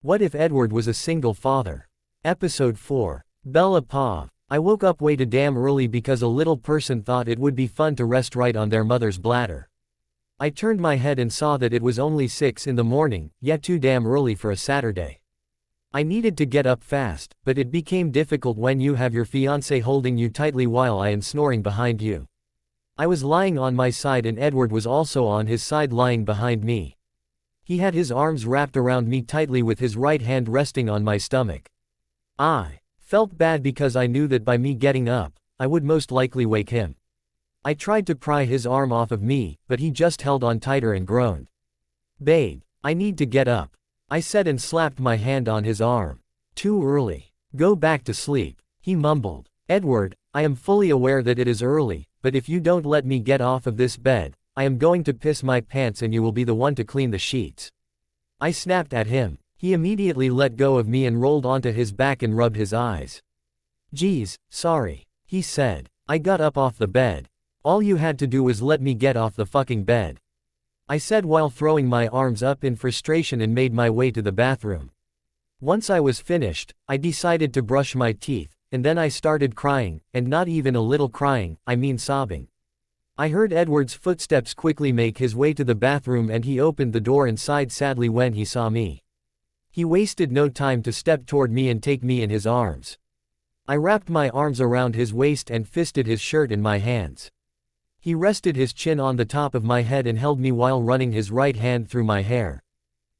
What if Edward was a single father? Episode 4. Bella Pav. I woke up way too damn early because a little person thought it would be fun to rest right on their mother's bladder. I turned my head and saw that it was only 6 in the morning, yet too damn early for a Saturday. I needed to get up fast, but it became difficult when you have your fiancé holding you tightly while I am snoring behind you. I was lying on my side and Edward was also on his side lying behind me. He had his arms wrapped around me tightly with his right hand resting on my stomach. I felt bad because I knew that by me getting up, I would most likely wake him. I tried to pry his arm off of me, but he just held on tighter and groaned. "Babe, I need to get up," I said and slapped my hand on his arm. "Too early. Go back to sleep," he mumbled. "Edward, I am fully aware that it is early, but if you don't let me get off of this bed, I am going to piss my pants and you will be the one to clean the sheets." I snapped at him. He immediately let go of me and rolled onto his back and rubbed his eyes. "Geez, sorry," he said. I got up off the bed. "All you had to do was let me get off the fucking bed," I said while throwing my arms up in frustration and made my way to the bathroom. Once I was finished, I decided to brush my teeth, and then I started crying, and not even a little crying, I mean sobbing. I heard Edward's footsteps quickly make his way to the bathroom and he opened the door and sighed sadly when he saw me. He wasted no time to step toward me and take me in his arms. I wrapped my arms around his waist and fisted his shirt in my hands. He rested his chin on the top of my head and held me while running his right hand through my hair.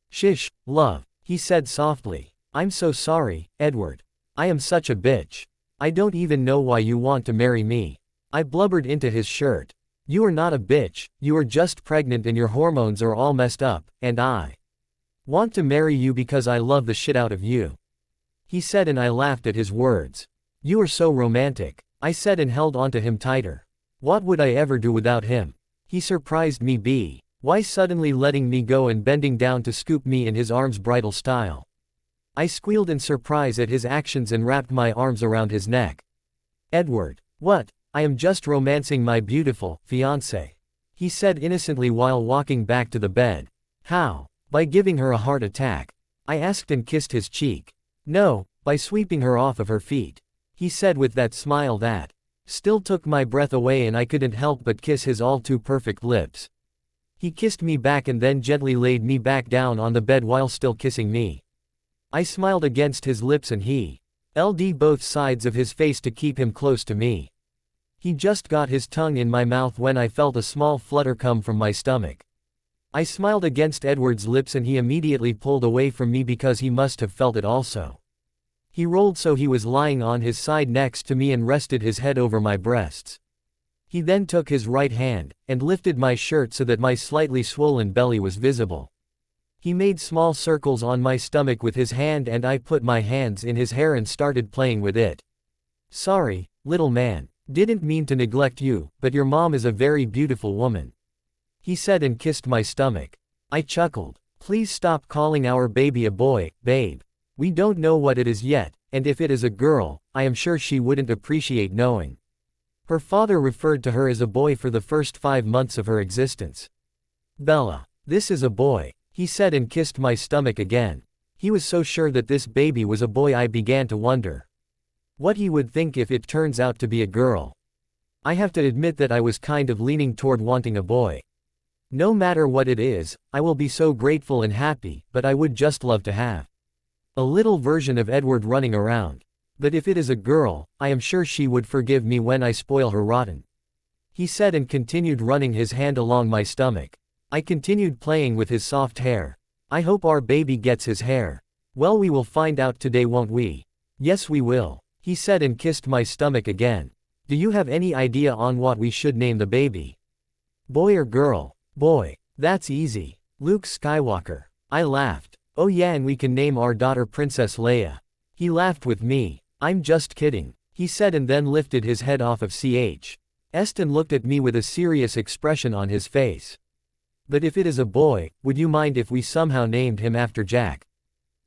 "Shish, love," he said softly. "I'm so sorry, Edward. I am such a bitch. I don't even know why you want to marry me." I blubbered into his shirt. "You are not a bitch, you are just pregnant and your hormones are all messed up, and I want to marry you because I love the shit out of you," he said, and I laughed at his words. "You are so romantic," I said and held onto him tighter. What would I ever do without him? He surprised me. Why suddenly letting me go and bending down to scoop me in his arms bridal style? I squealed in surprise at his actions and wrapped my arms around his neck. "Edward, what? I am just romancing my beautiful fiancé," he said innocently while walking back to the bed. "How? By giving her a heart attack?" I asked and kissed his cheek. "No, by sweeping her off of her feet," he said with that smile that still took my breath away, and I couldn't help but kiss his all too perfect lips. He kissed me back and then gently laid me back down on the bed while still kissing me. I smiled against his lips and he LD both sides of his face to keep him close to me. He just got his tongue in my mouth when I felt a small flutter come from my stomach. I smiled against Edward's lips and he immediately pulled away from me because he must have felt it also. He rolled so he was lying on his side next to me and rested his head over my breasts. He then took his right hand and lifted my shirt so that my slightly swollen belly was visible. He made small circles on my stomach with his hand and I put my hands in his hair and started playing with it. "Sorry, little man. Didn't mean to neglect you, but your mom is a very beautiful woman," he said and kissed my stomach. I chuckled. "Please stop calling our baby a boy, babe. We don't know what it is yet, and if it is a girl, I am sure she wouldn't appreciate knowing." Her father referred to her as a boy for the first 5 months of her existence. "Bella, this is a boy," he said and kissed my stomach again. He was so sure that this baby was a boy I began to wonder what he would think if it turns out to be a girl. I have to admit that I was kind of leaning toward wanting a boy. No matter what it is, I will be so grateful and happy, but I would just love to have a little version of Edward running around. But if it is a girl, I am sure she would forgive me when I spoil her rotten," he said and continued running his hand along my stomach. I continued playing with his soft hair. "I hope our baby gets his hair." "Well, we will find out today, won't we?" "Yes, we will," he said and kissed my stomach again. "Do you have any idea on what we should name the baby? Boy or girl?" "Boy. That's easy. Luke Skywalker." I laughed. "Oh yeah, and we can name our daughter Princess Leia." He laughed with me. "I'm just kidding," he said and then lifted his head off of Ch.'s and looked at me with a serious expression on his face. "But if it is a boy, would you mind if we somehow named him after Jack?"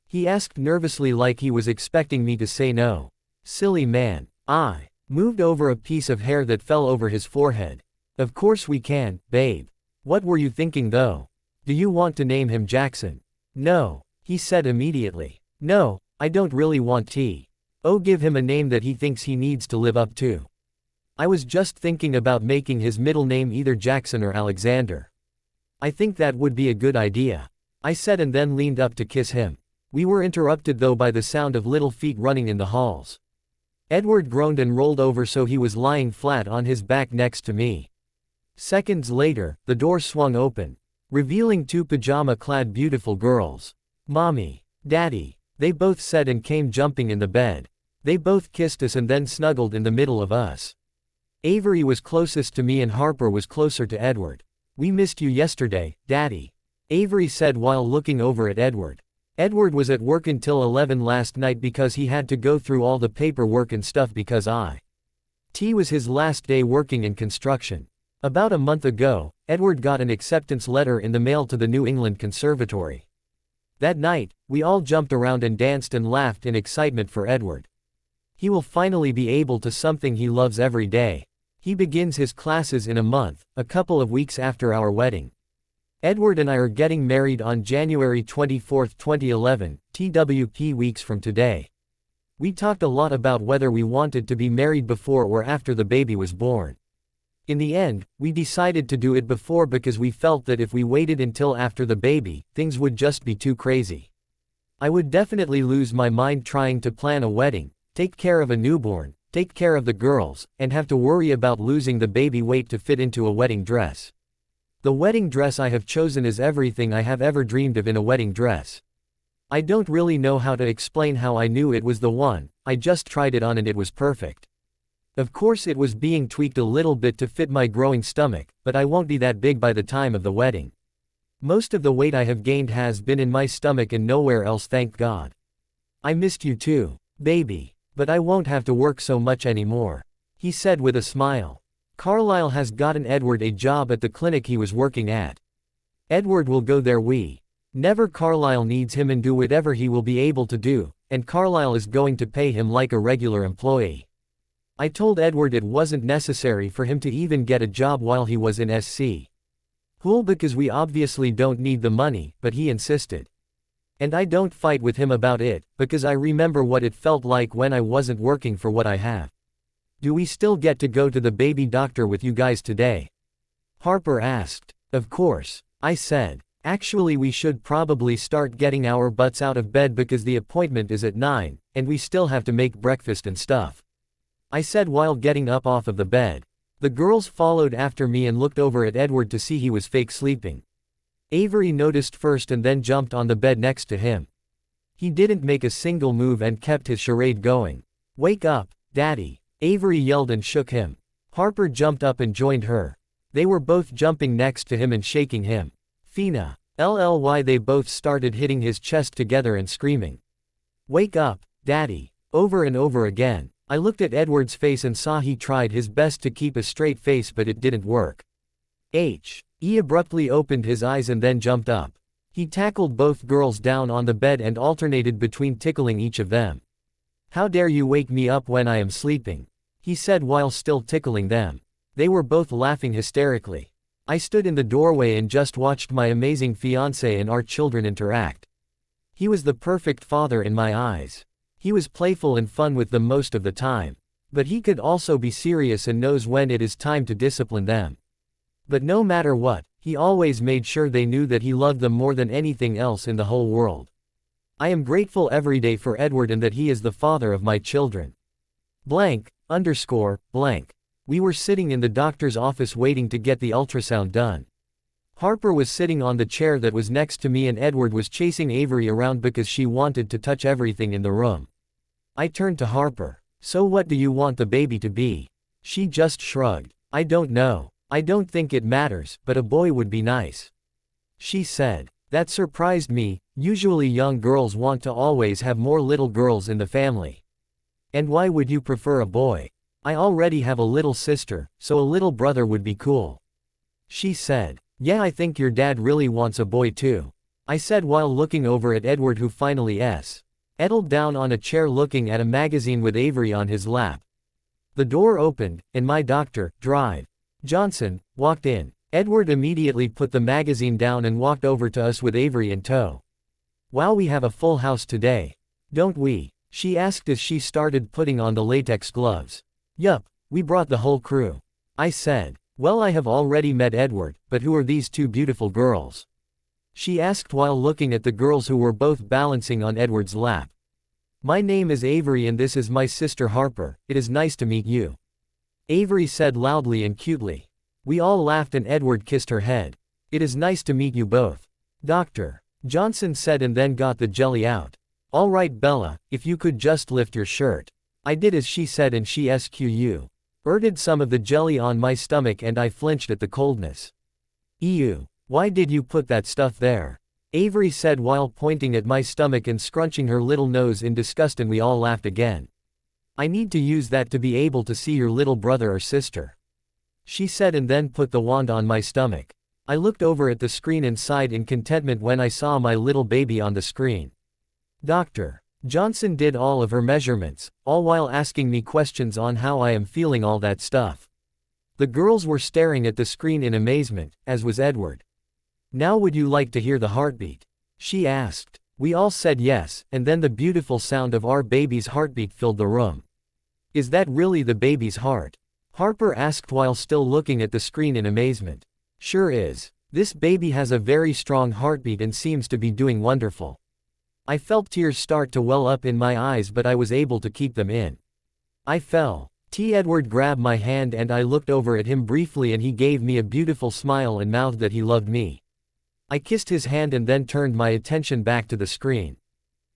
he asked nervously like he was expecting me to say no. Silly man. I moved over a piece of hair that fell over his forehead. "Of course we can, babe. What were you thinking though? Do you want to name him Jackson?" "No," He said immediately. No, I don't really want T. Oh, give him a name that he thinks he needs to live up to. I was just thinking about making his middle name either Jackson or Alexander. I think that would be a good idea, I said and then leaned up to kiss him. We were interrupted though by the sound of little feet running in the halls. Edward groaned and rolled over so he was lying flat on his back next to me. Seconds later, the door swung open, revealing two pajama-clad beautiful girls. Mommy, Daddy, they both said and came jumping in the bed. They both kissed us and then snuggled in the middle of us. Avery was closest to me and Harper was closer to Edward. We missed you yesterday, Daddy, Avery said while looking over at Edward. Edward was at work until 11 last night because he had to go through all the paperwork and stuff because T was his last day working in construction. About a month ago, Edward got an acceptance letter in the mail to the New England Conservatory. That night, we all jumped around and danced and laughed in excitement for Edward. He will finally be able to something he loves every day. He begins his classes in a month, a couple of weeks after our wedding. Edward and I are getting married on January 24, 2011, TWP weeks from today. We talked a lot about whether we wanted to be married before or after the baby was born. In the end, we decided to do it before because we felt that if we waited until after the baby, things would just be too crazy. I would definitely lose my mind trying to plan a wedding, take care of a newborn, take care of the girls, and have to worry about losing the baby weight to fit into a wedding dress. The wedding dress I have chosen is everything I have ever dreamed of in a wedding dress. I don't really know how to explain how I knew it was the one. I just tried it on and it was perfect. Of course it was being tweaked a little bit to fit my growing stomach, but I won't be that big by the time of the wedding. Most of the weight I have gained has been in my stomach and nowhere else, thank God. I missed you too, baby, but I won't have to work so much anymore, he said with a smile. Carlisle has gotten Edward a job at the clinic he was working at. Edward will go there whenever Carlisle needs him and do whatever he will be able to do, and Carlisle is going to pay him like a regular employee. I told Edward it wasn't necessary for him to even get a job while he was in SC. Cool because we obviously don't need the money, but he insisted. And I don't fight with him about it, because I remember what it felt like when I wasn't working for what I have. Do we still get to go to the baby doctor with you guys today? Harper asked. Of course, I said. Actually we should probably start getting our butts out of bed because the appointment is at 9, and we still have to make breakfast and stuff, I said while getting up off of the bed. The girls followed after me and looked over at Edward to see he was fake sleeping. Avery noticed first and then jumped on the bed next to him. He didn't make a single move and kept his charade going. Wake up, Daddy, Avery yelled and shook him. Harper jumped up and joined her. They were both jumping next to him and shaking him. Fina, LLY, they both started hitting his chest together and screaming. Wake up, Daddy, over and over again. I looked at Edward's face and saw he tried his best to keep a straight face but it didn't work. He abruptly opened his eyes and then jumped up. He tackled both girls down on the bed and alternated between tickling each of them. How dare you wake me up when I am sleeping, he said while still tickling them. They were both laughing hysterically. I stood in the doorway and just watched my amazing fiancé and our children interact. He was the perfect father in my eyes. He was playful and fun with them most of the time. But he could also be serious and knows when it is time to discipline them. But no matter what, he always made sure they knew that he loved them more than anything else in the whole world. I am grateful every day for Edward and that he is the father of my children. Blank. We were sitting in the doctor's office waiting to get the ultrasound done. Harper was sitting on the chair that was next to me and Edward was chasing Avery around because she wanted to touch everything in the room. I turned to Harper. So what do you want the baby to be? She just shrugged. I don't know. I don't think it matters, but a boy would be nice, she said. That surprised me. Usually young girls want to always have more little girls in the family. And why would you prefer a boy? I already have a little sister, so a little brother would be cool, she said. Yeah, I think your dad really wants a boy too, I said while looking over at Edward, who finally settled down on a chair looking at a magazine with Avery on his lap. The door opened, and my doctor, Johnson, walked in. Edward immediately put the magazine down and walked over to us with Avery in tow. Wow, we have a full house today. Don't we? She asked as she started putting on the latex gloves. Yup, we brought the whole crew. I said. Well, I have already met Edward, but who are these two beautiful girls? She asked while looking at the girls who were both balancing on Edward's lap. My name is Avery and this is my sister Harper. It is nice to meet you. Avery said loudly and cutely. We all laughed and Edward kissed her head. It is nice to meet you both. Dr. Johnson said and then got the jelly out. All right Bella, if you could just lift your shirt. I did as she said and she squirted some of the jelly on my stomach and I flinched at the coldness. Ew. Why did you put that stuff there? Avery said while pointing at my stomach and scrunching her little nose in disgust and we all laughed again. I need to use that to be able to see your little brother or sister. She said and then put the wand on my stomach. I looked over at the screen and sighed in contentment when I saw my little baby on the screen. Dr. Johnson did all of her measurements, all while asking me questions on how I am feeling, all that stuff. The girls were staring at the screen in amazement, as was Edward. Now would you like to hear the heartbeat? She asked. We all said yes, and then the beautiful sound of our baby's heartbeat filled the room. Is that really the baby's heart? Harper asked while still looking at the screen in amazement. Sure is. This baby has a very strong heartbeat and seems to be doing wonderful. I felt tears start to well up in my eyes but I was able to keep them in. I fell. Edward grabbed my hand and I looked over at him briefly and he gave me a beautiful smile and mouthed that he loved me. I kissed his hand and then turned my attention back to the screen.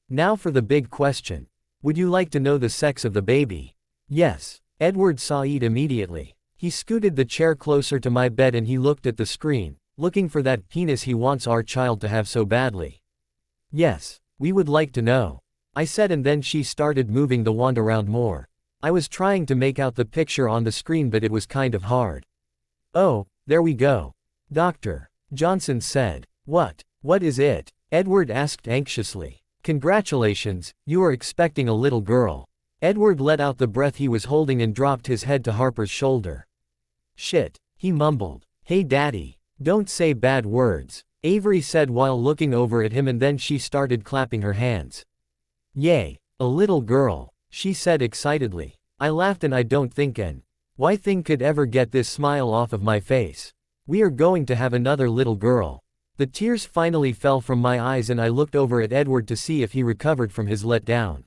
Now for the big question. Would you like to know the sex of the baby? Yes. Edward saw it immediately. He scooted the chair closer to my bed and he looked at the screen, looking for that penis he wants our child to have so badly. Yes. We would like to know. I said and then she started moving the wand around more. I was trying to make out the picture on the screen but it was kind of hard. Oh, there we go. Dr. Johnson said. What is it? Edward asked anxiously. Congratulations, you are expecting a little girl. Edward let out the breath he was holding and dropped his head to Harper's shoulder. Shit, he mumbled. Hey daddy, don't say bad words. Avery said while looking over at him and then she started clapping her hands. Yay, a little girl, she said excitedly. I laughed and I don't think why thing could ever get this smile off of my face. We are going to have another little girl. The tears finally fell from my eyes and I looked over at Edward to see if he recovered from his letdown.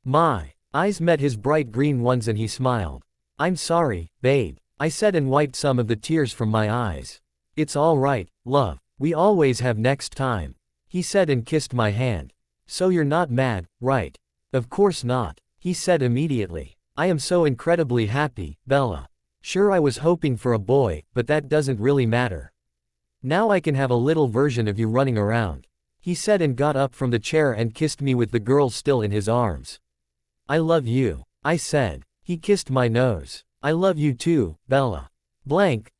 My eyes met his bright green ones and he smiled. I'm sorry, babe, I said and wiped some of the tears from my eyes. It's all right, love. We always have next time. He said and kissed my hand. So you're not mad, right? Of course not, he said immediately. I am so incredibly happy, Bella. Sure I was hoping for a boy, but that doesn't really matter. Now I can have a little version of you running around. He said and got up from the chair and kissed me with the girl still in his arms. I love you, I said. He kissed my nose. I love you too, Bella. Blank.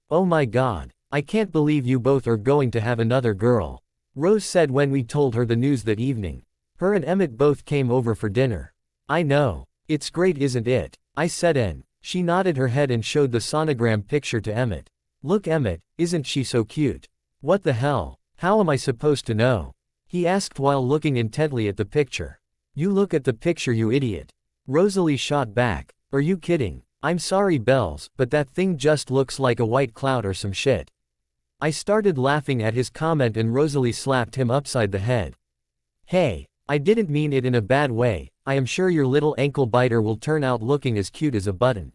Oh my God. I can't believe you both are going to have another girl. Rose said when we told her the news that evening. Her and Emmett both came over for dinner. I know. It's great isn't it? I said and she nodded her head and showed the sonogram picture to Emmett. Look Emmett, isn't she so cute? What the hell? How am I supposed to know? He asked while looking intently at the picture. You look at the picture you idiot. Rosalie shot back. Are you kidding? I'm sorry Bells, but that thing just looks like a white cloud or some shit. I started laughing at his comment and Rosalie slapped him upside the head. Hey, I didn't mean it in a bad way, I am sure your little ankle biter will turn out looking as cute as a button.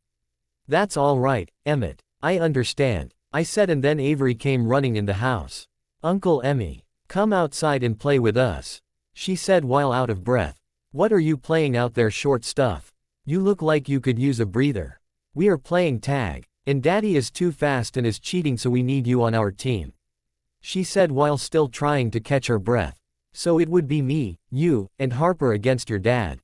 That's all right, Emmett, I understand, I said and then Avery came running in the house. Uncle Emmy, come outside and play with us, she said while out of breath. What are you playing out there short stuff? You look like you could use a breather. We are playing tag. And Daddy is too fast and is cheating so we need you on our team. She said while still trying to catch her breath. So it would be me, you, and Harper against your dad?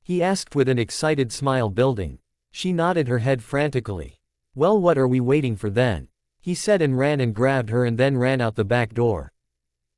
He asked with an excited smile building. She nodded her head frantically. Well what are we waiting for then? He said and ran and grabbed her and then ran out the back door.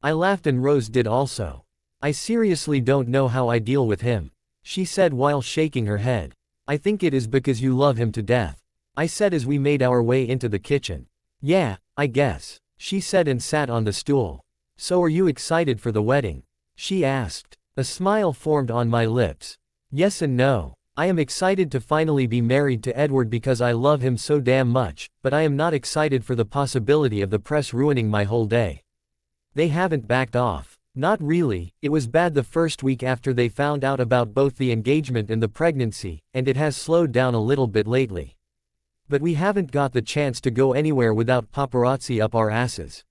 I laughed and Rose did also. I seriously don't know how I deal with him, she said while shaking her head. I think it is because you love him to death, I said as we made our way into the kitchen. Yeah, I guess, she said and sat on the stool. So are you excited for the wedding? She asked. A smile formed on my lips. Yes and no. I am excited to finally be married to Edward because I love him so damn much, but I am not excited for the possibility of the press ruining my whole day. They haven't backed off. Not really. It was bad the first week after they found out about both the engagement and the pregnancy, and it has slowed down a little bit lately. But we haven't got the chance to go anywhere without paparazzi up our asses.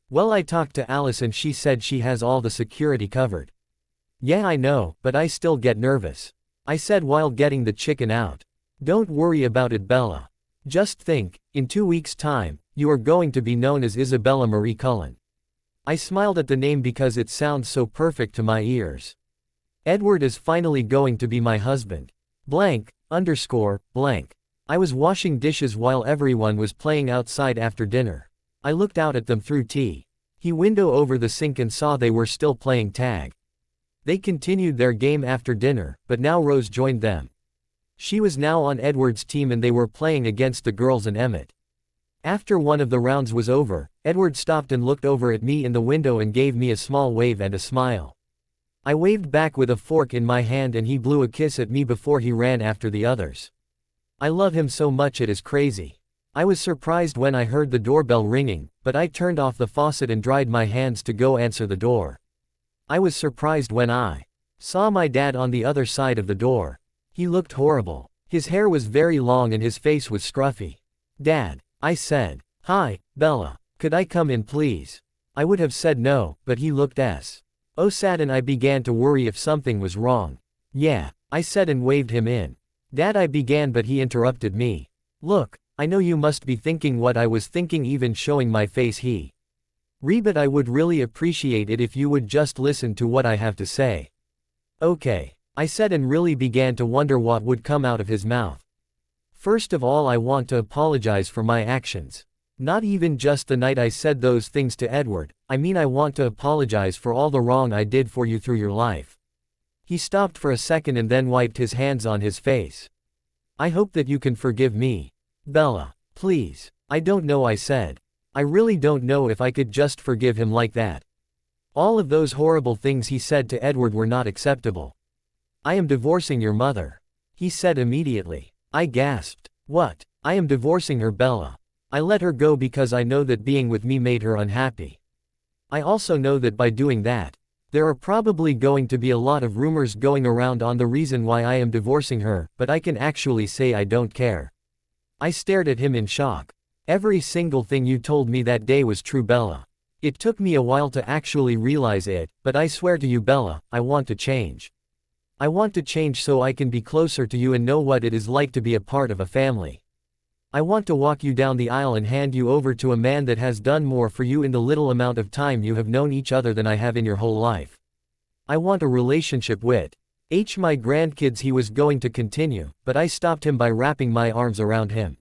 Well, I talked to Alice and she said she has all the security covered. Yeah, I know, but I still get nervous. I said while getting the chicken out. Don't worry about it, Bella. Just think, in 2 weeks' time, you are going to be known as Isabella Marie Cullen. I smiled at the name because it sounds so perfect to my ears. Edward is finally going to be my husband. Blank, underscore, blank. I was washing dishes while everyone was playing outside after dinner. I looked out at them through the window over the sink and saw they were still playing tag. They continued their game after dinner, but now Rose joined them. She was now on Edward's team and they were playing against the girls and Emmett. After one of the rounds was over, Edward stopped and looked over at me in the window and gave me a small wave and a smile. I waved back with a fork in my hand and he blew a kiss at me before he ran after the others. I love him so much it is crazy. I was surprised when I heard the doorbell ringing, but I turned off the faucet and dried my hands to go answer the door. I was surprised when I saw my dad on the other side of the door. He looked horrible. His hair was very long and his face was scruffy. Dad, I said. Hi, Bella. Could I come in please? I would have said no, but he looked so sad and I began to worry if something was wrong. Yeah, I said and waved him in. Dad, I began but he interrupted me. Look, I know you must be thinking what I was thinking, even showing my face but I would really appreciate it if you would just listen to what I have to say. Okay, I said and really began to wonder what would come out of his mouth. First of all, I want to apologize for my actions. Not even just the night I said those things to Edward, I mean I want to apologize for all the wrong I did for you through your life. He stopped for a second and then wiped his hands on his face. I hope that you can forgive me. Bella, please. I don't know, I said. I really don't know if I could just forgive him like that. All of those horrible things he said to Edward were not acceptable. I am divorcing your mother. He said immediately. I gasped. What? I am divorcing her, Bella. I let her go because I know that being with me made her unhappy. I also know that by doing that, there are probably going to be a lot of rumors going around on the reason why I am divorcing her, but I can actually say I don't care. I stared at him in shock. Every single thing you told me that day was true, Bella. It took me a while to actually realize it, but I swear to you, Bella, I want to change. I want to change so I can be closer to you and know what it is like to be a part of a family. I want to walk you down the aisle and hand you over to a man that has done more for you in the little amount of time you have known each other than I have in your whole life. I want a relationship with my grandkids. He was going to continue, but I stopped him by wrapping my arms around him.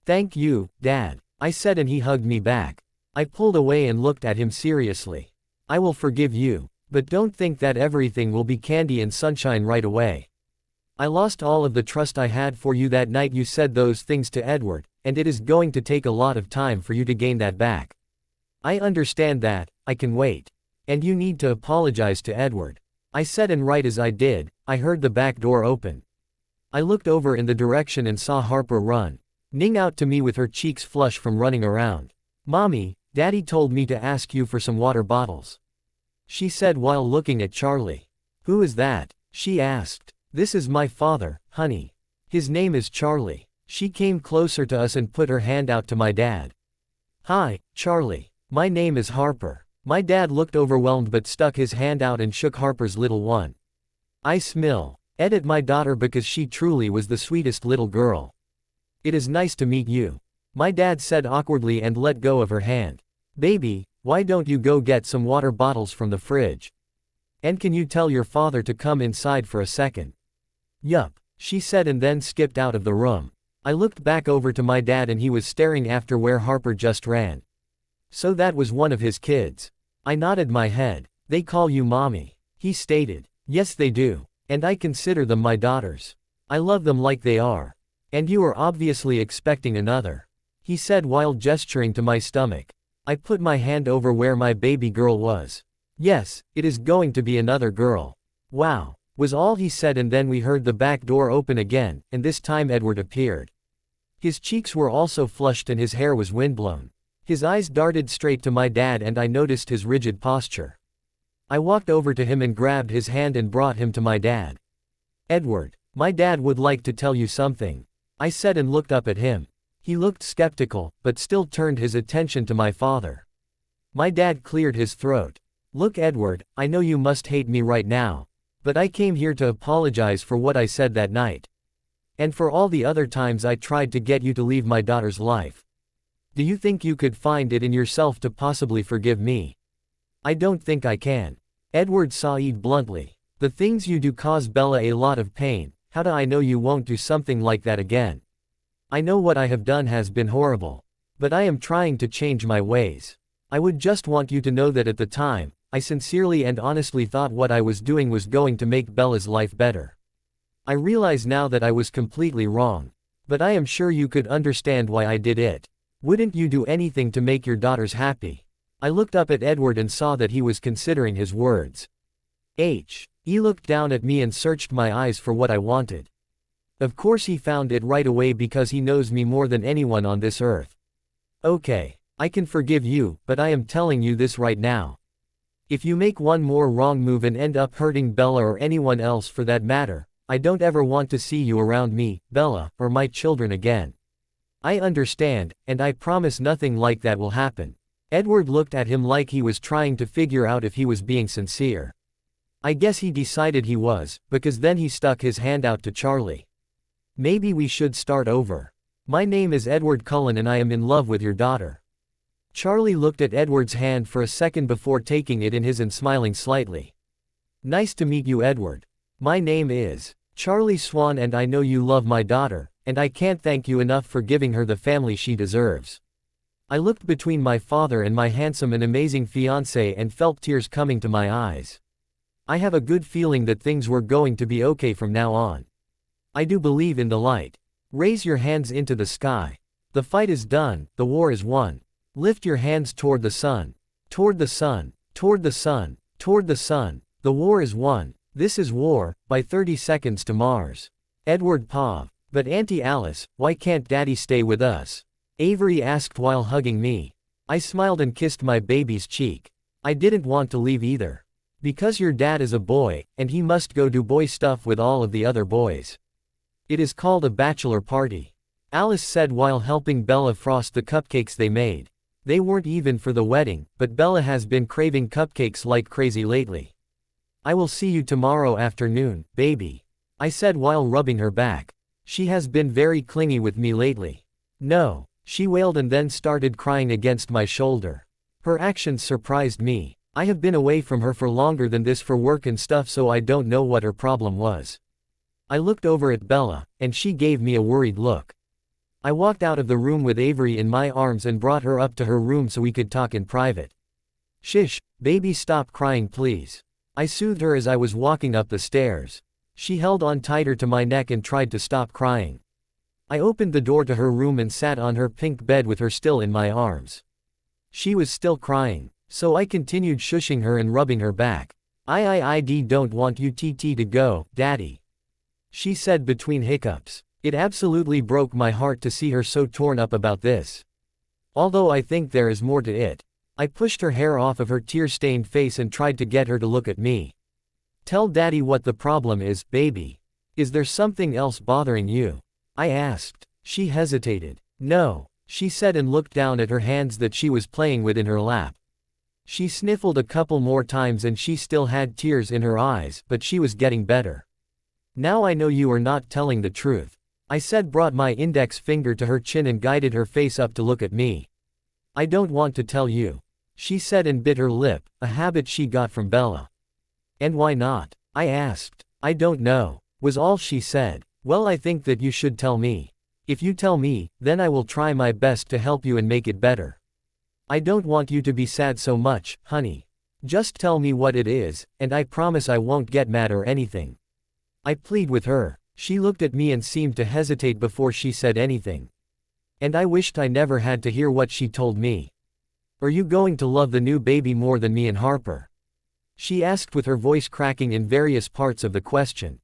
Thank you, Dad, I said and he hugged me back. I pulled away and looked at him seriously. I will forgive you, but don't think that everything will be candy and sunshine right away. I lost all of the trust I had for you that night you said those things to Edward, and it is going to take a lot of time for you to gain that back. I understand that, I can wait. And you need to apologize to Edward. I said and right as I did, I heard the back door open. I looked over in the direction and saw Harper run out to me with her cheeks flush from running around. Mommy, Daddy told me to ask you for some water bottles. She said while looking at Charlie. Who is that? She asked. This is my father, honey. His name is Charlie. She came closer to us and put her hand out to my dad. Hi, Charlie. My name is Harper. My dad looked overwhelmed but stuck his hand out and shook Harper's little one. I smile at my daughter because she truly was the sweetest little girl. It is nice to meet you. My dad said awkwardly and let go of her hand. Baby, why don't you go get some water bottles from the fridge? And can you tell your father to come inside for a second? Yup, she said and then skipped out of the room. I looked back over to my dad and he was staring after where Harper just ran. So that was one of his kids. I nodded my head. They call you mommy, he stated. Yes they do. And I consider them my daughters. I love them like they are. And you are obviously expecting another, he said while gesturing to my stomach. I put my hand over where my baby girl was. Yes, it is going to be another girl. Wow, was all he said, and then we heard the back door open again, and this time Edward appeared. His cheeks were also flushed and his hair was windblown. His eyes darted straight to my dad and I noticed his rigid posture. I walked over to him and grabbed his hand and brought him to my dad. Edward, my dad would like to tell you something, I said and looked up at him. He looked skeptical, but still turned his attention to my father. My dad cleared his throat. Look Edward, I know you must hate me right now, but I came here to apologize for what I said that night. And for all the other times I tried to get you to leave my daughter's life. Do you think you could find it in yourself to possibly forgive me? I don't think I can. Edward sighed bluntly. The things you do cause Bella a lot of pain. How do I know you won't do something like that again? I know what I have done has been horrible. But I am trying to change my ways. I would just want you to know that at the time, I sincerely and honestly thought what I was doing was going to make Bella's life better. I realize now that I was completely wrong. But I am sure you could understand why I did it. Wouldn't you do anything to make your daughters happy? I looked up at Edward and saw that he was considering his words. He looked down at me and searched my eyes for what I wanted. Of course he found it right away because he knows me more than anyone on this earth. Okay, I can forgive you, but I am telling you this right now. If you make one more wrong move and end up hurting Bella or anyone else for that matter, I don't ever want to see you around me, Bella, or my children again. I understand, and I promise nothing like that will happen. Edward looked at him like he was trying to figure out if he was being sincere. I guess he decided he was, because then he stuck his hand out to Charlie. Maybe we should start over. My name is Edward Cullen and I am in love with your daughter. Charlie looked at Edward's hand for a second before taking it in his and smiling slightly. Nice to meet you, Edward. My name is Charlie Swan and I know you love my daughter, and I can't thank you enough for giving her the family she deserves. I looked between my father and my handsome and amazing fiancé and felt tears coming to my eyes. I have a good feeling that things were going to be okay from now on. I do believe in the light. Raise your hands into the sky. The fight is done, the war is won. Lift your hands toward the sun. Toward the sun, toward the sun, toward the sun. The war is won. This is war, by 30 seconds to Mars. Edward Pav. But Auntie Alice, why can't Daddy stay with us? Avery asked while hugging me. I smiled and kissed my baby's cheek. I didn't want to leave either. Because your dad is a boy, and he must go do boy stuff with all of the other boys. It is called a bachelor party. Alice said while helping Bella frost the cupcakes they made. They weren't even for the wedding, but Bella has been craving cupcakes like crazy lately. I will see you tomorrow afternoon, baby, I said while rubbing her back. She has been very clingy with me lately. No, she wailed and then started crying against my shoulder. Her actions surprised me. I have been away from her for longer than this for work and stuff, so I don't know what her problem was. I looked over at Bella, and she gave me a worried look. I walked out of the room with Avery in my arms and brought her up to her room so we could talk in private. Shish, baby, stop crying please. I soothed her as I was walking up the stairs. She held on tighter to my neck and tried to stop crying. I opened the door to her room and sat on her pink bed with her still in my arms. She was still crying, so I continued shushing her and rubbing her back. I don't want you to go, Daddy, she said between hiccups. It absolutely broke my heart to see her so torn up about this. Although I think there is more to it. I pushed her hair off of her tear-stained face and tried to get her to look at me. Tell Daddy what the problem is, baby. Is there something else bothering you? I asked. She hesitated. No, she said and looked down at her hands that she was playing with in her lap. She sniffled a couple more times and she still had tears in her eyes, but she was getting better. Now I know you are not telling the truth, I said, brought my index finger to her chin and guided her face up to look at me. I don't want to tell you, she said and bit her lip, a habit she got from Bella. And why not? I asked. I don't know, was all she said. Well, I think that you should tell me. If you tell me, then I will try my best to help you and make it better. I don't want you to be sad so much, honey. Just tell me what it is, and I promise I won't get mad or anything. I plead with her. She looked at me and seemed to hesitate before she said anything. And I wished I never had to hear what she told me. Are you going to love the new baby more than me and Harper? She asked with her voice cracking in various parts of the question.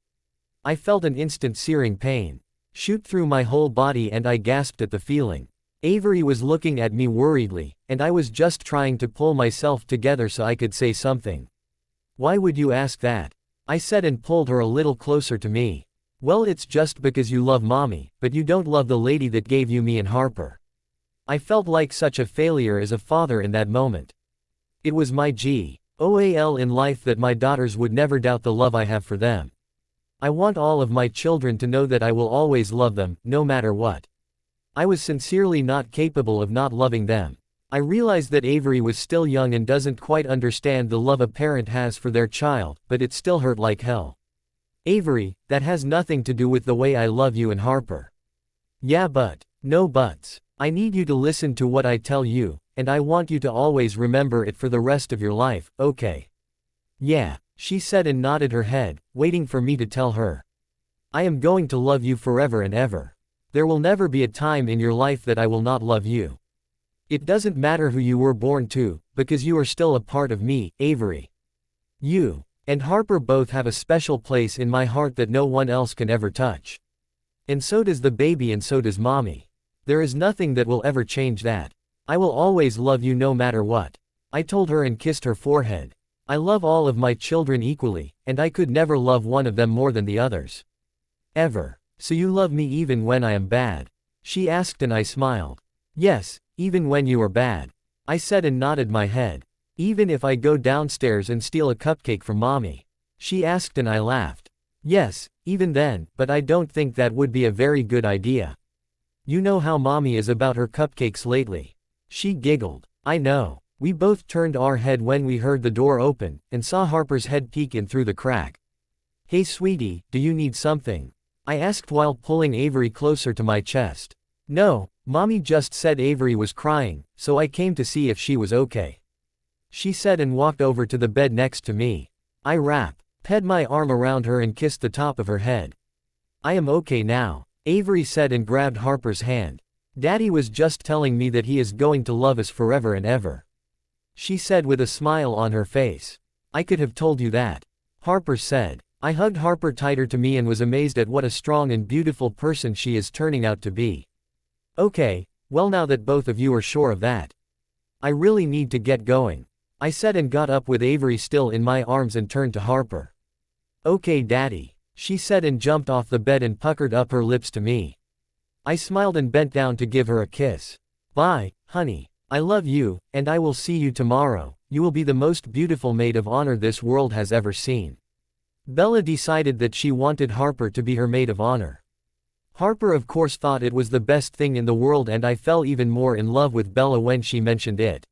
I felt an instant searing pain shoot through my whole body and I gasped at the feeling. Avery was looking at me worriedly, and I was just trying to pull myself together so I could say something. Why would you ask that? I said and pulled her a little closer to me. Well, it's just because you love mommy, but you don't love the lady that gave you me and Harper. I felt like such a failure as a father in that moment. It was my goal in life that my daughters would never doubt the love I have for them. I want all of my children to know that I will always love them, no matter what. I was sincerely not capable of not loving them. I realized that Avery was still young and doesn't quite understand the love a parent has for their child, but it still hurt like hell. Avery, that has nothing to do with the way I love you and Harper. Yeah, but. No buts. I need you to listen to what I tell you, and I want you to always remember it for the rest of your life, okay? Yeah, she said and nodded her head, waiting for me to tell her. I am going to love you forever and ever. There will never be a time in your life that I will not love you. It doesn't matter who you were born to, because you are still a part of me, Avery. You and Harper both have a special place in my heart that no one else can ever touch. And so does the baby and so does mommy. There is nothing that will ever change that. I will always love you no matter what. I told her and kissed her forehead. I love all of my children equally, and I could never love one of them more than the others. Ever. So you love me even when I am bad? She asked and I smiled. Yes, even when you are bad. I said and nodded my head. Even if I go downstairs and steal a cupcake from mommy? She asked and I laughed. Yes, even then, but I don't think that would be a very good idea. You know how mommy is about her cupcakes lately. She giggled. I know. We both turned our head when we heard the door open, and saw Harper's head peek in through the crack. Hey sweetie, do you need something? I asked while pulling Avery closer to my chest. No, mommy just said Avery was crying, so I came to see if she was okay. She said and walked over to the bed next to me. I pet my arm around her and kissed the top of her head. I am okay now, Avery said and grabbed Harper's hand. Daddy was just telling me that he is going to love us forever and ever. She said with a smile on her face. I could have told you that. Harper said. I hugged Harper tighter to me and was amazed at what a strong and beautiful person she is turning out to be. Okay, well now that both of you are sure of that, I really need to get going, I said and got up with Avery still in my arms and turned to Harper. Okay Daddy, she said and jumped off the bed and puckered up her lips to me. I smiled and bent down to give her a kiss. Bye, honey. I love you, and I will see you tomorrow. You will be the most beautiful maid of honor this world has ever seen. Bella decided that she wanted Harper to be her maid of honor. Harper of course thought it was the best thing in the world, and I fell even more in love with Bella when she mentioned it.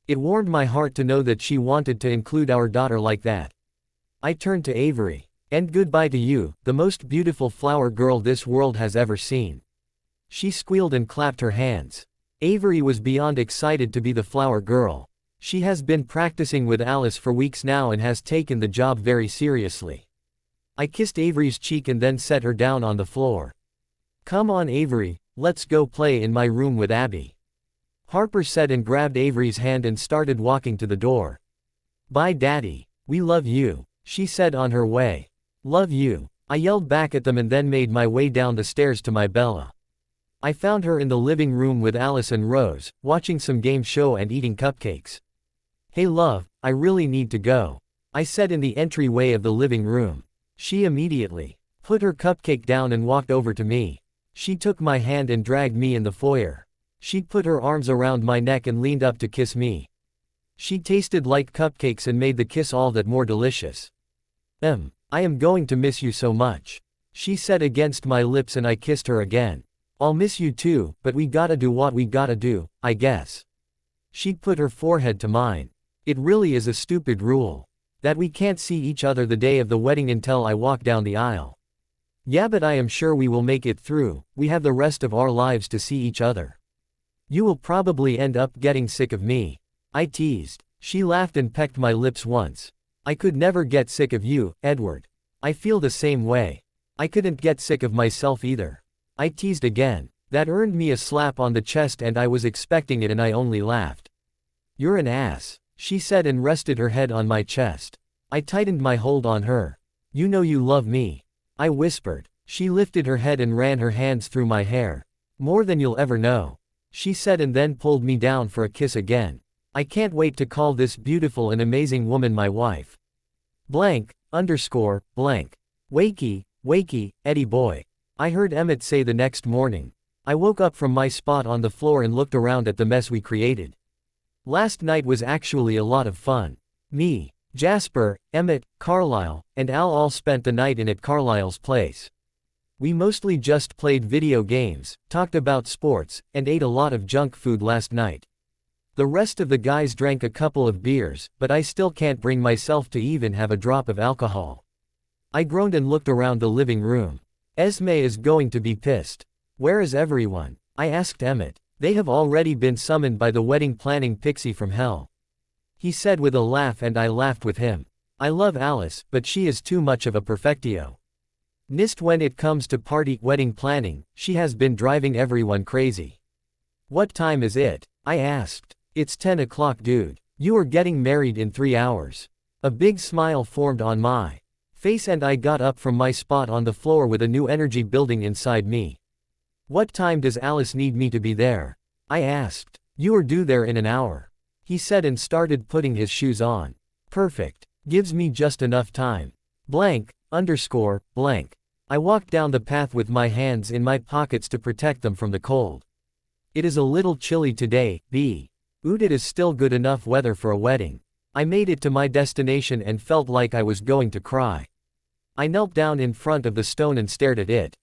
It warmed my heart to know that she wanted to include our daughter like that. I turned to Avery. And goodbye to you, the most beautiful flower girl this world has ever seen. She squealed and clapped her hands. Avery was beyond excited to be the flower girl. She has been practicing with Alice for weeks now and has taken the job very seriously. I kissed Avery's cheek and then set her down on the floor. Come on Avery, let's go play in my room with Abby. Harper said and grabbed Avery's hand and started walking to the door. Bye Daddy, we love you, she said on her way. Love you, I yelled back at them and then made my way down the stairs to my Bella. I found her in the living room with Alice and Rose, watching some game show and eating cupcakes. Hey love, I really need to go, I said in the entryway of the living room. She immediately put her cupcake down and walked over to me. She took my hand and dragged me in the foyer. She put her arms around my neck and leaned up to kiss me. She tasted like cupcakes and made the kiss all that more delicious. I am going to miss you so much, she said against my lips, and I kissed her again. I'll miss you too, but we gotta do what we gotta do, I guess. She put her forehead to mine. It really is a stupid rule that we can't see each other the day of the wedding until I walk down the aisle. Yeah, but I am sure we will make it through. We have the rest of our lives to see each other. You will probably end up getting sick of me, I teased. She laughed and pecked my lips once. I could never get sick of you, Edward. I feel the same way. I couldn't get sick of myself either, I teased again. That earned me a slap on the chest and I was expecting it and I only laughed. You're an ass, she said and rested her head on my chest. I tightened my hold on her. You know you love me, I whispered. She lifted her head and ran her hands through my hair. More than you'll ever know, she said and then pulled me down for a kiss again. I can't wait to call this beautiful and amazing woman my wife. Blank, underscore, blank. Wakey, wakey, Eddie boy, I heard Emmett say the next morning. I woke up from my spot on the floor and looked around at the mess we created. Last night was actually a lot of fun. Me, Jasper, Emmett, Carlisle, and Al all spent the night in at Carlisle's place. We mostly just played video games, talked about sports, and ate a lot of junk food last night. The rest of the guys drank a couple of beers, but I still can't bring myself to even have a drop of alcohol. I groaned and looked around the living room. Esme is going to be pissed. Where is everyone? I asked Emmett. They have already been summoned by the wedding planning pixie from hell, he said with a laugh, and I laughed with him. I love Alice, but she is too much of a perfectio. Nist when it comes to party wedding planning, she has been driving everyone crazy. What time is it? I asked. It's 10 o'clock dude. You are getting married in 3 hours. A big smile formed on my face and I got up from my spot on the floor with a new energy building inside me. What time does Alice need me to be there? I asked. You are due there in an hour, he said and started putting his shoes on. Perfect. Gives me just enough time. Blank, underscore, blank. I walked down the path with my hands in my pockets to protect them from the cold. It is a little chilly today, it is still good enough weather for a wedding. I made it to my destination and felt like I was going to cry. I knelt down in front of the stone and stared at it.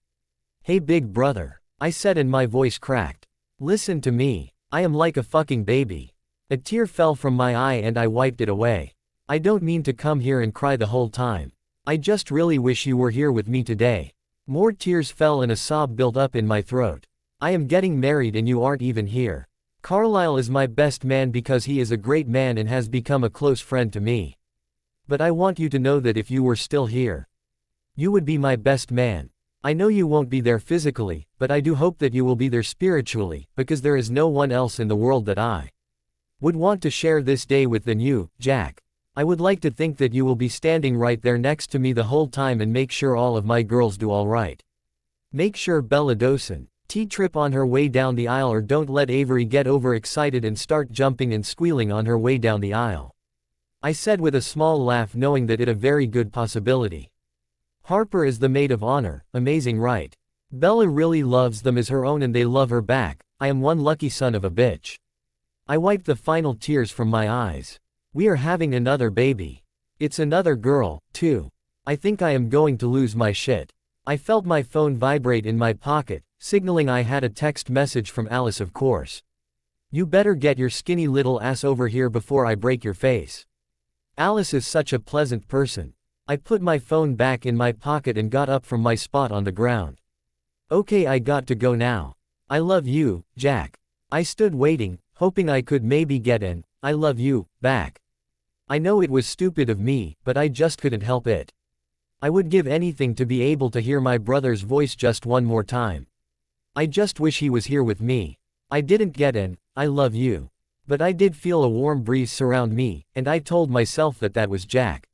Hey big brother, I said and my voice cracked. Listen to me, I am like a fucking baby. A tear fell from my eye and I wiped it away. I don't mean to come here and cry the whole time. I just really wish you were here with me today. More tears fell and a sob built up in my throat. I am getting married and you aren't even here. Carlisle is my best man because he is a great man and has become a close friend to me. But I want you to know that if you were still here, you would be my best man. I know you won't be there physically, but I do hope that you will be there spiritually, because there is no one else in the world that I would want to share this day with than you, Jack. I would like to think that you will be standing right there next to me the whole time and make sure all of my girls do all right. Make sure Bella doesn't trip on her way down the aisle, or don't let Avery get overexcited and start jumping and squealing on her way down the aisle, I said with a small laugh, knowing that it a very good possibility. Harper is the maid of honor, amazing right? Bella really loves them as her own and they love her back. I am one lucky son of a bitch. I wiped the final tears from my eyes. We are having another baby. It's another girl, too. I think I am going to lose my shit. I felt my phone vibrate in my pocket, signaling I had a text message from Alice, of course. You better get your skinny little ass over here before I break your face. Alice is such a pleasant person. I put my phone back in my pocket and got up from my spot on the ground. Okay, I got to go now. I love you, Jack. I stood waiting, hoping I could maybe get an I love you back. I know it was stupid of me, but I just couldn't help it. I would give anything to be able to hear my brother's voice just one more time. I just wish he was here with me. I didn't get an I love you, but I did feel a warm breeze surround me, and I told myself that that was Jack.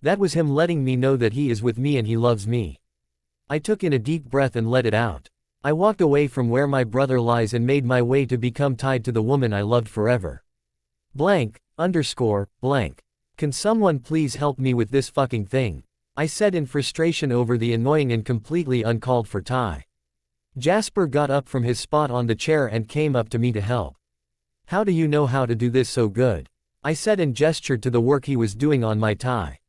That was him letting me know that he is with me and he loves me. I took in a deep breath and let it out. I walked away from where my brother lies and made my way to become tied to the woman I loved forever. Blank, underscore, blank. Can someone please help me with this fucking thing? I said in frustration over the annoying and completely uncalled for tie. Jasper got up from his spot on the chair and came up to me to help. How do you know how to do this so good? I said and gestured to the work he was doing on my tie.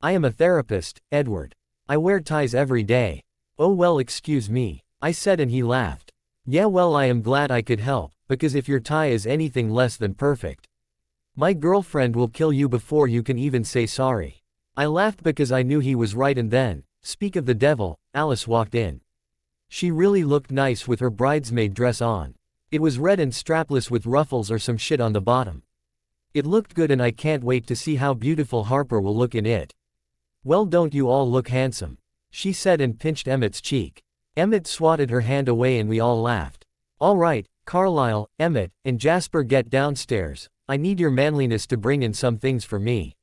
I am a therapist, Edward. I wear ties every day. Oh well, excuse me, I said and he laughed. Yeah well, I am glad I could help, because if your tie is anything less than perfect, my girlfriend will kill you before you can even say sorry. I laughed because I knew he was right, and then, speak of the devil, Alice walked in. She really looked nice with her bridesmaid dress on. It was red and strapless with ruffles or some shit on the bottom. It looked good and I can't wait to see how beautiful Harper will look in it. Well, don't you all look handsome? She said and pinched Emmett's cheek. Emmett swatted her hand away and we all laughed. All right, Carlisle, Emmett, and Jasper, get downstairs. I need your manliness to bring in some things for me.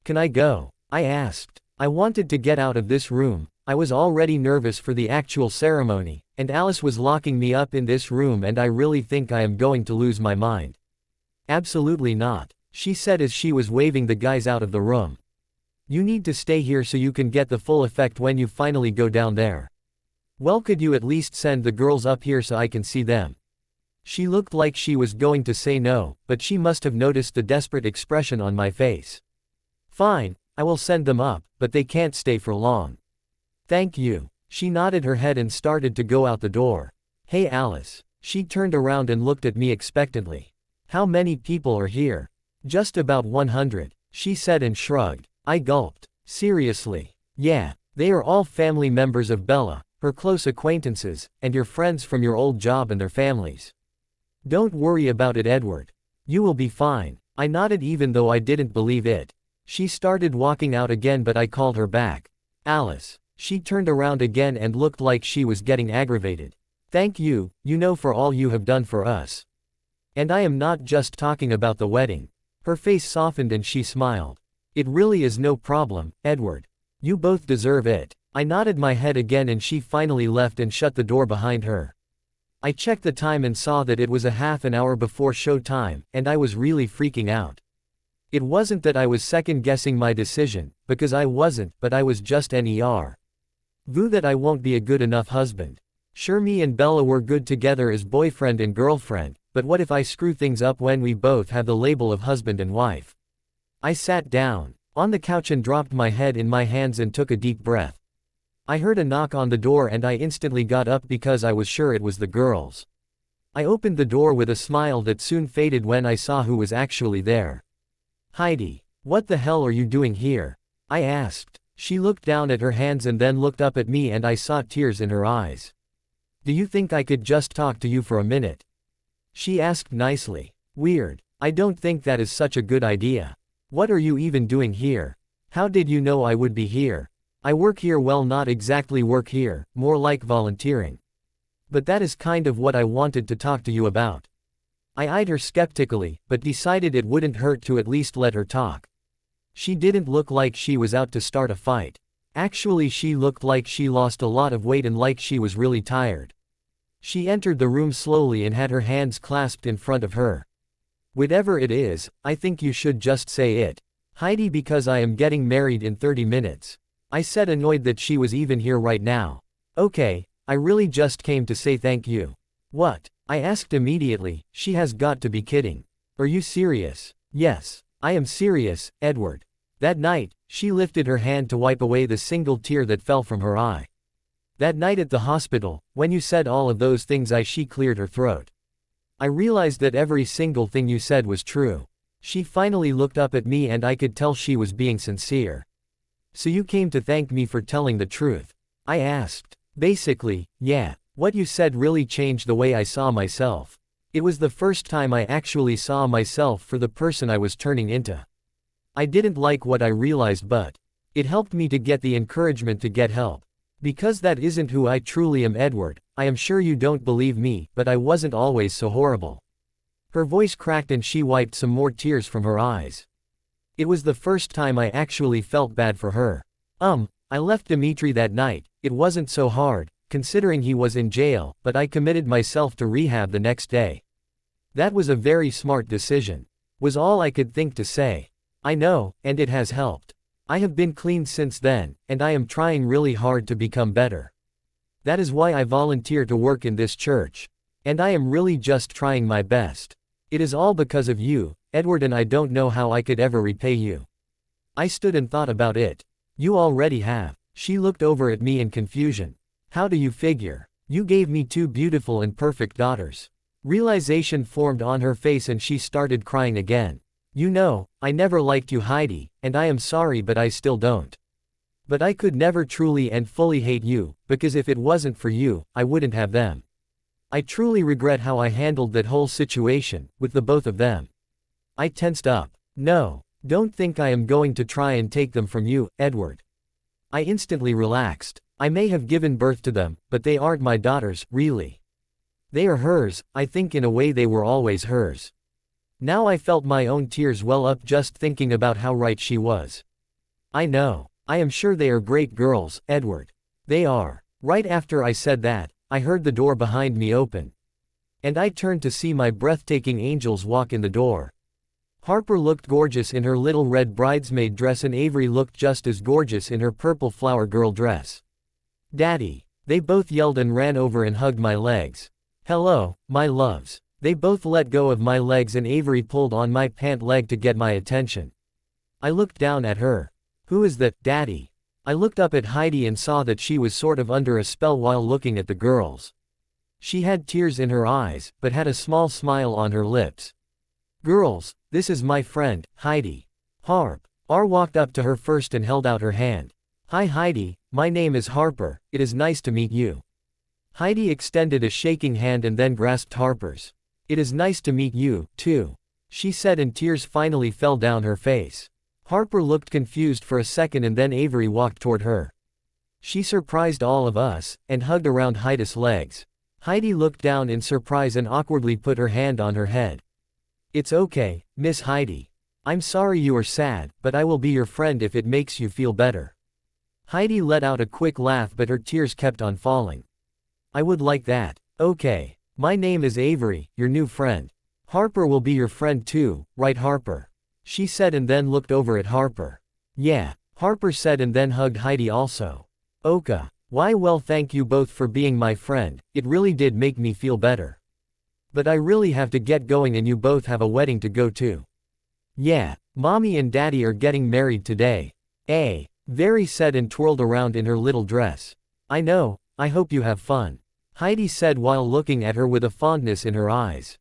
Can I go? I asked. I wanted to get out of this room. I was already nervous for the actual ceremony, and Alice was locking me up in this room and I really think I am going to lose my mind. Absolutely not, she said as she was waving the guys out of the room. You need to stay here so you can get the full effect when you finally go down there. Well, could you at least send the girls up here so I can see them? She looked like she was going to say no, but she must have noticed the desperate expression on my face. Fine, I will send them up, but they can't stay for long. Thank you. She nodded her head and started to go out the door. Hey Alice. She turned around and looked at me expectantly. How many people are here? Just about 100, she said and shrugged. I gulped. Seriously? Yeah, they are all family members of Bella, her close acquaintances, and your friends from your old job and their families. Don't worry about it, Edward. You will be fine. I nodded even though I didn't believe it. She started walking out again but I called her back. Alice. She turned around again and looked like she was getting aggravated. Thank you, for all you have done for us. And I am not just talking about the wedding. Her face softened and she smiled. It really is no problem, Edward. You both deserve it. I nodded my head again and she finally left and shut the door behind her. I checked the time and saw that it was a half an hour before show time, and I was really freaking out. It wasn't that I was second-guessing my decision, because I wasn't, but I was just Voo that I won't be a good enough husband. Sure, me and Bella were good together as boyfriend and girlfriend, but what if I screw things up when we both have the label of husband and wife? I sat down on the couch and dropped my head in my hands and took a deep breath. I heard a knock on the door and I instantly got up because I was sure it was the girls. I opened the door with a smile that soon faded when I saw who was actually there. Heidi, what the hell are you doing here? I asked. She looked down at her hands and then looked up at me and I saw tears in her eyes. Do you think I could just talk to you for a minute? She asked nicely. Weird. I don't think that is such a good idea. What are you even doing here? How did you know I would be here? I work here, well, not exactly work here, more like volunteering. But that is kind of what I wanted to talk to you about. I eyed her skeptically, but decided it wouldn't hurt to at least let her talk. She didn't look like she was out to start a fight. Actually, she looked like she lost a lot of weight and like she was really tired. She entered the room slowly and had her hands clasped in front of her. Whatever it is, I think you should just say it. Heidi, because I am getting married in 30 minutes. I said, annoyed that she was even here right now. Okay, I really just came to say thank you. What? I asked immediately. She has got to be kidding. Are you serious? Yes, I am serious, Edward. That night, she lifted her hand to wipe away the single tear that fell from her eye. That night at the hospital, when you said all of those things, she cleared her throat. I realized that every single thing you said was true. She finally looked up at me and I could tell she was being sincere. So you came to thank me for telling the truth? I asked. Basically, yeah. What you said really changed the way I saw myself. It was the first time I actually saw myself for the person I was turning into. I didn't like what I realized, but it helped me to get the encouragement to get help. Because that isn't who I truly am, Edward. I am sure you don't believe me, but I wasn't always so horrible. Her voice cracked and she wiped some more tears from her eyes. It was the first time I actually felt bad for her. I left Dimitri that night. It wasn't so hard, considering he was in jail, but I committed myself to rehab the next day. That was a very smart decision, was all I could think to say. I know, and it has helped. I have been clean since then, and I am trying really hard to become better. That is why I volunteer to work in this church. And I am really just trying my best. It is all because of you, Edward, and I don't know how I could ever repay you. I stood and thought about it. You already have. She looked over at me in confusion. How do you figure? You gave me 2 beautiful and perfect daughters. Realization formed on her face and she started crying again. You know, I never liked you, Heidi, and I am sorry, but I still don't. But I could never truly and fully hate you, because if it wasn't for you, I wouldn't have them. I truly regret how I handled that whole situation, with the both of them. I tensed up. No, don't think I am going to try and take them from you, Edward. I instantly relaxed. I may have given birth to them, but they aren't my daughters, really. They are hers. I think in a way they were always hers. Now I felt my own tears well up just thinking about how right she was. I know. I am sure they are great girls, Edward. They are. Right after I said that, I heard the door behind me open. And I turned to see my breathtaking angels walk in the door. Harper looked gorgeous in her little red bridesmaid dress and Avery looked just as gorgeous in her purple flower girl dress. Daddy! They both yelled and ran over and hugged my legs. Hello, my loves. They both let go of my legs and Avery pulled on my pant leg to get my attention. I looked down at her. Who is that, Daddy? I looked up at Heidi and saw that she was sort of under a spell while looking at the girls. She had tears in her eyes, but had a small smile on her lips. Girls, this is my friend, Heidi. Harper walked up to her first and held out her hand. Hi Heidi, my name is Harper, it is nice to meet you. Heidi extended a shaking hand and then grasped Harper's. It is nice to meet you, too, she said and tears finally fell down her face. Harper looked confused for a second and then Avery walked toward her. She surprised all of us, and hugged around Heidi's legs. Heidi looked down in surprise and awkwardly put her hand on her head. It's okay, Miss Heidi. I'm sorry you are sad, but I will be your friend if it makes you feel better. Heidi let out a quick laugh but her tears kept on falling. I would like that. Okay. My name is Avery, your new friend. Harper will be your friend too, right Harper? She said and then looked over at Harper. Yeah, Harper said and then hugged Heidi also. Okay. Why well thank you both for being my friend, it really did make me feel better. But I really have to get going and you both have a wedding to go to. Yeah, Mommy and Daddy are getting married today. Very said and twirled around in her little dress. I know, I hope you have fun. Heidi said while looking at her with a fondness in her eyes.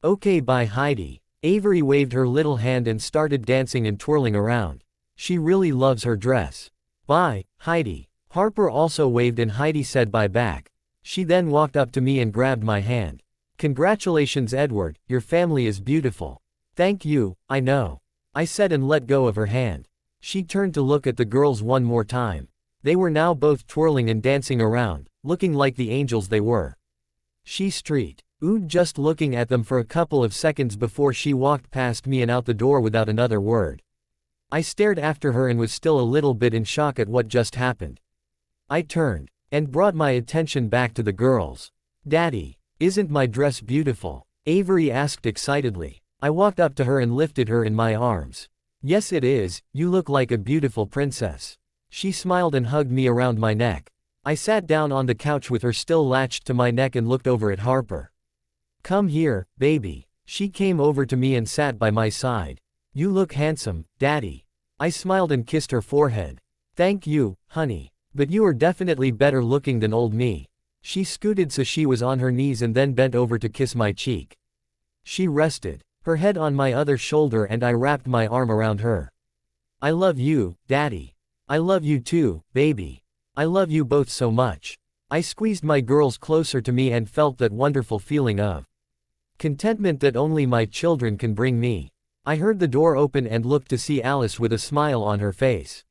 Okay bye Heidi. Avery waved her little hand and started dancing and twirling around. She really loves her dress. Bye, Heidi. Harper also waved and Heidi said bye back. She then walked up to me and grabbed my hand. Congratulations Edward, your family is beautiful. Thank you, I know. I said and let go of her hand. She turned to look at the girls one more time. They were now both twirling and dancing around, looking like the angels they were. She oohed just looking at them for a couple of seconds before she walked past me and out the door without another word. I stared after her and was still a little bit in shock at what just happened. I turned, and brought my attention back to the girls. Daddy, isn't my dress beautiful? Avery asked excitedly. I walked up to her and lifted her in my arms. Yes it is, you look like a beautiful princess. She smiled and hugged me around my neck. I sat down on the couch with her still latched to my neck and looked over at Harper. Come here, baby. She came over to me and sat by my side. You look handsome, Daddy. I smiled and kissed her forehead. Thank you, honey. But you are definitely better looking than old me. She scooted so she was on her knees and then bent over to kiss my cheek. She rested her head on my other shoulder and I wrapped my arm around her. I love you, Daddy. I love you too, baby. I love you both so much. I squeezed my girls closer to me and felt that wonderful feeling of contentment that only my children can bring me. I heard the door open and looked to see Alice with a smile on her face.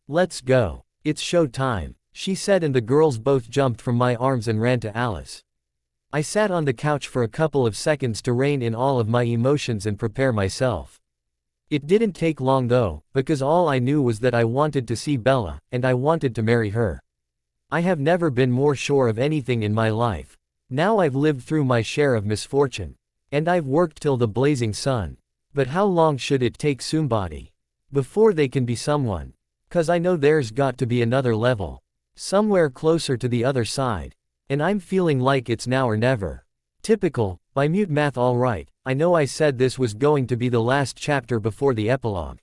Let's go. It's show time, she said and the girls both jumped from my arms and ran to Alice. I sat on the couch for a couple of seconds to rein in all of my emotions and prepare myself. It didn't take long though, because all I knew was that I wanted to see Bella, and I wanted to marry her. I have never been more sure of anything in my life. Now I've lived through my share of misfortune. And I've worked till the blazing sun. But how long should it take somebody before they can be someone? 'Cause I know there's got to be another level. Somewhere closer to the other side. And I'm feeling like it's now or never. Typical, by mute math alright, I know I said this was going to be the last chapter before the epilogue.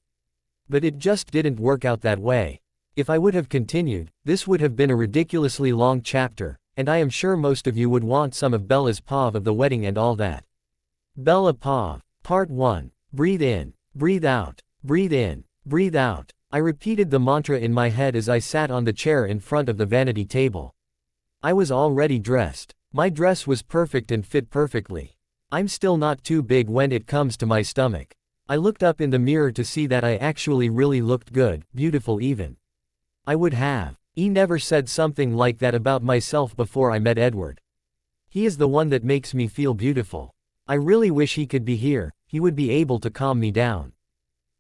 But it just didn't work out that way. If I would have continued, this would have been a ridiculously long chapter, and I am sure most of you would want some of Bella's POV of the wedding and all that. Bella POV. Part 1. Breathe in. Breathe out. Breathe in. Breathe out. I repeated the mantra in my head as I sat on the chair in front of the vanity table. I was already dressed. My dress was perfect and fit perfectly. I'm still not too big when it comes to my stomach. I looked up in the mirror to see that I actually really looked good, beautiful even. I would have never said something like that about myself before I met Edward. He is the one that makes me feel beautiful. I really wish he could be here, he would be able to calm me down.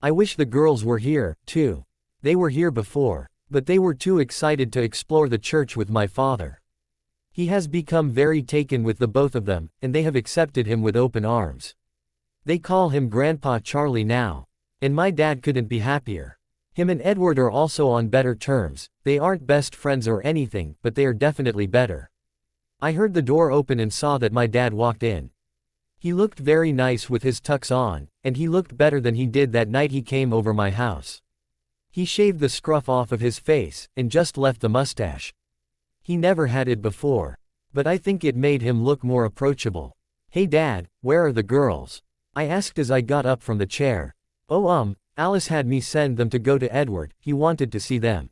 I wish the girls were here, too. They were here before, but they were too excited to explore the church with my father. He has become very taken with the both of them, and they have accepted him with open arms. They call him Grandpa Charlie now. And my dad couldn't be happier. Him and Edward are also on better terms. They aren't best friends or anything, but they are definitely better. I heard the door open and saw that my dad walked in. He looked very nice with his tux on, and he looked better than he did that night he came over my house. He shaved the scruff off of his face, and just left the mustache. He never had it before. But I think it made him look more approachable. "Hey Dad, where are the girls?" I asked as I got up from the chair. "Oh Alice had me send them to go to Edward, he wanted to see them."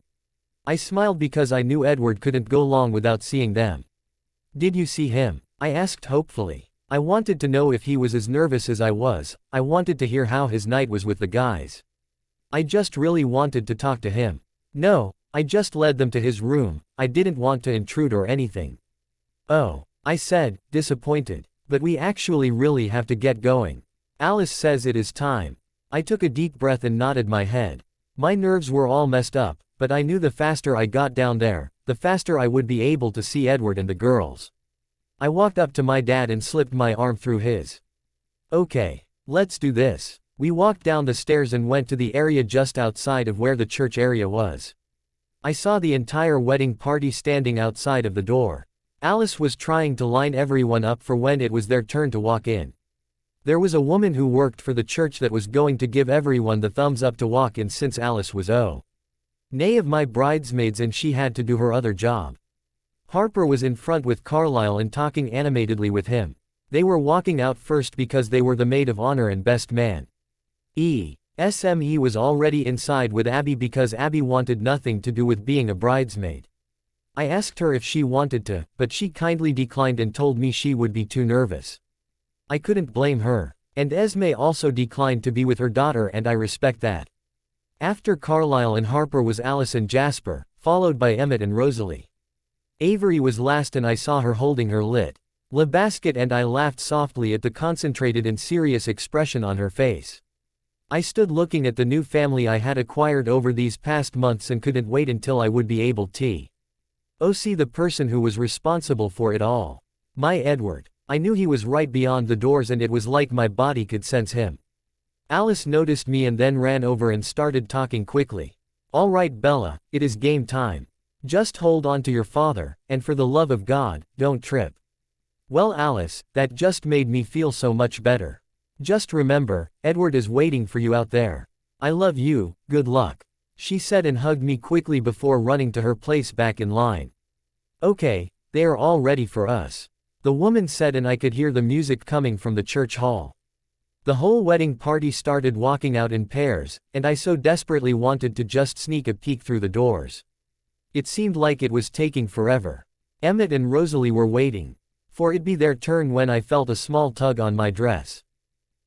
I smiled because I knew Edward couldn't go long without seeing them. "Did you see him?" I asked hopefully. I wanted to know if he was as nervous as I was. I wanted to hear how his night was with the guys. I just really wanted to talk to him. "No, I just led them to his room, I didn't want to intrude or anything." "Oh," I said, disappointed. "But we actually really have to get going. Alice says it is time." I took a deep breath and nodded my head. My nerves were all messed up, but I knew the faster I got down there, the faster I would be able to see Edward and the girls. I walked up to my dad and slipped my arm through his. "Okay, let's do this." We walked down the stairs and went to the area just outside of where the church area was. I saw the entire wedding party standing outside of the door. Alice was trying to line everyone up for when it was their turn to walk in. There was a woman who worked for the church that was going to give everyone the thumbs up to walk in since Alice was nay of my bridesmaids and she had to do her other job. Harper was in front with Carlisle and talking animatedly with him. They were walking out first because they were the maid of honor and best man. SME was already inside with Abby because Abby wanted nothing to do with being a bridesmaid. I asked her if she wanted to, but she kindly declined and told me she would be too nervous. I couldn't blame her. And Esme also declined to be with her daughter and I respect that. After Carlisle and Harper was Alice and Jasper, followed by Emmett and Rosalie. Avery was last and I saw her holding her lit. La basket and I laughed softly at the concentrated and serious expression on her face. I stood looking at the new family I had acquired over these past months and couldn't wait until I would be able to see the person who was responsible for it all. My Edward. I knew he was right beyond the doors and it was like my body could sense him. Alice noticed me and then ran over and started talking quickly. "All right Bella, it is game time. Just hold on to your father, and for the love of God, don't trip." "Well Alice, that just made me feel so much better. Just remember, Edward is waiting for you out there. I love you, good luck," she said and hugged me quickly before running to her place back in line. "Okay, they are all ready for us," the woman said and I could hear the music coming from the church hall. The whole wedding party started walking out in pairs, and I so desperately wanted to just sneak a peek through the doors. It seemed like it was taking forever. Emmett and Rosalie were waiting for it'd be their turn when I felt a small tug on my dress.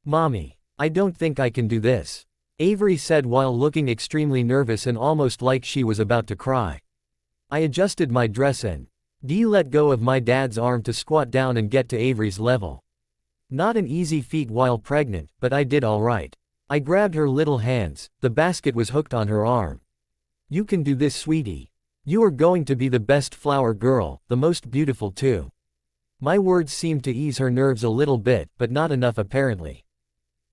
"Mommy, I don't think I can do this," Avery said while looking extremely nervous and almost like she was about to cry. I adjusted my dress and let go of my dad's arm to squat down and get to Avery's level. Not an easy feat while pregnant, but I did alright. I grabbed her little hands, the basket was hooked on her arm. "You can do this sweetie. You are going to be the best flower girl, the most beautiful too." My words seemed to ease her nerves a little bit, but not enough apparently.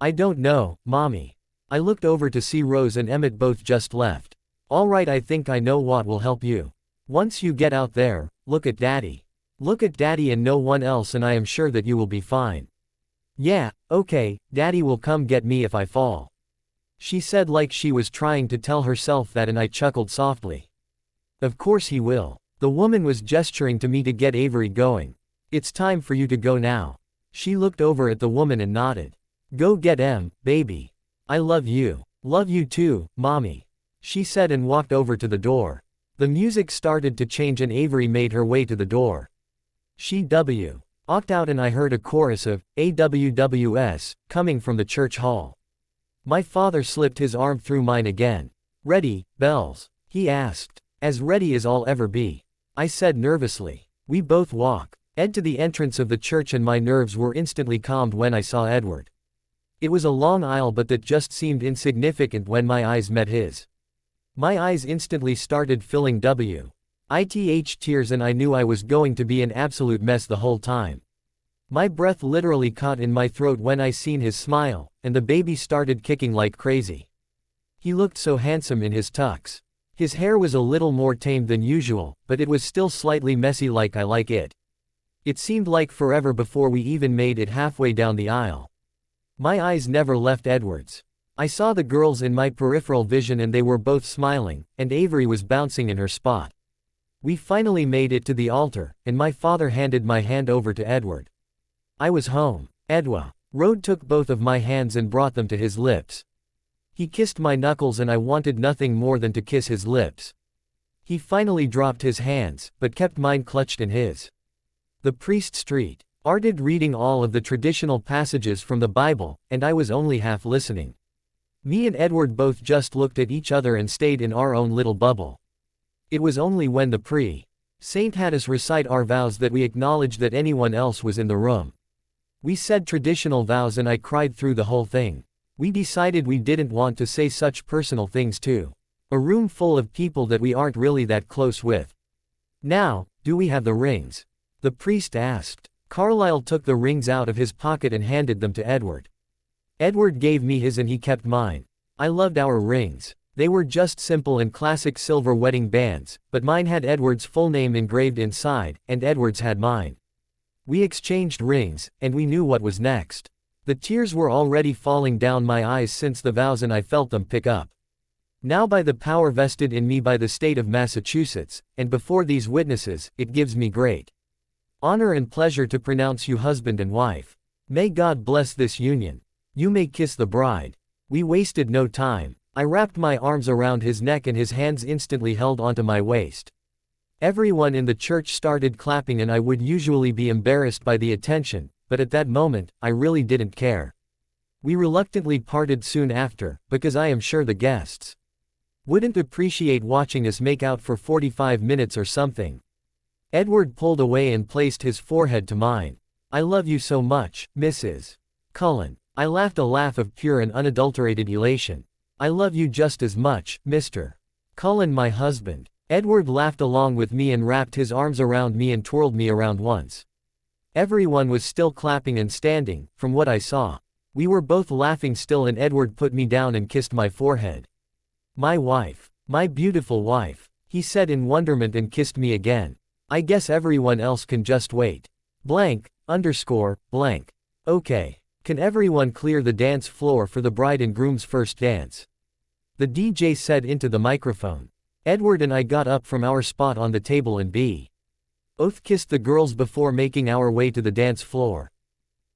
"I don't know, Mommy." I looked over to see Rose and Emmett both just left. "Alright, I think I know what will help you. Once you get out there, look at Daddy. Look at Daddy and no one else and I am sure that you will be fine." "Yeah, okay, Daddy will come get me if I fall," she said like she was trying to tell herself that and I chuckled softly. "Of course he will." The woman was gesturing to me to get Avery going. "It's time for you to go now." She looked over at the woman and nodded. "Go get baby. I love you. Love you too, Mommy," she said and walked over to the door. The music started to change and Avery made her way to the door. She walked out and I heard a chorus of AWWS coming from the church hall. My father slipped his arm through mine again. "Ready, Bells?" he asked. "As ready as I'll ever be," I said nervously. We both Ed to the entrance of the church and my nerves were instantly calmed when I saw Edward. It was a long aisle but that just seemed insignificant when my eyes met his. My eyes instantly started filling with tears and I knew I was going to be an absolute mess the whole time. My breath literally caught in my throat when I seen his smile, and the baby started kicking like crazy. He looked so handsome in his tux. His hair was a little more tamed than usual, but it was still slightly messy like I like it. It seemed like forever before we even made it halfway down the aisle. My eyes never left Edward's. I saw the girls in my peripheral vision and they were both smiling, and Avery was bouncing in her spot. We finally made it to the altar, and my father handed my hand over to Edward. I was home. Edward took both of my hands and brought them to his lips. He kissed my knuckles and I wanted nothing more than to kiss his lips. He finally dropped his hands, but kept mine clutched in his. The priest started reading all of the traditional passages from the Bible, and I was only half listening. Me and Edward both just looked at each other and stayed in our own little bubble. It was only when the priest had us recite our vows that we acknowledged that anyone else was in the room. We said traditional vows and I cried through the whole thing. We decided we didn't want to say such personal things to a room full of people that we aren't really that close with. Now, do we have the rings? The priest asked. Carlyle took the rings out of his pocket and handed them to Edward. Edward gave me his and he kept mine. I loved our rings. They were just simple and classic silver wedding bands, but mine had Edward's full name engraved inside, and Edward's had mine. We exchanged rings, and we knew what was next. The tears were already falling down my eyes since the vows and I felt them pick up. Now by the power vested in me by the state of Massachusetts, and before these witnesses, it gives me great honor and pleasure to pronounce you husband and wife. May God bless this union. You may kiss the bride. We wasted no time. I wrapped my arms around his neck and his hands instantly held onto my waist. Everyone in the church started clapping and I would usually be embarrassed by the attention, but at that moment, I really didn't care. We reluctantly parted soon after, because I am sure the guests wouldn't appreciate watching us make out for 45 minutes or something. Edward pulled away and placed his forehead to mine. I love you so much, Mrs. Cullen. I laughed a laugh of pure and unadulterated elation. I love you just as much, Mr. Cullen, my husband. Edward laughed along with me and wrapped his arms around me and twirled me around once. Everyone was still clapping and standing, from what I saw. We were both laughing still and Edward put me down and kissed my forehead. My wife. My beautiful wife. He said in wonderment and kissed me again. I guess everyone else can just wait. ___. Okay. Can everyone clear the dance floor for the bride and groom's first dance? The DJ said into the microphone. Edward and I got up from our spot on the table and both kissed the girls before making our way to the dance floor.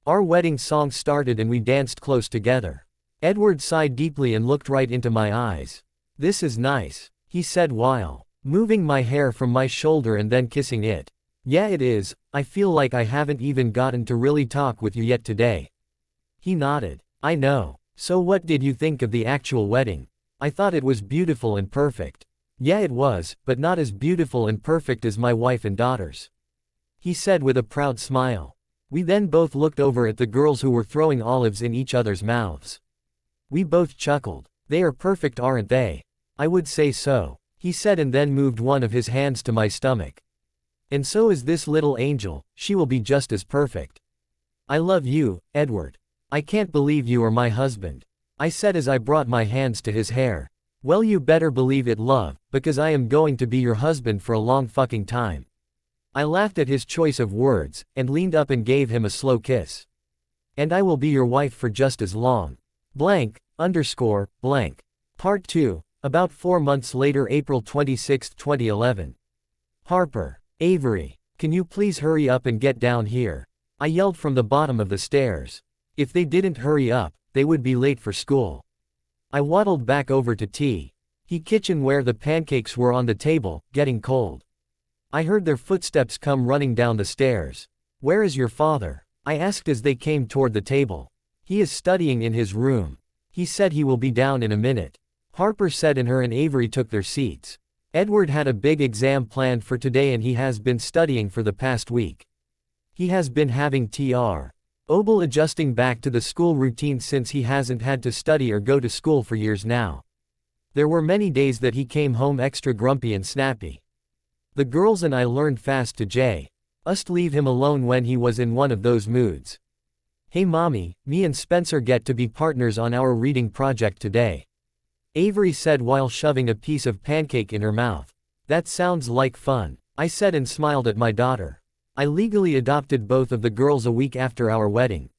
Our wedding song started and we danced close together. Edward sighed deeply and looked right into my eyes. This is nice, he said while moving my hair from my shoulder and then kissing it. Yeah, it is. I feel like I haven't even gotten to really talk with you yet today. He nodded. I know. So what did you think of the actual wedding? I thought it was beautiful and perfect. Yeah, it was, but not as beautiful and perfect as my wife and daughters, he said with a proud smile. We then both looked over at the girls who were throwing olives in each other's mouths. We both chuckled. They are perfect, aren't they? I would say so, he said and then moved one of his hands to my stomach. And so is this little angel, she will be just as perfect. I love you, Edward. I can't believe you are my husband, I said as I brought my hands to his hair. Well, you better believe it, love, because I am going to be your husband for a long fucking time. I laughed at his choice of words, and leaned up and gave him a slow kiss. And I will be your wife for just as long. ___. Part 2, about 4 months later, April 26, 2011. Harper. Avery. Can you please hurry up and get down here? I yelled from the bottom of the stairs. If they didn't hurry up, they would be late for school. I waddled back over to the kitchen where the pancakes were on the table, getting cold. I heard their footsteps come running down the stairs. Where is your father? I asked as they came toward the table. He is studying in his room. He said he will be down in a minute. Harper said, and her and Avery took their seats. Edward had a big exam planned for today and he has been studying for the past week. He has been having Tr. Obel adjusting back to the school routine since he hasn't had to study or go to school for years now. There were many days that he came home extra grumpy and snappy. The girls and I learned fast to just leave him alone when he was in one of those moods. Hey mommy, me and Spencer get to be partners on our reading project today. Avery said while shoving a piece of pancake in her mouth. That sounds like fun, I said and smiled at my daughter. I legally adopted both of the girls a week after our wedding.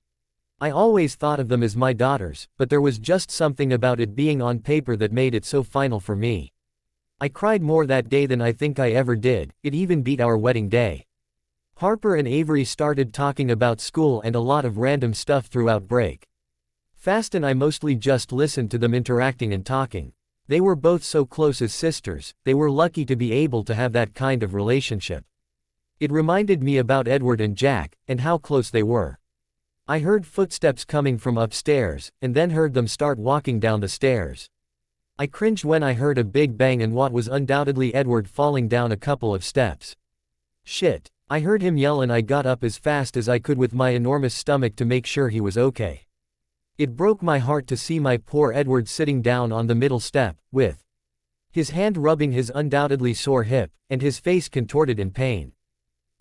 I always thought of them as my daughters, but there was just something about it being on paper that made it so final for me. I cried more that day than I think I ever did, it even beat our wedding day. Harper and Avery started talking about school and a lot of random stuff throughout break. Fast and I mostly just listened to them interacting and talking. They were both so close as sisters, they were lucky to be able to have that kind of relationship. It reminded me about Edward and Jack, and how close they were. I heard footsteps coming from upstairs, and then heard them start walking down the stairs. I cringed when I heard a big bang and what was undoubtedly Edward falling down a couple of steps. Shit, I heard him yell and I got up as fast as I could with my enormous stomach to make sure he was okay. It broke my heart to see my poor Edward sitting down on the middle step, with his hand rubbing his undoubtedly sore hip, and his face contorted in pain.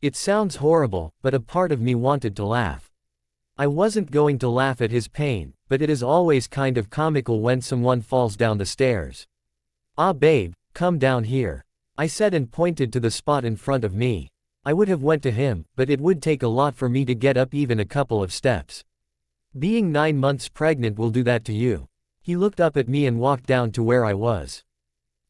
It sounds horrible, but a part of me wanted to laugh. I wasn't going to laugh at his pain, but it is always kind of comical when someone falls down the stairs. Ah babe, come down here, I said and pointed to the spot in front of me. I would have went to him, but it would take a lot for me to get up even a couple of steps. Being 9 months pregnant will do that to you. He looked up at me and walked down to where I was.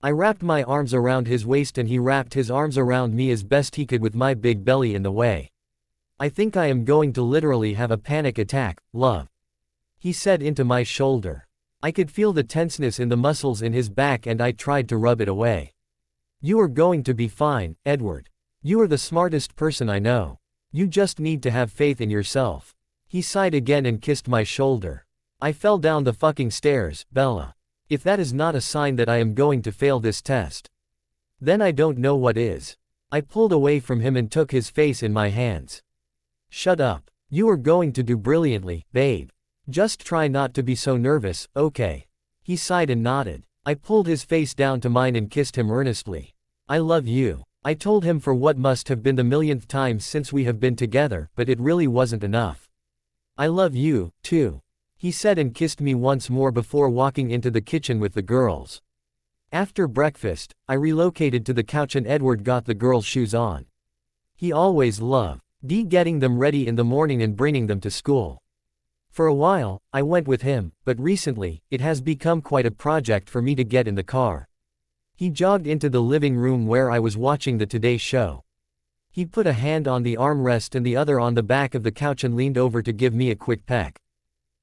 I wrapped my arms around his waist and he wrapped his arms around me as best he could with my big belly in the way. I think I am going to literally have a panic attack, love, he said into my shoulder. I could feel the tenseness in the muscles in his back and I tried to rub it away. You are going to be fine, Edward. You are the smartest person I know. You just need to have faith in yourself. He sighed again and kissed my shoulder. I fell down the fucking stairs, Bella. If that is not a sign that I am going to fail this test, then I don't know what is. I pulled away from him and took his face in my hands. Shut up. You are going to do brilliantly, babe. Just try not to be so nervous, okay? He sighed and nodded. I pulled his face down to mine and kissed him earnestly. I love you, I told him for what must have been the millionth time since we have been together, but it really wasn't enough. I love you, too, he said and kissed me once more before walking into the kitchen with the girls. After breakfast, I relocated to the couch and Edward got the girls' shoes on. He always loved getting them ready in the morning and bringing them to school. For a while, I went with him, but recently, it has become quite a project for me to get in the car. He jogged into the living room where I was watching the Today Show. He put a hand on the armrest and the other on the back of the couch and leaned over to give me a quick peck.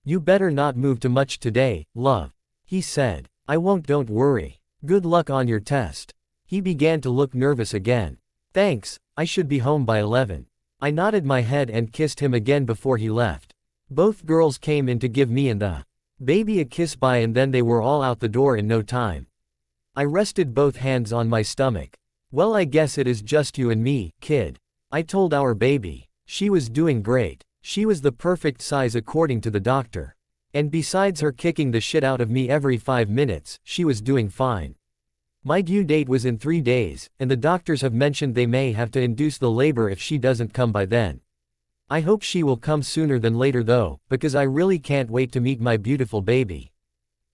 You better not move too much today, love, he said. I won't, don't worry. Good luck on your test. He began to look nervous again. Thanks, I should be home by 11. I nodded my head and kissed him again before he left. Both girls came in to give me and the baby a kiss bye and then they were all out the door in no time. I rested both hands on my stomach. Well, I guess it is just you and me, kid, I told our baby. She was doing great. She was the perfect size according to the doctor. And besides her kicking the shit out of me every 5 minutes, she was doing fine. My due date was in 3 days, and the doctors have mentioned they may have to induce the labor if she doesn't come by then. I hope she will come sooner than later though, because I really can't wait to meet my beautiful baby.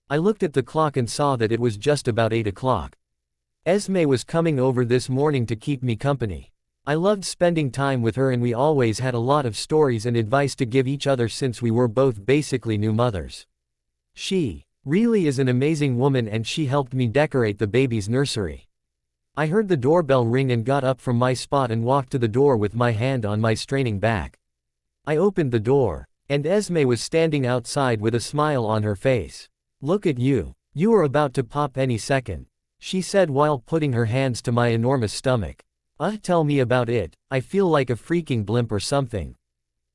I looked at the clock and saw that it was just about 8 o'clock. Esme was coming over this morning to keep me company. I loved spending time with her and we always had a lot of stories and advice to give each other since we were both basically new mothers. She really is an amazing woman and she helped me decorate the baby's nursery. I heard the doorbell ring and got up from my spot and walked to the door with my hand on my straining back. I opened the door, and Esme was standing outside with a smile on her face. Look at you. You are about to pop any second, she said while putting her hands to my enormous stomach. Tell me about it, I feel like a freaking blimp or something.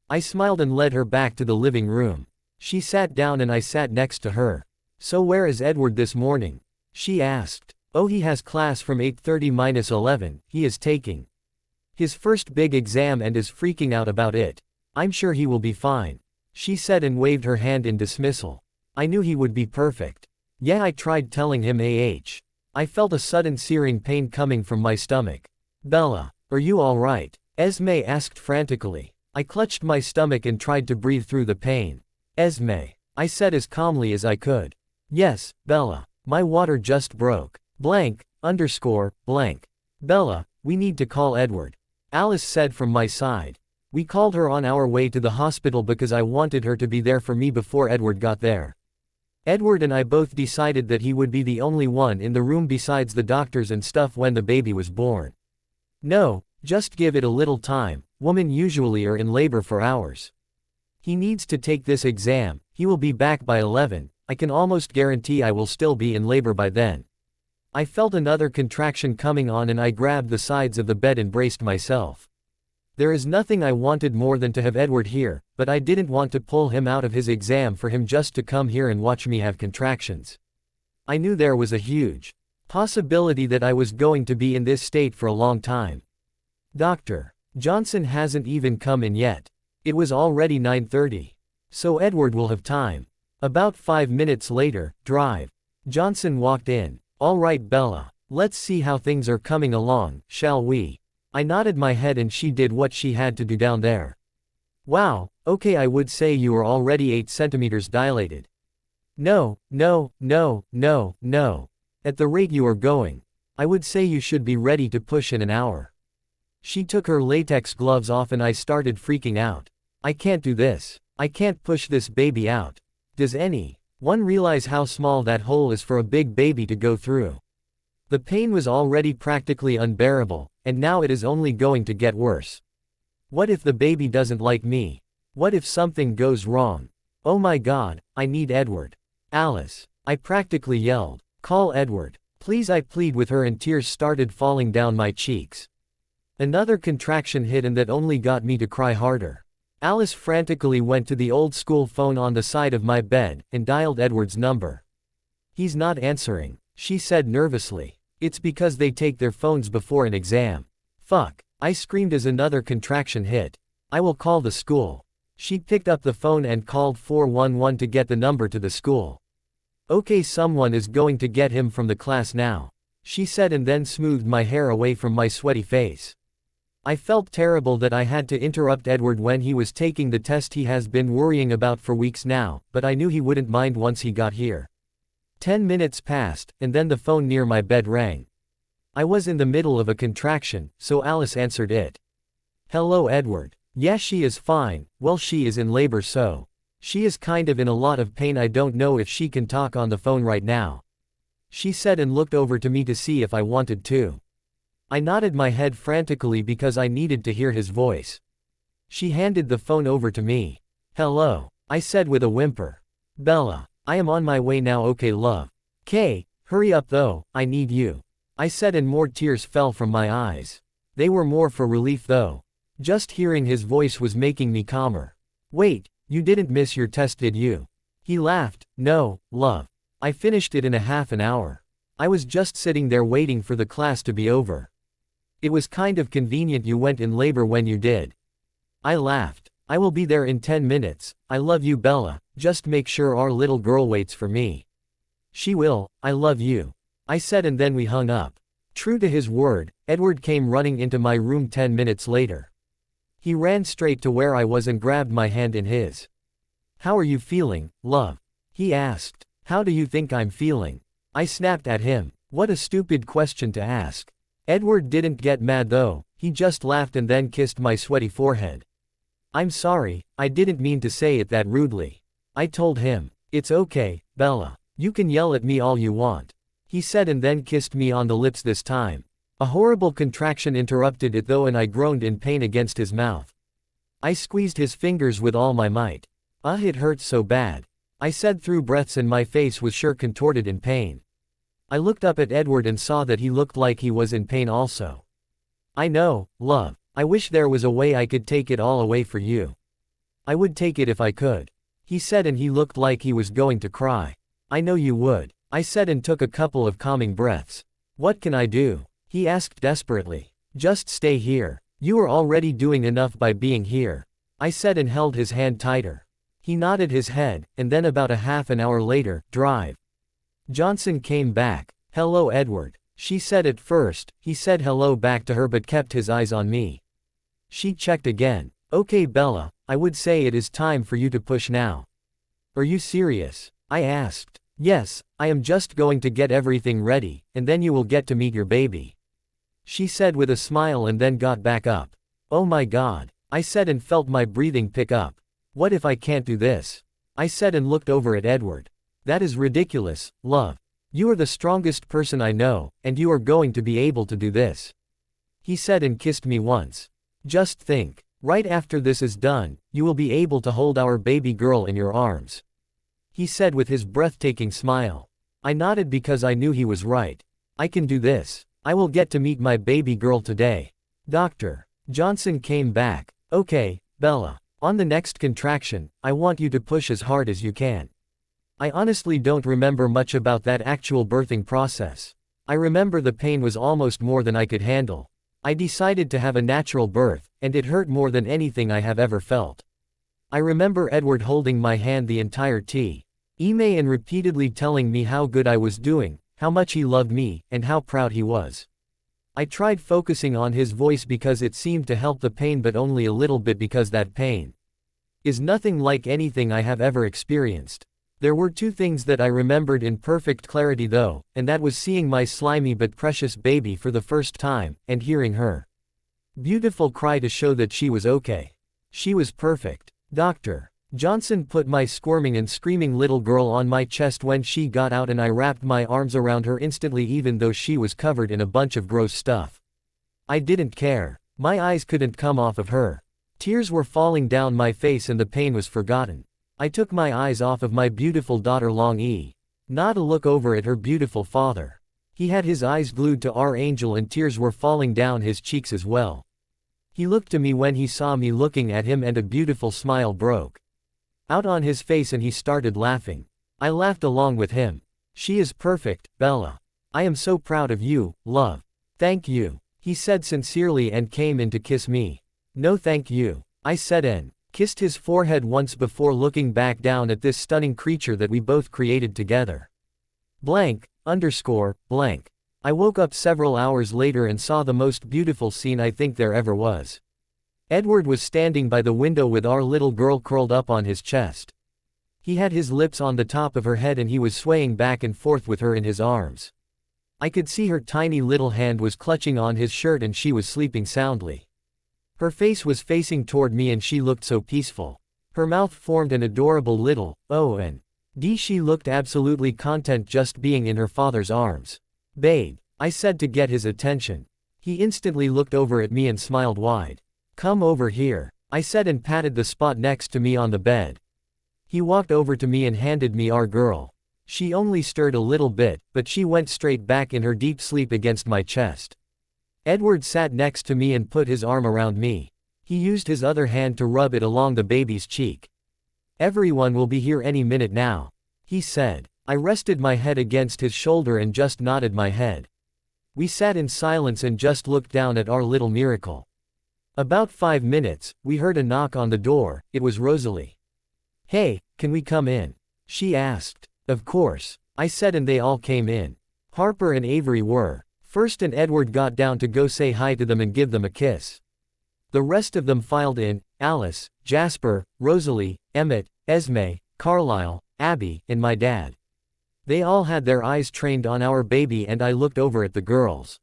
I smiled and led her back to the living room. She sat down and I sat next to her. So where is Edward this morning? She asked. Oh, he has class from 8:30 - 11, he is taking His first big exam and is freaking out about it. I'm sure he will be fine. She said and waved her hand in dismissal. I knew he would be perfect. Yeah, I tried telling him I felt a sudden searing pain coming from my stomach. Bella, are you alright? Esme asked frantically. I clutched my stomach and tried to breathe through the pain. Esme, I said as calmly as I could. Yes, Bella. My water just broke. Blank. Bella, we need to call Edward. Alice said from my side. We called her on our way to the hospital because I wanted her to be there for me before Edward got there. Edward and I both decided that he would be the only one in the room besides the doctors and stuff when the baby was born. No, just give it a little time. Women usually are in labor for hours. He needs to take this exam. He will be back by 11. I can almost guarantee I will still be in labor by then. I felt another contraction coming on and I grabbed the sides of the bed and braced myself. There is nothing I wanted more than to have Edward here, but I didn't want to pull him out of his exam for him just to come here and watch me have contractions. I knew there was a huge possibility that I was going to be in this state for a long time. Dr. Johnson hasn't even come in yet. It was already 9:30. So Edward will have time. About 5 minutes later, drive. Johnson walked in. All right, Bella. Let's see how things are coming along, shall we? I nodded my head and she did what she had to do down there. Wow, okay, I would say you are already 8 centimeters dilated. No. At the rate you are going, I would say you should be ready to push in an hour. She took her latex gloves off and I started freaking out. I can't do this. I can't push this baby out. Does anyone realize how small that hole is for a big baby to go through? The pain was already practically unbearable, and now it is only going to get worse. What if the baby doesn't like me? What if something goes wrong? Oh my God, I need Edward. Alice, I practically yelled. Call Edward. Please, I plead with her and tears started falling down my cheeks. Another contraction hit and that only got me to cry harder. Alice frantically went to the old school phone on the side of my bed and dialed Edward's number. He's not answering, she said nervously. It's because they take their phones before an exam. Fuck, I screamed as another contraction hit. I will call the school. She picked up the phone and called 411 to get the number to the school. Okay, someone is going to get him from the class now, she said and then smoothed my hair away from my sweaty face. I felt terrible that I had to interrupt Edward when he was taking the test he has been worrying about for weeks now, but I knew he wouldn't mind once he got here. 10 minutes passed, and then the phone near my bed rang. I was in the middle of a contraction, so Alice answered it. Hello, Edward. Yeah, she is fine. Well, she is in labor, so she is kind of in a lot of pain. I don't know if she can talk on the phone right now, she said and looked over to me to see if I wanted to. I nodded my head frantically because I needed to hear his voice. She handed the phone over to me. Hello, I said with a whimper. Bella, I am on my way now. Okay, love. Kay, hurry up though, I need you, I said and more tears fell from my eyes. They were more for relief though. Just hearing his voice was making me calmer. Wait, you didn't miss your test, did you? He laughed. No, love. I finished it in a half an hour. I was just sitting there waiting for the class to be over. It was kind of convenient you went in labor when you did. I laughed. I will be there in 10 minutes. I love you, Bella. Just make sure our little girl waits for me. She will. I love you, I said and then we hung up. True to his word, Edward came running into my room 10 minutes later. He ran straight to where I was and grabbed my hand in his. How are you feeling, love? He asked. How do you think I'm feeling? I snapped at him. What a stupid question to ask. Edward didn't get mad though, he just laughed and then kissed my sweaty forehead. I'm sorry, I didn't mean to say it that rudely, I told him. It's okay, Bella. You can yell at me all you want, he said and then kissed me on the lips this time. A horrible contraction interrupted it though and I groaned in pain against his mouth. I squeezed his fingers with all my might. It hurts so bad, I said through breaths and my face was sure contorted in pain. I looked up at Edward and saw that he looked like he was in pain also. I know, love. I wish there was a way I could take it all away for you. I would take it if I could, he said and he looked like he was going to cry. I know you would, I said and took a couple of calming breaths. What can I do? He asked desperately. Just stay here. You are already doing enough by being here, I said and held his hand tighter. He nodded his head, and then about a half an hour later, drive. Johnson came back. Hello Edward, she said at first. He said hello back to her but kept his eyes on me. She checked again. Okay Bella, I would say it is time for you to push now. Are you serious? I asked. Yes, I am just going to get everything ready, and then you will get to meet your baby. She said with a smile and then got back up. Oh my God, I said and felt my breathing pick up. What if I can't do this? I said and looked over at Edward. That is ridiculous, love. You are the strongest person I know, and you are going to be able to do this. He said and kissed me once. Just think, right after this is done, you will be able to hold our baby girl in your arms. He said with his breathtaking smile. I nodded because I knew he was right. I can do this. I will get to meet my baby girl today. Dr. Johnson came back. Okay, Bella. On the next contraction, I want you to push as hard as you can. I honestly don't remember much about that actual birthing process. I remember the pain was almost more than I could handle. I decided to have a natural birth, and it hurt more than anything I have ever felt. I remember Edward holding my hand the entire time, and repeatedly telling me how good I was doing, how much he loved me, and how proud he was. I tried focusing on his voice because it seemed to help the pain, but only a little bit because that pain is nothing like anything I have ever experienced. There were two things that I remembered in perfect clarity though, and that was seeing my slimy but precious baby for the first time, and hearing her beautiful cry to show that she was okay. She was perfect. Dr. Johnson put my squirming and screaming little girl on my chest when she got out, and I wrapped my arms around her instantly even though she was covered in a bunch of gross stuff. I didn't care. My eyes couldn't come off of her. Tears were falling down my face and the pain was forgotten. I took my eyes off of my beautiful daughter not to look over at her beautiful father. He had his eyes glued to our angel and tears were falling down his cheeks as well. He looked to me when he saw me looking at him and a beautiful smile broke out on his face and he started laughing. I laughed along with him. She is perfect, Bella. I am so proud of you, love. Thank you, he said sincerely and came in to kiss me. No thank you, I said and kissed his forehead once before looking back down at this stunning creature that we both created together. Blank. I woke up several hours later and saw the most beautiful scene I think there ever was. Edward was standing by the window with our little girl curled up on his chest. He had his lips on the top of her head and he was swaying back and forth with her in his arms. I could see her tiny little hand was clutching on his shirt and she was sleeping soundly. Her face was facing toward me and she looked so peaceful. Her mouth formed an adorable little O&D. She looked absolutely content just being in her father's arms. Babe, I said to get his attention. He instantly looked over at me and smiled wide. Come over here, I said and patted the spot next to me on the bed. He walked over to me and handed me our girl. She only stirred a little bit, but she went straight back in her deep sleep against my chest. Edward sat next to me and put his arm around me. He used his other hand to rub it along the baby's cheek. Everyone will be here any minute now, he said. I rested my head against his shoulder and just nodded my head. We sat in silence and just looked down at our little miracle. About 5 minutes, we heard a knock on the door. It was Rosalie. Hey, can we come in? She asked. Of course, I said and they all came in. Harper and Avery were first and Edward got down to go say hi to them and give them a kiss. The rest of them filed in: Alice, Jasper, Rosalie, Emmett, Esme, Carlisle, Abby, and my dad. They all had their eyes trained on our baby and I looked over at the girls.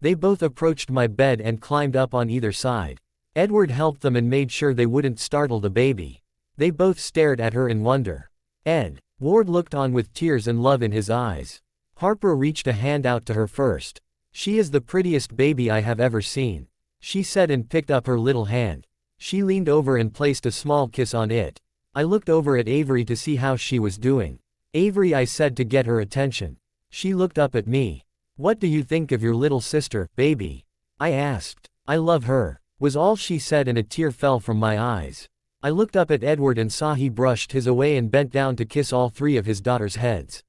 They both approached my bed and climbed up on either side. Edward helped them and made sure they wouldn't startle the baby. They both stared at her in wonder. Edward looked on with tears and love in his eyes. Harper reached a hand out to her first. She is the prettiest baby I have ever seen, she said and picked up her little hand. She leaned over and placed a small kiss on it. I looked over at Avery to see how she was doing. Avery, I said to get her attention. She looked up at me. What do you think of your little sister, baby? I asked. I love her, was all she said and a tear fell from my eyes. I looked up at Edward and saw he brushed his away and bent down to kiss all three of his daughters' heads.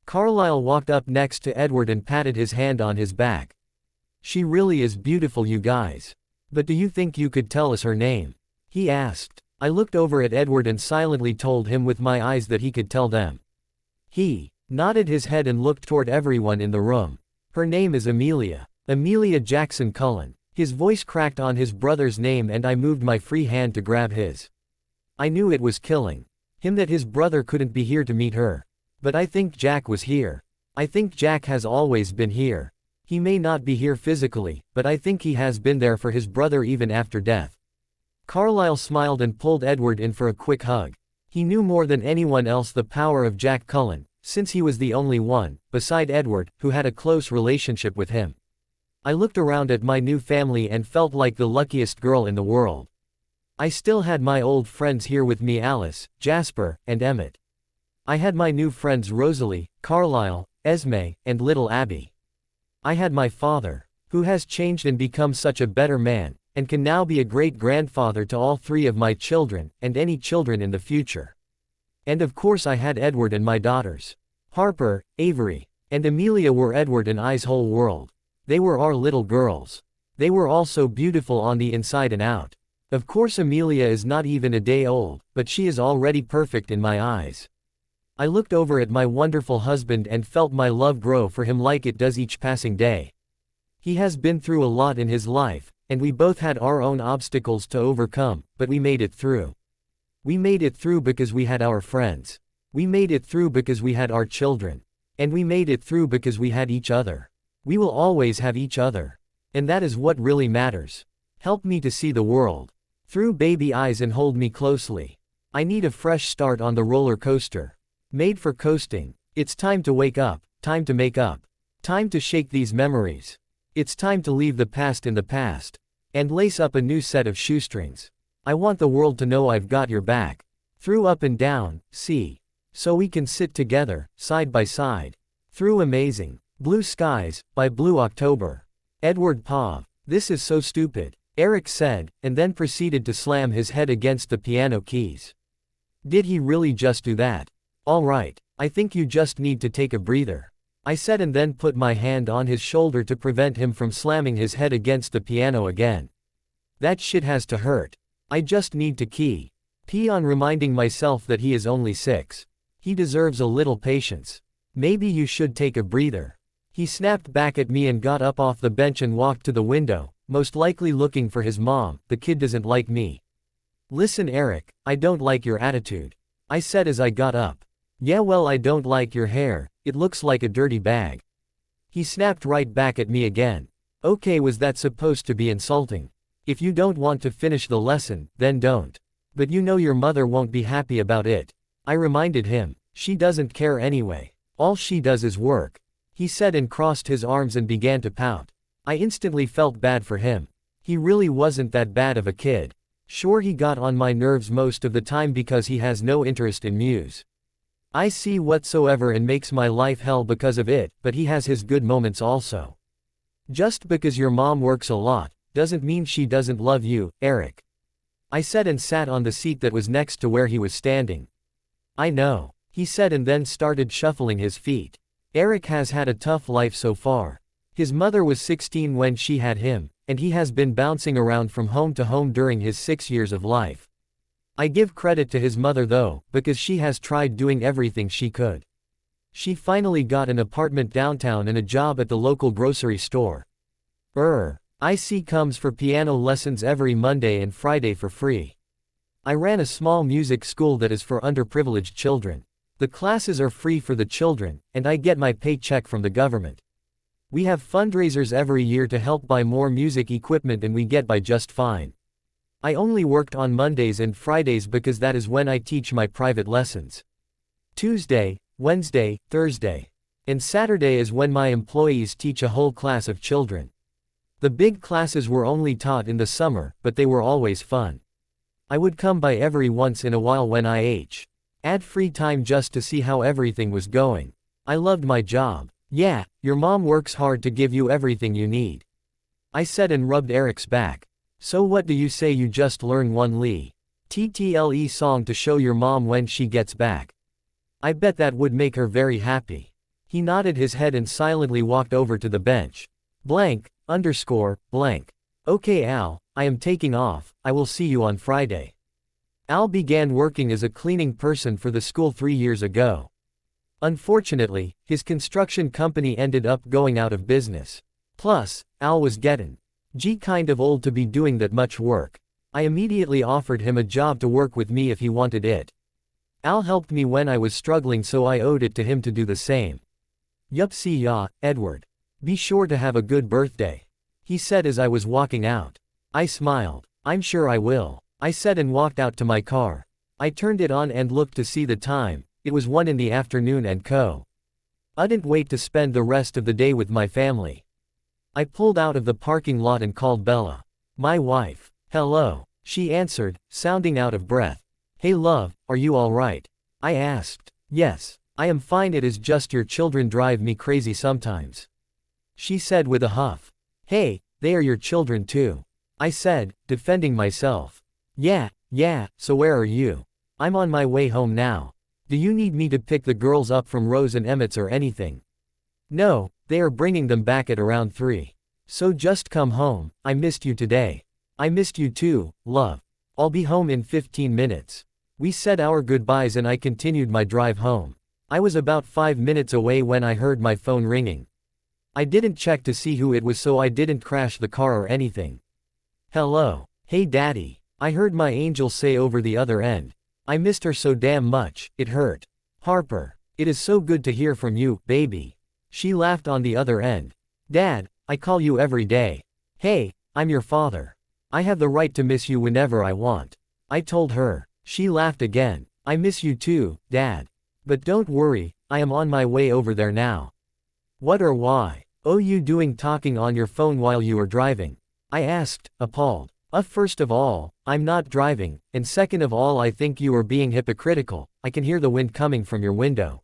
Carlisle walked up next to Edward and patted his hand on his back. She really is beautiful, you guys. But do you think you could tell us her name? He asked. I looked over at Edward and silently told him with my eyes that he could tell them. He nodded his head and looked toward everyone in the room. Her name is Amelia. Amelia Jackson Cullen. His voice cracked on his brother's name and I moved my free hand to grab his. I knew it was killing him that his brother couldn't be here to meet her. But I think Jack was here. I think Jack has always been here. He may not be here physically, but I think he has been there for his brother even after death. Carlyle smiled and pulled Edward in for a quick hug. He knew more than anyone else the power of Jack Cullen, since he was the only one, beside Edward, who had a close relationship with him. I looked around at my new family and felt like the luckiest girl in the world. I still had my old friends here with me, Alice, Jasper, and Emmett. I had my new friends Rosalie, Carlyle, Esme, and little Abby. I had my father, who has changed and become such a better man, and can now be a great-grandfather to all 3 of my children, and any children in the future. And of course I had Edward and my daughters. Harper, Avery, and Amelia were Edward and I's whole world. They were our little girls. They were all so beautiful on the inside and out. Of course Amelia is not even a day old, but she is already perfect in my eyes. I looked over at my wonderful husband and felt my love grow for him like it does each passing day. He has been through a lot in his life, and we both had our own obstacles to overcome, but we made it through. We made it through because we had our friends. We made it through because we had our children. And we made it through because we had each other. We will always have each other. And that is what really matters. Help me to see the world through baby eyes and hold me closely. I need a fresh start on the roller coaster. Made for coasting. It's time to wake up, time to make up. Time to shake these memories. It's time to leave the past in the past. And lace up a new set of shoestrings. I want the world to know I've got your back. Through up and down, see. So we can sit together, side by side. Through amazing blue skies, by blue October. Edward Pav. This is so stupid, Eric said, and then proceeded to slam his head against the piano keys. Did he really just do that? All right, I think you just need to take a breather, I said, and then put my hand on his shoulder to prevent him from slamming his head against the piano again. That shit has to hurt. I just need to pee on reminding myself that he is only 6. He deserves a little patience. Maybe you should take a breather. He snapped back at me and got up off the bench and walked to the window, most likely looking for his mom. The kid doesn't like me. Listen, Eric, I don't like your attitude, I said as I got up. Yeah, well, I don't like your hair, it looks like a dirty bag. He snapped right back at me again. Okay, was that supposed to be insulting? If you don't want to finish the lesson, then don't. But you know your mother won't be happy about it, I reminded him. She doesn't care anyway. All she does is work, he said, and crossed his arms and began to pout. I instantly felt bad for him. He really wasn't that bad of a kid. Sure, he got on my nerves most of the time because he has no interest in music. I see whatsoever and makes my life hell because of it, but he has his good moments also. Just because your mom works a lot, doesn't mean she doesn't love you, Eric, I said, and sat on the seat that was next to where he was standing. I know, he said, and then started shuffling his feet. Eric has had a tough life so far. His mother was 16 when she had him, and he has been bouncing around from home to home during his 6 years of life. I give credit to his mother though, because she has tried doing everything she could. She finally got an apartment downtown and a job at the local grocery store. IC comes for piano lessons every Monday and Friday for free. I ran a small music school that is for underprivileged children. The classes are free for the children, and I get my paycheck from the government. We have fundraisers every year to help buy more music equipment and we get by just fine. I only worked on Mondays and Fridays because that is when I teach my private lessons. Tuesday, Wednesday, Thursday, and Saturday is when my employees teach a whole class of children. The big classes were only taught in the summer, but they were always fun. I would come by every once in a while when I had free time just to see how everything was going. I loved my job. Yeah, your mom works hard to give you everything you need, I said, and rubbed Eric's back. So what do you say you just learn one TTLE song to show your mom when she gets back? I bet that would make her very happy. He nodded his head and silently walked over to the bench. Blank, _, blank. Okay Al, I am taking off, I will see you on Friday. Al began working as a cleaning person for the school 3 years ago. Unfortunately, his construction company ended up going out of business. Plus, Al was getting kind of old to be doing that much work. I immediately offered him a job to work with me if he wanted it. Al helped me when I was struggling, so I owed it to him to do the same. Yup, see ya, Edward. Be sure to have a good birthday, he said as I was walking out. I smiled. I'm sure I will, I said and walked out to my car. I turned it on and looked to see the time. It was 1 in the afternoon and I didn't wait to spend the rest of the day with my family. I pulled out of the parking lot and called Bella, my wife. Hello, she answered, sounding out of breath. Hey love, are you alright? I asked. Yes, I am fine, it is just your children drive me crazy sometimes, she said with a huff. Hey, they are your children too, I said, defending myself. Yeah, so where are you? I'm on my way home now. Do you need me to pick the girls up from Rose and Emmett's or anything? No, they are bringing them back at around 3. So just come home, I missed you today. I missed you too, love. I'll be home in 15 minutes. We said our goodbyes and I continued my drive home. I was about 5 minutes away when I heard my phone ringing. I didn't check to see who it was, so I didn't crash the car or anything. Hello. Hey daddy, I heard my angel say over the other end. I missed her so damn much, it hurt. Harper, it is so good to hear from you, baby. She laughed on the other end. Dad, I call you every day. Hey, I'm your father. I have the right to miss you whenever I want, I told her. She laughed again. I miss you too, Dad. But don't worry, I am on my way over there now. What or why? Oh, you doing talking on your phone while you are driving? I asked, appalled. First of all, I'm not driving, and second of all I think you are being hypocritical. I can hear the wind coming from your window.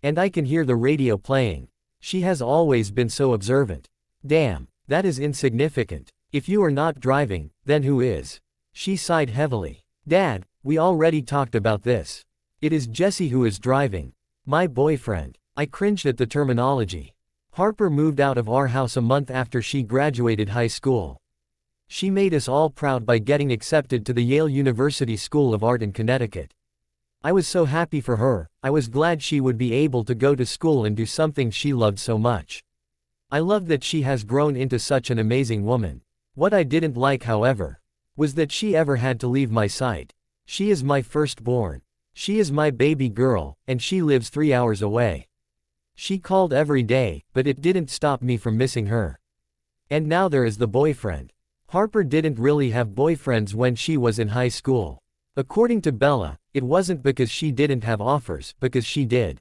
And I can hear the radio playing. She has always been so observant. Damn, that is insignificant. If you are not driving, then who is? She sighed heavily. Dad, we already talked about this. It is Jesse who is driving. My boyfriend. I cringed at the terminology. Harper moved out of our house a month after she graduated high school. She made us all proud by getting accepted to the Yale University School of Art in Connecticut. I was so happy for her. I was glad she would be able to go to school and do something she loved so much. I loved that she has grown into such an amazing woman. What I didn't like, however, was that she ever had to leave my sight. She is my firstborn. She is my baby girl, and she lives 3 hours away. She called every day, but it didn't stop me from missing her. And now there is the boyfriend. Harper didn't really have boyfriends when she was in high school. According to Bella, it wasn't because she didn't have offers, because she did.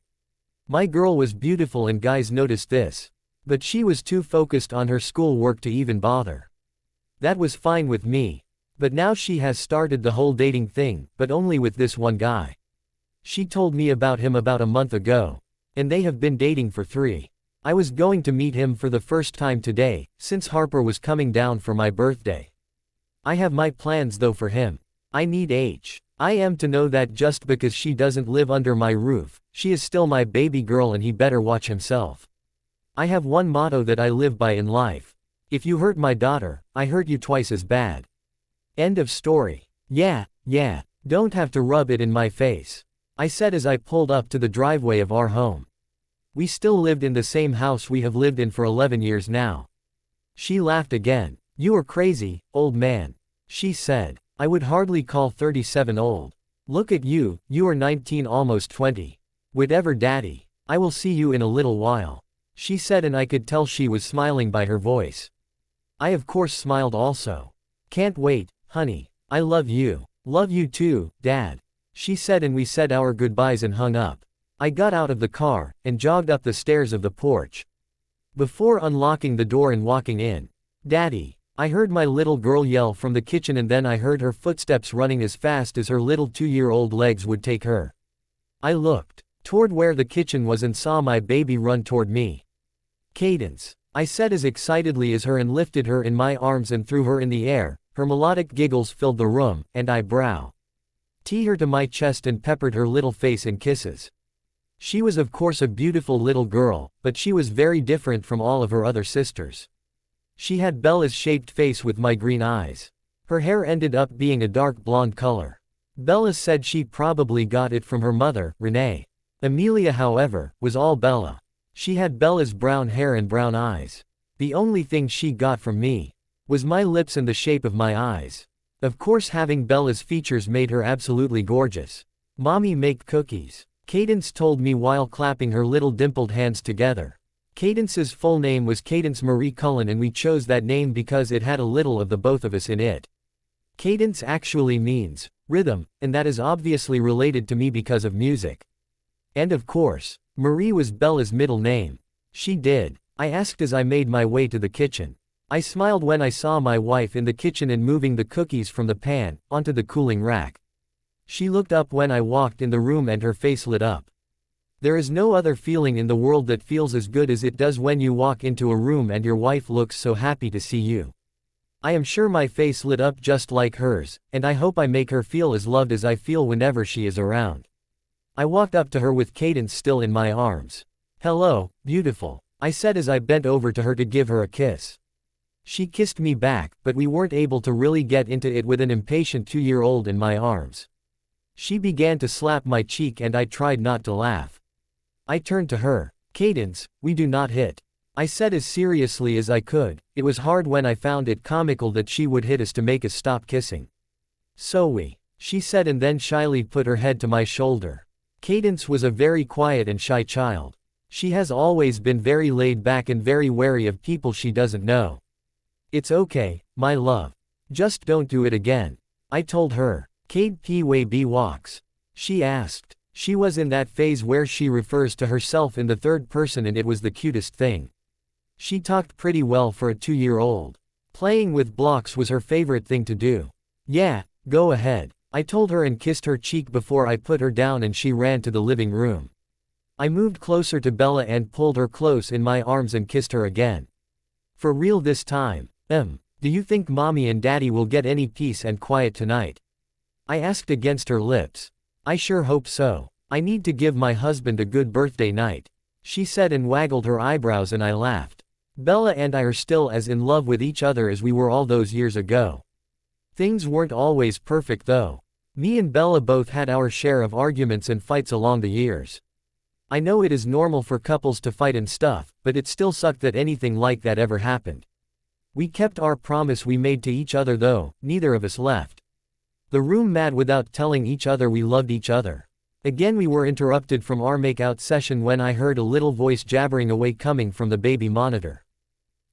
My girl was beautiful and guys noticed this. But she was too focused on her school work to even bother. That was fine with me. But now she has started the whole dating thing, but only with this one guy. She told me about him about a month ago. And they have been dating for 3. I was going to meet him for the first time today, since Harper was coming down for my birthday. I have my plans though for him. I need I am to know that just because she doesn't live under my roof, she is still my baby girl and he better watch himself. I have one motto that I live by in life. If you hurt my daughter, I hurt you twice as bad. End of story. Yeah, don't have to rub it in my face, I said as I pulled up to the driveway of our home. We still lived in the same house we have lived in for 11 years now. She laughed again. You are crazy, old man, she said. I would hardly call 37 old. Look at you, you are 19, almost 20. Whatever daddy. I will see you in a little while, she said, and I could tell she was smiling by her voice. I of course smiled also. Can't wait, honey. I love you. Love you too, Dad, she said, and we said our goodbyes and hung up. I got out of the car, and jogged up the stairs of the porch. Before unlocking the door and walking in, Daddy, I heard my little girl yell from the kitchen, and then I heard her footsteps running as fast as her little 2-year-old legs would take her. I looked toward where the kitchen was and saw my baby run toward me. Cadence, I said as excitedly as her, and lifted her in my arms and threw her in the air. Her melodic giggles filled the room, and I teed her to my chest and peppered her little face in kisses. She was of course a beautiful little girl, but she was very different from all of her other sisters. She had Bella's shaped face with my green eyes. Her hair ended up being a dark blonde color. Bella said she probably got it from her mother, Renee. Amelia, however, was all Bella. She had Bella's brown hair and brown eyes. The only thing she got from me was my lips and the shape of my eyes. Of course, having Bella's features made her absolutely gorgeous. Mommy, make cookies, Cadence told me while clapping her little dimpled hands together. Cadence's full name was Cadence Marie Cullen, and we chose that name because it had a little of the both of us in it. Cadence actually means rhythm, and that is obviously related to me because of music. And of course, Marie was Bella's middle name. She did. I asked as I made my way to the kitchen. I smiled when I saw my wife in the kitchen and moving the cookies from the pan onto the cooling rack. She looked up when I walked in the room and her face lit up. There is no other feeling in the world that feels as good as it does when you walk into a room and your wife looks so happy to see you. I am sure my face lit up just like hers, and I hope I make her feel as loved as I feel whenever she is around. I walked up to her with Cadence still in my arms. "Hello, beautiful," I said as I bent over to her to give her a kiss. She kissed me back, but we weren't able to really get into it with an impatient 2-year-old in my arms. She began to slap my cheek and I tried not to laugh. I turned to her. "Cadence, we do not hit," I said as seriously as I could. It was hard when I found it comical that she would hit us to make us stop kissing. She said, and then shyly put her head to my shoulder. Cadence was a very quiet and shy child. She has always been very laid back and very wary of people she doesn't know. "It's okay, my love. Just don't do it again," I told her. "Cade P. Way B walks?" she asked. She was in that phase where she refers to herself in the third person and it was the cutest thing. She talked pretty well for a 2-year-old. Playing with blocks was her favorite thing to do. "Yeah, go ahead," I told her and kissed her cheek before I put her down and she ran to the living room. I moved closer to Bella and pulled her close in my arms and kissed her again. "For real this time, do you think Mommy and Daddy will get any peace and quiet tonight?" I asked against her lips. "I sure hope so. I need to give my husband a good birthday night," she said and waggled her eyebrows and I laughed. Bella and I are still as in love with each other as we were all those years ago. Things weren't always perfect though. Me and Bella both had our share of arguments and fights along the years. I know it is normal for couples to fight and stuff, but it still sucked that anything like that ever happened. We kept our promise we made to each other though, neither of us left the room mad without telling each other we loved each other. Again we were interrupted from our makeout session when I heard a little voice jabbering away coming from the baby monitor.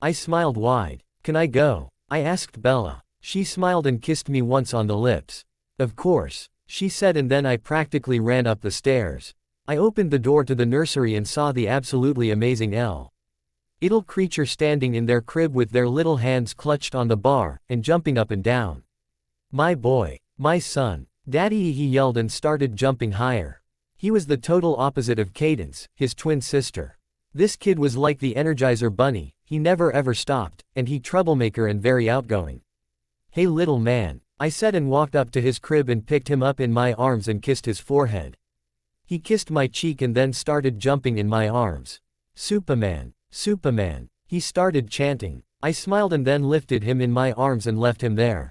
I smiled wide. "Can I go?" I asked Bella. She smiled and kissed me once on the lips. "Of course," she said, and then I practically ran up the stairs. I opened the door to the nursery and saw the absolutely amazing little creature standing in their crib with their little hands clutched on the bar, and jumping up and down. "My boy. My son. Daddy," he yelled and started jumping higher. He was the total opposite of Cadence, his twin sister. This kid was like the Energizer Bunny, he never ever stopped, and he troublemaker and very outgoing. "Hey little man," I said and walked up to his crib and picked him up in my arms and kissed his forehead. He kissed my cheek and then started jumping in my arms. "Superman, Superman," he started chanting. I smiled and then lifted him in my arms and left him there.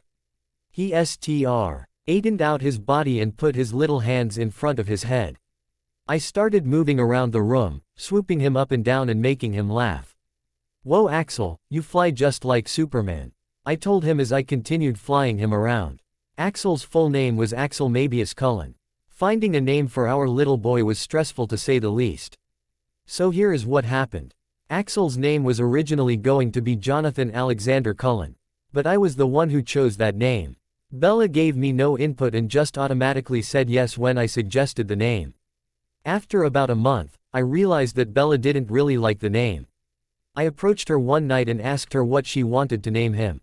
He straightened out his body and put his little hands in front of his head. I started moving around the room, swooping him up and down and making him laugh. "Whoa Axel, you fly just like Superman," I told him as I continued flying him around. Axel's full name was Axel Mabius Cullen. Finding a name for our little boy was stressful to say the least. So here is what happened. Axel's name was originally going to be Jonathan Alexander Cullen. But I was the one who chose that name. Bella gave me no input and just automatically said yes when I suggested the name. After about a month, I realized that Bella didn't really like the name. I approached her one night and asked her what she wanted to name him.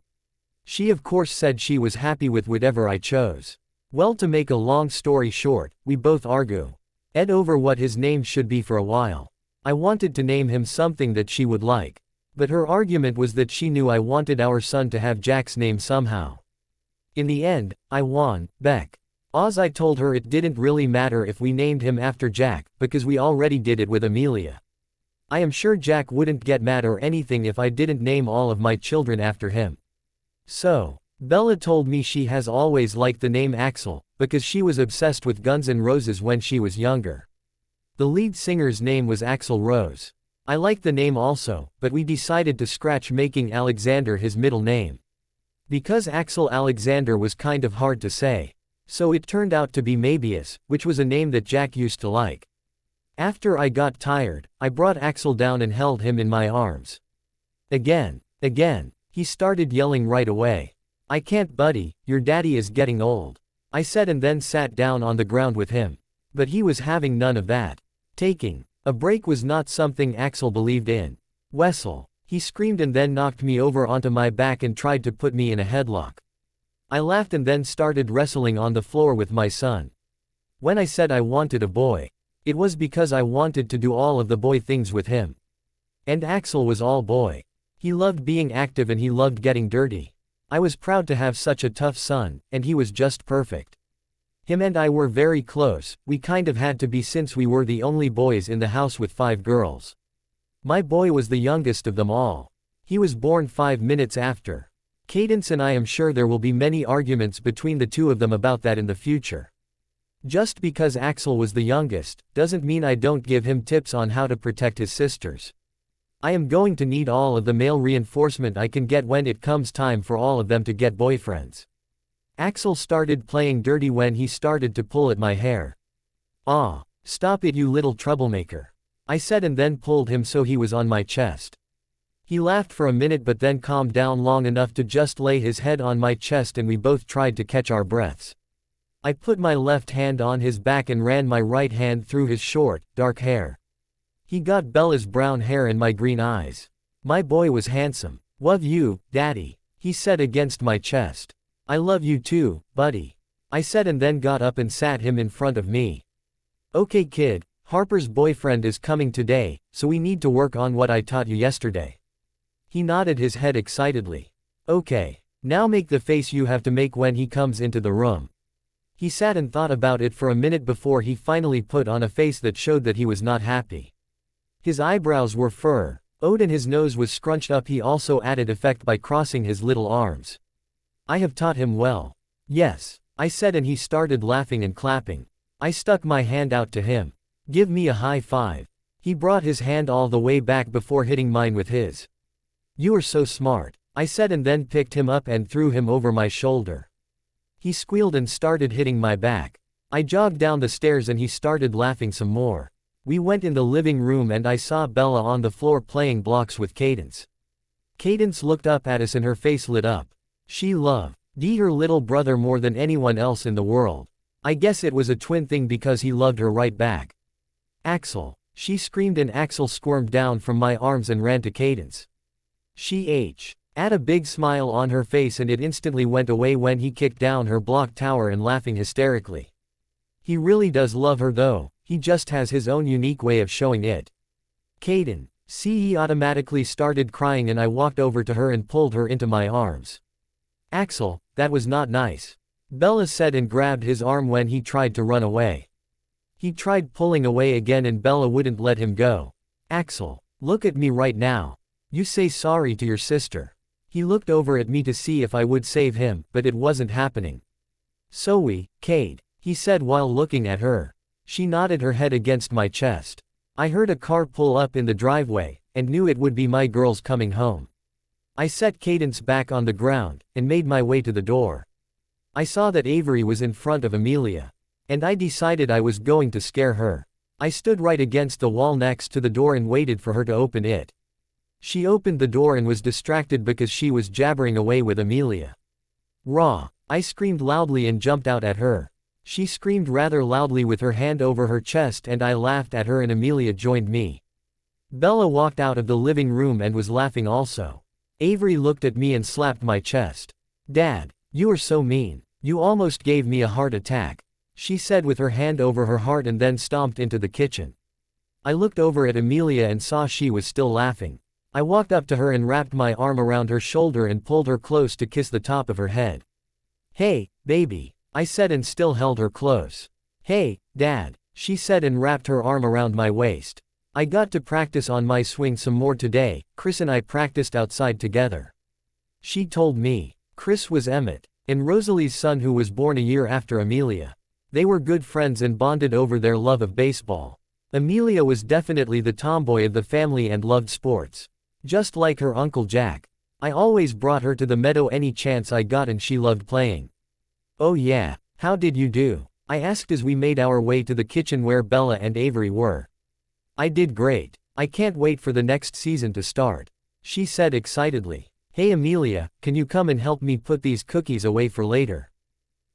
She of course said she was happy with whatever I chose. Well, to make a long story short, we both argued over what his name should be for a while. I wanted to name him something that she would like. But her argument was that she knew I wanted our son to have Jack's name somehow. In the end, I won. Beck. I told her it didn't really matter if we named him after Jack, because we already did it with Amelia. I am sure Jack wouldn't get mad or anything if I didn't name all of my children after him. So, Bella told me she has always liked the name Axl, because she was obsessed with Guns N' Roses when she was younger. The lead singer's name was Axl Rose. I liked the name also, but we decided to scratch making Alexander his middle name. Because Axl Alexander was kind of hard to say. So it turned out to be Mabius, which was a name that Jack used to like. After I got tired, I brought Axl down and held him in my arms. Again. He started yelling right away. I can't, buddy, your daddy is getting old. I said, and then sat down on the ground with him. But he was having none of that. Taking a break was not something Axl believed in. Wessel, he screamed and then knocked me over onto my back and tried to put me in a headlock. I laughed and then started wrestling on the floor with my son. When I said I wanted a boy, it was because I wanted to do all of the boy things with him. And Axl was all boy. He loved being active and he loved getting dirty. I was proud to have such a tough son, and he was just perfect. Him and I were very close, we kind of had to be since we were the only boys in the house with 5 girls. My boy was the youngest of them all. He was born 5 minutes after Cadence, and I am sure there will be many arguments between the two of them about that in the future. Just because Axl was the youngest, doesn't mean I don't give him tips on how to protect his sisters. I am going to need all of the male reinforcement I can get when it comes time for all of them to get boyfriends. Axl started playing dirty when he started to pull at my hair. "Ah, stop it, you little troublemaker," I said, and then pulled him so he was on my chest. He laughed for a minute but then calmed down long enough to just lay his head on my chest, and we both tried to catch our breaths. I put my left hand on his back and ran my right hand through his short, dark hair. He got Bella's brown hair and my green eyes. My boy was handsome. "Love you, Daddy," he said against my chest. "I love you too, buddy," I said, and then got up and sat him in front of me. "Okay kid, Harper's boyfriend is coming today, so we need to work on what I taught you yesterday." He nodded his head excitedly. "Okay, now make the face you have to make when he comes into the room." He sat and thought about it for a minute before he finally put on a face that showed that he was not happy. His eyebrows were furrowed, and his nose was scrunched up. He also added effect by crossing his little arms. "I have taught him well." "Yes," I said, and he started laughing and clapping. I stuck my hand out to him. "Give me a high five." He brought his hand all the way back before hitting mine with his. "You are so smart," I said, and then picked him up and threw him over my shoulder. He squealed and started hitting my back. I jogged down the stairs and he started laughing some more. We went in the living room and I saw Bella on the floor playing blocks with Cadence. Cadence looked up at us and her face lit up. She loved her little brother more than anyone else in the world. I guess it was a twin thing because he loved her right back. "Axl," she screamed, and Axl squirmed down from my arms and ran to Cadence. She had a big smile on her face, and it instantly went away when he kicked down her block tower and laughing hysterically. He really does love her though, he just has his own unique way of showing it. Cadence automatically started crying and I walked over to her and pulled her into my arms. "Axl, that was not nice," Bella said and grabbed his arm when he tried to run away. He tried pulling away again and Bella wouldn't let him go. "Axl, look at me right now. You say sorry to your sister." He looked over at me to see if I would save him, but it wasn't happening. Cade," he said while looking at her. She nodded her head against my chest. I heard a car pull up in the driveway, and knew it would be my girls coming home. I set Cadence back on the ground, and made my way to the door. I saw that Avery was in front of Amelia. And I decided I was going to scare her. I stood right against the wall next to the door and waited for her to open it. She opened the door and was distracted because she was jabbering away with Amelia. "Raw!" I screamed loudly and jumped out at her. She screamed rather loudly with her hand over her chest, and I laughed at her and Amelia joined me. Bella walked out of the living room and was laughing also. Avery looked at me and slapped my chest. "Dad, you are so mean. You almost gave me a heart attack," she said with her hand over her heart and then stomped into the kitchen. I looked over at Amelia and saw she was still laughing. I walked up to her and wrapped my arm around her shoulder and pulled her close to kiss the top of her head. "Hey, baby," I said and still held her close. "Hey, Dad," she said and wrapped her arm around my waist. I got to practice on my swing some more today. Chris and I practiced outside together. She told me. Chris was Emmett and Rosalie's son who was born a year after Amelia. They were good friends and bonded over their love of baseball. Amelia was definitely the tomboy of the family and loved sports. Just like her Uncle Jack. I always brought her to the meadow any chance I got and she loved playing. Oh yeah, how did you do? I asked as we made our way to the kitchen where Bella and Avery were. I did great. I can't wait for the next season to start. She said excitedly. Hey Amelia, can you come and help me put these cookies away for later?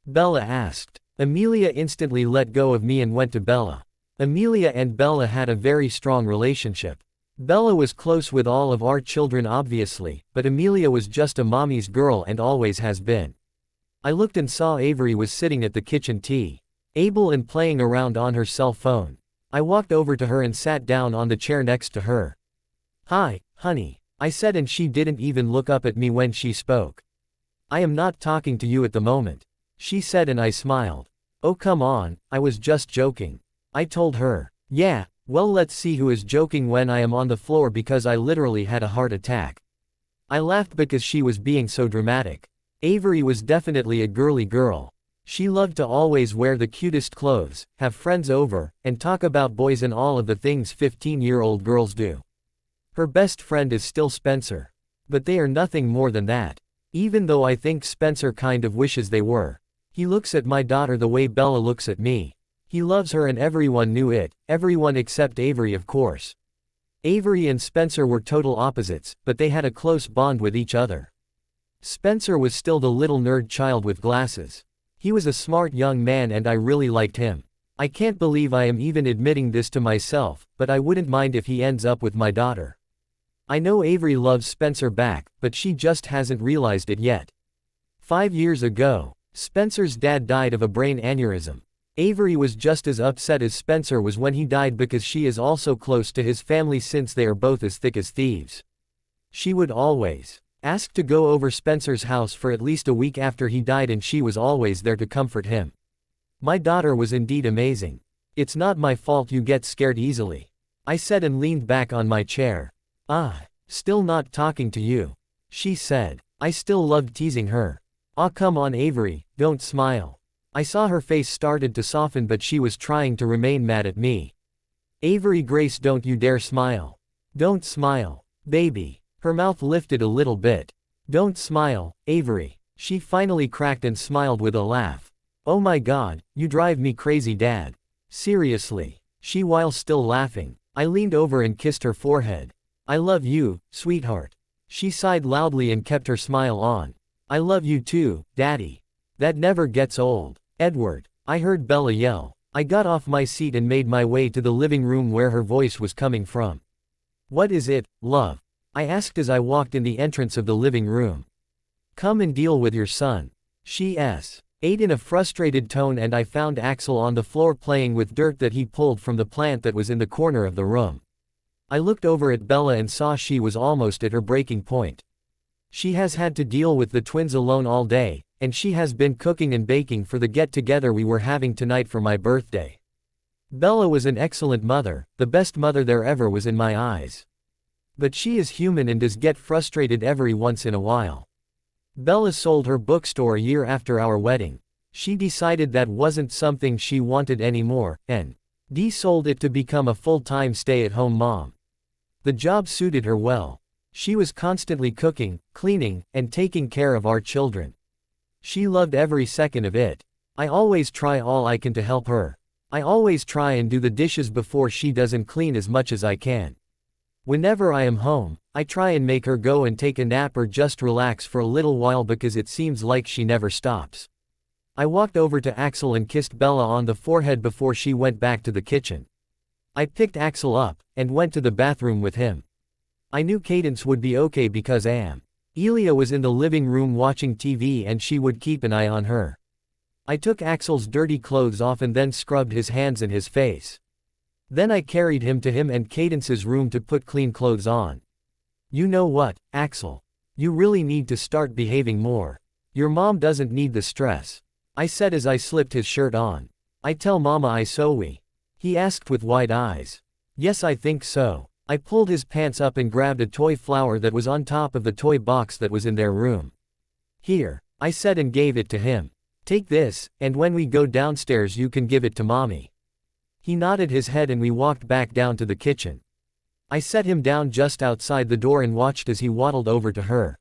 Bella asked. Amelia instantly let go of me and went to Bella. Amelia and Bella had a very strong relationship. Bella was close with all of our children obviously, but Amelia was just a mommy's girl and always has been. I looked and saw Avery was sitting at the kitchen table and playing around on her cell phone. I walked over to her and sat down on the chair next to her. Hi, honey, I said and she didn't even look up at me when she spoke. I am not talking to you at the moment, she said and I smiled. Oh come on, I was just joking. I told her. Yeah, well let's see who is joking when I am on the floor because I literally had a heart attack. I laughed because she was being so dramatic. Avery was definitely a girly girl. She loved to always wear the cutest clothes, have friends over, and talk about boys and all of the things 15-year-old girls do. Her best friend is still Spencer. But they are nothing more than that. Even though I think Spencer kind of wishes they were. He looks at my daughter the way Bella looks at me. He loves her and everyone knew it, everyone except Avery of course. Avery and Spencer were total opposites, but they had a close bond with each other. Spencer was still the little nerd child with glasses. He was a smart young man and I really liked him. I can't believe I am even admitting this to myself, but I wouldn't mind if he ends up with my daughter. I know Avery loves Spencer back, but she just hasn't realized it yet. 5 years ago, Spencer's dad died of a brain aneurysm. Avery was just as upset as Spencer was when he died because she is also close to his family since they are both as thick as thieves. She would always ask to go over Spencer's house for at least a week after he died and she was always there to comfort him. My daughter was indeed amazing. It's not my fault you get scared easily, I said and leaned back on my chair. Still not talking to you, she said. I still loved teasing her. Aw come on Avery, don't smile. I saw her face started to soften but she was trying to remain mad at me. Avery Grace don't you dare smile. Don't smile, baby. Her mouth lifted a little bit. Don't smile, Avery. She finally cracked and smiled with a laugh. Oh my god, you drive me crazy dad. Seriously, she while still laughing. I leaned over and kissed her forehead. I love you, sweetheart. She sighed loudly and kept her smile on. I love you too, daddy. That never gets old. Edward, I heard Bella yell. I got off my seat and made my way to the living room where her voice was coming from. What is it, love? I asked as I walked in the entrance of the living room. Come and deal with your son. She ate in a frustrated tone and I found Axel on the floor playing with dirt that he pulled from the plant that was in the corner of the room. I looked over at Bella and saw she was almost at her breaking point. She has had to deal with the twins alone all day, and she has been cooking and baking for the get-together we were having tonight for my birthday. Bella was an excellent mother, the best mother there ever was in my eyes. But she is human and does get frustrated every once in a while. Bella sold her bookstore a year after our wedding. She decided that wasn't something she wanted anymore, and sold it to become a full-time stay-at-home mom. The job suited her well. She was constantly cooking, cleaning, and taking care of our children. She loved every second of it. I always try all I can to help her. I always try and do the dishes before she does and clean as much as I can. Whenever I am home, I try and make her go and take a nap or just relax for a little while because it seems like she never stops. I walked over to Axel and kissed Bella on the forehead before she went back to the kitchen. I picked Axel up, and went to the bathroom with him. I knew Cadence would be okay because Elia was in the living room watching TV and she would keep an eye on her. I took Axel's dirty clothes off and then scrubbed his hands and his face. Then I carried him to him and Cadence's room to put clean clothes on. You know what, Axel? You really need to start behaving more. Your mom doesn't need the stress, I said as I slipped his shirt on. I tell mama I sew we. He asked with wide eyes. Yes, I think so. I pulled his pants up and grabbed a toy flower that was on top of the toy box that was in their room. Here, I said and gave it to him. Take this, and when we go downstairs you can give it to mommy. He nodded his head and we walked back down to the kitchen. I set him down just outside the door and watched as he waddled over to her.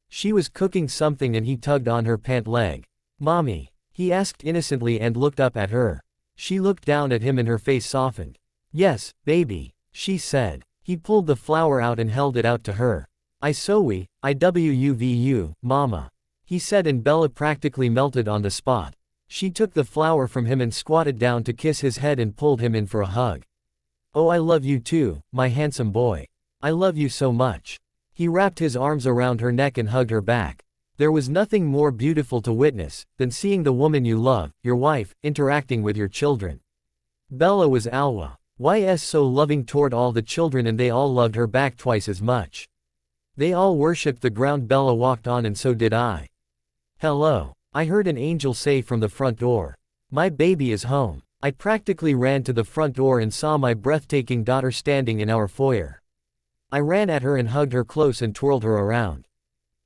She was cooking something and he tugged on her pant leg. Mommy? He asked innocently and looked up at her. She looked down at him and her face softened. Yes, baby, she said. He pulled the flower out and held it out to her. IWU, mama. He said and Bella practically melted on the spot. She took the flower from him and squatted down to kiss his head and pulled him in for a hug. Oh, I love you too, my handsome boy. I love you so much. He wrapped his arms around her neck and hugged her back. There was nothing more beautiful to witness than seeing the woman you love, your wife, interacting with your children. Bella was Alwa's so loving toward all the children and they all loved her back twice as much. They all worshipped the ground Bella walked on and so did I. Hello. I heard an angel say from the front door. My baby is home. I practically ran to the front door and saw my breathtaking daughter standing in our foyer. I ran at her and hugged her close and twirled her around.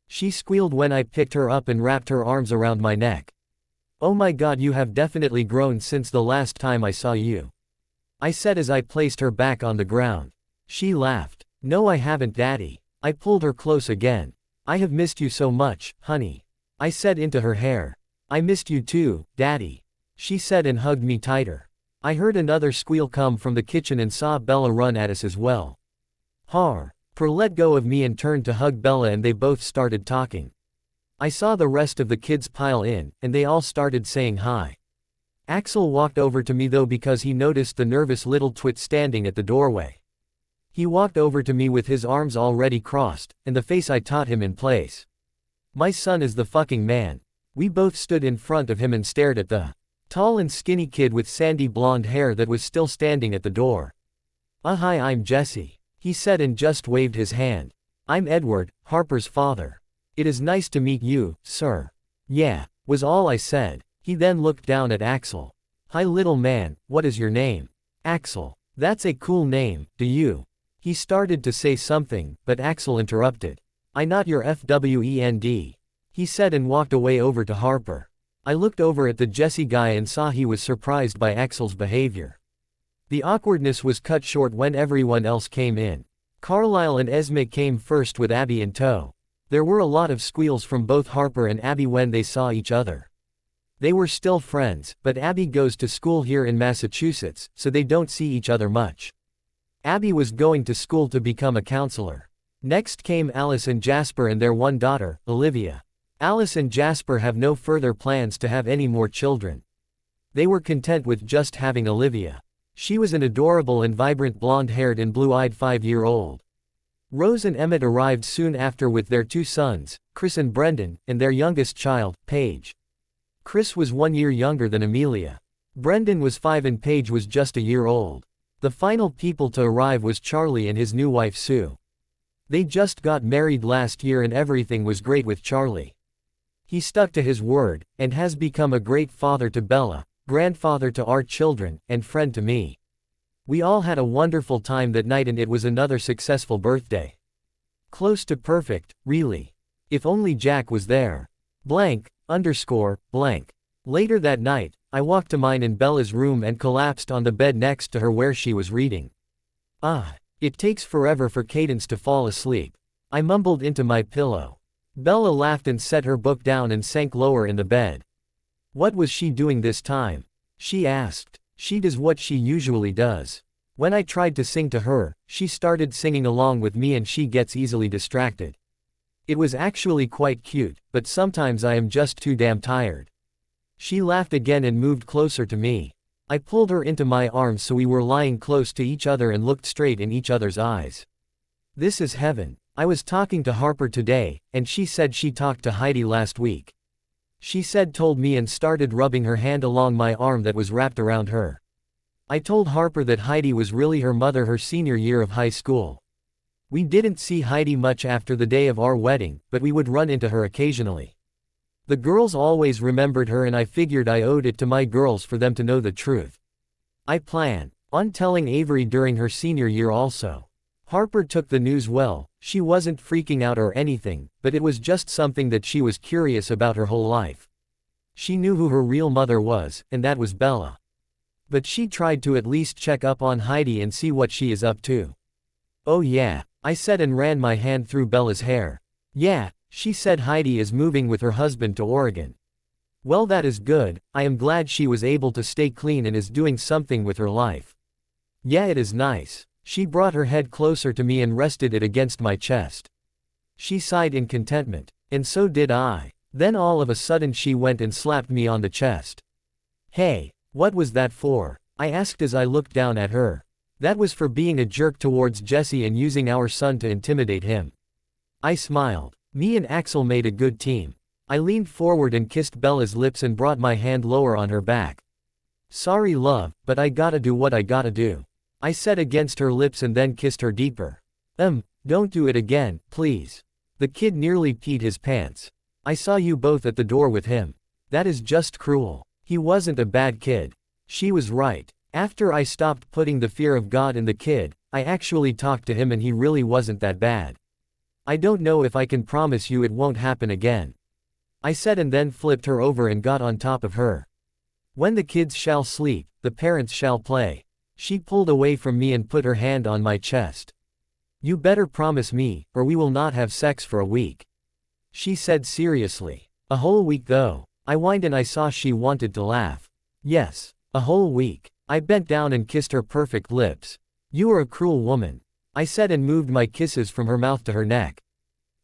She squealed when I picked her up and wrapped her arms around my neck. Oh my God, you have definitely grown since the last time I saw you. I said as I placed her back on the ground. She laughed. No, I haven't, Daddy. I pulled her close again. I have missed you so much, honey. I said into her hair. I missed you too, Daddy. She said and hugged me tighter. I heard another squeal come from the kitchen and saw Bella run at us as well. Per let go of me and turned to hug Bella and they both started talking. I saw the rest of the kids pile in, and they all started saying hi. Axel walked over to me though because he noticed the nervous little twit standing at the doorway. He walked over to me with his arms already crossed, and the face I taught him in place. My son is the fucking man. We both stood in front of him and stared at the tall and skinny kid with sandy blonde hair that was still standing at the door. Hi, I'm Jesse, he said and just waved his hand. I'm Edward, Harper's father. It is nice to meet you, sir. Yeah, was all I said. He then looked down at Axel. Hi little man, what is your name? Axel. That's a cool name, do you? He started to say something, but Axel interrupted. I not your friend. He said and walked away over to Harper. I looked over at the Jesse guy and saw he was surprised by Axel's behavior. The awkwardness was cut short when everyone else came in. Carlisle and Esme came first with Abby in tow. There were a lot of squeals from both Harper and Abby when they saw each other. They were still friends, but Abby goes to school here in Massachusetts, so they don't see each other much. Abby was going to school to become a counselor. Next came Alice and Jasper and their one daughter, Olivia. Alice and Jasper have no further plans to have any more children. They were content with just having Olivia. She was an adorable and vibrant blonde-haired and blue-eyed 5-year-old. Rose and Emmett arrived soon after with their two sons, Chris and Brendan, and their youngest child, Paige. Chris was 1 year younger than Amelia. Brendan was 5 and Paige was just a year old. The final people to arrive was Charlie and his new wife Sue. They just got married last year and everything was great with Charlie. He stuck to his word, and has become a great father to Bella, grandfather to our children, and friend to me. We all had a wonderful time that night and it was another successful birthday. Close to perfect, really. If only Jack was there. Blank. Later that night, I walked to mine in Bella's room and collapsed on the bed next to her where she was reading. It takes forever for Cadence to fall asleep. I mumbled into my pillow. Bella laughed and set her book down and sank lower in the bed. What was she doing this time? She asked. She does what she usually does. When I tried to sing to her, she started singing along with me and she gets easily distracted. It was actually quite cute, but sometimes I am just too damn tired. She laughed again and moved closer to me. I pulled her into my arms so we were lying close to each other and looked straight in each other's eyes. This is heaven. I was talking to Harper today, and she said she talked to Heidi last week. She said told me and started rubbing her hand along my arm that was wrapped around her. I told Harper that Heidi was really her mother her senior year of high school. We didn't see Heidi much after the day of our wedding, but we would run into her occasionally. The girls always remembered her and I figured I owed it to my girls for them to know the truth. I plan On telling Avery during her senior year also. Harper took the news well. She wasn't freaking out or anything, but it was just something that she was curious about her whole life. She knew who her real mother was, and that was Bella. But she tried to at least check up on Heidi and see what she is up to. "Oh yeah," I said and ran my hand through Bella's hair. "Yeah," she said, "Heidi is moving with her husband to Oregon." "Well, that is good. I am glad she was able to stay clean and is doing something with her life." "Yeah, it is nice." She brought her head closer to me and rested it against my chest. She sighed in contentment. And so did I. Then all of a sudden she went and slapped me on the chest. "Hey, what was that for?" I asked as I looked down at her. "That was for being a jerk towards Jesse and using our son to intimidate him." I smiled. Me and Axel made a good team. I leaned forward and kissed Bella's lips and brought my hand lower on her back. "Sorry love, but I gotta do what I gotta do," I said against her lips and then kissed her deeper. Don't do it again, please." The kid nearly peed his pants. "I saw you both at the door with him. That is just cruel. He wasn't a bad kid." She was right. After I stopped putting the fear of God in the kid, I actually talked to him and he really wasn't that bad. "I don't know if I can promise you it won't happen again," I said and then flipped her over and got on top of her. "When the kids shall sleep, the parents shall play." She pulled away from me and put her hand on my chest. "You better promise me, or we will not have sex for a week," she said seriously. "A whole week though?" I whined and I saw she wanted to laugh. "Yes, a whole week." I bent down and kissed her perfect lips. "You are a cruel woman," I said and moved my kisses from her mouth to her neck.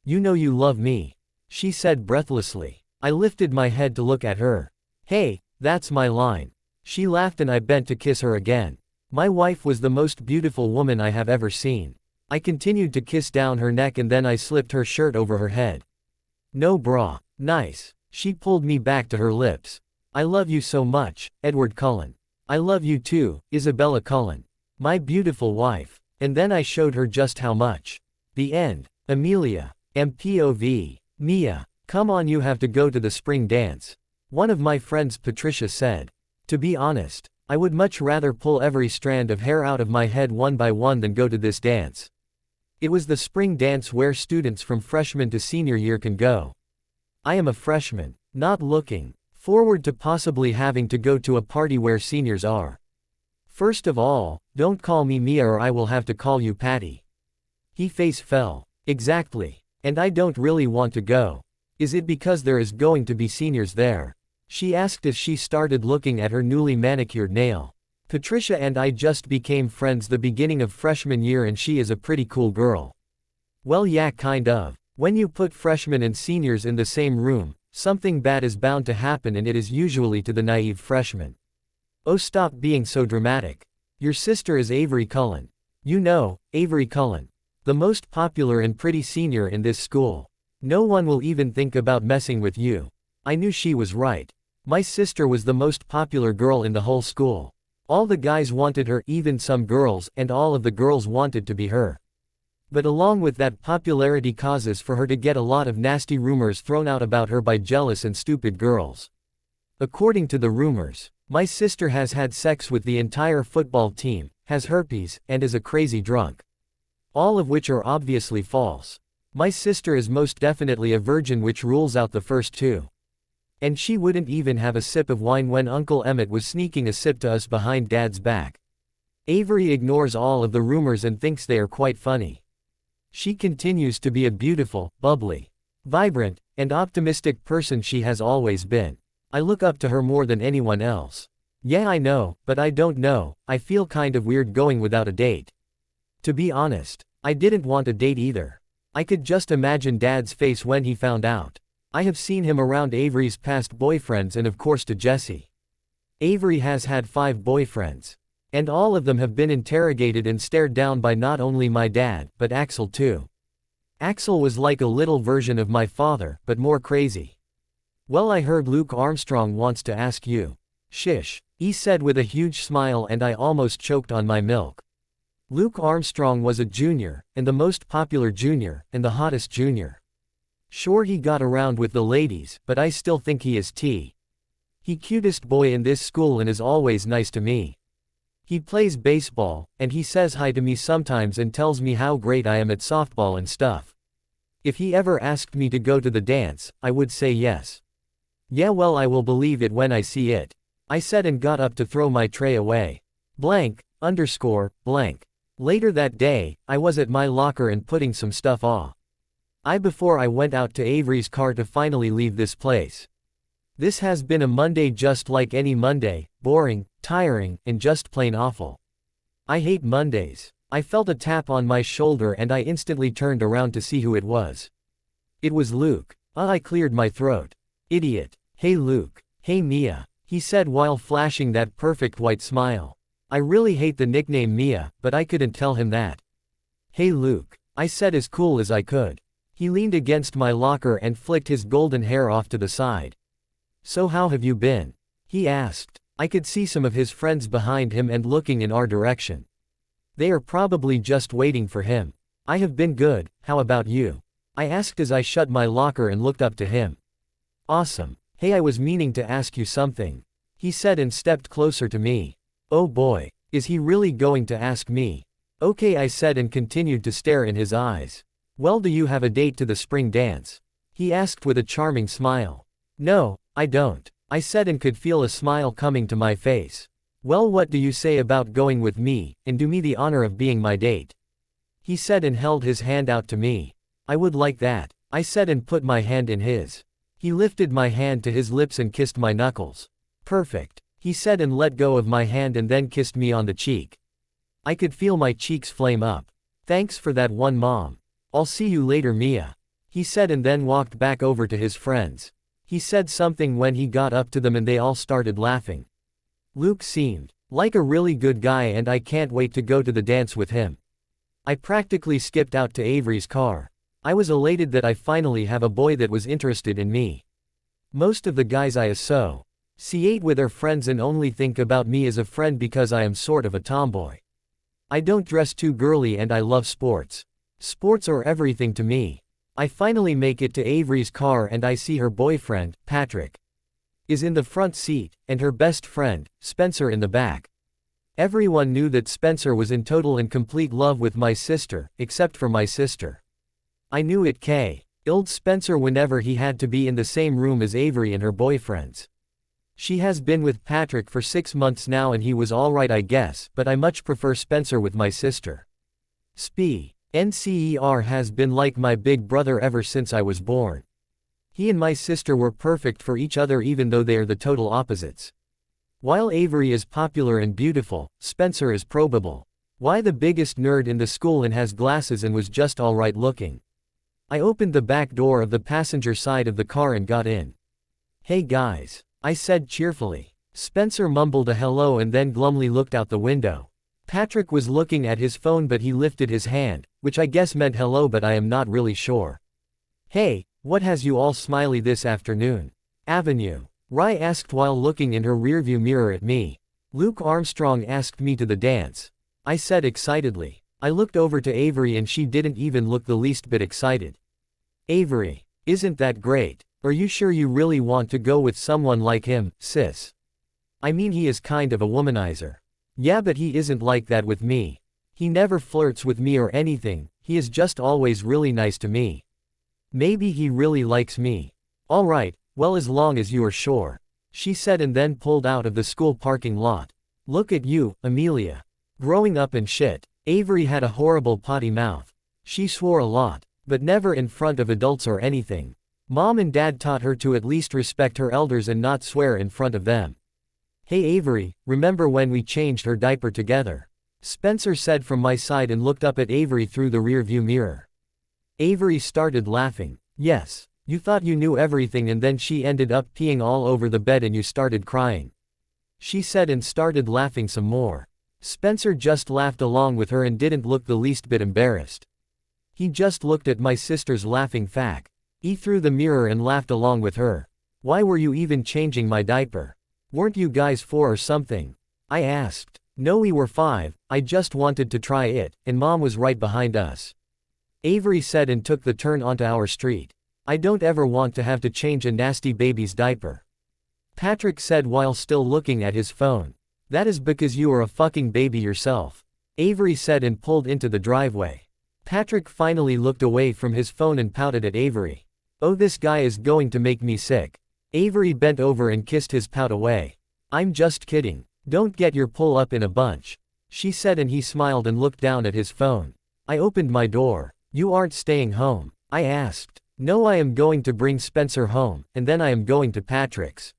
"You know you love me," she said breathlessly. I lifted my head to look at her. "Hey, that's my line." She laughed and I bent to kiss her again. My wife was the most beautiful woman I have ever seen. I continued to kiss down her neck and then I slipped her shirt over her head. "No bra." "Nice." She pulled me back to her lips. "I love you so much, Edward Cullen." "I love you too, Isabella Cullen. My beautiful wife." And then I showed her just how much. The end. Amelia. MPOV. "Mia, come on, you have to go to the spring dance," one of my friends Patricia said. To be honest, I would much rather pull every strand of hair out of my head one by one than go to this dance. It was the spring dance where students from freshman to senior year can go. I am a freshman, not looking forward to possibly having to go to a party where seniors are. "First of all, don't call me Mia or I will have to call you Patty." He face fell. "Exactly. And I don't really want to go." "Is it because there is going to be seniors there?" she asked as she started looking at her newly manicured nail. "Patricia and I just became friends the beginning of freshman year and she is a pretty cool girl." "Well, yeah, kind of. When you put freshmen and seniors in the same room, something bad is bound to happen and it is usually to the naive freshman." "Oh, stop being so dramatic. Your sister is Avery Cullen. You know, Avery Cullen. The most popular and pretty senior in this school. No one will even think about messing with you." I knew she was right. My sister was the most popular girl in the whole school. All the guys wanted her, even some girls, and all of the girls wanted to be her. But along with that popularity causes for her to get a lot of nasty rumors thrown out about her by jealous and stupid girls. According to the rumors, my sister has had sex with the entire football team, has herpes, and is a crazy drunk. All of which are obviously false. My sister is most definitely a virgin, which rules out the first two. And she wouldn't even have a sip of wine when Uncle Emmett was sneaking a sip to us behind Dad's back. Avery ignores all of the rumors and thinks they are quite funny. She continues to be a beautiful, bubbly, vibrant, and optimistic person she has always been. I look up to her more than anyone else. Yeah, I know, but I don't know, I feel kind of weird going without a date. To be honest, I didn't want a date either. I could just imagine Dad's face when he found out. I have seen him around Avery's past boyfriends and of course to Jesse. Avery has had 5 boyfriends. And all of them have been interrogated and stared down by not only my dad, but Axel too. Axel was like a little version of my father, but more crazy. "Well, I heard Luke Armstrong wants to ask you." "Shish," he said with a huge smile, and I almost choked on my milk. Luke Armstrong was a junior, and the most popular junior, and the hottest junior. Sure, he got around with the ladies, but I still think he is T. He cutest boy in this school and is always nice to me. He plays baseball, and he says hi to me sometimes and tells me how great I am at softball and stuff. If he ever asked me to go to the dance, I would say yes. Yeah, well, I will believe it when I see it, I said and got up to throw my tray away. Blank. Later that day, I was at my locker and putting some stuff off. Before I went out to Avery's car to finally leave this place. This has been a Monday just like any Monday, boring, tiring, and just plain awful. I hate Mondays. I felt a tap on my shoulder and I instantly turned around to see who it was. It was Luke. I cleared my throat. Idiot. Hey Luke. Hey Mia, he said while flashing that perfect white smile. I really hate the nickname Mia, but I couldn't tell him that. Hey Luke, I said as cool as I could. He leaned against my locker and flicked his golden hair off to the side. So how have you been? He asked. I could see some of his friends behind him and looking in our direction. They are probably just waiting for him. I have been good, how about you? I asked as I shut my locker and looked up to him. Awesome. Hey, I was meaning to ask you something, he said and stepped closer to me. Oh boy, is he really going to ask me? Okay, I said and continued to stare in his eyes. Well, do you have a date to the spring dance? He asked with a charming smile. No, I don't, I said and could feel a smile coming to my face. Well, what do you say about going with me, and do me the honor of being my date? He said and held his hand out to me. I would like that, I said and put my hand in his. He lifted my hand to his lips and kissed my knuckles. Perfect, he said and let go of my hand and then kissed me on the cheek. I could feel my cheeks flame up. Thanks for that one, Mom. I'll see you later, Mia, he said and then walked back over to his friends. He said something when he got up to them and they all started laughing. Luke seemed like a really good guy and I can't wait to go to the dance with him. I practically skipped out to Avery's car. I was elated that I finally have a boy that was interested in me. Most of the guys I associate with are friends and only think about me as a friend because I am sort of a tomboy. I don't dress too girly and I love sports. Sports are everything to me. I finally make it to Avery's car and I see her boyfriend, Patrick, is in the front seat, and her best friend, Spencer, in the back. Everyone knew that Spencer was in total and complete love with my sister, except for my sister. I knew it killed Spencer whenever he had to be in the same room as Avery and her boyfriends. She has been with Patrick for 6 months now and he was alright, I guess, but I much prefer Spencer with my sister. Spencer has been like my big brother ever since I was born. He and my sister were perfect for each other even though they are the total opposites. While Avery is popular and beautiful, Spencer is probable. Why, the biggest nerd in the school and has glasses and was just alright looking. I opened the back door of the passenger side of the car and got in. Hey guys, I said cheerfully. Spencer mumbled a hello and then glumly looked out the window. Patrick was looking at his phone but he lifted his hand, which I guess meant hello but I am not really sure. Hey, what has you all smiley this afternoon? Avenue. Rye asked while looking in her rearview mirror at me. Luke Armstrong asked me to the dance, I said excitedly. I looked over to Avery and she didn't even look the least bit excited. Avery, isn't that great? Are you sure you really want to go with someone like him, sis? I mean, he is kind of a womanizer. Yeah, but he isn't like that with me. He never flirts with me or anything, he is just always really nice to me. Maybe he really likes me. Alright, well, as long as you are sure, she said and then pulled out of the school parking lot. Look at you, Amelia. Growing up and shit. Avery had a horrible potty mouth. She swore a lot, but never in front of adults or anything. Mom and Dad taught her to at least respect her elders and not swear in front of them. Hey Avery, remember when we changed her diaper together? Spencer said from my side and looked up at Avery through the rearview mirror. Avery started laughing. Yes, you thought you knew everything and then she ended up peeing all over the bed and you started crying, she said and started laughing some more. Spencer just laughed along with her and didn't look the least bit embarrassed. He just looked at my sister's laughing fact. He threw the mirror and laughed along with her. Why were you even changing my diaper? Weren't you guys 4 or something? I asked. No, we were 5, I just wanted to try it, and Mom was right behind us, Avery said and took the turn onto our street. I don't ever want to have to change a nasty baby's diaper, Patrick said while still looking at his phone. That is because you are a fucking baby yourself. Avery said and pulled into the driveway. Patrick finally looked away from his phone and pouted at Avery. Oh, this guy is going to make me sick. Avery bent over and kissed his pout away. I'm just kidding. Don't get your pull up in a bunch, she said, and he smiled and looked down at his phone. I opened my door. You aren't staying home? I asked. No, I am going to bring Spencer home, and then I am going to Patrick's.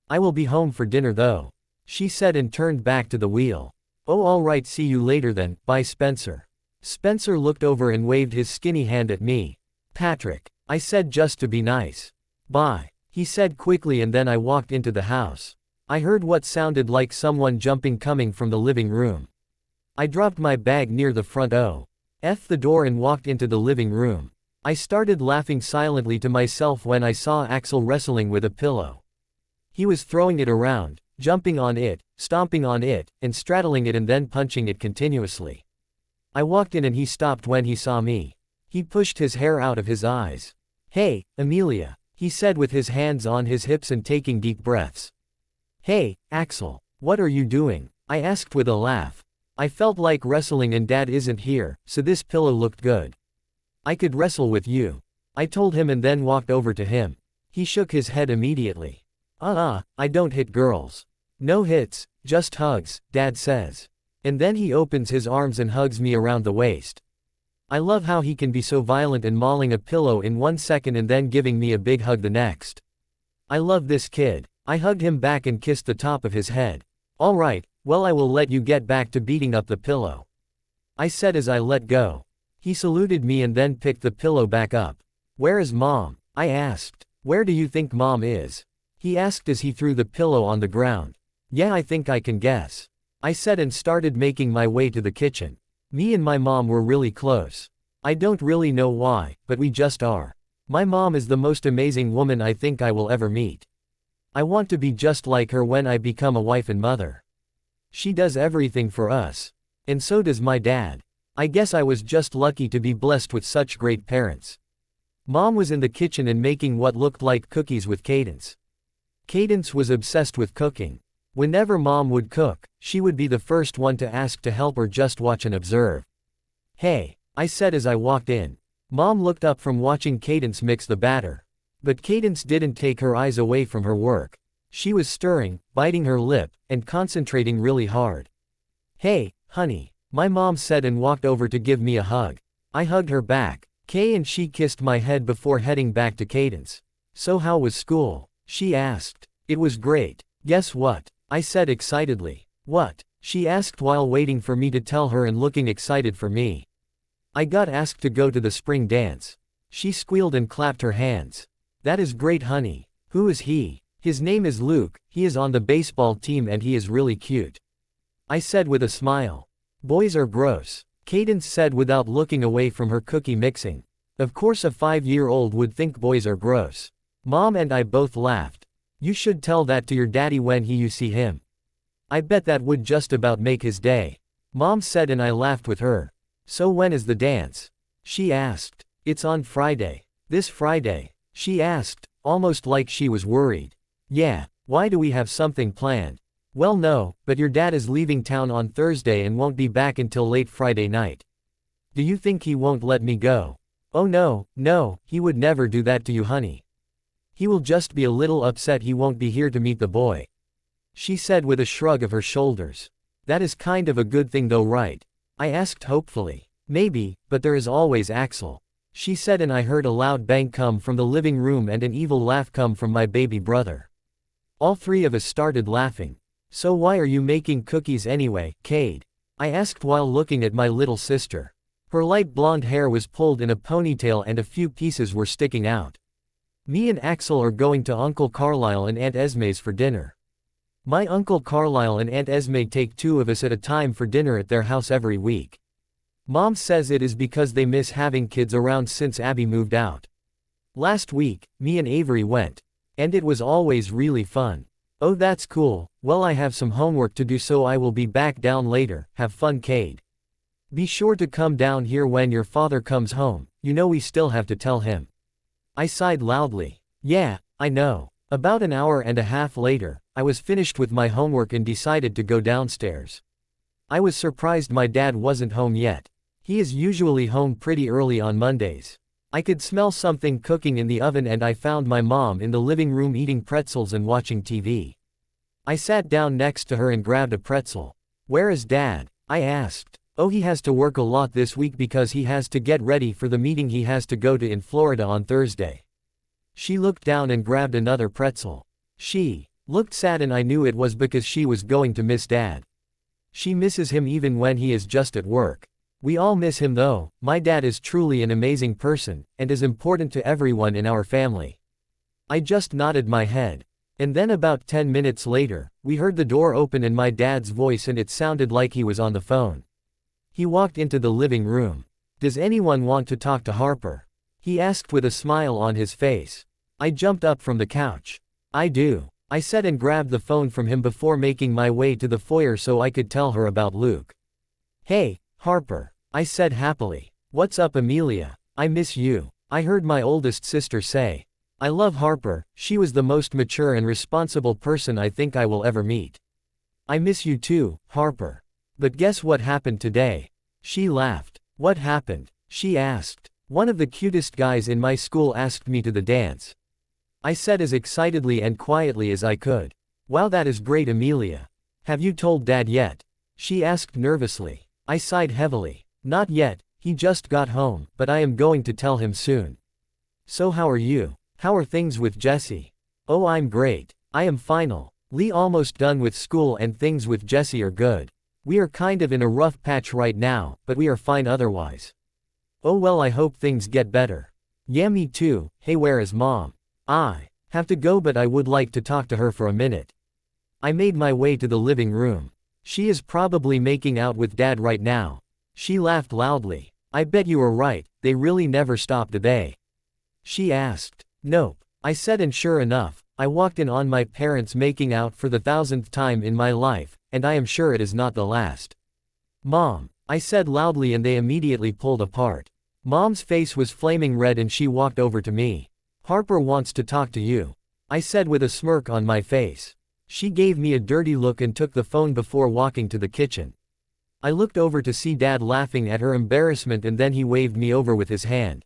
I will be home for dinner though, she said and turned back to the wheel. Oh, alright, see you later then, bye Spencer. Spencer looked over and waved his skinny hand at me. Patrick, I said just to be nice. Bye, he said quickly, and then I walked into the house. I heard what sounded like someone jumping coming from the living room. I dropped my bag near the front the door and walked into the living room. I started laughing silently to myself when I saw Axel wrestling with a pillow. He was throwing it around, jumping on it, stomping on it, and straddling it and then punching it continuously. I walked in and he stopped when he saw me. He pushed his hair out of his eyes. Hey, Amelia, he said with his hands on his hips and taking deep breaths. Hey, Axel, what are you doing? I asked with a laugh. I felt like wrestling and Dad isn't here, so this pillow looked good. I could wrestle with you, I told him and then walked over to him. He shook his head immediately. I don't hit girls. No hits, just hugs, Dad says. And then he opens his arms and hugs me around the waist. I love how he can be so violent and mauling a pillow in 1 second and then giving me a big hug the next. I love this kid. I hugged him back and kissed the top of his head. Alright, well, I will let you get back to beating up the pillow, I said as I let go. He saluted me and then picked the pillow back up. Where is Mom? I asked. Where do you think Mom is? He asked as he threw the pillow on the ground. Yeah, I think I can guess, I said and started making my way to the kitchen. Me and my mom were really close. I don't really know why, but we just are. My mom is the most amazing woman I think I will ever meet. I want to be just like her when I become a wife and mother. She does everything for us. And so does my dad. I guess I was just lucky to be blessed with such great parents. Mom was in the kitchen and making what looked like cookies with Cadence. Cadence was obsessed with cooking. Whenever Mom would cook, she would be the first one to ask to help or just watch and observe. Hey, I said as I walked in. Mom looked up from watching Cadence mix the batter. But Cadence didn't take her eyes away from her work. She was stirring, biting her lip, and concentrating really hard. Hey, honey, my mom said and walked over to give me a hug. I hugged her back. Kay and she kissed my head before heading back to Cadence. So how was school? She asked. It was great. Guess what? I said excitedly. What? She asked while waiting for me to tell her and looking excited for me. I got asked to go to the spring dance. She squealed and clapped her hands. That is great, honey. Who is he? His name is Luke, he is on the baseball team and he is really cute, I said with a smile. Boys are gross, Cadence said without looking away from her cookie mixing. Of course a 5-year-old would think boys are gross. Mom and I both laughed. You should tell that to your daddy when you see him. I bet that would just about make his day, Mom said, and I laughed with her. So when is the dance? She asked. It's on Friday. This Friday? She asked, almost like she was worried. Yeah, why do we have something planned? Well, no, but your dad is leaving town on Thursday and won't be back until late Friday night. Do you think he won't let me go? Oh no, he would never do that to you, honey. He will just be a little upset he won't be here to meet the boy, she said with a shrug of her shoulders. That is kind of a good thing though, right? I asked hopefully. Maybe, but there is always Axel, she said, and I heard a loud bang come from the living room and an evil laugh come from my baby brother. All three of us started laughing. So why are you making cookies anyway, Cade? I asked while looking at my little sister. Her light blonde hair was pulled in a ponytail and a few pieces were sticking out. Me and Axel are going to Uncle Carlisle and Aunt Esme's for dinner. My Uncle Carlisle and Aunt Esme take 2 of us at a time for dinner at their house every week. Mom says it is because they miss having kids around since Abby moved out. Last week, me and Avery went. And it was always really fun. Oh, that's cool. Well, I have some homework to do, so I will be back down later. Have fun, Cade. Be sure to come down here when your father comes home. You know we still have to tell him. I sighed loudly. Yeah, I know. About an hour and a half later, I was finished with my homework and decided to go downstairs. I was surprised my dad wasn't home yet. He is usually home pretty early on Mondays. I could smell something cooking in the oven and I found my mom in the living room eating pretzels and watching TV. I sat down next to her and grabbed a pretzel. "Where is Dad?" I asked. "Oh, he has to work a lot this week because he has to get ready for the meeting he has to go to in Florida on Thursday." She looked down and grabbed another pretzel. She looked sad and I knew it was because she was going to miss Dad. She misses him even when he is just at work. We all miss him though. My dad is truly an amazing person, and is important to everyone in our family. I just nodded my head. And then about 10 minutes later, we heard the door open and my dad's voice and it sounded like he was on the phone. He walked into the living room. "Does anyone want to talk to Harper?" he asked with a smile on his face. I jumped up from the couch. "I do," I said and grabbed the phone from him before making my way to the foyer so I could tell her about Luke. "Hey, Harper," I said happily. "What's up, Amelia? I miss you," I heard my oldest sister say. "I love Harper, she was the most mature and responsible person I think I will ever meet." "I miss you too, Harper. But guess what happened today?" She laughed. "What happened?" she asked. "One of the cutest guys in my school asked me to the dance," I said as excitedly and quietly as I could. "Wow, that is great, Amelia. Have you told Dad yet?" she asked nervously. I sighed heavily. "Not yet, he just got home, but I am going to tell him soon." "So how are you? How are things with Jessie?" "Oh, I'm great. I am finally almost done with school and things with Jessie are good. We are kind of in a rough patch right now, but we are fine otherwise." "Oh well, I hope things get better." "Yeah, me too. Hey, where is Mom?" "I have to go, but I would like to talk to her for a minute." I made my way to the living room. "She is probably making out with Dad right now." She laughed loudly. "I bet you are right, they really never stop, do they?" she asked. "Nope," I said, and sure enough, I walked in on my parents making out for the 1000th time in my life, and I am sure it is not the last. "Mom," I said loudly, and they immediately pulled apart. Mom's face was flaming red and she walked over to me. "Harper wants to talk to you," I said with a smirk on my face. She gave me a dirty look and took the phone before walking to the kitchen. I looked over to see Dad laughing at her embarrassment and then he waved me over with his hand.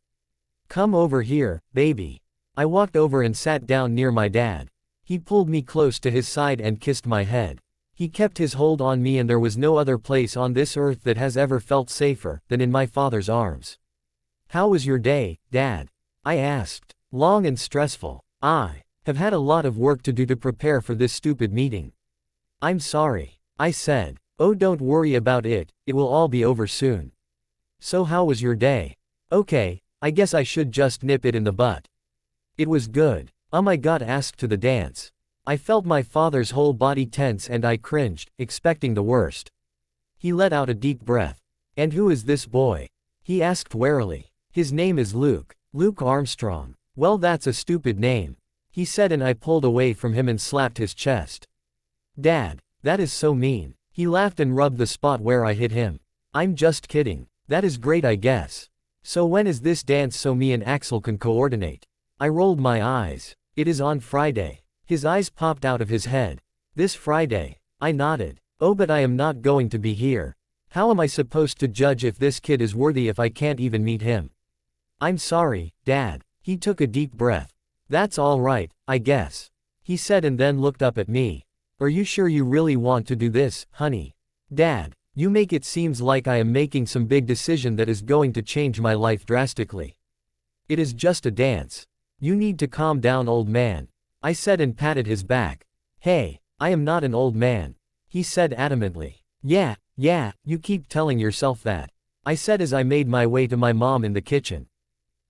"Come over here, baby." I walked over and sat down near my dad. He pulled me close to his side and kissed my head. He kept his hold on me and there was no other place on this earth that has ever felt safer than in my father's arms. "How was your day, Dad?" I asked. "Long and stressful. I have had a lot of work to do to prepare for this stupid meeting." "I'm sorry," I said. "Oh, don't worry about it, it will all be over soon." "So how was your day?" "Okay, I guess I should just nip it in the butt." "It was good." I got asked to the dance. I felt my father's whole body tense and I cringed, expecting the worst. He let out a deep breath. "And who is this boy?" he asked warily. "His name is Luke. Luke Armstrong." "Well, that's a stupid name," he said, and I pulled away from him and slapped his chest. "Dad, that is so mean." He laughed and rubbed the spot where I hit him. "I'm just kidding. That is great, I guess. So when is this dance so me and Axel can coordinate?" I rolled my eyes. "It is on Friday." His eyes popped out of his head. "This Friday?" I nodded. "Oh, but I am not going to be here. How am I supposed to judge if this kid is worthy if I can't even meet him?" "I'm sorry, Dad." He took a deep breath. "That's all right, I guess," he said, and then looked up at me. "Are you sure you really want to do this, honey?" "Dad, you make it seems like I am making some big decision that is going to change my life drastically. It is just a dance. You need to calm down, old man," I said and patted his back. "Hey, I am not an old man," he said adamantly. Yeah, you keep telling yourself that," I said as I made my way to my mom in the kitchen.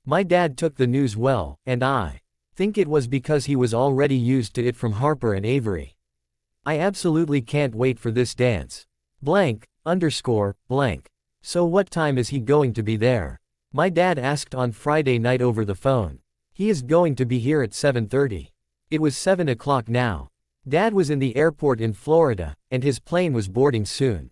My dad took the news well, and I think it was because he was already used to it from Harper and Avery. "I absolutely can't wait for this dance. Blank. So what time is he going to be there?" My dad asked on Friday night over the phone. "He is going to be here at 7:30. It was 7 o'clock now. Dad was in the airport in Florida, and his plane was boarding soon."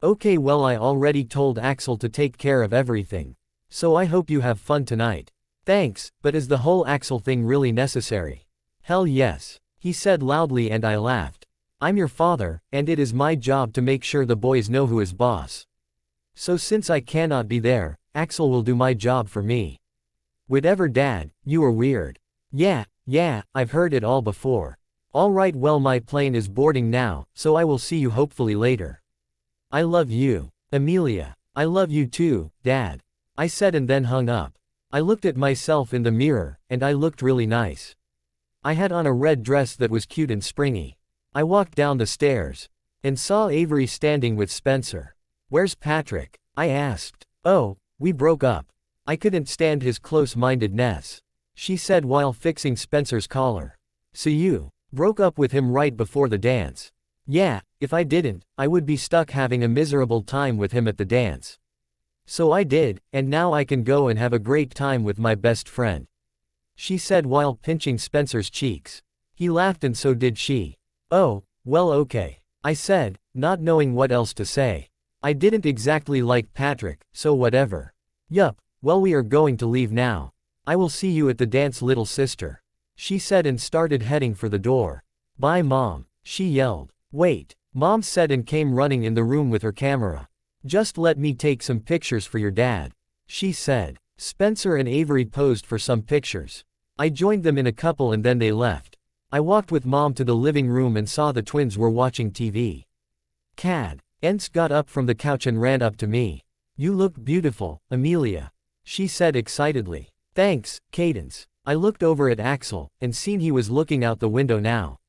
"Okay, well, I already told Axel to take care of everything. So I hope you have fun tonight." "Thanks, but is the whole Axel thing really necessary?" Hell yes, he said loudly and I laughed. I'm your father, and it is my job to make sure the boys know who is boss. So since I cannot be there, Axel will do my job for me. Whatever dad, you are weird. Yeah, I've heard it all before. Alright, well my plane is boarding now, so I will see you hopefully later. I love you, Amelia. I love you too, Dad. I said and then hung up. I looked at myself in the mirror, and I looked really nice. I had on a red dress that was cute and springy. I walked down the stairs, and saw Avery standing with Spencer. Where's Patrick? I asked. Oh, we broke up. I couldn't stand his close-mindedness, she said while fixing Spencer's collar. So you broke up with him right before the dance? Yeah, if I didn't, I would be stuck having a miserable time with him at the dance. So I did, and now I can go and have a great time with my best friend, she said while pinching Spencer's cheeks. He laughed and so did she. Oh, well okay, I said, not knowing what else to say. I didn't exactly like Patrick, so whatever. Yup, well we are going to leave now. I will see you at the dance, little sister, she said and started heading for the door. Bye Mom, she yelled. Wait, Mom said and came running in the room with her camera. Just let me take some pictures for your dad, she said. Spencer and Avery posed for some pictures. I joined them in a couple and then they left. I walked with Mom to the living room and saw the twins were watching TV. Cad. Ence got up from the couch and ran up to me. You look beautiful, Amelia, she said excitedly. Thanks, Cadence. I looked over at Axel, and seen he was looking out the window now.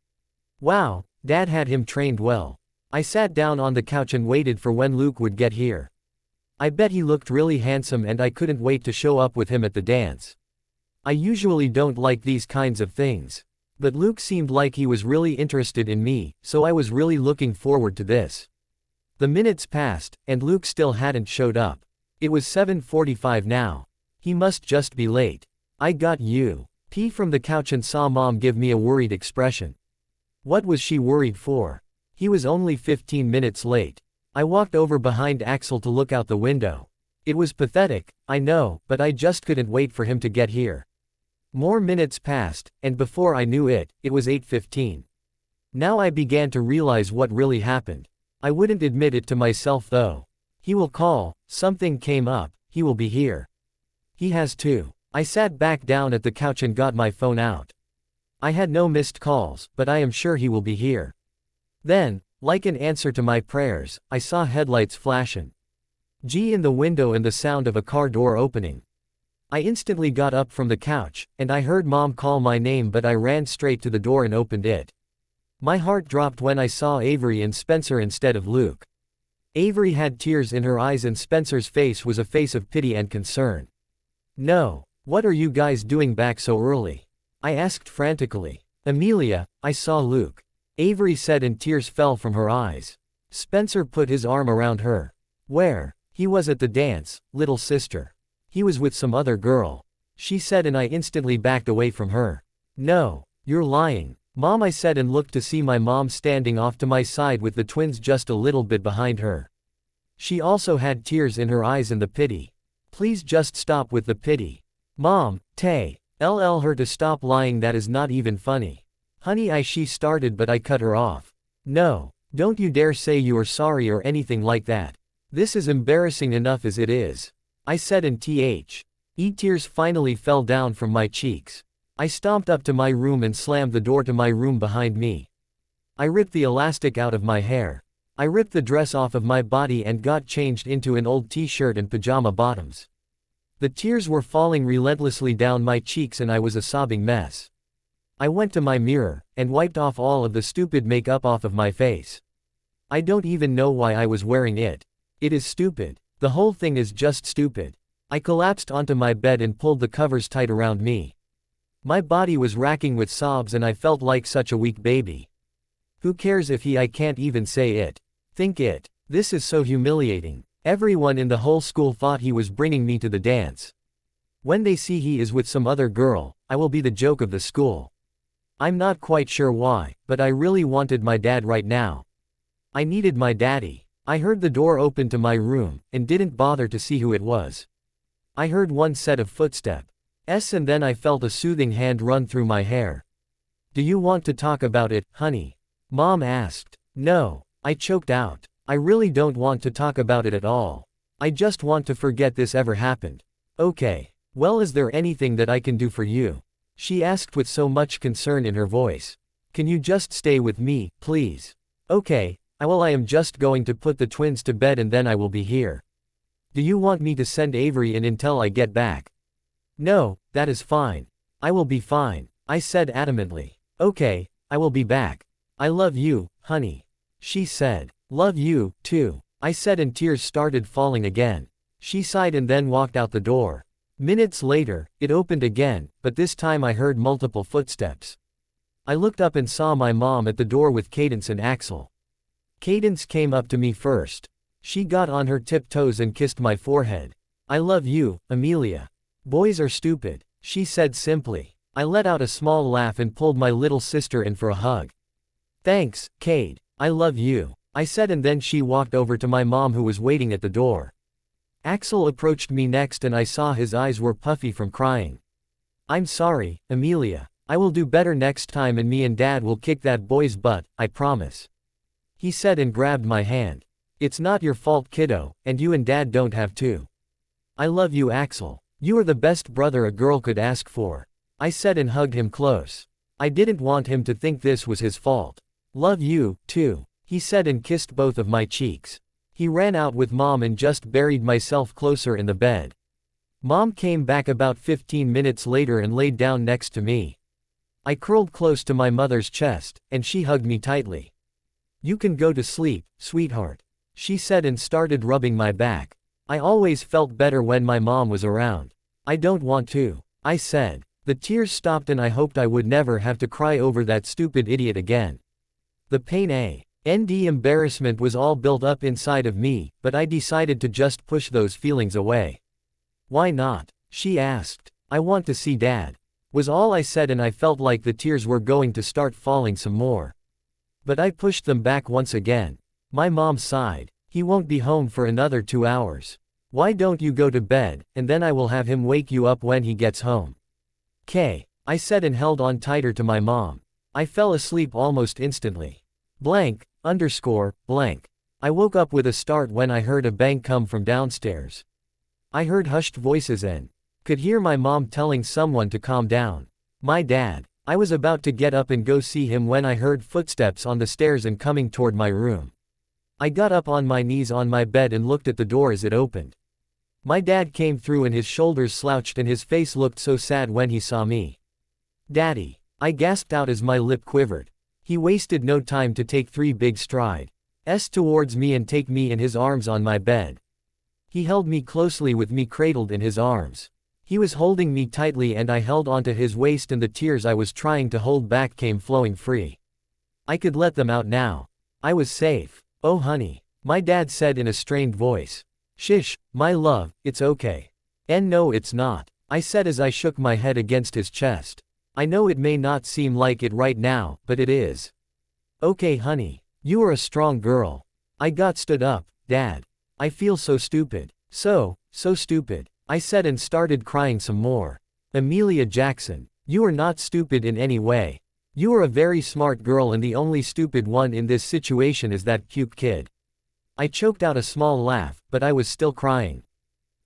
Wow, Dad had him trained well. I sat down on the couch and waited for when Luke would get here. I bet he looked really handsome and I couldn't wait to show up with him at the dance. I usually don't like these kinds of things, but Luke seemed like he was really interested in me, so I was really looking forward to this. The minutes passed, and Luke still hadn't showed up. It was 7:45 now. He must just be late. I got P from the couch and saw Mom give me a worried expression. What was she worried for? He was only 15 minutes late. I walked over behind Axel to look out the window. It was pathetic, I know, but I just couldn't wait for him to get here. More minutes passed, and before I knew it, it was 8:15. Now I began to realize what really happened. I wouldn't admit it to myself though. He will call, something came up, he will be here. He has to. I sat back down at the couch and got my phone out. I had no missed calls, but I am sure he will be here. Then, like an answer to my prayers, I saw headlights flashing. G in the window and the sound of a car door opening. I instantly got up from the couch, and I heard Mom call my name, but I ran straight to the door and opened it. My heart dropped when I saw Avery and Spencer instead of Luke. Avery had tears in her eyes and Spencer's face was a face of pity and concern. No, what are you guys doing back so early? I asked frantically. Amelia, I saw Luke, Avery said and tears fell from her eyes. Spencer put his arm around her. Where? He was at the dance, little sister. He was with some other girl, she said and I instantly backed away from her. No, you're lying, Mom, I said and looked to see my mom standing off to my side with the twins just a little bit behind her. She also had tears in her eyes and the pity. Please just stop with the pity. Mom, tell her to stop lying, that is not even funny. Honey, she started but I cut her off. No, don't you dare say you are sorry or anything like that. This is embarrassing enough as it is, I said and tears finally fell down from my cheeks. I stomped up to my room and slammed the door to my room behind me. I ripped the elastic out of my hair. I ripped the dress off of my body and got changed into an old t-shirt and pajama bottoms. The tears were falling relentlessly down my cheeks and I was a sobbing mess. I went to my mirror, and wiped off all of the stupid makeup off of my face. I don't even know why I was wearing it. It is stupid. The whole thing is just stupid. I collapsed onto my bed and pulled the covers tight around me. My body was racking with sobs and I felt like such a weak baby. Who cares if I can't even say it. Think it. This is so humiliating. Everyone in the whole school thought he was bringing me to the dance. When they see he is with some other girl, I will be the joke of the school. I'm not quite sure why, but I really wanted my dad right now. I needed my daddy. I heard the door open to my room, and didn't bother to see who it was. I heard one set of footsteps, and then I felt a soothing hand run through my hair. Do you want to talk about it, honey? Mom asked. No, I choked out. I really don't want to talk about it at all. I just want to forget this ever happened. Okay. Well, is there anything that I can do for you? She asked with so much concern in her voice. Can you just stay with me, please? Okay, I am just going to put the twins to bed and then I will be here. Do you want me to send Avery in until I get back? No, that is fine. I will be fine, I said adamantly. Okay, I will be back. I love you, honey. She said. Love you, too, I said, and tears started falling again. She sighed and then walked out the door. Minutes later, it opened again, but this time I heard multiple footsteps. I looked up and saw my mom at the door with Cadence and Axel. Cadence came up to me first. She got on her tiptoes and kissed my forehead. I love you, Amelia. Boys are stupid, she said simply. I let out a small laugh and pulled my little sister in for a hug. Thanks, Cade. I love you, I said, and then she walked over to my mom who was waiting at the door. Axel approached me next and I saw his eyes were puffy from crying. I'm sorry, Amelia. I will do better next time and me and Dad will kick that boy's butt, I promise. He said and grabbed my hand. It's not your fault, kiddo, and you and Dad don't have to. I love you, Axel. You are the best brother a girl could ask for, I said and hugged him close. I didn't want him to think this was his fault. Love you, too, he said and kissed both of my cheeks. He ran out with Mom and just buried myself closer in the bed. Mom came back about 15 minutes later and laid down next to me. I curled close to my mother's chest, and she hugged me tightly. You can go to sleep, sweetheart, she said and started rubbing my back. I always felt better when my mom was around. I don't want to, I said. The tears stopped and I hoped I would never have to cry over that stupid idiot again. The pain and embarrassment was all built up inside of me, but I decided to just push those feelings away. Why not? She asked. I want to see Dad, was all I said, and I felt like the tears were going to start falling some more. But I pushed them back once again. My mom sighed. He won't be home for another 2 hours. Why don't you go to bed, and then I will have him wake you up when he gets home. I said and held on tighter to my mom. I fell asleep almost instantly. Blank. I woke up with a start when I heard a bang come from downstairs. I heard hushed voices and could hear my mom telling someone to calm down. My dad. I was about to get up and go see him when I heard footsteps on the stairs and coming toward my room. I got up on my knees on my bed and looked at the door as it opened. My dad came through and his shoulders slouched and his face looked so sad when he saw me. Daddy, I gasped out as my lip quivered. He wasted no time to take 3 big strides towards me and take me in his arms on my bed. He held me closely with me cradled in his arms. He was holding me tightly and I held onto his waist and the tears I was trying to hold back came flowing free. I could let them out now. I was safe. Oh honey, my dad said in a strained voice. Shish, my love, it's okay. And no, it's not, I said as I shook my head against his chest. I know it may not seem like it right now, but it is. Okay honey, you are a strong girl. I got stood up. Dad. I feel so stupid. So stupid, I said and started crying some more. Amelia Jackson, you are not stupid in any way. You are a very smart girl and the only stupid one in this situation is that cute kid. I choked out a small laugh, but I was still crying.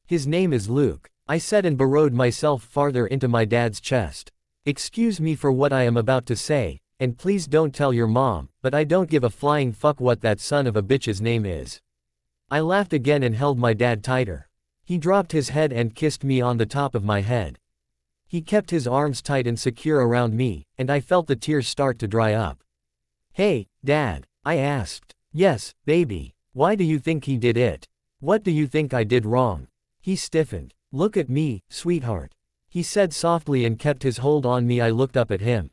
His name is Luke, I said and burrowed myself farther into my dad's chest. Excuse me for what I am about to say, and please don't tell your mom, but I don't give a flying fuck what that son of a bitch's name is. I laughed again and held my dad tighter. He dropped his head and kissed me on the top of my head. He kept his arms tight and secure around me, and I felt the tears start to dry up. Hey, Dad, I asked. Yes, baby. Why do you think he did it? What do you think I did wrong? He stiffened. Look at me, sweetheart, he said softly and kept his hold on me. I looked up at him.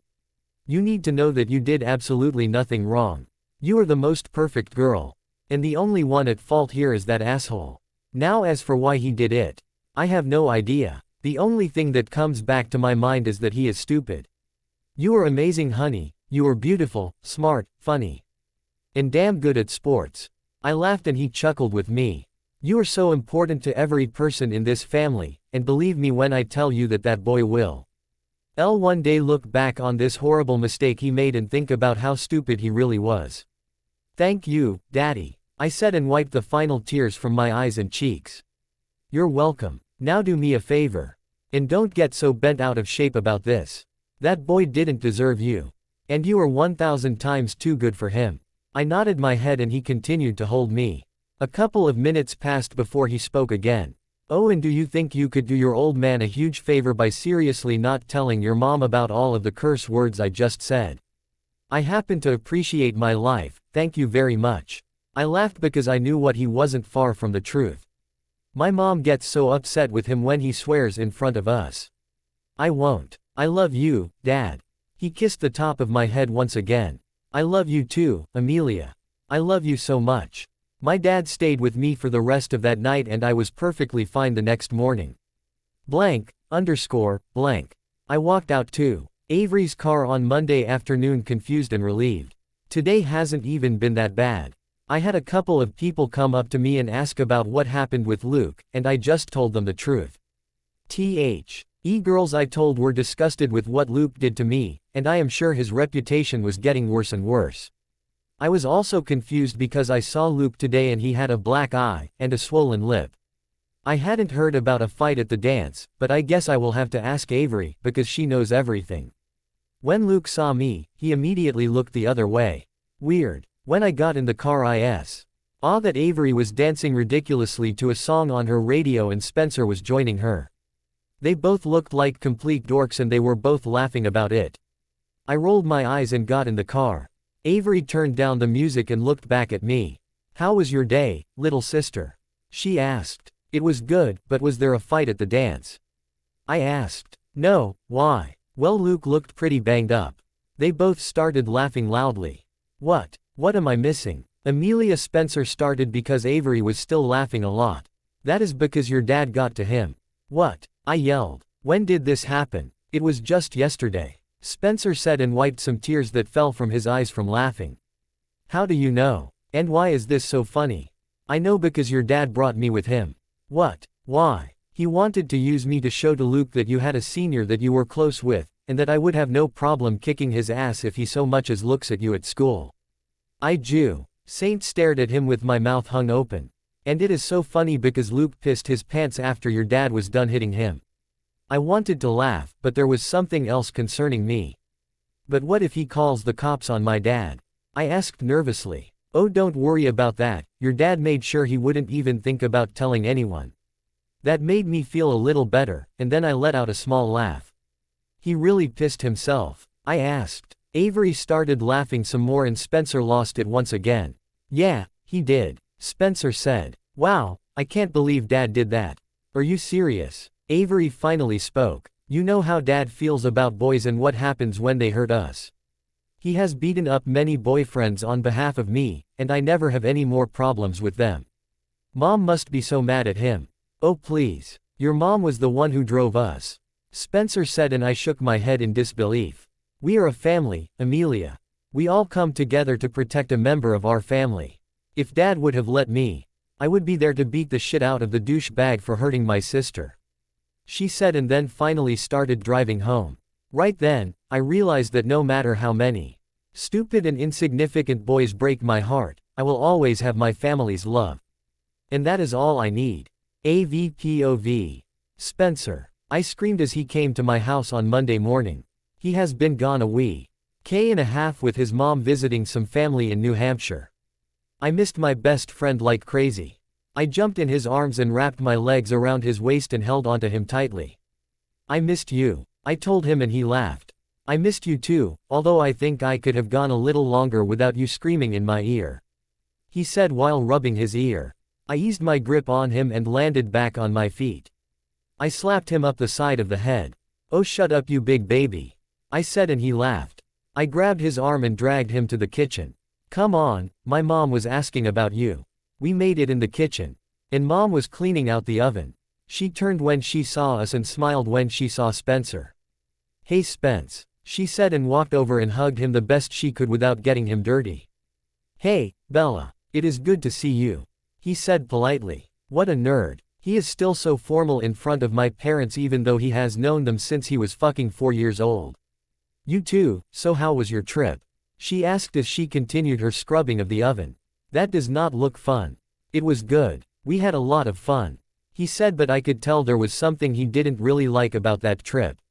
You need to know that you did absolutely nothing wrong. You are the most perfect girl. And the only one at fault here is that asshole. Now as for why he did it, I have no idea. The only thing that comes back to my mind is that he is stupid. You are amazing honey, you are beautiful, smart, funny, and damn good at sports. I laughed and he chuckled with me. You are so important to every person in this family, and believe me when I tell you that that boy will I'll one day look back on this horrible mistake he made and think about how stupid he really was. Thank you, Daddy, I said and wiped the final tears from my eyes and cheeks. You're welcome. Now do me a favor. And don't get so bent out of shape about this. That boy didn't deserve you. And you are 1,000 times too good for him. I nodded my head and he continued to hold me. A couple of minutes passed before he spoke again. Oh, and do you think you could do your old man a huge favor by seriously not telling your mom about all of the curse words I just said? I happen to appreciate my life, thank you very much. I laughed because I knew what he wasn't far from the truth. My mom gets so upset with him when he swears in front of us. I won't. I love you, Dad. He kissed the top of my head once again. I love you too, Amelia. I love you so much. My dad stayed with me for the rest of that night and I was perfectly fine the next morning. Blank. I walked out to Avery's car on Monday afternoon confused and relieved. Today hasn't even been that bad. I had a couple of people come up to me and ask about what happened with Luke, and I just told them the truth. Girls I told were disgusted with what Luke did to me, and I am sure his reputation was getting worse and worse. I was also confused because I saw Luke today and he had a black eye, and a swollen lip. I hadn't heard about a fight at the dance, but I guess I will have to ask Avery, because she knows everything. When Luke saw me, he immediately looked the other way. Weird. When I got in the car I saw that Avery was dancing ridiculously to a song on her radio and Spencer was joining her. They both looked like complete dorks and they were both laughing about it. I rolled my eyes and got in the car. Avery turned down the music and looked back at me. How was your day, little sister? She asked. It was good, but was there a fight at the dance? I asked. No, why? Well, Luke looked pretty banged up. They both started laughing loudly. What am I missing? Amelia Spencer started because Avery was still laughing a lot. That is because your dad got to him. What? I yelled. When did this happen? It was just yesterday. Spencer said and wiped some tears that fell from his eyes from laughing. How do you know? And why is this so funny? I know because your dad brought me with him. What? Why? He wanted to use me to show to Luke that you had a senior that you were close with, and that I would have no problem kicking his ass if he so much as looks at you at school. Saint stared at him with my mouth hung open. And it is so funny because Luke pissed his pants after your dad was done hitting him. I wanted to laugh, but there was something else concerning me. But what if he calls the cops on my dad? I asked nervously. Oh, don't worry about that, your dad made sure he wouldn't even think about telling anyone. That made me feel a little better, and then I let out a small laugh. He really pissed himself? I asked. Avery started laughing some more and Spencer lost it once again. Yeah, he did. Spencer said. Wow, I can't believe Dad did that. Are you serious? Avery finally spoke. You know how Dad feels about boys and what happens when they hurt us. He has beaten up many boyfriends on behalf of me, and I never have any more problems with them. Mom must be so mad at him. Oh please. Your mom was the one who drove us. Spencer said and I shook my head in disbelief. We are a family, Amelia. We all come together to protect a member of our family. If Dad would have let me, I would be there to beat the shit out of the douchebag for hurting my sister. She said and then finally started driving home. Right then, I realized that no matter how many stupid and insignificant boys break my heart, I will always have my family's love. And that is all I need. AVPOV. Spencer. I screamed as he came to my house on Monday morning. He has been gone a week and a half with his mom visiting some family in New Hampshire. I missed my best friend like crazy. I jumped in his arms and wrapped my legs around his waist and held onto him tightly. I missed you, I told him and he laughed. I missed you too, although I think I could have gone a little longer without you screaming in my ear. He said while rubbing his ear. I eased my grip on him and landed back on my feet. I slapped him up the side of the head. Oh, shut up you big baby. I said and he laughed. I grabbed his arm and dragged him to the kitchen. Come on, my mom was asking about you. We made it in the kitchen. And Mom was cleaning out the oven. She turned when she saw us and smiled when she saw Spencer. Hey Spence, she said and walked over and hugged him the best she could without getting him dirty. Hey, Bella, it is good to see you. He said politely. What a nerd. He is still so formal in front of my parents even though he has known them since he was fucking 4 years old. You too, so how was your trip? She asked as she continued her scrubbing of the oven. That does not look fun. It was good. We had a lot of fun. He said, but I could tell there was something he didn't really like about that trip.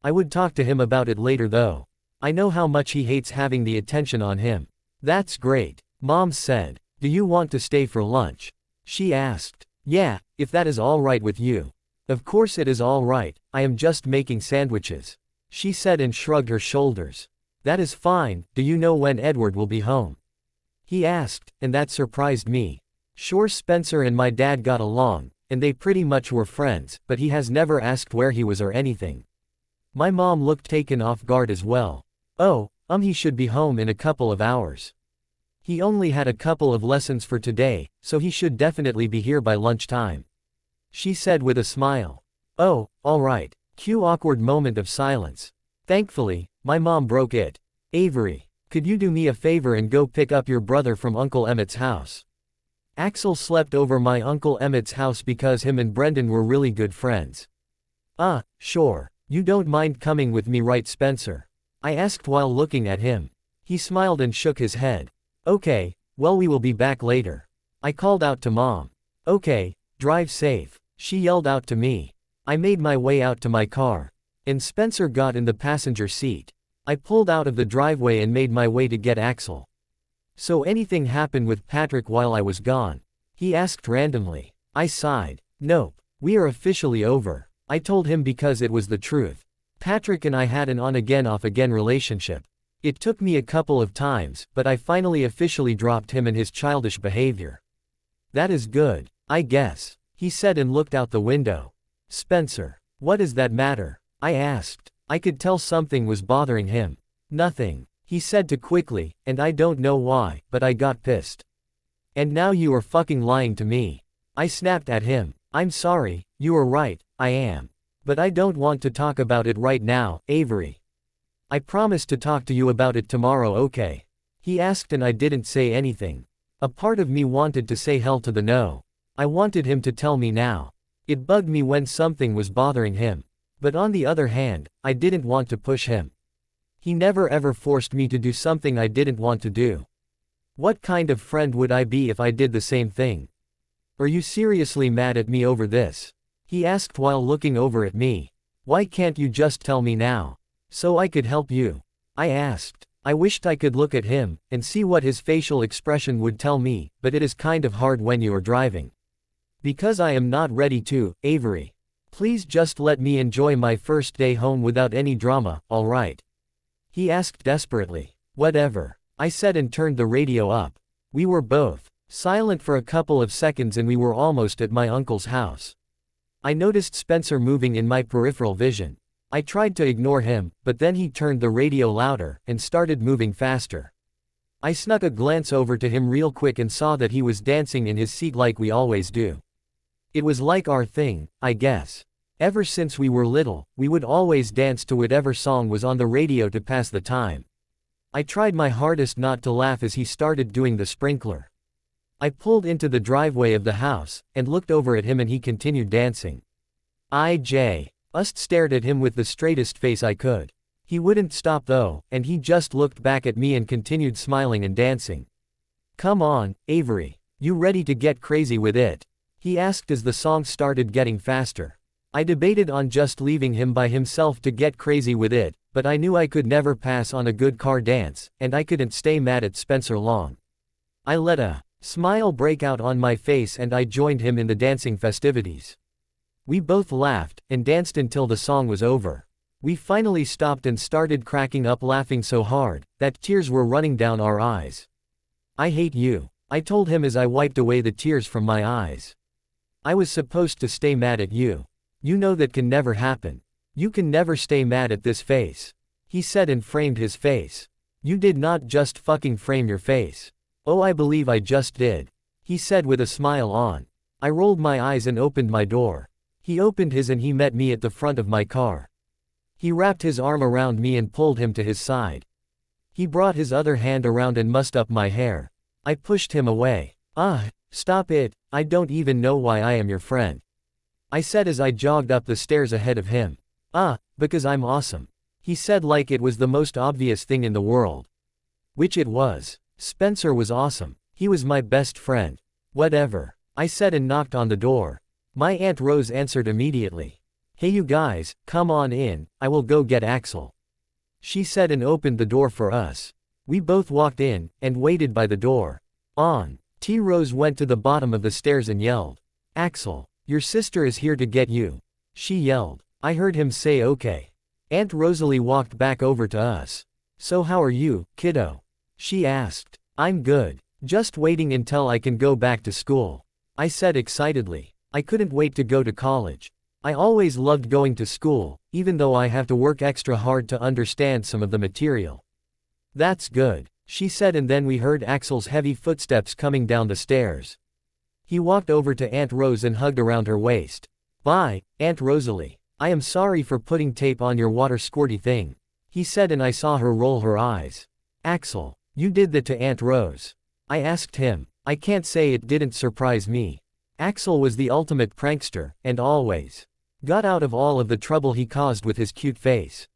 I would talk to him about it later though. I know how much he hates having the attention on him. That's great. Mom said. Do you want to stay for lunch? She asked. Yeah, if that is all right with you. Of course it is all right, I am just making sandwiches. She said and shrugged her shoulders. That is fine. Do you know when Edward will be home? He asked, and that surprised me. Sure, Spencer and my dad got along, and they pretty much were friends, but he has never asked where he was or anything. My mom looked taken off guard as well. Oh, he should be home in a couple of hours. He only had a couple of lessons for today, so he should definitely be here by lunchtime. She said with a smile. Oh, alright. Cue awkward moment of silence. Thankfully, my mom broke it. Avery, could you do me a favor and go pick up your brother from Uncle Emmett's house? Axel slept over my Uncle Emmett's house because him and Brendan were really good friends. Sure. You don't mind coming with me, right, Spencer? I asked while looking at him. He smiled and shook his head. Okay, well, we will be back later. I called out to Mom. Okay, drive safe, she yelled out to me. I made my way out to my car. And Spencer got in the passenger seat. I pulled out of the driveway and made my way to get Axel. So anything happened with Patrick while I was gone? He asked randomly. I sighed. Nope, we are officially over. I told him because it was the truth. Patrick and I had an on-again off-again relationship. It took me a couple of times, but I finally officially dropped him and his childish behavior. That is good, I guess, he said and looked out the window. Spencer, what does that matter? I asked. I could tell something was bothering him. Nothing, he said too quickly, and I don't know why, but I got pissed. And now you are fucking lying to me. I snapped at him. I'm sorry, you are right, I am. But I don't want to talk about it right now, Avery. I promise to talk to you about it tomorrow, okay? He asked and I didn't say anything. A part of me wanted to say hell to the no. I wanted him to tell me now. It bugged me when something was bothering him. But on the other hand, I didn't want to push him. He never ever forced me to do something I didn't want to do. What kind of friend would I be if I did the same thing? Are you seriously mad at me over this? He asked while looking over at me. Why can't you just tell me now? So I could help you. I asked. I wished I could look at him and see what his facial expression would tell me, but it is kind of hard when you are driving. Because I am not ready to, Avery. Please just let me enjoy my first day home without any drama, alright? He asked desperately. Whatever, I said and turned the radio up. We were both silent for a couple of seconds and we were almost at my uncle's house. I noticed Spencer moving in my peripheral vision. I tried to ignore him, but then he turned the radio louder and started moving faster. I snuck a glance over to him real quick and saw that he was dancing in his seat like we always do. It was like our thing, I guess. Ever since we were little, we would always dance to whatever song was on the radio to pass the time. I tried my hardest not to laugh as he started doing the sprinkler. I pulled into the driveway of the house and looked over at him and he continued dancing. I just stared at him with the straightest face I could. He wouldn't stop though, and he just looked back at me and continued smiling and dancing. Come on, Avery. You ready to get crazy with it? He asked as the song started getting faster. I debated on just leaving him by himself to get crazy with it, but I knew I could never pass on a good car dance, and I couldn't stay mad at Spencer long. I let a smile break out on my face and I joined him in the dancing festivities. We both laughed and danced until the song was over. We finally stopped and started cracking up laughing so hard that tears were running down our eyes. I hate you, I told him as I wiped away the tears from my eyes. I was supposed to stay mad at you. You know that can never happen. You can never stay mad at this face. He said and framed his face. You did not just fucking frame your face. Oh, I believe I just did. He said with a smile on. I rolled my eyes and opened my door. He opened his and he met me at the front of my car. He wrapped his arm around me and pulled him to his side. He brought his other hand around and mussed up my hair. I pushed him away. Stop it, I don't even know why I am your friend. I said as I jogged up the stairs ahead of him. Because I'm awesome. He said like it was the most obvious thing in the world. Which it was. Spencer was awesome. He was my best friend. Whatever. I said and knocked on the door. My Aunt Rose answered immediately. Hey you guys, come on in, I will go get Axel. She said and opened the door for us. We both walked in, and waited by the door. T. Rose went to the bottom of the stairs and yelled. Axel, your sister is here to get you. She yelled. I heard him say okay. Aunt Rosalie walked back over to us. So how are you, kiddo? She asked. I'm good. Just waiting until I can go back to school. I said excitedly. I couldn't wait to go to college. I always loved going to school, even though I have to work extra hard to understand some of the material. That's good, she said, and then we heard Axel's heavy footsteps coming down the stairs. He walked over to Aunt Rose and hugged around her waist. Bye, Aunt Rosalie. I am sorry for putting tape on your water squirty thing, he said, and I saw her roll her eyes. Axel, you did that to Aunt Rose? I asked him. I can't say it didn't surprise me. Axel was the ultimate prankster, and always got out of all of the trouble he caused with his cute face.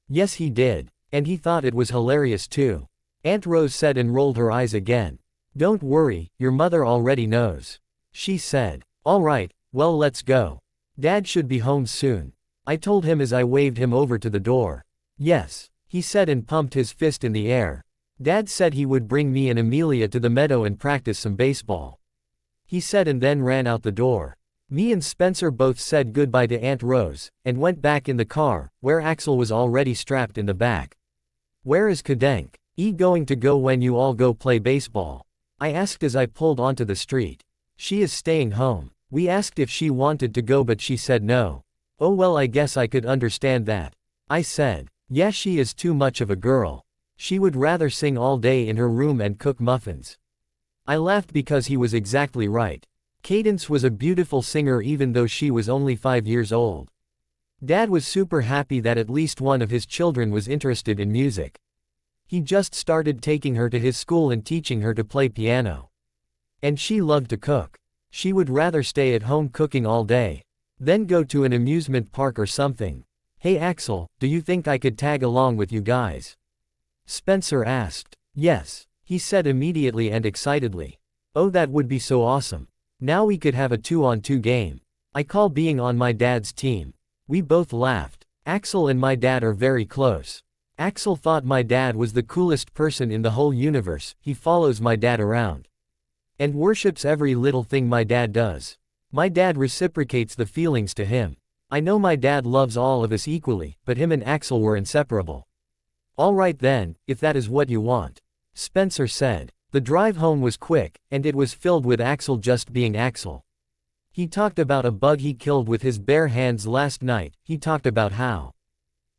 Yes he did. And he thought it was hilarious too. Aunt Rose said and rolled her eyes again. Don't worry, your mother already knows. She said. Alright, well let's go. Dad should be home soon. I told him as I waved him over to the door. Yes, he said and pumped his fist in the air. Dad said he would bring me and Amelia to the meadow and practice some baseball. He said and then ran out the door. Me and Spencer both said goodbye to Aunt Rose, and went back in the car, where Axel was already strapped in the back. Where is Kadenk going to go when you all go play baseball? I asked as I pulled onto the street. She is staying home. We asked if she wanted to go but she said no. Oh well, I guess I could understand that. I said. Yeah, she is too much of a girl. She would rather sing all day in her room and cook muffins. I laughed because he was exactly right. Cadence was a beautiful singer even though she was only 5 years old. Dad was super happy that at least one of his children was interested in music. He just started taking her to his school and teaching her to play piano. And she loved to cook. She would rather stay at home cooking all day, then go to an amusement park or something. Hey Axel, do you think I could tag along with you guys? Spencer asked. Yes, he said immediately and excitedly. Oh, that would be so awesome. Now we could have a 2-on-2 game. I call being on my dad's team. We both laughed. Axel and my dad are very close. Axel thought my dad was the coolest person in the whole universe. He follows my dad around and worships every little thing my dad does. My dad reciprocates the feelings to him. I know my dad loves all of us equally, but him and Axel were inseparable. Alright then, if that is what you want, Spencer said. The drive home was quick, and it was filled with Axel just being Axel. He talked about a bug he killed with his bare hands last night. He talked about how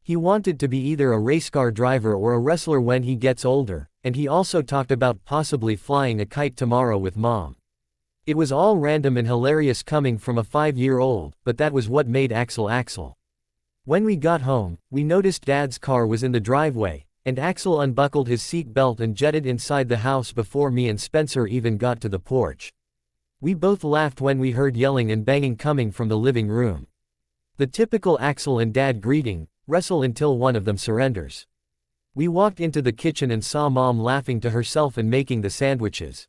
he wanted to be either a race car driver or a wrestler when he gets older, and he also talked about possibly flying a kite tomorrow with Mom. It was all random and hilarious coming from a 5-year-old, but that was what made Axel Axel. When we got home, we noticed Dad's car was in the driveway, and Axel unbuckled his seat belt and jetted inside the house before me and Spencer even got to the porch. We both laughed when we heard yelling and banging coming from the living room. The typical Axel and Dad greeting, wrestle until one of them surrenders. We walked into the kitchen and saw Mom laughing to herself and making the sandwiches.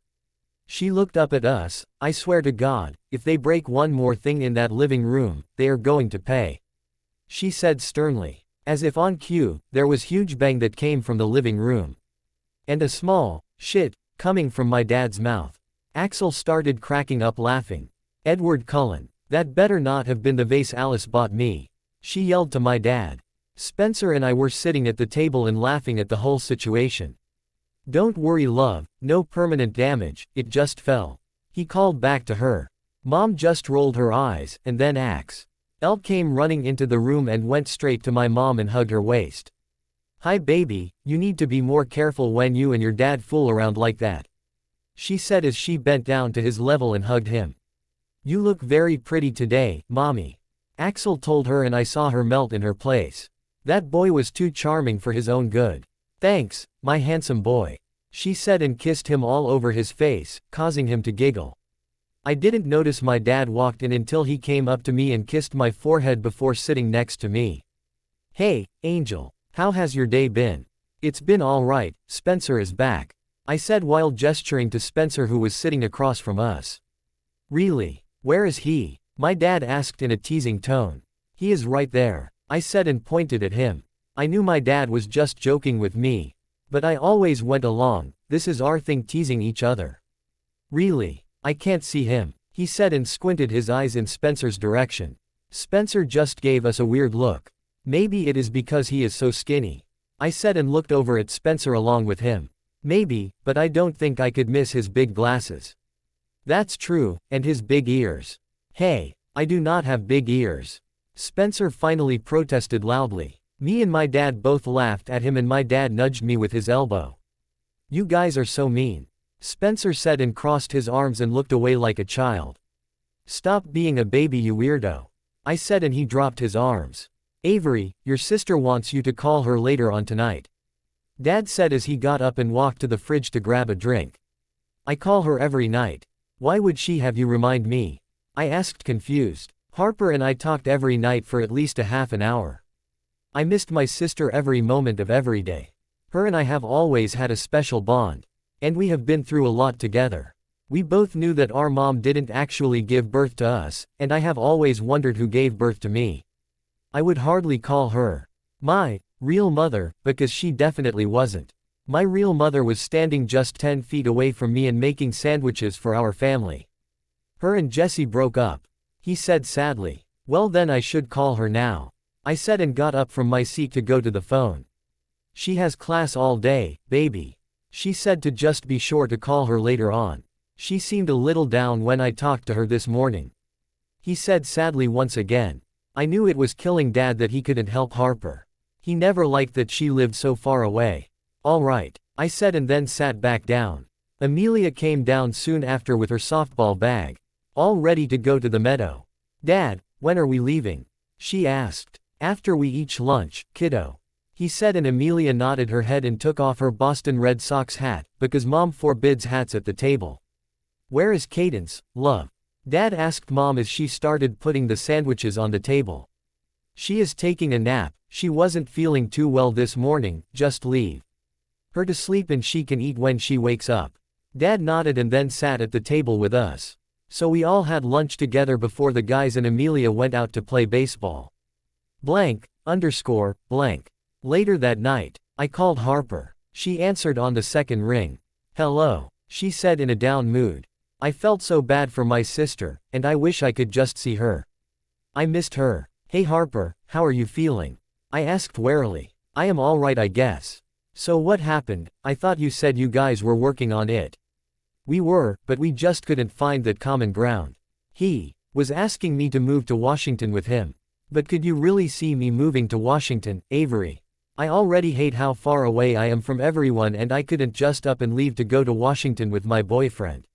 She looked up at us. I swear to God, if they break one more thing in that living room, they are going to pay. She said sternly. As if on cue, there was huge bang that came from the living room. And a small, shit, coming from my dad's mouth. Axel started cracking up laughing. Edward Cullen. That better not have been the vase Alice bought me. She yelled to my dad. Spencer and I were sitting at the table and laughing at the whole situation. Don't worry love, no permanent damage, it just fell. He called back to her. Mom just rolled her eyes, and then Axel came running into the room and went straight to my mom and hugged her waist. Hi baby, you need to be more careful when you and your dad fool around like that, she said as she bent down to his level and hugged him. You look very pretty today, mommy, Axel told her, and I saw her melt in her place. That boy was too charming for his own good. Thanks, my handsome boy, she said and kissed him all over his face, causing him to giggle. I didn't notice my dad walked in until he came up to me and kissed my forehead before sitting next to me. "Hey, Angel, how has your day been?" "It's been all right, Spencer is back," I said while gesturing to Spencer who was sitting across from us. "Really? Where is he?" my dad asked in a teasing tone. "He is right there," I said and pointed at him. I knew my dad was just joking with me. But I always went along, this is our thing, teasing each other. "Really? I can't see him," he said and squinted his eyes in Spencer's direction. Spencer just gave us a weird look. "Maybe it is because he is so skinny," I said and looked over at Spencer along with him. "Maybe, but I don't think I could miss his big glasses." "That's true, and his big ears." "Hey, I do not have big ears," Spencer finally protested loudly. Me and my dad both laughed at him and my dad nudged me with his elbow. "You guys are so mean," Spencer said and crossed his arms and looked away like a child. "Stop being a baby, you weirdo," I said and he dropped his arms. "Avery, your sister wants you to call her later on tonight," Dad said as he got up and walked to the fridge to grab a drink. "I call her every night. Why would she have you remind me?" I asked confused. "Harper and I talked every night for at least a half an hour. I missed my sister every moment of every day. Her and I have always had a special bond. And we have been through a lot together. We both knew that our mom didn't actually give birth to us, and I have always wondered who gave birth to me. I would hardly call her my real mother, because she definitely wasn't. My real mother was standing just 10 feet away from me and making sandwiches for our family. Her and Jesse broke up," he said sadly. "Well then I should call her now," I said and got up from my seat to go to the phone. "She has class all day, baby," she said to just be sure to call her later on. "She seemed a little down when I talked to her this morning," he said sadly once again. I knew it was killing Dad that he couldn't help Harper. He never liked that she lived so far away. "All right," I said and then sat back down. Amelia came down soon after with her softball bag, all ready to go to the meadow. "Dad, when are we leaving?" she asked. "After we eat lunch, kiddo," he said and Amelia nodded her head and took off her Boston Red Sox hat, because Mom forbids hats at the table. "Where is Cadence, love?" Dad asked Mom as she started putting the sandwiches on the table. "She is taking a nap, she wasn't feeling too well this morning, just leave her to sleep and she can eat when she wakes up." Dad nodded and then sat at the table with us. So we all had lunch together before the guys and Amelia went out to play baseball. Blank. Later that night, I called Harper. She answered on the second ring. "Hello," she said in a down mood. I felt so bad for my sister, and I wish I could just see her. I missed her. "Hey Harper, how are you feeling?" I asked warily. "I am all right, I guess." "So what happened? I thought you said you guys were working on it." "We were, but we just couldn't find that common ground. He was asking me to move to Washington with him. But could you really see me moving to Washington, Avery? I already hate how far away I am from everyone and I couldn't just up and leave to go to Washington with my boyfriend.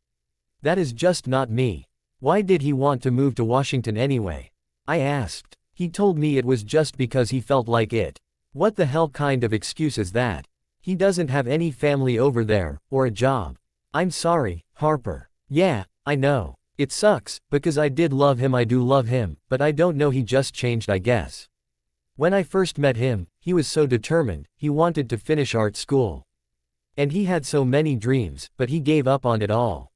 That is just not me." "Why did he want to move to Washington anyway?" I asked. "He told me it was just because he felt like it." "What the hell kind of excuse is that? He doesn't have any family over there, or a job." "I'm sorry, Harper." "Yeah, I know. It sucks, because I did love him, I do love him, but I don't know, he just changed, I guess. When I first met him, he was so determined, he wanted to finish art school. And he had so many dreams, but he gave up on it all.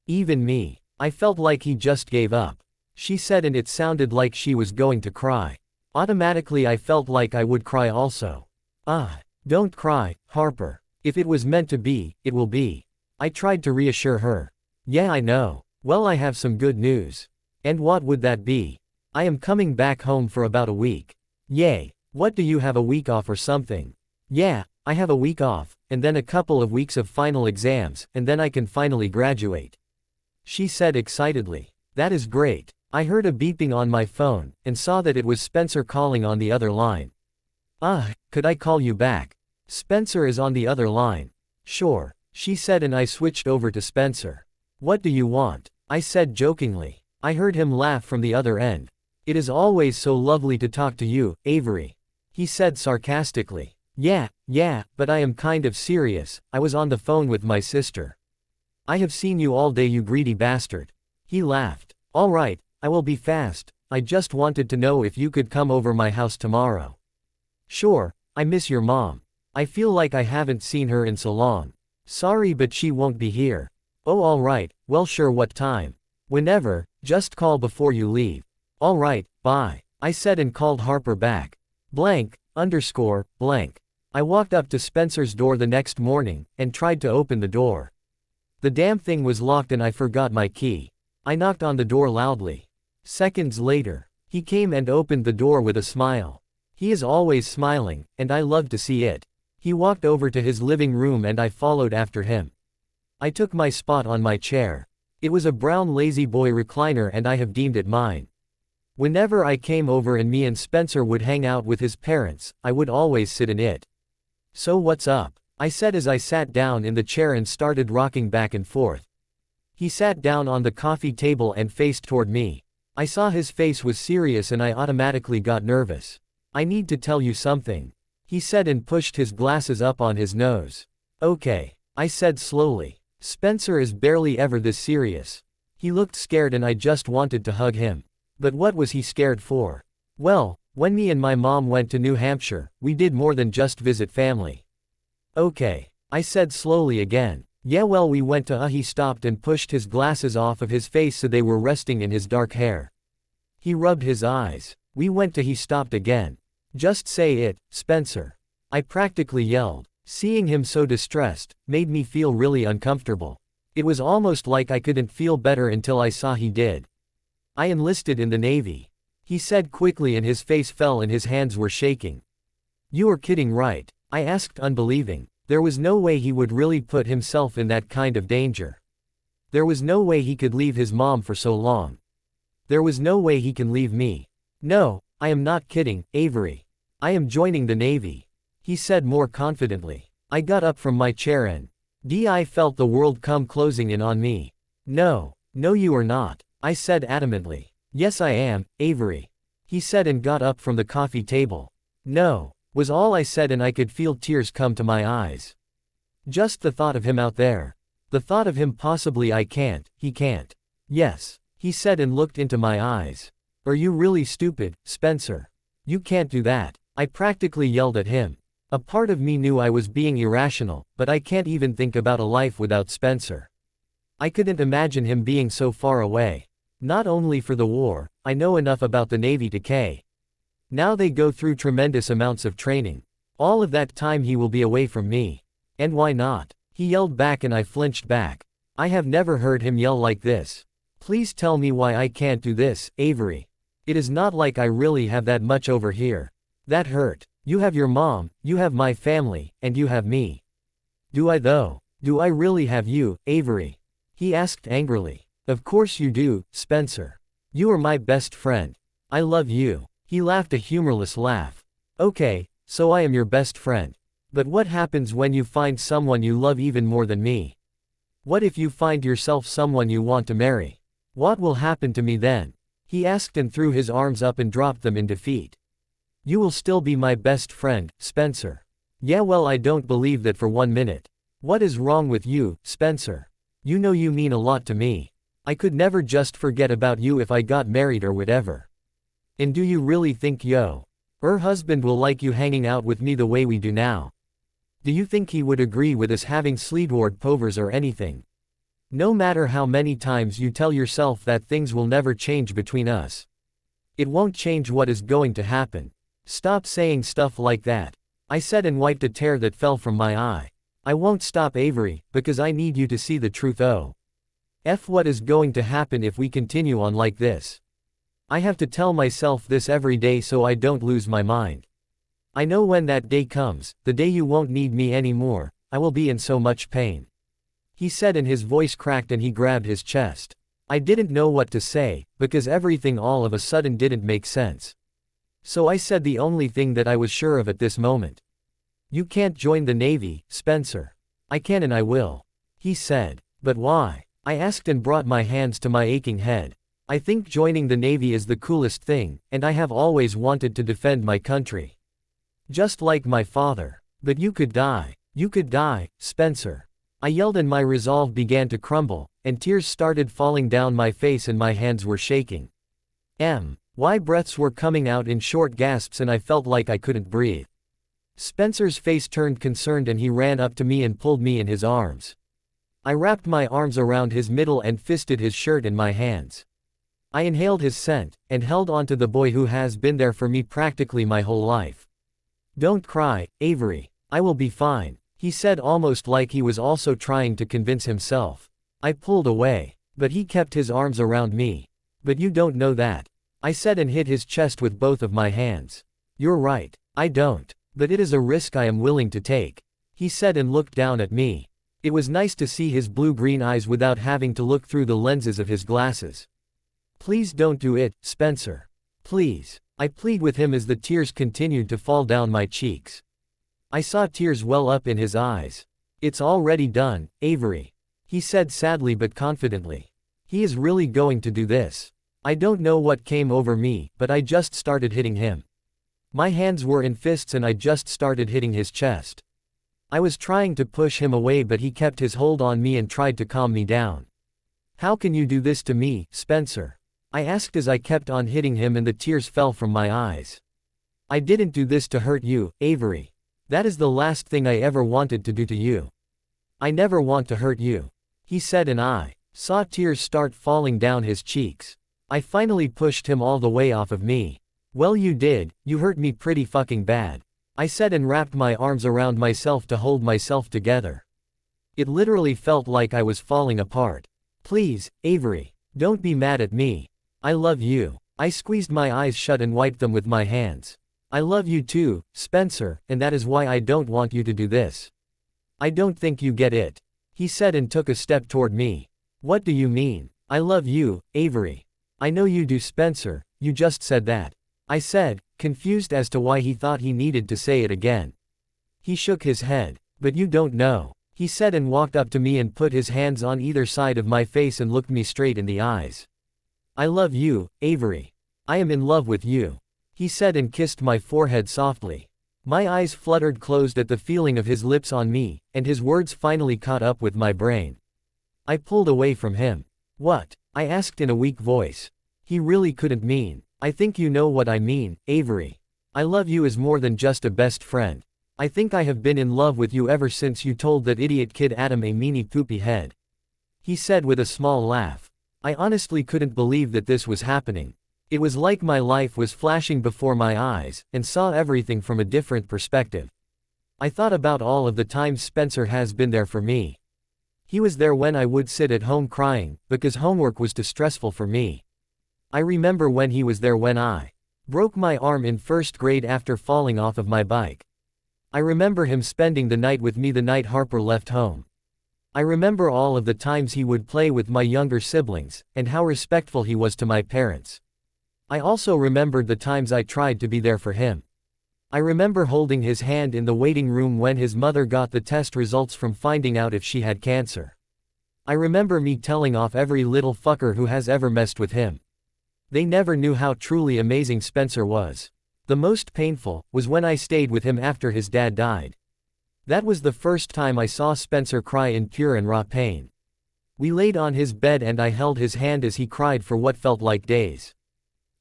Even me. I felt like he just gave up," she said, and it sounded like she was going to cry. Automatically I felt like I would cry also. Don't cry, Harper. If it was meant to be, it will be." I tried to reassure her. "Yeah, I know. Well, I have some good news." "And what would that be?" "I am coming back home for about a week." "Yay. What, do you have a week off or something?" "Yeah, I have a week off, and then a couple of weeks of final exams, and then I can finally graduate," she said excitedly. "That is great." I heard a beeping on my phone, and saw that it was Spencer calling on the other line. Could I call you back?" "Spencer is on the other line." "Sure," she said, and I switched over to Spencer. "What do you want?" I said jokingly. I heard him laugh from the other end. "It is always so lovely to talk to you, Avery," he said sarcastically. Yeah, but I am kind of serious, I was on the phone with my sister." "I have seen you all day, you greedy bastard." He laughed. All right, I will be fast, I just wanted to know if you could come over my house tomorrow. Sure, I miss your mom. I feel like I haven't seen her in so long. Sorry but she won't be here. Oh alright, well sure what time? Whenever, just call before you leave. Alright, bye, I said and called Harper back. Blank. I walked up to Spencer's door the next morning, and tried to open the door. The damn thing was locked and I forgot my key. I knocked on the door loudly. Seconds later, he came and opened the door with a smile. He is always smiling, and I love to see it. He walked over to his living room and I followed after him. I took my spot on my chair. It was a brown lazy boy recliner and I have deemed it mine. Whenever I came over and me and Spencer would hang out with his parents, I would always sit in it. So what's up? I said as I sat down in the chair and started rocking back and forth. He sat down on the coffee table and faced toward me. I saw his face was serious and I automatically got nervous. I need to tell you something, he said and pushed his glasses up on his nose. Okay, I said slowly. Spencer is barely ever this serious. He looked scared and I just wanted to hug him. But what was he scared for? Well, when me and my mom went to New Hampshire, we did more than just visit family. Okay, I said slowly again. Yeah well we went to he stopped and pushed his glasses off of his face so they were resting in his dark hair. He rubbed his eyes. We went to he stopped again. Just say it, Spencer. I practically yelled. Seeing him so distressed, made me feel really uncomfortable. It was almost like I couldn't feel better until I saw he did. I enlisted in the Navy, he said quickly and his face fell and his hands were shaking. You are kidding right? I asked unbelieving. There was no way he would really put himself in that kind of danger. There was no way he could leave his mom for so long. There was no way he can leave me. No, I am not kidding, Avery. I am joining the Navy, he said more confidently. I got up from my chair and I felt the world come closing in on me. No you are not, I said adamantly. Yes I am, Avery, he said and got up from the coffee table. No, was all I said and I could feel tears come to my eyes. Just the thought of him out there. The thought of him possibly he can't. Yes, he said and looked into my eyes. Are you really stupid, Spencer? You can't do that. I practically yelled at him. A part of me knew I was being irrational, but I can't even think about a life without Spencer. I couldn't imagine him being so far away. Not only for the war, I know enough about the Navy to Now they go through tremendous amounts of training. All of that time he will be away from me. And why not? He yelled back and I flinched back. I have never heard him yell like this. Please tell me why I can't do this, Avery. It is not like I really have that much over here. That hurt. You have your mom, you have my family, and you have me. Do I though? Do I really have you, Avery? He asked angrily. Of course you do, Spencer. You are my best friend. I love you. He laughed a humorless laugh. Okay, so I am your best friend. But what happens when you find someone you love even more than me? What if you find yourself someone you want to marry? What will happen to me then? He asked and threw his arms up and dropped them in defeat. You will still be my best friend, Spencer. Yeah well I don't believe that for 1 minute. What is wrong with you, Spencer? You know you mean a lot to me. I could never just forget about you if I got married or whatever. And do you really think her husband will like you hanging out with me the way we do now? Do you think he would agree with us having sleepovers or anything? No matter how many times you tell yourself that things will never change between us. It won't change what is going to happen. Stop saying stuff like that, I said and wiped a tear that fell from my eye. I won't stop Avery, because I need you to see the truth. What is going to happen if we continue on like this? I have to tell myself this every day so I don't lose my mind. I know when that day comes, the day you won't need me anymore, I will be in so much pain. He said and his voice cracked and he grabbed his chest. I didn't know what to say, because everything all of a sudden didn't make sense. So I said the only thing that I was sure of at this moment. You can't join the Navy, Spencer. I can and I will. He said. But why? I asked and brought my hands to my aching head. I think joining the Navy is the coolest thing, and I have always wanted to defend my country. Just like my father. But you could die. You could die, Spencer. I yelled and my resolve began to crumble, and tears started falling down my face and my hands were shaking. My breaths were coming out in short gasps and I felt like I couldn't breathe. Spencer's face turned concerned and he ran up to me and pulled me in his arms. I wrapped my arms around his middle and fisted his shirt in my hands. I inhaled his scent, and held onto the boy who has been there for me practically my whole life. "Don't cry, Avery. I will be fine," he said almost like he was also trying to convince himself. I pulled away. But he kept his arms around me. "But you don't know that," I said and hit his chest with both of my hands. "You're right. I don't. But it is a risk I am willing to take," he said and looked down at me. It was nice to see his blue-green eyes without having to look through the lenses of his glasses. "Please don't do it, Spencer. Please," I plead with him as the tears continued to fall down my cheeks. I saw tears well up in his eyes. "It's already done, Avery," he said sadly but confidently. "He is really going to do this." I don't know what came over me, but I just started hitting him. My hands were in fists and I just started hitting his chest. I was trying to push him away but he kept his hold on me and tried to calm me down. "How can you do this to me, Spencer?" I asked as I kept on hitting him and the tears fell from my eyes. "I didn't do this to hurt you, Avery. That is the last thing I ever wanted to do to you. I never want to hurt you," he said and I saw tears start falling down his cheeks. I finally pushed him all the way off of me. "Well, you did, you hurt me pretty fucking bad," I said and wrapped my arms around myself to hold myself together. It literally felt like I was falling apart. "Please, Avery, don't be mad at me. I love you." I squeezed my eyes shut and wiped them with my hands. "I love you too, Spencer, and that is why I don't want you to do this." "I don't think you get it," he said and took a step toward me. "What do you mean? I love you, Avery." "I know you do, Spencer, you just said that," I said, confused as to why he thought he needed to say it again. He shook his head. "But you don't know," he said and walked up to me and put his hands on either side of my face and looked me straight in the eyes. "I love you, Avery. I am in love with you," he said and kissed my forehead softly. My eyes fluttered closed at the feeling of his lips on me, and his words finally caught up with my brain. I pulled away from him. "What?" I asked in a weak voice. He really couldn't mean. "I think you know what I mean, Avery. I love you as more than just a best friend. I think I have been in love with you ever since you told that idiot kid Adam a meanie poopy head," he said with a small laugh. I honestly couldn't believe that this was happening. It was like my life was flashing before my eyes, and saw everything from a different perspective. I thought about all of the times Spencer has been there for me. He was there when I would sit at home crying, because homework was too stressful for me. I remember when he was there when I broke my arm in first grade after falling off of my bike. I remember him spending the night with me the night Harper left home. I remember all of the times he would play with my younger siblings, and how respectful he was to my parents. I also remembered the times I tried to be there for him. I remember holding his hand in the waiting room when his mother got the test results from finding out if she had cancer. I remember me telling off every little fucker who has ever messed with him. They never knew how truly amazing Spencer was. The most painful was when I stayed with him after his dad died. That was the first time I saw Spencer cry in pure and raw pain. We laid on his bed and I held his hand as he cried for what felt like days.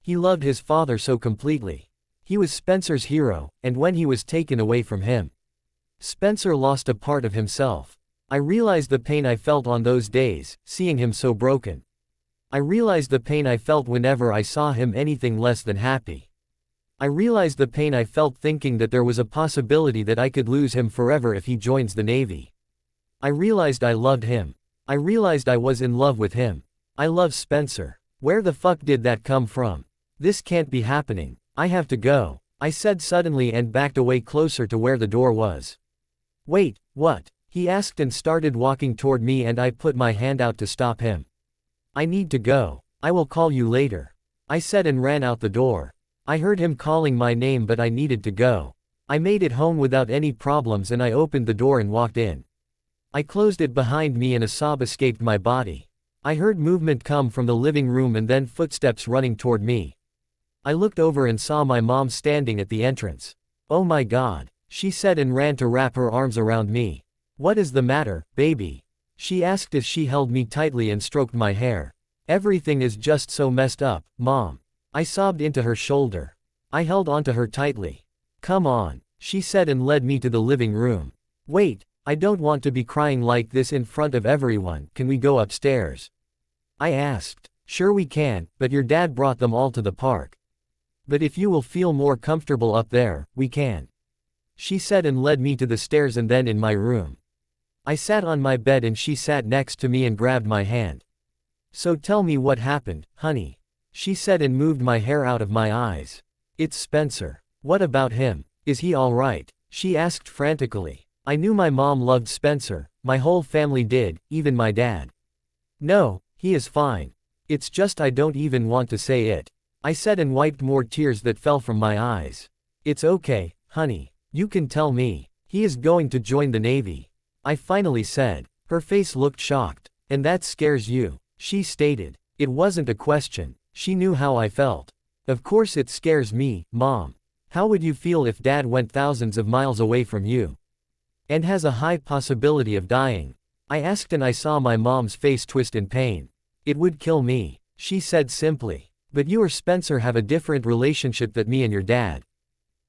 He loved his father so completely. He was Spencer's hero, and when he was taken away from him, Spencer lost a part of himself. I realized the pain I felt on those days, seeing him so broken. I realized the pain I felt whenever I saw him anything less than happy. I realized the pain I felt thinking that there was a possibility that I could lose him forever if he joins the Navy. I realized I loved him. I realized I was in love with him. I love Spencer. Where the fuck did that come from? This can't be happening. I have to go, I said suddenly and backed away closer to where the door was. "Wait, what?" he asked and started walking toward me and I put my hand out to stop him. "I need to go. I will call you later," I said and ran out the door. I heard him calling my name but I needed to go. I made it home without any problems and I opened the door and walked in. I closed it behind me and a sob escaped my body. I heard movement come from the living room and then footsteps running toward me. I looked over and saw my mom standing at the entrance. "Oh my God," she said and ran to wrap her arms around me. "What is the matter, baby?" She asked as she held me tightly and stroked my hair. Everything is just so messed up, Mom. I sobbed into her shoulder. I held onto her tightly. Come on, she said and led me to the living room. Wait, I don't want to be crying like this in front of everyone, can we go upstairs? I asked. Sure we can, but your dad brought them all to the park. But if you will feel more comfortable up there, we can. She said and led me to the stairs and then in my room. I sat on my bed and she sat next to me and grabbed my hand. So tell me what happened, honey. She said and moved my hair out of my eyes. It's Spencer. What about him? Is he all right? She asked frantically. I knew my mom loved Spencer, my whole family did, even my dad. No, he is fine. It's just I don't even want to say it. I said and wiped more tears that fell from my eyes. It's okay, honey. You can tell me. He is going to join the Navy. I finally said. Her face looked shocked. And that scares you, she stated. It wasn't a question. She knew how I felt. Of course it scares me, Mom. How would you feel if Dad went thousands of miles away from you? And has a high possibility of dying? I asked and I saw my mom's face twist in pain. It would kill me, she said simply. But you or Spencer have a different relationship than me and your dad.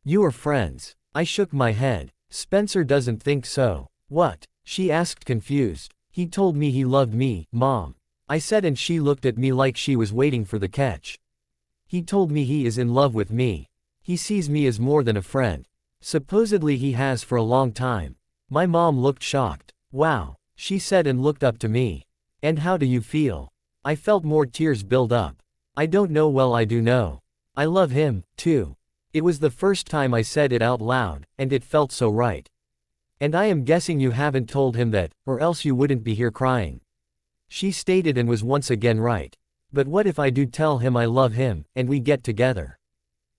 You are friends. I shook my head. Spencer doesn't think so. What? She asked confused. He told me he loved me, Mom. I said and she looked at me like she was waiting for the catch. He told me he is in love with me. He sees me as more than a friend. Supposedly he has for a long time. My mom looked shocked. Wow, she said and looked up to me. And how do you feel? I felt more tears build up. I don't know, well I do know. I love him, too. It was the first time I said it out loud, and it felt so right. And I am guessing you haven't told him that, or else you wouldn't be here crying. She stated and was once again right. But what if I do tell him I love him, and we get together?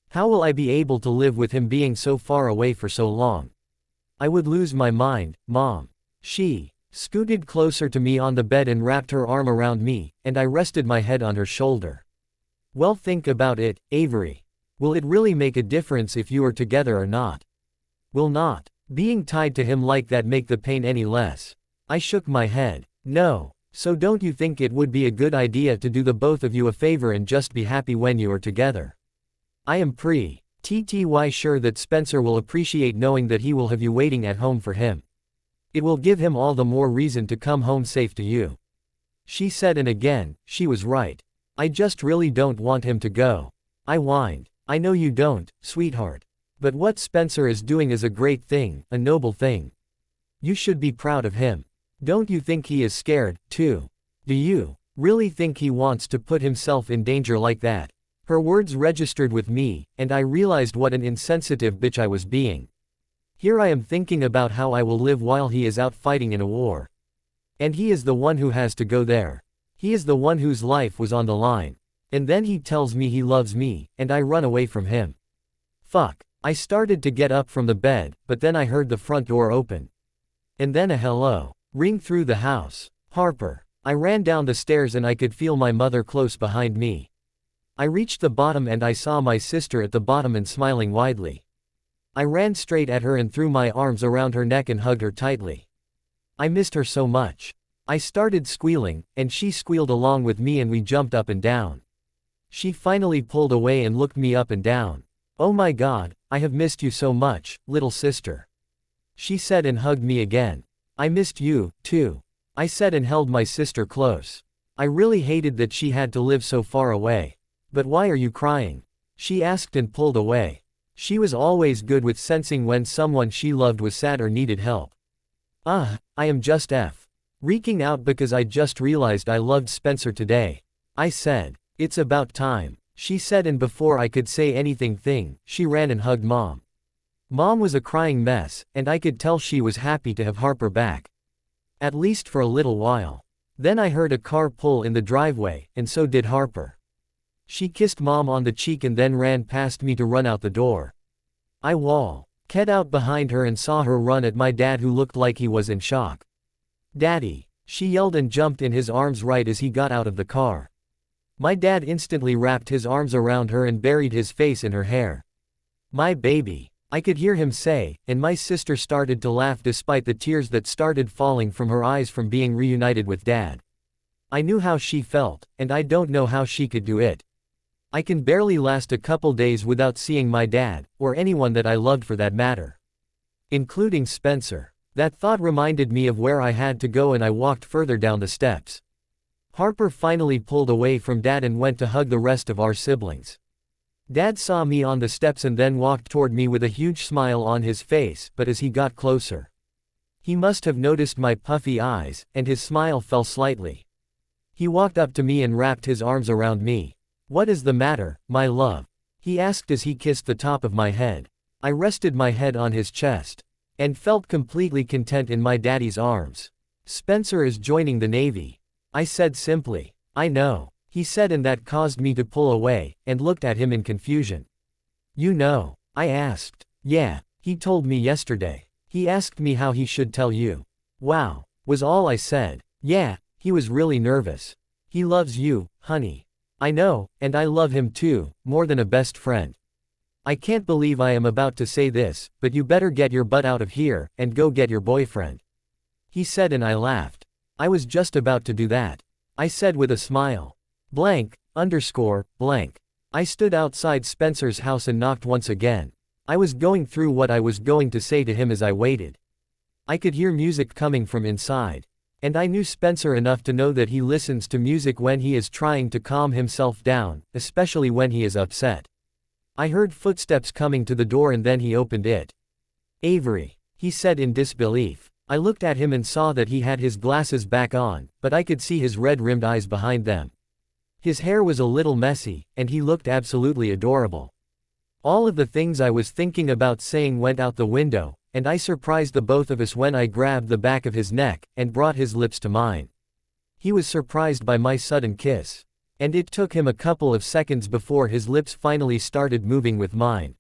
How will I be able to live with him being so far away for so long? I would lose my mind, Mom. She scooted closer to me on the bed and wrapped her arm around me, and I rested my head on her shoulder. Well, think about it, Avery. Will it really make a difference if you are together or not? Will not being tied to him like that make the pain any less? I shook my head. No. So don't you think it would be a good idea to do the both of you a favor and just be happy when you are together? I am pretty sure that Spencer will appreciate knowing that he will have you waiting at home for him. It will give him all the more reason to come home safe to you. She said, and again, she was right. I just really don't want him to go. I whined. I know you don't, sweetheart. But what Spencer is doing is a great thing, a noble thing. You should be proud of him. Don't you think he is scared, too? Do you really think he wants to put himself in danger like that? Her words registered with me, and I realized what an insensitive bitch I was being. Here I am thinking about how I will live while he is out fighting in a war. And he is the one who has to go there. He is the one whose life was on the line. And then he tells me he loves me, and I run away from him. Fuck. I started to get up from the bed, but then I heard the front door open. And then a hello ring through the house. Harper. I ran down the stairs and I could feel my mother close behind me. I reached the bottom and I saw my sister at the bottom and smiling widely. I ran straight at her and threw my arms around her neck and hugged her tightly. I missed her so much. I started squealing, and she squealed along with me and we jumped up and down. She finally pulled away and looked me up and down. Oh my God, I have missed you so much, little sister. She said and hugged me again. I missed you, too. I said and held my sister close. I really hated that she had to live so far away. But why are you crying? She asked and pulled away. She was always good with sensing when someone she loved was sad or needed help. I am just freaking out because I just realized I loved Spencer today. I said. It's about time, she said, and before I could say anything, she ran and hugged Mom. Mom was a crying mess, and I could tell she was happy to have Harper back. At least for a little while. Then I heard a car pull in the driveway, and so did Harper. She kissed Mom on the cheek and then ran past me to run out the door. I walked out behind her and saw her run at my dad, who looked like he was in shock. Daddy, she yelled and jumped in his arms right as he got out of the car. My dad instantly wrapped his arms around her and buried his face in her hair. My baby. I could hear him say, and my sister started to laugh despite the tears that started falling from her eyes from being reunited with Dad. I knew how she felt, and I don't know how she could do it. I can barely last a couple days without seeing my dad, or anyone that I loved for that matter. Including Spencer. That thought reminded me of where I had to go and I walked further down the steps. Harper finally pulled away from Dad and went to hug the rest of our siblings. Dad saw me on the steps and then walked toward me with a huge smile on his face, but as he got closer, he must have noticed my puffy eyes, and his smile fell slightly. He walked up to me and wrapped his arms around me. "What is the matter, my love?" he asked as he kissed the top of my head. I rested my head on his chest, and felt completely content in my daddy's arms. "Spencer is joining the Navy," I said simply. "I know," he said, and that caused me to pull away, and looked at him in confusion. "You know?" I asked. "Yeah, he told me yesterday. He asked me how he should tell you." "Wow," was all I said. "Yeah, he was really nervous. He loves you, honey." "I know, and I love him too, more than a best friend." "I can't believe I am about to say this, but you better get your butt out of here, and go get your boyfriend," he said, and I laughed. "I was just about to do that," I said with a smile. Blank. I stood outside Spencer's house and knocked once again. I was going through what I was going to say to him as I waited. I could hear music coming from inside. And I knew Spencer enough to know that he listens to music when he is trying to calm himself down, especially when he is upset. I heard footsteps coming to the door and then he opened it. "Avery," he said in disbelief. I looked at him and saw that he had his glasses back on, but I could see his red-rimmed eyes behind them. His hair was a little messy, and he looked absolutely adorable. All of the things I was thinking about saying went out the window, and I surprised the both of us when I grabbed the back of his neck, and brought his lips to mine. He was surprised by my sudden kiss. And it took him a couple of seconds before his lips finally started moving with mine.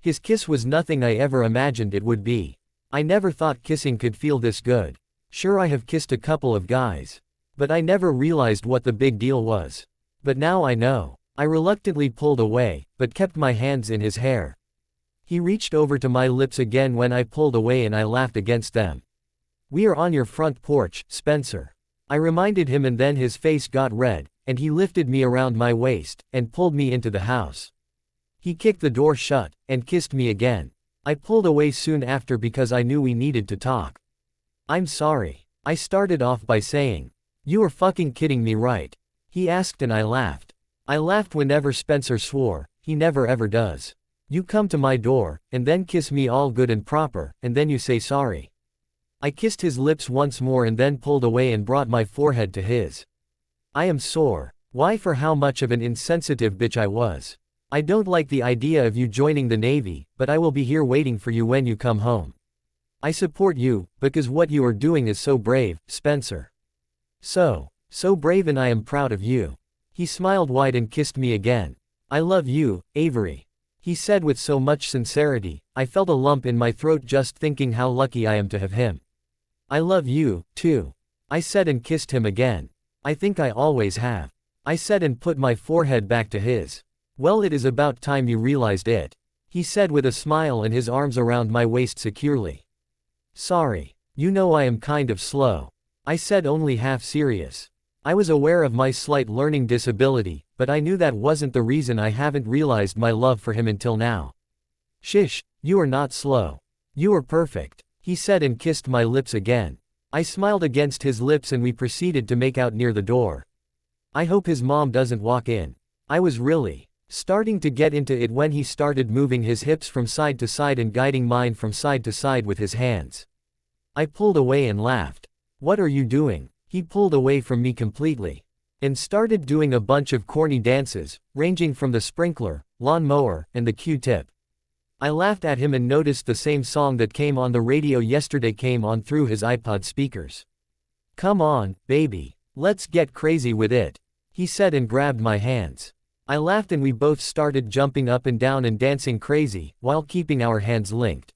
His kiss was nothing I ever imagined it would be. I never thought kissing could feel this good. Sure, I have kissed a couple of guys. But I never realized what the big deal was. But now I know. I reluctantly pulled away, but kept my hands in his hair. He reached over to my lips again when I pulled away and I laughed against them. "We are on your front porch, Spencer," I reminded him, and then his face got red, and he lifted me around my waist, and pulled me into the house. He kicked the door shut, and kissed me again. I pulled away soon after because I knew we needed to talk. "I'm sorry," I started off by saying. "You are fucking kidding me, right?" he asked, and I laughed. I laughed whenever Spencer swore. He never ever does. "You come to my door, and then kiss me all good and proper, and then you say sorry." I kissed his lips once more and then pulled away and brought my forehead to his. I am sore. Why, for how much of an insensitive bitch I was. "I don't like the idea of you joining the Navy, but I will be here waiting for you when you come home. I support you, because what you are doing is so brave, Spencer. So brave, and I am proud of you." He smiled wide and kissed me again. "I love you, Avery," he said with so much sincerity, I felt a lump in my throat just thinking how lucky I am to have him. "I love you, too," I said, and kissed him again. "I think I always have," I said, and put my forehead back to his. "Well, it is about time you realized it," he said with a smile and his arms around my waist securely. "Sorry. You know I am kind of slow," I said, only half serious. I was aware of my slight learning disability, but I knew that wasn't the reason I haven't realized my love for him until now. "Shish, you are not slow. You are perfect," he said, and kissed my lips again. I smiled against his lips and we proceeded to make out near the door. I hope his mom doesn't walk in. I was really starting to get into it when he started moving his hips from side to side and guiding mine from side to side with his hands. I pulled away and laughed. "What are you doing?" He pulled away from me completely. And started doing a bunch of corny dances, ranging from the sprinkler, lawn mower, and the Q-tip. I laughed at him and noticed the same song that came on the radio yesterday came on through his iPod speakers. "Come on, baby. Let's get crazy with it," he said, and grabbed my hands. I laughed and we both started jumping up and down and dancing crazy, while keeping our hands linked.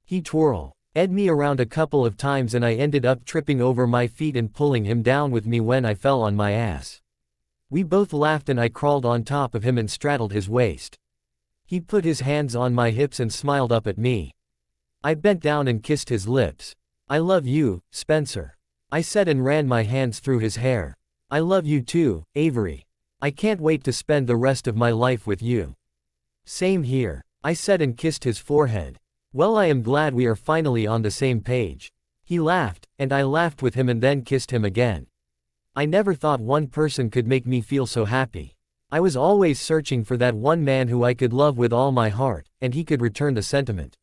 He twirled me around a couple of times and I ended up tripping over my feet and pulling him down with me when I fell on my ass. We both laughed and I crawled on top of him and straddled his waist. He put his hands on my hips and smiled up at me. I bent down and kissed his lips. I love you, Spencer. I said and ran my hands through his hair. I love you too, Avery. I can't wait to spend the rest of my life with you. Same here, I said and kissed his forehead. Well, I am glad we are finally on the same page. He laughed, and I laughed with him and then kissed him again. I never thought one person could make me feel so happy. I was always searching for that one man who I could love with all my heart, and he could return the sentiment.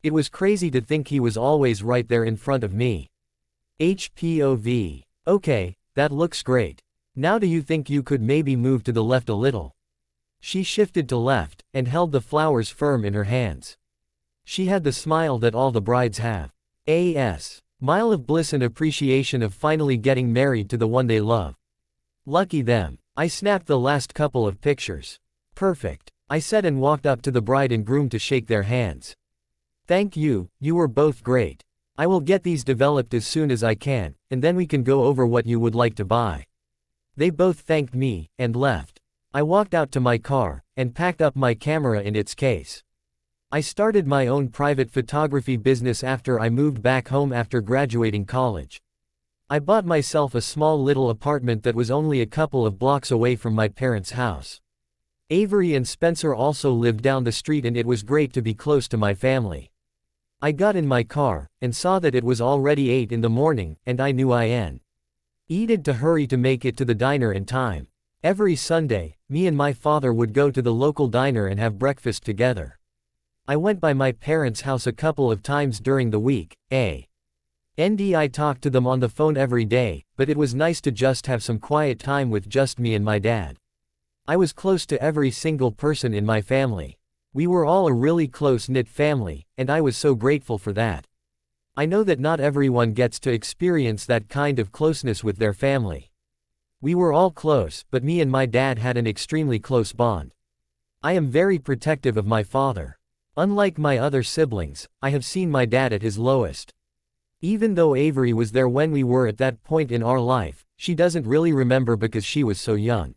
It was crazy to think he was always right there in front of me. HPOV. Okay, that looks great. Now do you think you could maybe move to the left a little? She shifted to left, and held the flowers firm in her hands. She had the smile that all the brides have. Smile of bliss and appreciation of finally getting married to the one they love. Lucky them. I snapped the last couple of pictures. Perfect, I said and walked up to the bride and groom to shake their hands. Thank you, you were both great. I will get these developed as soon as I can, and then we can go over what you would like to buy. They both thanked me, and left. I walked out to my car, and packed up my camera in its case. I started my own private photography business after I moved back home after graduating college. I bought myself a small little apartment that was only a couple of blocks away from my parents' house. Avery and Spencer also lived down the street and it was great to be close to my family. I got in my car, and saw that it was already 8 in the morning, and I knew I needed to hurry to make it to the diner in time. Every Sunday, me and my father would go to the local diner and have breakfast together. I went by my parents' house a couple of times during the week, I talked to them on the phone every day, but it was nice to just have some quiet time with just me and my dad. I was close to every single person in my family. We were all a really close-knit family, and I was so grateful for that. I know that not everyone gets to experience that kind of closeness with their family. We were all close, but me and my dad had an extremely close bond. I am very protective of my father. Unlike my other siblings, I have seen my dad at his lowest. Even though Avery was there when we were at that point in our life, she doesn't really remember because she was so young.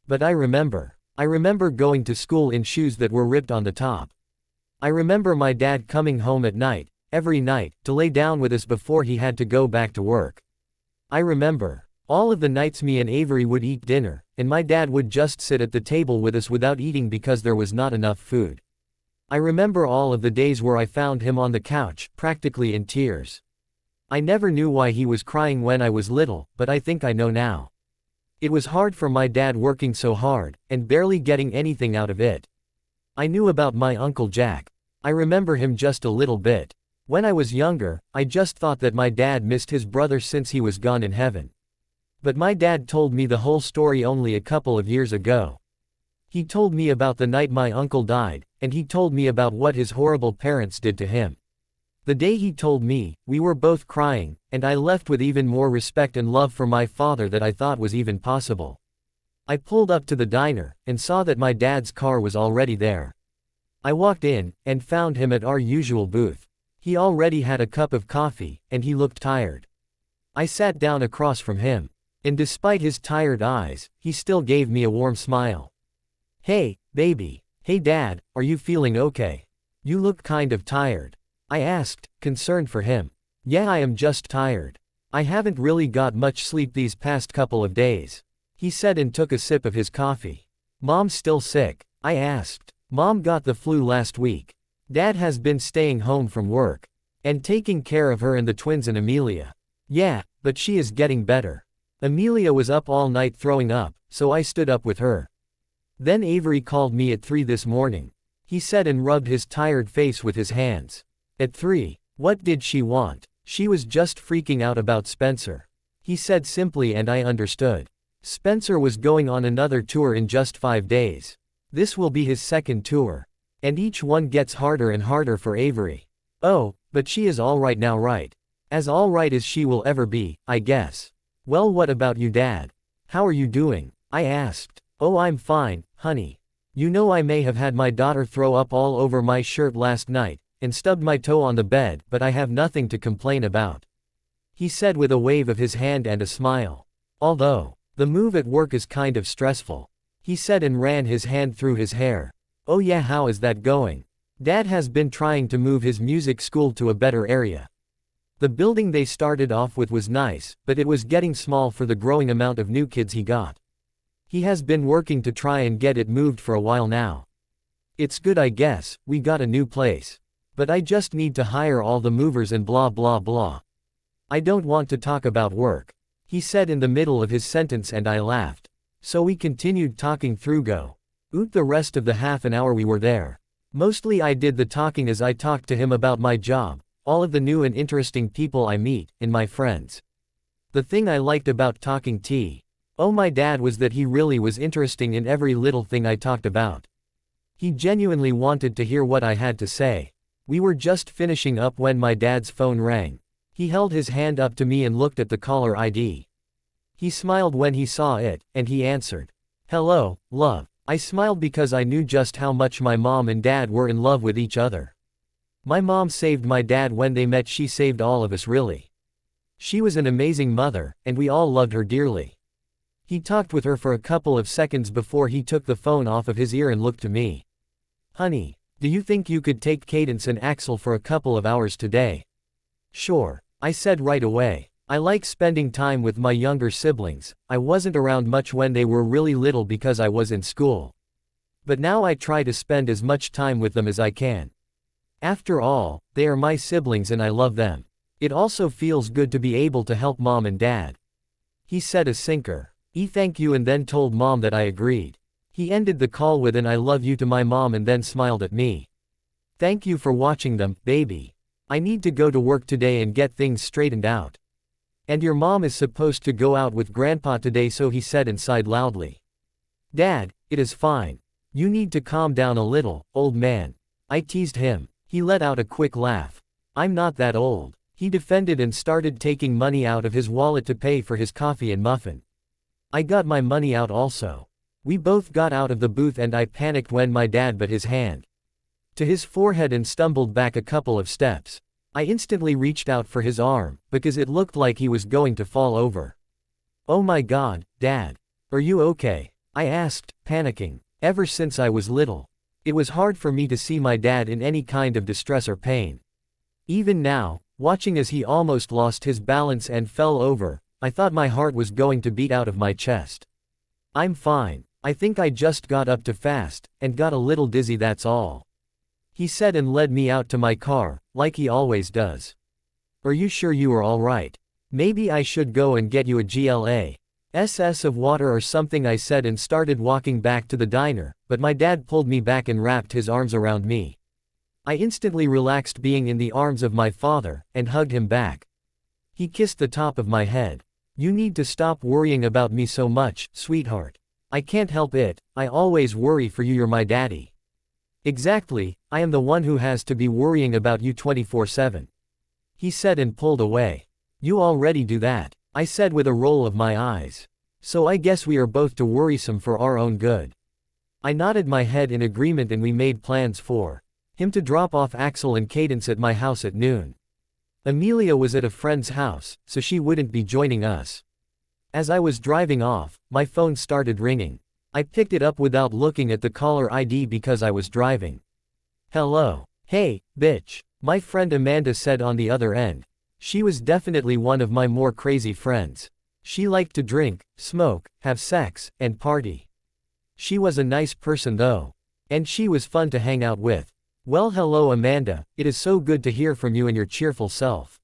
But I remember. I remember going to school in shoes that were ripped on the top. I remember my dad coming home at night, every night, to lay down with us before he had to go back to work. I remember all of the nights me and Avery would eat dinner, and my dad would just sit at the table with us without eating because there was not enough food. I remember all of the days where I found him on the couch, practically in tears. I never knew why he was crying when I was little, but I think I know now. It was hard for my dad working so hard, and barely getting anything out of it. I knew about my Uncle Jack. I remember him just a little bit. When I was younger, I just thought that my dad missed his brother since he was gone in heaven. But my dad told me the whole story only a couple of years ago. He told me about the night my uncle died, and he told me about what his horrible parents did to him. The day he told me, we were both crying, and I left with even more respect and love for my father that I thought was even possible. I pulled up to the diner, and saw that my dad's car was already there. I walked in, and found him at our usual booth. He already had a cup of coffee, and he looked tired. I sat down across from him. And despite his tired eyes, he still gave me a warm smile. Hey, baby. Hey Dad, are you feeling okay? You look kind of tired. I asked, concerned for him. Yeah, I am just tired. I haven't really got much sleep these past couple of days. He said and took a sip of his coffee. Mom's still sick? I asked. Mom got the flu last week. Dad has been staying home from work. And taking care of her and the twins and Amelia. Yeah, but she is getting better. Amelia was up all night throwing up, so I stood up with her. Then Avery called me at 3 this morning. He said and rubbed his tired face with his hands. At 3, what did she want? She was just freaking out about Spencer. He said simply and I understood. Spencer was going on another tour in just 5 days. This will be his second tour. And each one gets harder and harder for Avery. Oh, but she is alright now, right? As alright as she will ever be, I guess. Well, what about you, Dad? How are you doing? I asked. Oh, I'm fine, honey. You know I may have had my daughter throw up all over my shirt last night, and stubbed my toe on the bed, but I have nothing to complain about. He said with a wave of his hand and a smile. Although, the move at work is kind of stressful. He said and ran his hand through his hair. Oh yeah, how is that going? Dad has been trying to move his music school to a better area. The building they started off with was nice, but it was getting small for the growing amount of new kids he got. He has been working to try and get it moved for a while now. It's good, I guess, we got a new place. But I just need to hire all the movers and blah blah blah. I don't want to talk about work, he said in the middle of his sentence, and I laughed. So we continued talking through the rest of the half an hour we were there. Mostly I did the talking as I talked to him about my job, all of the new and interesting people I meet, and my friends. The thing I liked about talking to my dad was that he really was interesting in every little thing I talked about. He genuinely wanted to hear what I had to say. We were just finishing up when my dad's phone rang. He held his hand up to me and looked at the caller ID. He smiled when he saw it, and he answered. Hello, love. I smiled because I knew just how much my mom and dad were in love with each other. My mom saved my dad when they met. She saved all of us, really. She was an amazing mother, and we all loved her dearly. He talked with her for a couple of seconds before he took the phone off of his ear and looked to me. Honey, do you think you could take Cadence and Axel for a couple of hours today? Sure, I said right away. I like spending time with my younger siblings. I wasn't around much when they were really little because I was in school. But now I try to spend as much time with them as I can. After all, they are my siblings and I love them. It also feels good to be able to help mom and dad. He said a sinker. Thank you, and then told mom that I agreed. He ended the call with an I love you to my mom and then smiled at me. Thank you for watching them, baby. I need to go to work today and get things straightened out. And your mom is supposed to go out with grandpa today, so he said and sighed loudly. Dad, it is fine. You need to calm down a little, old man. I teased him. He let out a quick laugh. I'm not that old. He defended and started taking money out of his wallet to pay for his coffee and muffin. I got my money out also. We both got out of the booth and I panicked when my dad put his hand to his forehead and stumbled back a couple of steps. I instantly reached out for his arm, because it looked like he was going to fall over. Oh my God, Dad. Are you okay? I asked, panicking. Ever since I was little, it was hard for me to see my dad in any kind of distress or pain. Even now, watching as he almost lost his balance and fell over, I thought my heart was going to beat out of my chest. I'm fine. I think I just got up too fast, and got a little dizzy, that's all. He said and led me out to my car, like he always does. Are you sure you are alright? Maybe I should go and get you a glass of water or something, I said and started walking back to the diner, but my dad pulled me back and wrapped his arms around me. I instantly relaxed being in the arms of my father, and hugged him back. He kissed the top of my head. You need to stop worrying about me so much, sweetheart. I can't help it, I always worry for you, you're my daddy. Exactly, I am the one who has to be worrying about you 24/7. He said and pulled away. You already do that, I said with a roll of my eyes. So I guess we are both too worrisome for our own good. I nodded my head in agreement and we made plans for him to drop off Axel and Cadence at my house at noon. Amelia was at a friend's house, so she wouldn't be joining us. As I was driving off, my phone started ringing. I picked it up without looking at the caller ID because I was driving. Hello. Hey, bitch. My friend Amanda said on the other end. She was definitely one of my more crazy friends. She liked to drink, smoke, have sex, and party. She was a nice person though. And she was fun to hang out with. Well, hello Amanda, it is so good to hear from you and your cheerful self.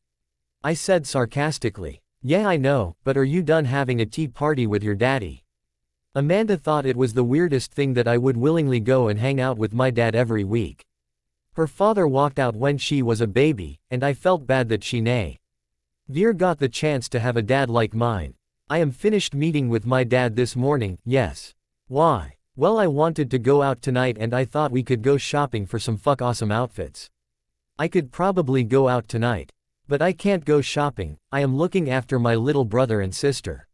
I said sarcastically. Yeah, I know, but are you done having a tea party with your daddy? Amanda thought it was the weirdest thing that I would willingly go and hang out with my dad every week. Her father walked out when she was a baby, and I felt bad that she never got the chance to have a dad like mine. I am finished meeting with my dad this morning, yes. Why? Well, I wanted to go out tonight and I thought we could go shopping for some awesome outfits. I could probably go out tonight. But I can't go shopping, I am looking after my little brother and sister.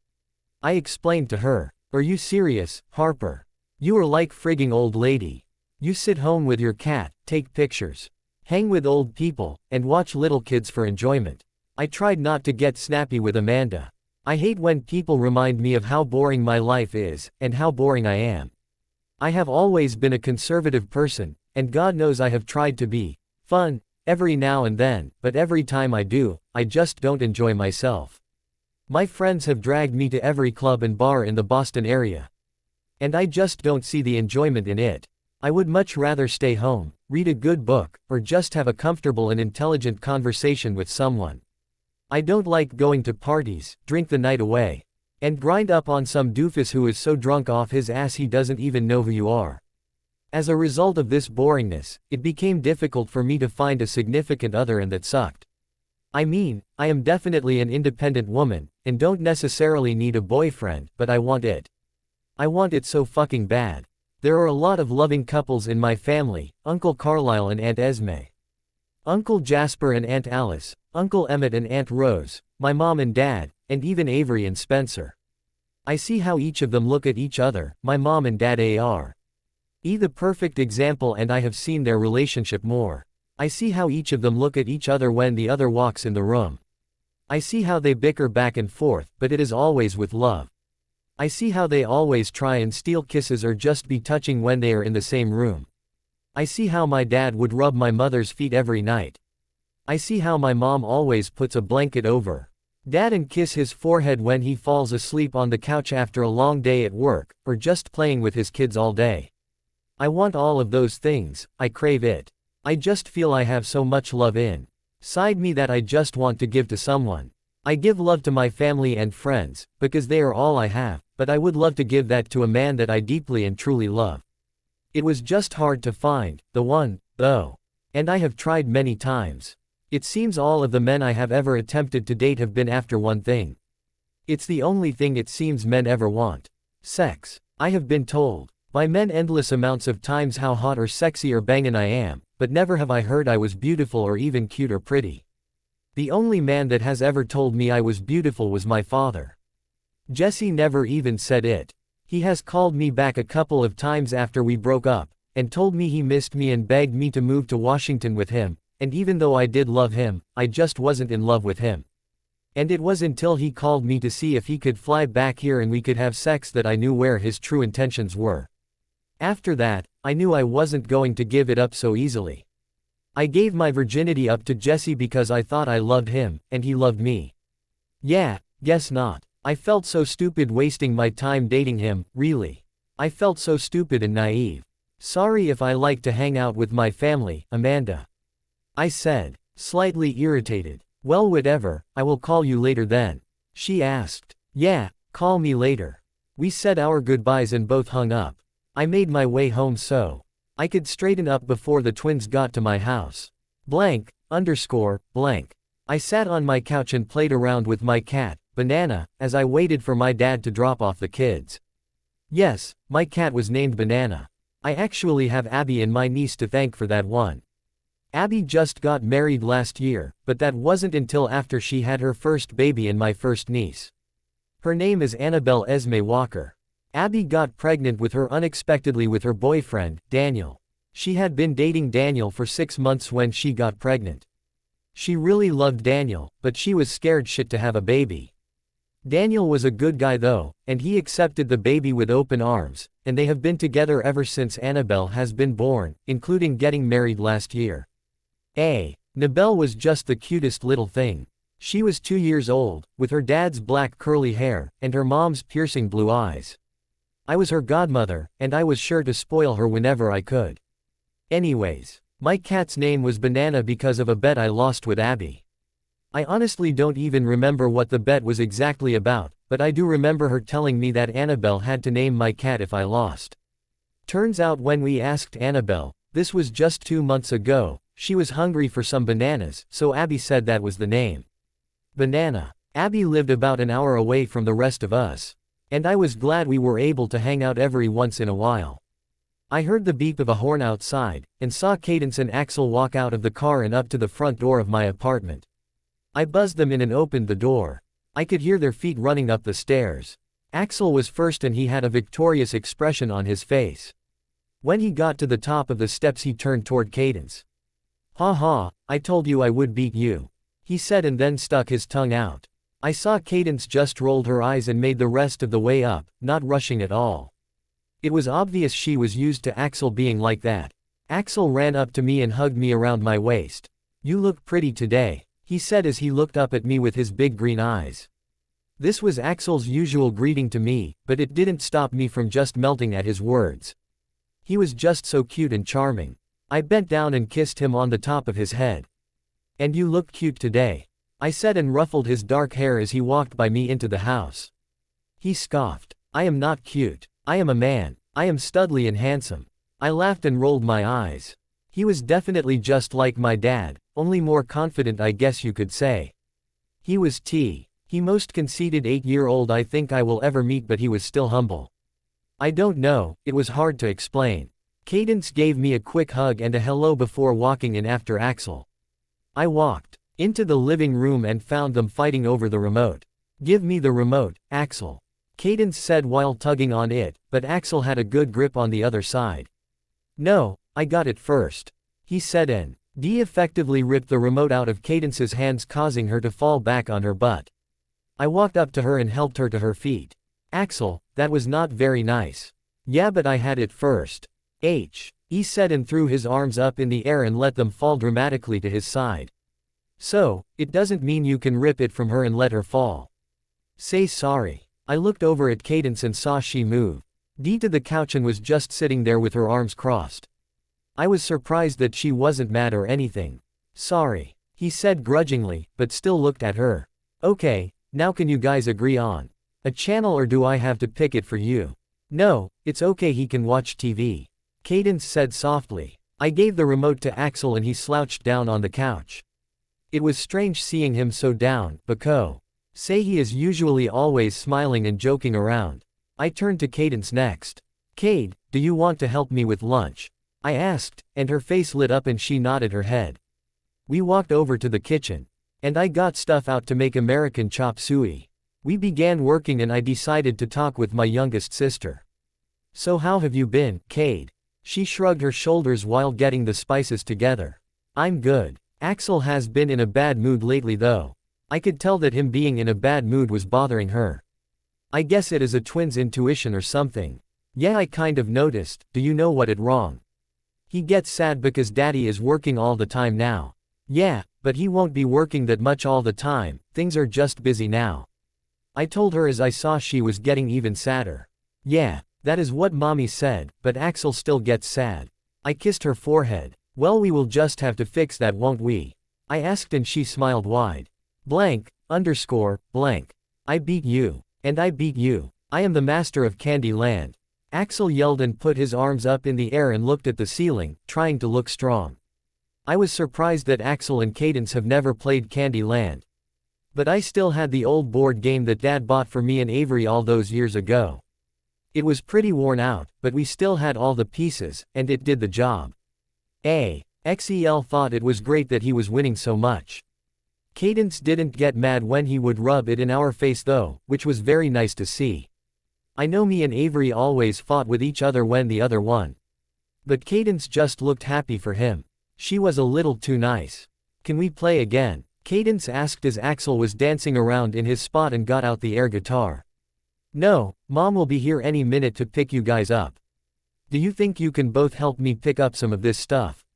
I explained to her. Are you serious, Harper? You are like frigging old lady. You sit home with your cat, take pictures, hang with old people, and watch little kids for enjoyment. I tried not to get snappy with Amanda. I hate when people remind me of how boring my life is, and how boring I am. I have always been a conservative person, and God knows I have tried to be fun every now and then, but every time I do, I just don't enjoy myself. My friends have dragged me to every club and bar in the Boston area. And I just don't see the enjoyment in it. I would much rather stay home, read a good book, or just have a comfortable and intelligent conversation with someone. I don't like going to parties, drink the night away, and grind up on some doofus who is so drunk off his ass he doesn't even know who you are. As a result of this boringness, it became difficult for me to find a significant other, and that sucked. I mean, I am definitely an independent woman, and don't necessarily need a boyfriend, but I want it. I want it so fucking bad. There are a lot of loving couples in my family, Uncle Carlisle and Aunt Esme. Uncle Jasper and Aunt Alice, Uncle Emmett and Aunt Rose, my mom and dad, and even Avery and Spencer. I see how each of them look at each other, my mom and dad are the perfect example, and I have seen their relationship more. I see how each of them look at each other when the other walks in the room. I see how they bicker back and forth, but it is always with love. I see how they always try and steal kisses or just be touching when they are in the same room. I see how my dad would rub my mother's feet every night. I see how my mom always puts a blanket over Dad and kiss his forehead when he falls asleep on the couch after a long day at work, or just playing with his kids all day. I want all of those things, I crave it. I just feel I have so much love inside me that I just want to give to someone. I give love to my family and friends, because they are all I have, but I would love to give that to a man that I deeply and truly love. It was just hard to find the one, though. And I have tried many times. It seems all of the men I have ever attempted to date have been after one thing. It's the only thing it seems men ever want. Sex. I have been told by men endless amounts of times how hot or sexy or bangin' I am, but never have I heard I was beautiful or even cute or pretty. The only man that has ever told me I was beautiful was my father. Jesse never even said it. He has called me back a couple of times after we broke up, and told me he missed me and begged me to move to Washington with him, and even though I did love him, I just wasn't in love with him. And it was until he called me to see if he could fly back here and we could have sex that I knew where his true intentions were. After that, I knew I wasn't going to give it up so easily. I gave my virginity up to Jesse because I thought I loved him, and he loved me. Yeah, guess not. I felt so stupid wasting my time dating him, really. I felt so stupid and naive. Sorry if I like to hang out with my family, Amanda. I said, slightly irritated. Well, whatever, I will call you later then. She asked. Yeah, call me later. We said our goodbyes and both hung up. I made my way home so I could straighten up before the twins got to my house. Blank. I sat on my couch and played around with my cat, Banana, as I waited for my dad to drop off the kids. Yes, my cat was named Banana. I actually have Abby and my niece to thank for that one. Abby just got married last year, but that wasn't until after she had her first baby and my first niece. Her name is Annabelle Esme Walker. Abby got pregnant with her unexpectedly with her boyfriend, Daniel. She had been dating Daniel for 6 months when she got pregnant. She really loved Daniel, but she was scared shit to have a baby. Daniel was a good guy though, and he accepted the baby with open arms, and they have been together ever since Annabelle has been born, including getting married last year. Annabelle was just the cutest little thing. She was 2 years old, with her dad's black curly hair, and her mom's piercing blue eyes. I was her godmother, and I was sure to spoil her whenever I could. Anyways, my cat's name was Banana because of a bet I lost with Abby. I honestly don't even remember what the bet was exactly about, but I do remember her telling me that Annabelle had to name my cat if I lost. Turns out when we asked Annabelle, this was just 2 months ago, she was hungry for some bananas, so Abby said that was the name. Banana. Abby lived about an hour away from the rest of us. And I was glad we were able to hang out every once in a while. I heard the beep of a horn outside, and saw Cadence and Axel walk out of the car and up to the front door of my apartment. I buzzed them in and opened the door. I could hear their feet running up the stairs. Axel was first and he had a victorious expression on his face. When he got to the top of the steps he turned toward Cadence. "Ha ha, I told you I would beat you," he said and then stuck his tongue out. I saw Cadence just rolled her eyes and made the rest of the way up, not rushing at all. It was obvious she was used to Axel being like that. Axel ran up to me and hugged me around my waist. "You look pretty today," he said as he looked up at me with his big green eyes. This was Axel's usual greeting to me, but it didn't stop me from just melting at his words. He was just so cute and charming. I bent down and kissed him on the top of his head. "And you look cute today," I said and ruffled his dark hair as he walked by me into the house. He scoffed. "I am not cute. I am a man. I am studly and handsome." I laughed and rolled my eyes. He was definitely just like my dad, only more confident, I guess you could say. He was he most conceited 8-year-old I think I will ever meet, but he was still humble. I don't know, it was hard to explain. Cadence gave me a quick hug and a hello before walking in after Axel. I walked into the living room and found them fighting over the remote. "Give me the remote, Axel," Cadence said while tugging on it, but Axel had a good grip on the other side. "No, I got it first," he said and effectively ripped the remote out of Cadence's hands, causing her to fall back on her butt. I walked up to her and helped her to her feet. "Axel, that was not very nice." "Yeah, but I had it first." He said and threw his arms up in the air and let them fall dramatically to his side. "So, it doesn't mean you can rip it from her and let her fall. Say sorry." I looked over at Cadence and saw she moved to the couch and was just sitting there with her arms crossed. I was surprised that she wasn't mad or anything. "Sorry," he said grudgingly, but still looked at her. "Okay, now can you guys agree on a channel or do I have to pick it for you?" "No, it's okay, he can watch TV," Cadence said softly. I gave the remote to Axel and he slouched down on the couch. It was strange seeing him so down, because he is usually always smiling and joking around. I turned to Cadence next. "Cade, do you want to help me with lunch?" I asked, and her face lit up and she nodded her head. We walked over to the kitchen, and I got stuff out to make American chop suey. We began working and I decided to talk with my youngest sister. "So how have you been, Cade?" She shrugged her shoulders while getting the spices together. "I'm good." Axel has been in a bad mood lately though. I could tell that him being in a bad mood was bothering her. I guess it is a twin's intuition or something. "Yeah, I kind of noticed. Do you know what it wrong? He gets sad because daddy is working all the time now." "Yeah, but he won't be working that much all the time, things are just busy now." I told her as I saw she was getting even sadder. "Yeah, that is what mommy said, but Axel still gets sad." I kissed her forehead. "Well, we will just have to fix that, won't we?" I asked and she smiled wide. "Blank, underscore, blank. I beat you. And I beat you. I am the master of Candy Land." Axel yelled and put his arms up in the air and looked at the ceiling, trying to look strong. I was surprised that Axel and Cadence have never played Candy Land. But I still had the old board game that Dad bought for me and Avery all those years ago. It was pretty worn out, but we still had all the pieces, and it did the job. Axel thought it was great that he was winning so much. Cadence didn't get mad when he would rub it in our face though, which was very nice to see. I know me and Avery always fought with each other when the other won. But Cadence just looked happy for him. She was a little too nice. "Can we play again?" Cadence asked as Axel was dancing around in his spot and got out the air guitar. "No, Mom will be here any minute to pick you guys up. Do you think you can both help me pick up some of this stuff?"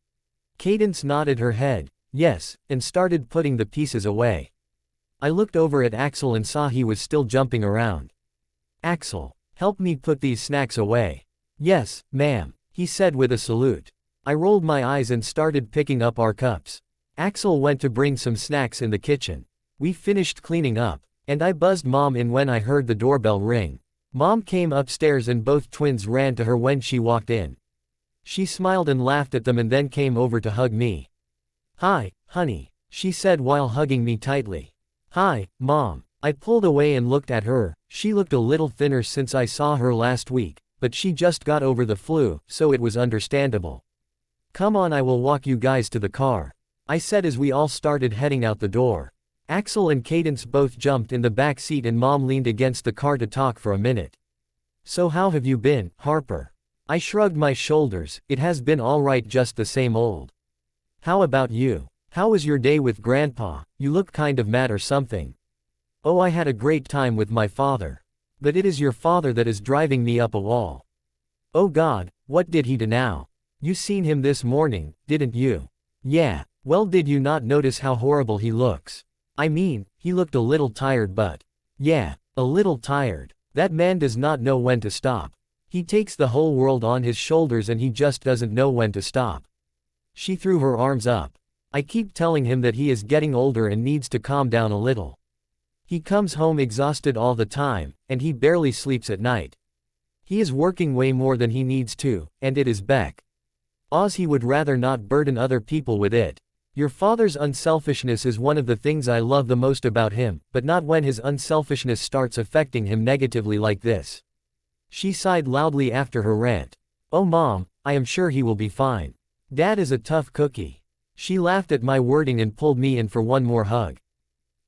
Cadence nodded her head, yes, and started putting the pieces away. I looked over at Axel and saw he was still jumping around. "Axel, help me put these snacks away." "Yes, ma'am," he said with a salute. I rolled my eyes and started picking up our cups. Axel went to bring some snacks in the kitchen. We finished cleaning up, and I buzzed Mom in when I heard the doorbell ring. Mom came upstairs and both twins ran to her when she walked in. She smiled and laughed at them and then came over to hug me. "Hi, honey," she said while hugging me tightly. "Hi, Mom." I pulled away and looked at her. She looked a little thinner since I saw her last week, but she just got over the flu, so it was understandable. "Come on, I will walk you guys to the car," I said as we all started heading out the door. Axel and Cadence both jumped in the back seat and Mom leaned against the car to talk for a minute. "So how have you been, Harper?" I shrugged my shoulders. "It has been all right, just the same old." "How about you? How was your day with Grandpa? You look kind of mad or something." "Oh, I had a great time with my father. But it is your father that is driving me up a wall." Oh God, what did he do now? You seen him this morning, didn't you? Yeah, well did you not notice how horrible he looks? I mean, he looked a little tired but. Yeah, a little tired. That man does not know when to stop. He takes the whole world on his shoulders and he just doesn't know when to stop. She threw her arms up. I keep telling him that he is getting older and needs to calm down a little. He comes home exhausted all the time, and he barely sleeps at night. He is working way more than he needs to, and it is Beck. Oz he would rather not burden other people with it. Your father's unselfishness is one of the things I love the most about him, but not when his unselfishness starts affecting him negatively like this. She sighed loudly after her rant. Oh Mom, I am sure he will be fine. Dad is a tough cookie. She laughed at my wording and pulled me in for one more hug.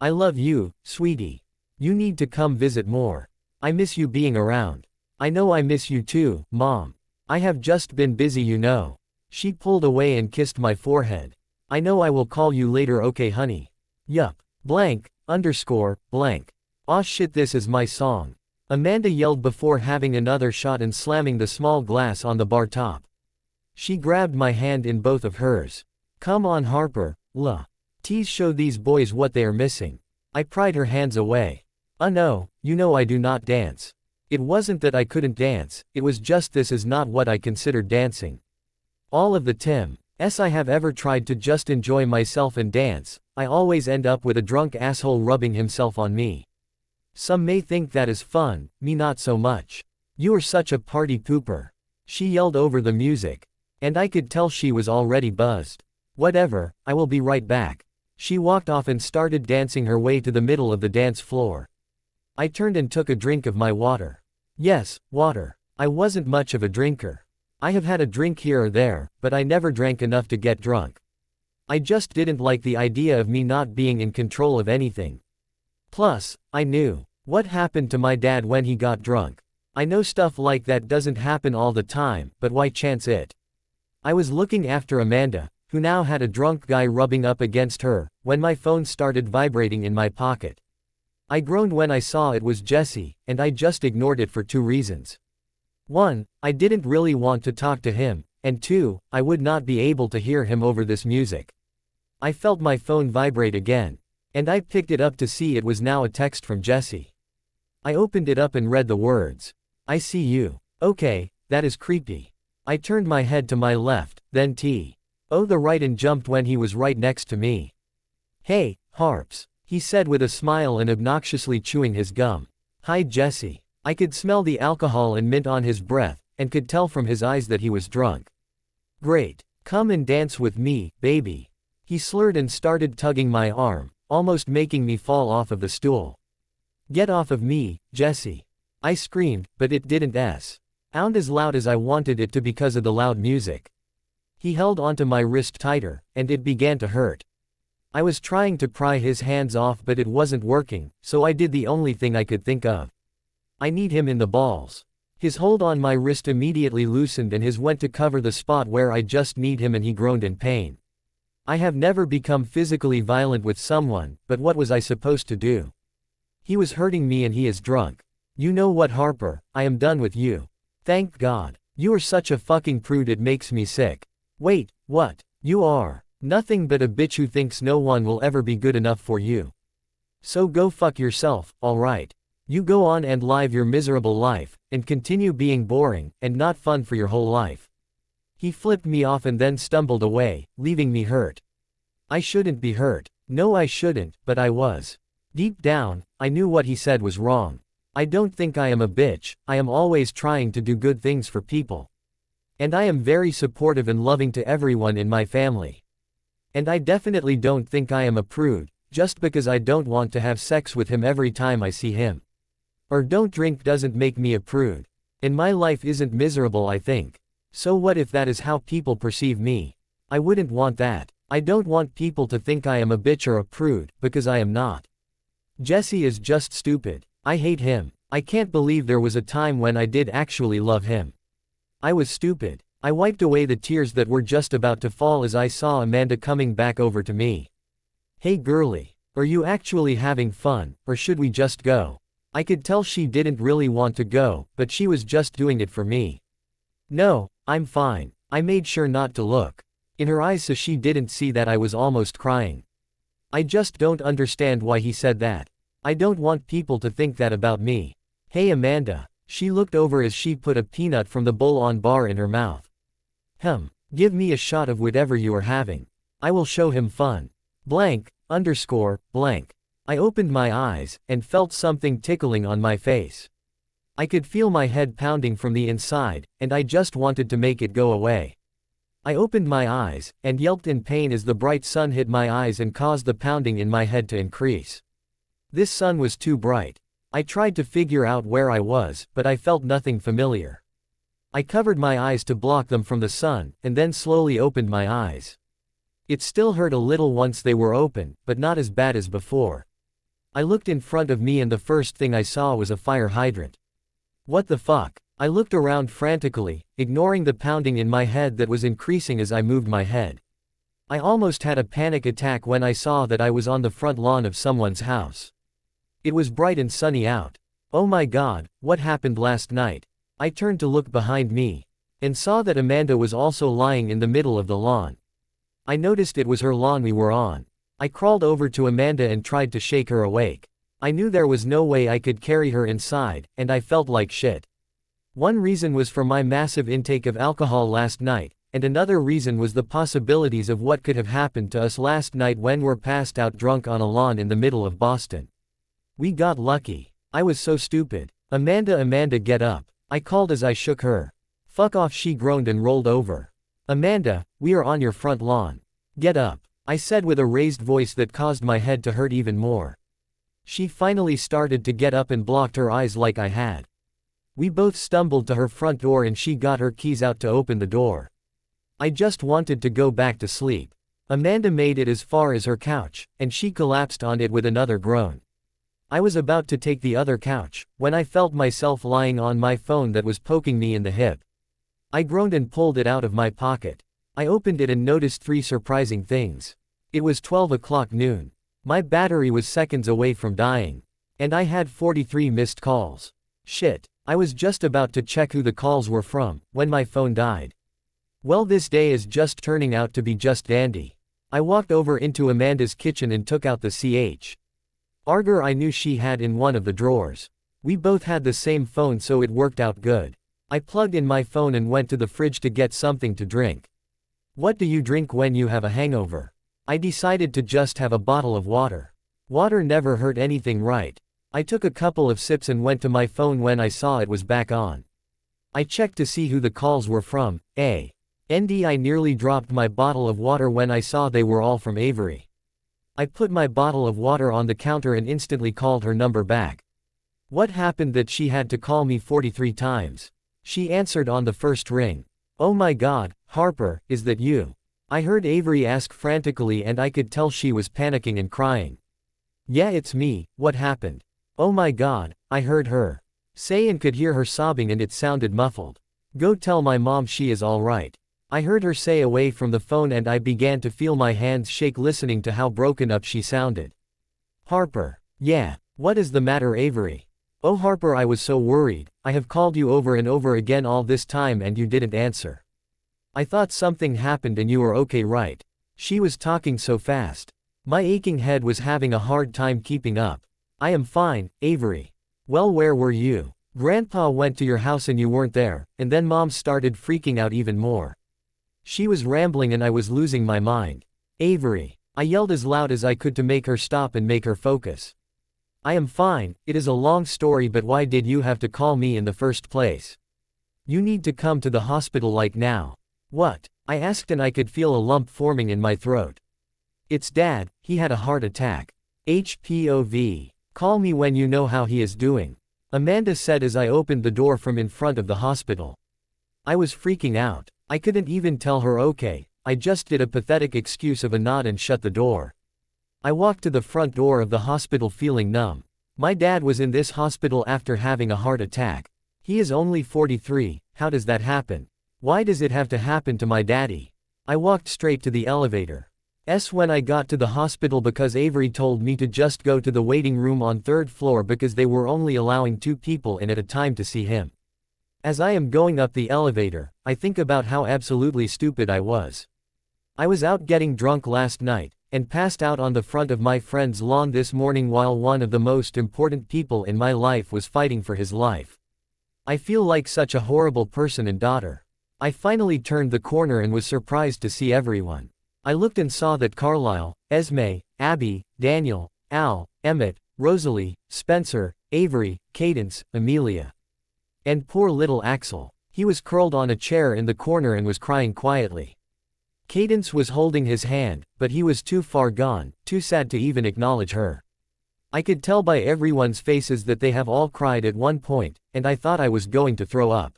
I love you, sweetie. You need to come visit more. I miss you being around. I know I miss you too, Mom. I have just been busy, you know. She pulled away and kissed my forehead. I know I will call you later, okay honey. Yup. Blank, underscore, blank. Aw shit, this is my song. Amanda yelled before having another shot and slamming the small glass on the bar top. She grabbed my hand in both of hers. Come on Harper, Tease show these boys what they are missing. I pried her hands away. No, you know I do not dance. It wasn't that I couldn't dance, it was just this is not what I considered dancing. All of the Tim's I have ever tried to just enjoy myself and dance, I always end up with a drunk asshole rubbing himself on me. Some may think that is fun, me not so much. You are such a party pooper. She yelled over the music. And I could tell she was already buzzed. Whatever, I will be right back. She walked off and started dancing her way to the middle of the dance floor. I turned and took a drink of my water. Yes, water. I wasn't much of a drinker. I have had a drink here or there, but I never drank enough to get drunk. I just didn't like the idea of me not being in control of anything. Plus, I knew what happened to my dad when he got drunk. I know stuff like that doesn't happen all the time, but why chance it? I was looking after Amanda, who now had a drunk guy rubbing up against her, when my phone started vibrating in my pocket. I groaned when I saw it was Jesse, and I just ignored it for 2 reasons. 1, I didn't really want to talk to him, and 2, I would not be able to hear him over this music. I felt my phone vibrate again, and I picked it up to see it was now a text from Jesse. I opened it up and read the words. I see you. Okay, that is creepy. I turned my head to my left, then the right and jumped when he was right next to me. Hey, Harps, he said with a smile and obnoxiously chewing his gum. Hi Jesse. I could smell the alcohol and mint on his breath, and could tell from his eyes that he was drunk. Great. Come and dance with me, baby. He slurred and started tugging my arm, almost making me fall off of the stool. Get off of me, Jesse. I screamed, but it didn't sound as loud as I wanted it to because of the loud music. He held onto my wrist tighter, and it began to hurt. I was trying to pry his hands off but it wasn't working, so I did the only thing I could think of. I need him in the balls. His hold on my wrist immediately loosened and his went to cover the spot where I just need him and he groaned in pain. I have never become physically violent with someone, but what was I supposed to do? He was hurting me and he is drunk. You know what Harper, I am done with you. Thank God. You are such a fucking prude it makes me sick. Wait, what? You are nothing but a bitch who thinks no one will ever be good enough for you. So go fuck yourself, alright? You go on and live your miserable life, and continue being boring, and not fun for your whole life. He flipped me off and then stumbled away, leaving me hurt. I shouldn't be hurt. No I shouldn't, but I was. Deep down, I knew what he said was wrong. I don't think I am a bitch, I am always trying to do good things for people. And I am very supportive and loving to everyone in my family. And I definitely don't think I am a prude, just because I don't want to have sex with him every time I see him. Or don't drink doesn't make me a prude. And my life isn't miserable I think. So what if that is how people perceive me? I wouldn't want that. I don't want people to think I am a bitch or a prude, because I am not. Jesse is just stupid. I hate him. I can't believe there was a time when I did actually love him. I was stupid. I wiped away the tears that were just about to fall as I saw Amanda coming back over to me. Hey girlie. Are you actually having fun, or should we just go? I could tell she didn't really want to go, but she was just doing it for me. No, I'm fine. I made sure not to look in her eyes so she didn't see that I was almost crying. I just don't understand why he said that. I don't want people to think that about me. Hey Amanda. She looked over as she put a peanut from the bowl-on bar in her mouth. Give me a shot of whatever you are having. I will show him fun. Blank. I opened my eyes, and felt something tickling on my face. I could feel my head pounding from the inside, and I just wanted to make it go away. I opened my eyes, and yelped in pain as the bright sun hit my eyes and caused the pounding in my head to increase. This sun was too bright. I tried to figure out where I was, but I felt nothing familiar. I covered my eyes to block them from the sun, and then slowly opened my eyes. It still hurt a little once they were open, but not as bad as before. I looked in front of me and the first thing I saw was a fire hydrant. What the fuck? I looked around frantically, ignoring the pounding in my head that was increasing as I moved my head. I almost had a panic attack when I saw that I was on the front lawn of someone's house. It was bright and sunny out. Oh my god, what happened last night? I turned to look behind me, and saw that Amanda was also lying in the middle of the lawn. I noticed it was her lawn we were on. I crawled over to Amanda and tried to shake her awake. I knew there was no way I could carry her inside, and I felt like shit. One reason was for my massive intake of alcohol last night, and another reason was the possibilities of what could have happened to us last night when we're passed out drunk on a lawn in the middle of Boston. We got lucky. I was so stupid. Amanda, get up. I called as I shook her. Fuck off, she groaned and rolled over. Amanda, we are on your front lawn. Get up, I said with a raised voice that caused my head to hurt even more. She finally started to get up and blocked her eyes like I had. We both stumbled to her front door and she got her keys out to open the door. I just wanted to go back to sleep. Amanda made it as far as her couch, and she collapsed on it with another groan. I was about to take the other couch, when I felt myself lying on my phone that was poking me in the hip. I groaned and pulled it out of my pocket. I opened it and noticed 3 surprising things. It was 12 o'clock noon. My battery was seconds away from dying. And I had 43 missed calls. Shit, I was just about to check who the calls were from, when my phone died. Well, this day is just turning out to be just dandy. I walked over into Amanda's kitchen and took out the charger I knew she had in one of the drawers. We both had the same phone, so it worked out good. I plugged in my phone and went to the fridge to get something to drink. What do you drink when you have a hangover? I decided to just have a bottle of water. Water never hurt anything, right? I took a couple of sips and went to my phone when I saw it was back on. I checked to see who the calls were from. I nearly dropped my bottle of water when I saw they were all from Avery. I put my bottle of water on the counter and instantly called her number back. What happened that she had to call me 43 times? She answered on the first ring. Oh my god, Harper, is that you? I heard Avery ask frantically and I could tell she was panicking and crying. Yeah, it's me, what happened? Oh my god, I heard her say and could hear her sobbing and it sounded muffled. Go tell my mom she is alright. I heard her say away from the phone and I began to feel my hands shake listening to how broken up she sounded. Harper. Yeah. What is the matter, Avery? Oh Harper, I was so worried. I have called you over and over again all this time and you didn't answer. I thought something happened and you were okay, right? She was talking so fast. My aching head was having a hard time keeping up. I am fine, Avery. Well, where were you? Grandpa went to your house and you weren't there, and then Mom started freaking out even more. She was rambling and I was losing my mind. Avery. I yelled as loud as I could to make her stop and make her focus. I am fine, it is a long story, but why did you have to call me in the first place? You need to come to the hospital like now. What? I asked and I could feel a lump forming in my throat. It's Dad, he had a heart attack. HPOV. Call me when you know how he is doing. Amanda said as I opened the door from in front of the hospital. I was freaking out. I couldn't even tell her okay, I just did a pathetic excuse of a nod and shut the door. I walked to the front door of the hospital feeling numb. My dad was in this hospital after having a heart attack. He is only 43, how does that happen? Why does it have to happen to my daddy? I walked straight to the elevator. When I got to the hospital because Avery told me to just go to the waiting room on 3rd floor because they were only allowing 2 people in at a time to see him. As I am going up the elevator, I think about how absolutely stupid I was. I was out getting drunk last night, and passed out on the front of my friend's lawn this morning while one of the most important people in my life was fighting for his life. I feel like such a horrible person and daughter. I finally turned the corner and was surprised to see everyone. I looked and saw that Carlisle, Esme, Abby, Daniel, Al, Emmett, Rosalie, Spencer, Avery, Cadence, Amelia. And poor little Axel. He was curled on a chair in the corner and was crying quietly. Cadence was holding his hand, but he was too far gone, too sad to even acknowledge her. I could tell by everyone's faces that they have all cried at one point, and I thought I was going to throw up.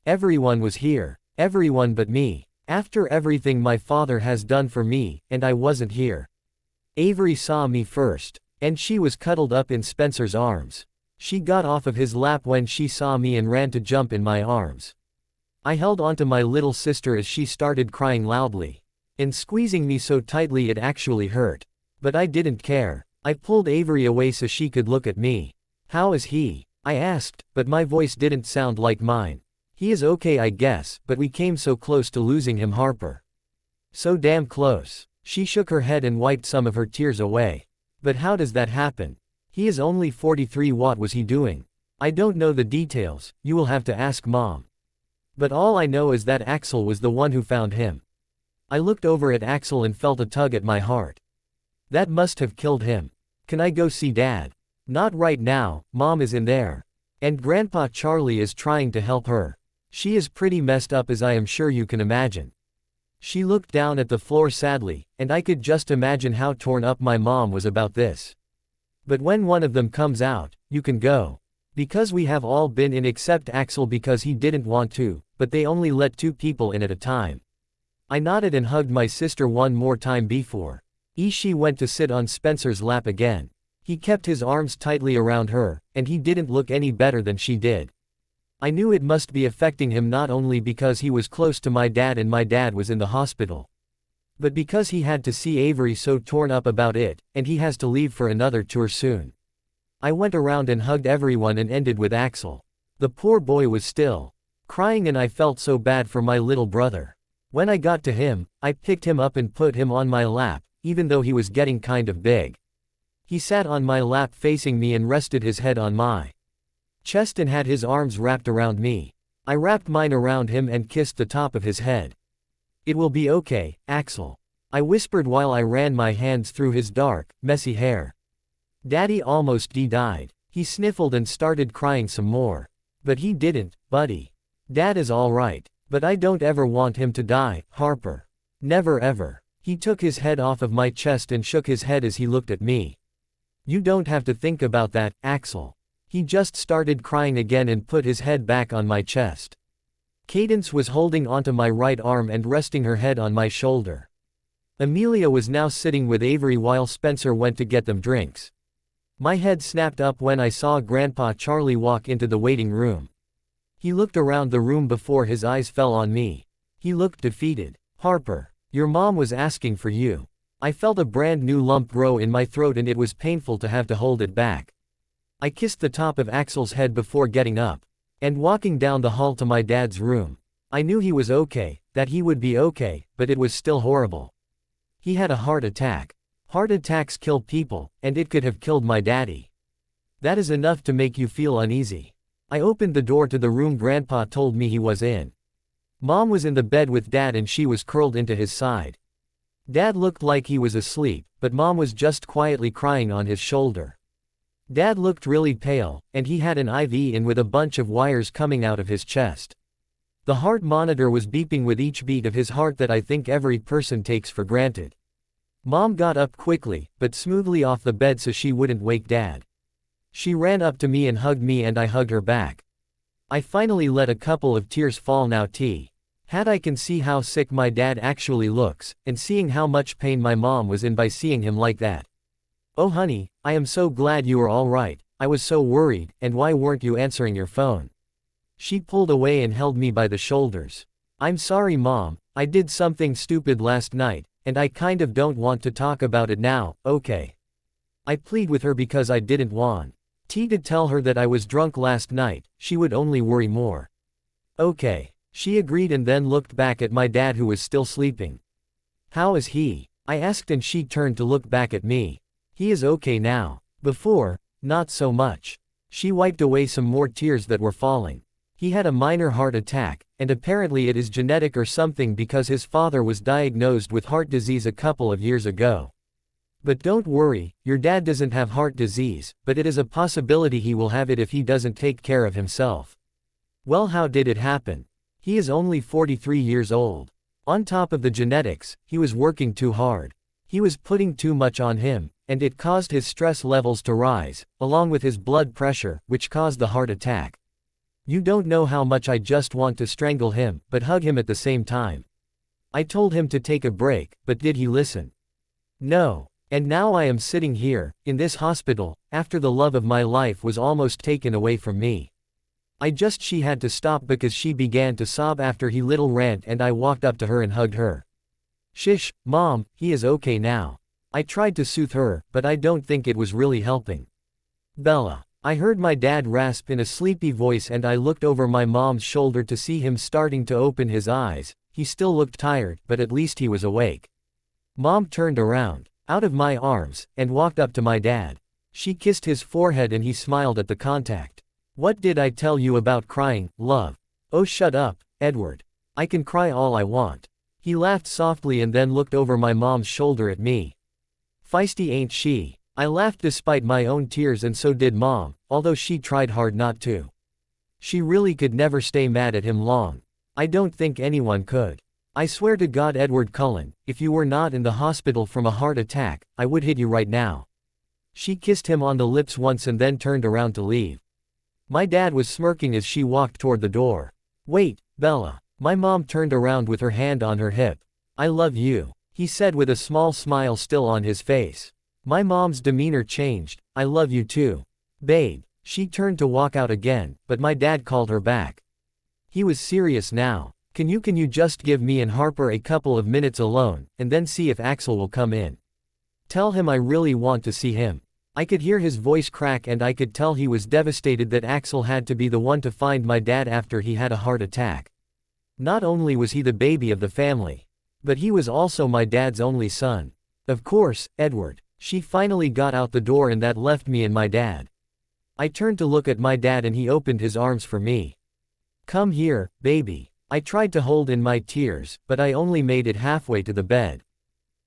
Everyone was here. Everyone but me. After everything my father has done for me, and I wasn't here. Avery saw me first, and she was cuddled up in Spencer's arms. She got off of his lap when she saw me and ran to jump in my arms. I held onto my little sister as she started crying loudly, and squeezing me so tightly it actually hurt. But I didn't care. I pulled Avery away so she could look at me. "How is he?" I asked, but my voice didn't sound like mine. "He is okay I guess, but we came so close to losing him, Harper. So damn close." She shook her head and wiped some of her tears away. "But how does that happen? He is only 43. What was he doing?" "I don't know the details, you will have to ask Mom. But all I know is that Axel was the one who found him." I looked over at Axel and felt a tug at my heart. That must have killed him. "Can I go see Dad?" "Not right now, Mom is in there. And Grandpa Charlie is trying to help her. She is pretty messed up as I am sure you can imagine." She looked down at the floor sadly, and I could just imagine how torn up my mom was about this. "But when one of them comes out, you can go. Because we have all been in except Axel because he didn't want to, but they only let 2 people in at a time." I nodded and hugged my sister one more time before she went to sit on Spencer's lap again. He kept his arms tightly around her, and he didn't look any better than she did. I knew it must be affecting him not only because he was close to my dad and my dad was in the hospital, but because he had to see Avery so torn up about it, and he has to leave for another tour soon. I went around and hugged everyone and ended with Axel. The poor boy was still crying and I felt so bad for my little brother. When I got to him, I picked him up and put him on my lap, even though he was getting kind of big. He sat on my lap facing me and rested his head on my chest and had his arms wrapped around me. I wrapped mine around him and kissed the top of his head. "It will be okay, Axel," I whispered while I ran my hands through his dark, messy hair. "Daddy almost died." He sniffled and started crying some more. "But he didn't, buddy. Dad is all right. But I don't ever want him to die, Harper. Never ever." He took his head off of my chest and shook his head as he looked at me. "You don't have to think about that, Axel." He just started crying again and put his head back on my chest. Cadence was holding onto my right arm and resting her head on my shoulder. Amelia was now sitting with Avery while Spencer went to get them drinks. My head snapped up when I saw Grandpa Charlie walk into the waiting room. He looked around the room before his eyes fell on me. He looked defeated. "Harper, your mom was asking for you." I felt a brand new lump grow in my throat and it was painful to have to hold it back. I kissed the top of Axel's head before getting up and walking down the hall to my dad's room. I knew he was okay, that he would be okay, but it was still horrible. He had a heart attack. Heart attacks kill people, and it could have killed my daddy. That is enough to make you feel uneasy. I opened the door to the room Grandpa told me he was in. Mom was in the bed with Dad and she was curled into his side. Dad looked like he was asleep, but Mom was just quietly crying on his shoulder. Dad looked really pale, and he had an IV in with a bunch of wires coming out of his chest. The heart monitor was beeping with each beat of his heart that I think every person takes for granted. Mom got up quickly, but smoothly off the bed so she wouldn't wake Dad. She ran up to me and hugged me and I hugged her back. I finally let a couple of tears fall now had I can see how sick my dad actually looks, and seeing how much pain my mom was in by seeing him like that. "Oh honey, I am so glad you are all right, I was so worried, and why weren't you answering your phone?" She pulled away and held me by the shoulders. "I'm sorry Mom, I did something stupid last night, and I kind of don't want to talk about it now, okay?" I plead with her because I didn't want to tell her that I was drunk last night, she would only worry more. Okay. She agreed and then looked back at my dad who was still sleeping. How is he? I asked and she turned to look back at me. He is okay now. Before, not so much. She wiped away some more tears that were falling. He had a minor heart attack, and apparently it is genetic or something because his father was diagnosed with heart disease a couple of years ago. But don't worry, your dad doesn't have heart disease, but it is a possibility he will have it if he doesn't take care of himself. Well, how did it happen? He is only 43 years old. On top of the genetics, he was working too hard. He was putting too much on him, and it caused his stress levels to rise, along with his blood pressure, which caused the heart attack. You don't know how much I just want to strangle him, but hug him at the same time. I told him to take a break, but did he listen? No. And now I am sitting here, in this hospital, after the love of my life was almost taken away from me. She had to stop because she began to sob after he little rant and I walked up to her and hugged her. Shish, Mom, he is okay now. I tried to soothe her, but I don't think it was really helping. Bella. I heard my dad rasp in a sleepy voice and I looked over my mom's shoulder to see him starting to open his eyes. He still looked tired, but at least he was awake. Mom turned around, out of my arms, and walked up to my dad. She kissed his forehead and he smiled at the contact. What did I tell you about crying, love? Oh, shut up, Edward. I can cry all I want. He laughed softly and then looked over my mom's shoulder at me. Feisty ain't she? I laughed despite my own tears and so did Mom, although she tried hard not to. She really could never stay mad at him long. I don't think anyone could. I swear to God, Edward Cullen, if you were not in the hospital from a heart attack, I would hit you right now. She kissed him on the lips once and then turned around to leave. My dad was smirking as she walked toward the door. Wait, Bella. My mom turned around with her hand on her hip. I love you, he said with a small smile still on his face. My mom's demeanor changed. I love you too. Babe. She turned to walk out again, but my dad called her back. He was serious now. Can you just give me and Harper a couple of minutes alone, and then see if Axel will come in? Tell him I really want to see him. I could hear his voice crack and I could tell he was devastated that Axel had to be the one to find my dad after he had a heart attack. Not only was he the baby of the family, but he was also my dad's only son. Of course, Edward. She finally got out the door and that left me and my dad. I turned to look at my dad and he opened his arms for me. Come here, baby. I tried to hold in my tears, but I only made it halfway to the bed.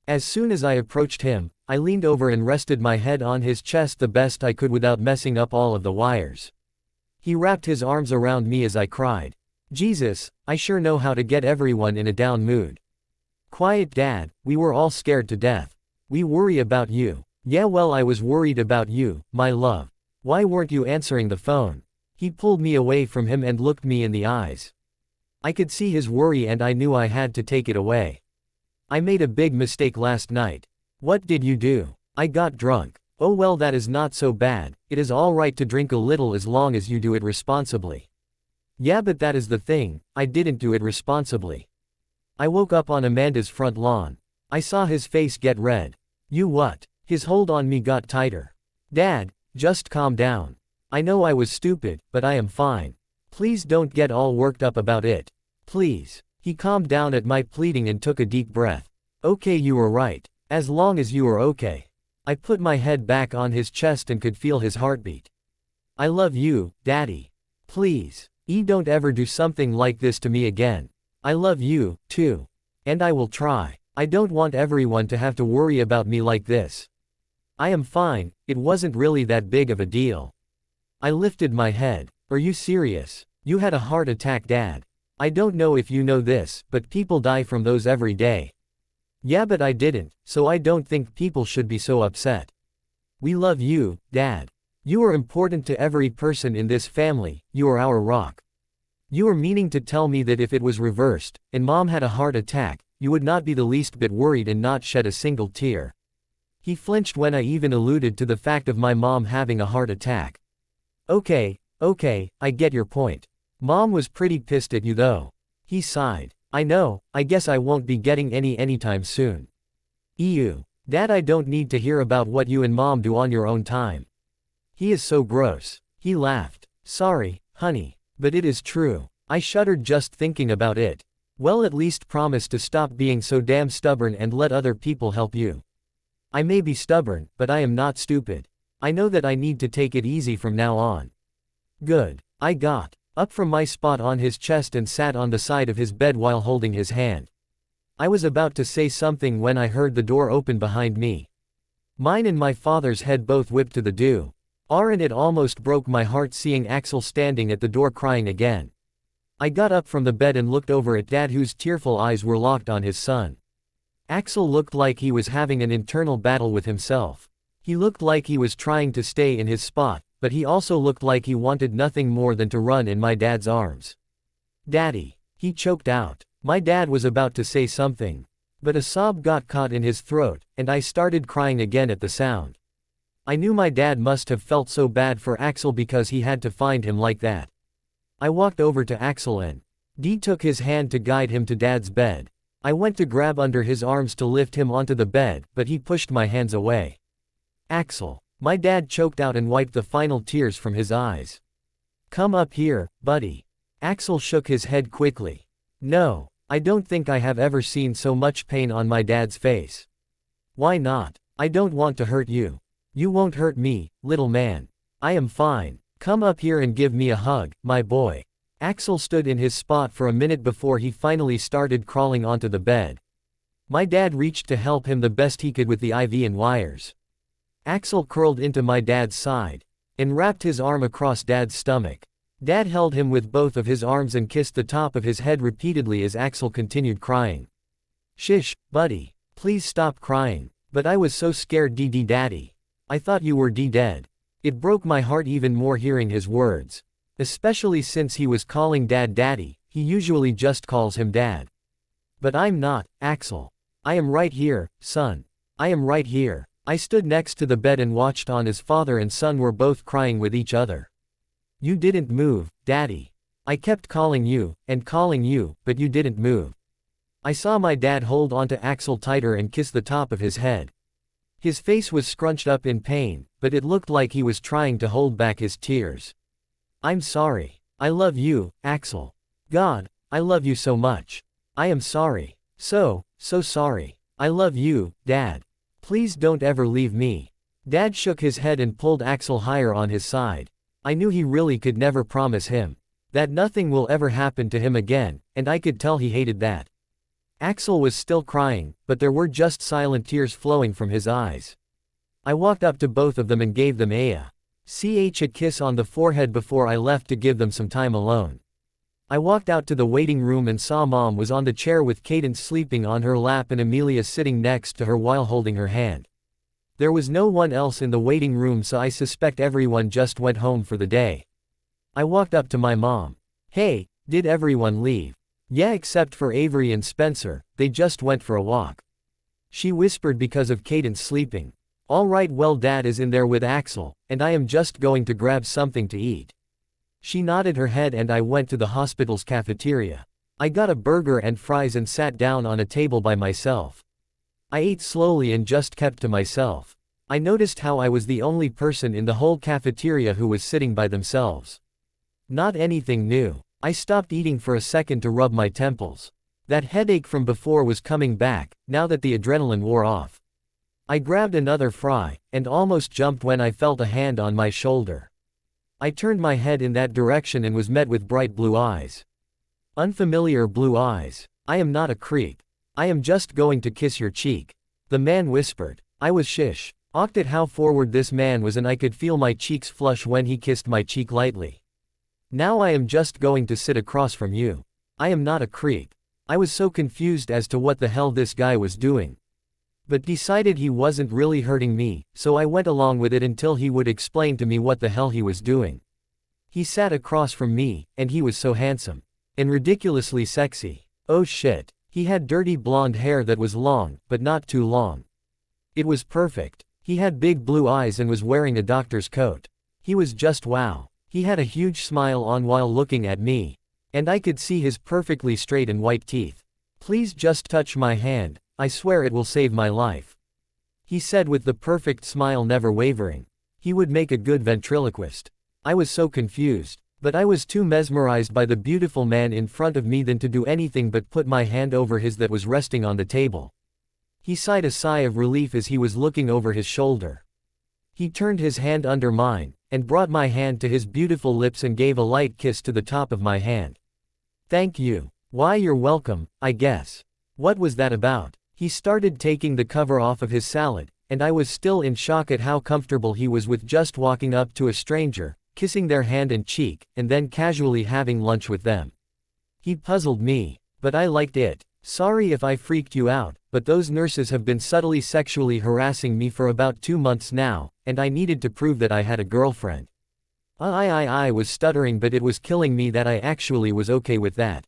As soon as I approached him, I leaned over and rested my head on his chest the best I could without messing up all of the wires. He wrapped his arms around me as I cried. Jesus, I sure know how to get everyone in a down mood. Quiet, Dad, we were all scared to death. We worry about you. Yeah, well, I was worried about you, my love. Why weren't you answering the phone? He pulled me away from him and looked me in the eyes. I could see his worry and I knew I had to take it away. I made a big mistake last night. What did you do? I got drunk. Oh well, that is not so bad. It is all right to drink a little as long as you do it responsibly. Yeah, but that is the thing, I didn't do it responsibly. I woke up on Amanda's front lawn. I saw his face get red. You what? His hold on me got tighter. Dad, just calm down. I know I was stupid, but I am fine. Please don't get all worked up about it. Please. He calmed down at my pleading and took a deep breath. Okay, you were right. As long as you are okay. I put my head back on his chest and could feel his heartbeat. I love you, Daddy. Please. Don't ever do something like this to me again. I love you, too. And I will try. I don't want everyone to have to worry about me like this. I am fine, it wasn't really that big of a deal. I lifted my head. Are you serious? You had a heart attack, Dad. I don't know if you know this, but people die from those every day. Yeah, but I didn't, so I don't think people should be so upset. We love you, Dad. You are important to every person in this family, you are our rock. You are meaning to tell me that if it was reversed, and Mom had a heart attack, you would not be the least bit worried and not shed a single tear. He flinched when I even alluded to the fact of my mom having a heart attack. Okay, I get your point. Mom was pretty pissed at you though. He sighed. I know, I guess I won't be getting anytime soon. Ew. Dad, I don't need to hear about what you and Mom do on your own time. He is so gross. He laughed. Sorry, honey, but it is true. I shuddered just thinking about it. Well, at least promise to stop being so damn stubborn and let other people help you. I may be stubborn, but I am not stupid. I know that I need to take it easy from now on. Good. I got up from my spot on his chest and sat on the side of his bed while holding his hand. I was about to say something when I heard the door open behind me. Mine and my father's head both whipped to the door. And it almost broke my heart seeing Axel standing at the door crying again. I got up from the bed and looked over at Dad, whose tearful eyes were locked on his son. Axel looked like he was having an internal battle with himself. He looked like he was trying to stay in his spot, but he also looked like he wanted nothing more than to run in my dad's arms. Daddy, he choked out. My dad was about to say something, but a sob got caught in his throat, and I started crying again at the sound. I knew my dad must have felt so bad for Axel because he had to find him like that. I walked over to Axel and Dee took his hand to guide him to Dad's bed. I went to grab under his arms to lift him onto the bed, but he pushed my hands away. Axel, my dad choked out and wiped the final tears from his eyes. Come up here, buddy. Axel shook his head quickly. No, I don't think I have ever seen so much pain on my dad's face. Why not? I don't want to hurt you. You won't hurt me, little man. I am fine. Come up here and give me a hug, my boy. Axel stood in his spot for a minute before he finally started crawling onto the bed. My dad reached to help him the best he could with the IV and wires. Axel curled into my dad's side and wrapped his arm across Dad's stomach. Dad held him with both of his arms and kissed the top of his head repeatedly as Axel continued crying. Shish, buddy. Please stop crying. But I was so scared, Daddy. I thought you were dead. It broke my heart even more hearing his words. Especially since he was calling Dad Daddy, he usually just calls him Dad. But I'm not, Axel. I am right here, son. I am right here. I stood next to the bed and watched on as father and son were both crying with each other. You didn't move, Daddy. I kept calling you, but you didn't move. I saw my dad hold onto Axel tighter and kiss the top of his head. His face was scrunched up in pain, but it looked like he was trying to hold back his tears. I'm sorry. I love you, Axel. God, I love you so much. I am sorry. So sorry. I love you, Dad. Please don't ever leave me. Dad shook his head and pulled Axel higher on his side. I knew he really could never promise him that nothing will ever happen to him again, and I could tell he hated that. Axel was still crying, but there were just silent tears flowing from his eyes. I walked up to both of them and gave them a kiss on the forehead before I left to give them some time alone. I walked out to the waiting room and saw Mom was on the chair with Cadence sleeping on her lap and Amelia sitting next to her while holding her hand. There was no one else in the waiting room, so I suspect everyone just went home for the day. I walked up to my mom. Hey, did everyone leave? Yeah, except for Avery and Spencer, they just went for a walk. She whispered because of Cadence sleeping. All right, well, Dad is in there with Axel, and I am just going to grab something to eat. She nodded her head and I went to the hospital's cafeteria. I got a burger and fries and sat down on a table by myself. I ate slowly and just kept to myself. I noticed how I was the only person in the whole cafeteria who was sitting by themselves. Not anything new. I stopped eating for a second to rub my temples. That headache from before was coming back, now that the adrenaline wore off. I grabbed another fry, and almost jumped when I felt a hand on my shoulder. I turned my head in that direction and was met with bright blue eyes. Unfamiliar blue eyes. I am not a creep. I am just going to kiss your cheek. The man whispered. I was shocked at how forward this man was and I could feel my cheeks flush when he kissed my cheek lightly. Now I am just going to sit across from you. I am not a creep. I was so confused as to what the hell this guy was doing. But decided he wasn't really hurting me, so I went along with it until he would explain to me what the hell he was doing. He sat across from me, and he was so handsome. And ridiculously sexy. Oh shit. He had dirty blonde hair that was long, but not too long. It was perfect. He had big blue eyes and was wearing a doctor's coat. He was just wow. He had a huge smile on while looking at me. And I could see his perfectly straight and white teeth. Please just touch my hand, I swear it will save my life. He said with the perfect smile never wavering. He would make a good ventriloquist. I was so confused. But I was too mesmerized by the beautiful man in front of me than to do anything but put my hand over his that was resting on the table. He sighed a sigh of relief as he was looking over his shoulder. He turned his hand under mine, and brought my hand to his beautiful lips and gave a light kiss to the top of my hand. "Thank you." "Why, you're welcome, I guess." "What was that about?" He started taking the cover off of his salad, and I was still in shock at how comfortable he was with just walking up to a stranger, kissing their hand and cheek, and then casually having lunch with them. He puzzled me, but I liked it. "Sorry if I freaked you out, but those nurses have been subtly sexually harassing me for about 2 months now, and I needed to prove that I had a girlfriend." I was stuttering, but it was killing me that I actually was okay with that.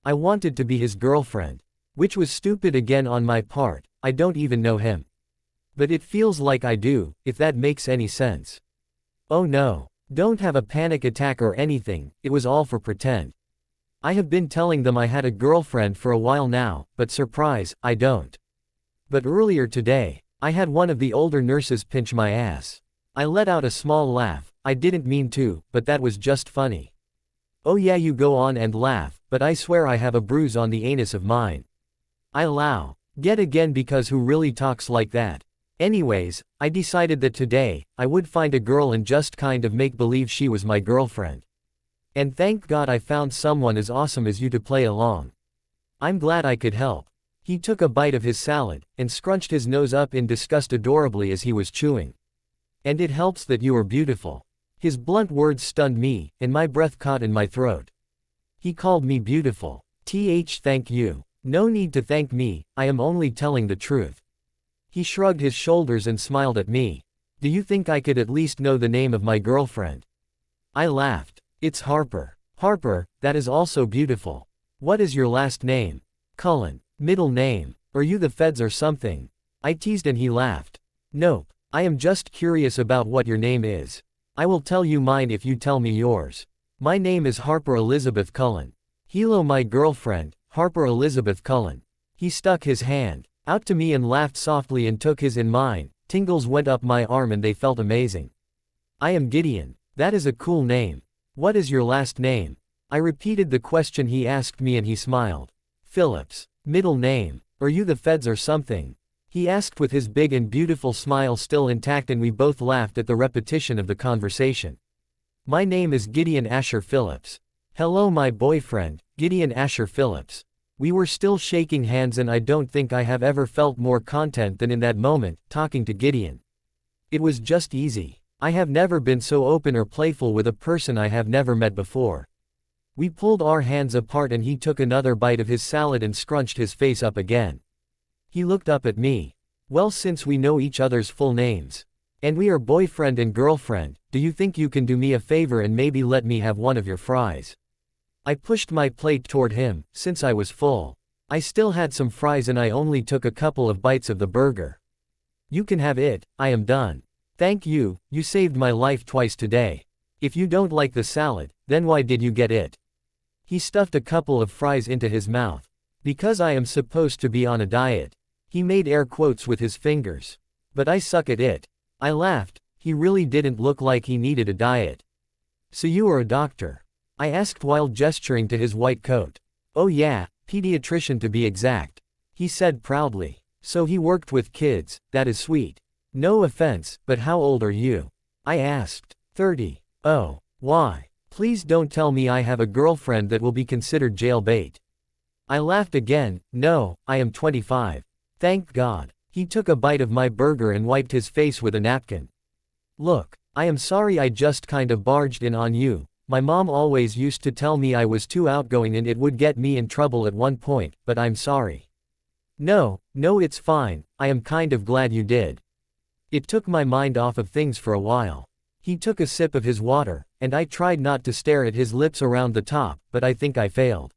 I wanted to be his girlfriend. Which was stupid again on my part, I don't even know him. But it feels like I do, if that makes any sense. Oh no. Don't have a panic attack or anything, it was all for pretend. I have been telling them I had a girlfriend for a while now, but surprise, I don't. But earlier today, I had one of the older nurses pinch my ass. I let out a small laugh. I didn't mean to, but that was just funny. "Oh yeah, you go on and laugh, but I swear I have a bruise on the anus of mine." I allow. Get again, because who really talks like that? Anyways, I decided that today, I would find a girl and just kind of make believe she was my girlfriend. And thank God I found someone as awesome as you to play along. I'm glad I could help. He took a bite of his salad, and scrunched his nose up in disgust adorably as he was chewing. "And it helps that you are beautiful." His blunt words stunned me, and my breath caught in my throat. He called me beautiful. Thank you. No need to thank me, I am only telling the truth. He shrugged his shoulders and smiled at me. "Do you think I could at least know the name of my girlfriend?" I laughed. "It's Harper." "Harper, that is also beautiful. What is your last name?" "Cullen." "Middle name? Are you the feds or something?" I teased, and he laughed. "Nope, I am just curious about what your name is. I will tell you mine if you tell me yours. My name is Harper Elizabeth Cullen." "Hello, my girlfriend, Harper Elizabeth Cullen." He stuck his hand out to me and laughed softly and took his in mine. Tingles went up my arm and they felt amazing. "I am Gideon." "That is a cool name. What is your last name?" I repeated the question he asked me and he smiled. "Phillips." "Middle name? Are you the feds or something?" he asked with his big and beautiful smile still intact, and we both laughed at the repetition of the conversation. "My name is Gideon Asher Phillips." "Hello, my boyfriend, Gideon Asher Phillips." We were still shaking hands, and I don't think I have ever felt more content than in that moment, talking to Gideon. It was just easy. I have never been so open or playful with a person I have never met before. We pulled our hands apart and he took another bite of his salad and scrunched his face up again. He looked up at me. "Well, since we know each other's full names, and we are boyfriend and girlfriend, do you think you can do me a favor and maybe let me have one of your fries?" I pushed my plate toward him, since I was full. I still had some fries and I only took a couple of bites of the burger. "You can have it, I am done." "Thank you, you saved my life twice today. If you don't like the salad, then why did you get it?" He stuffed a couple of fries into his mouth. "Because I am supposed to be on a diet." He made air quotes with his fingers. "But I suck at it." I laughed. He really didn't look like he needed a diet. "So you are a doctor?" I asked while gesturing to his white coat. "Oh yeah, pediatrician to be exact," he said proudly. "So he worked with kids, that is sweet." "No offense, but how old are you?" I asked. 30. "Oh. Why? Please don't tell me I have a girlfriend that will be considered jail bait." I laughed again. "No, I am 25. Thank God." He took a bite of my burger and wiped his face with a napkin. "Look, I am sorry I just kind of barged in on you. My mom always used to tell me I was too outgoing and it would get me in trouble at one point, but I'm sorry." No, it's fine, I am kind of glad you did." It took my mind off of things for a while. He took a sip of his water, and I tried not to stare at his lips around the top, but I think I failed.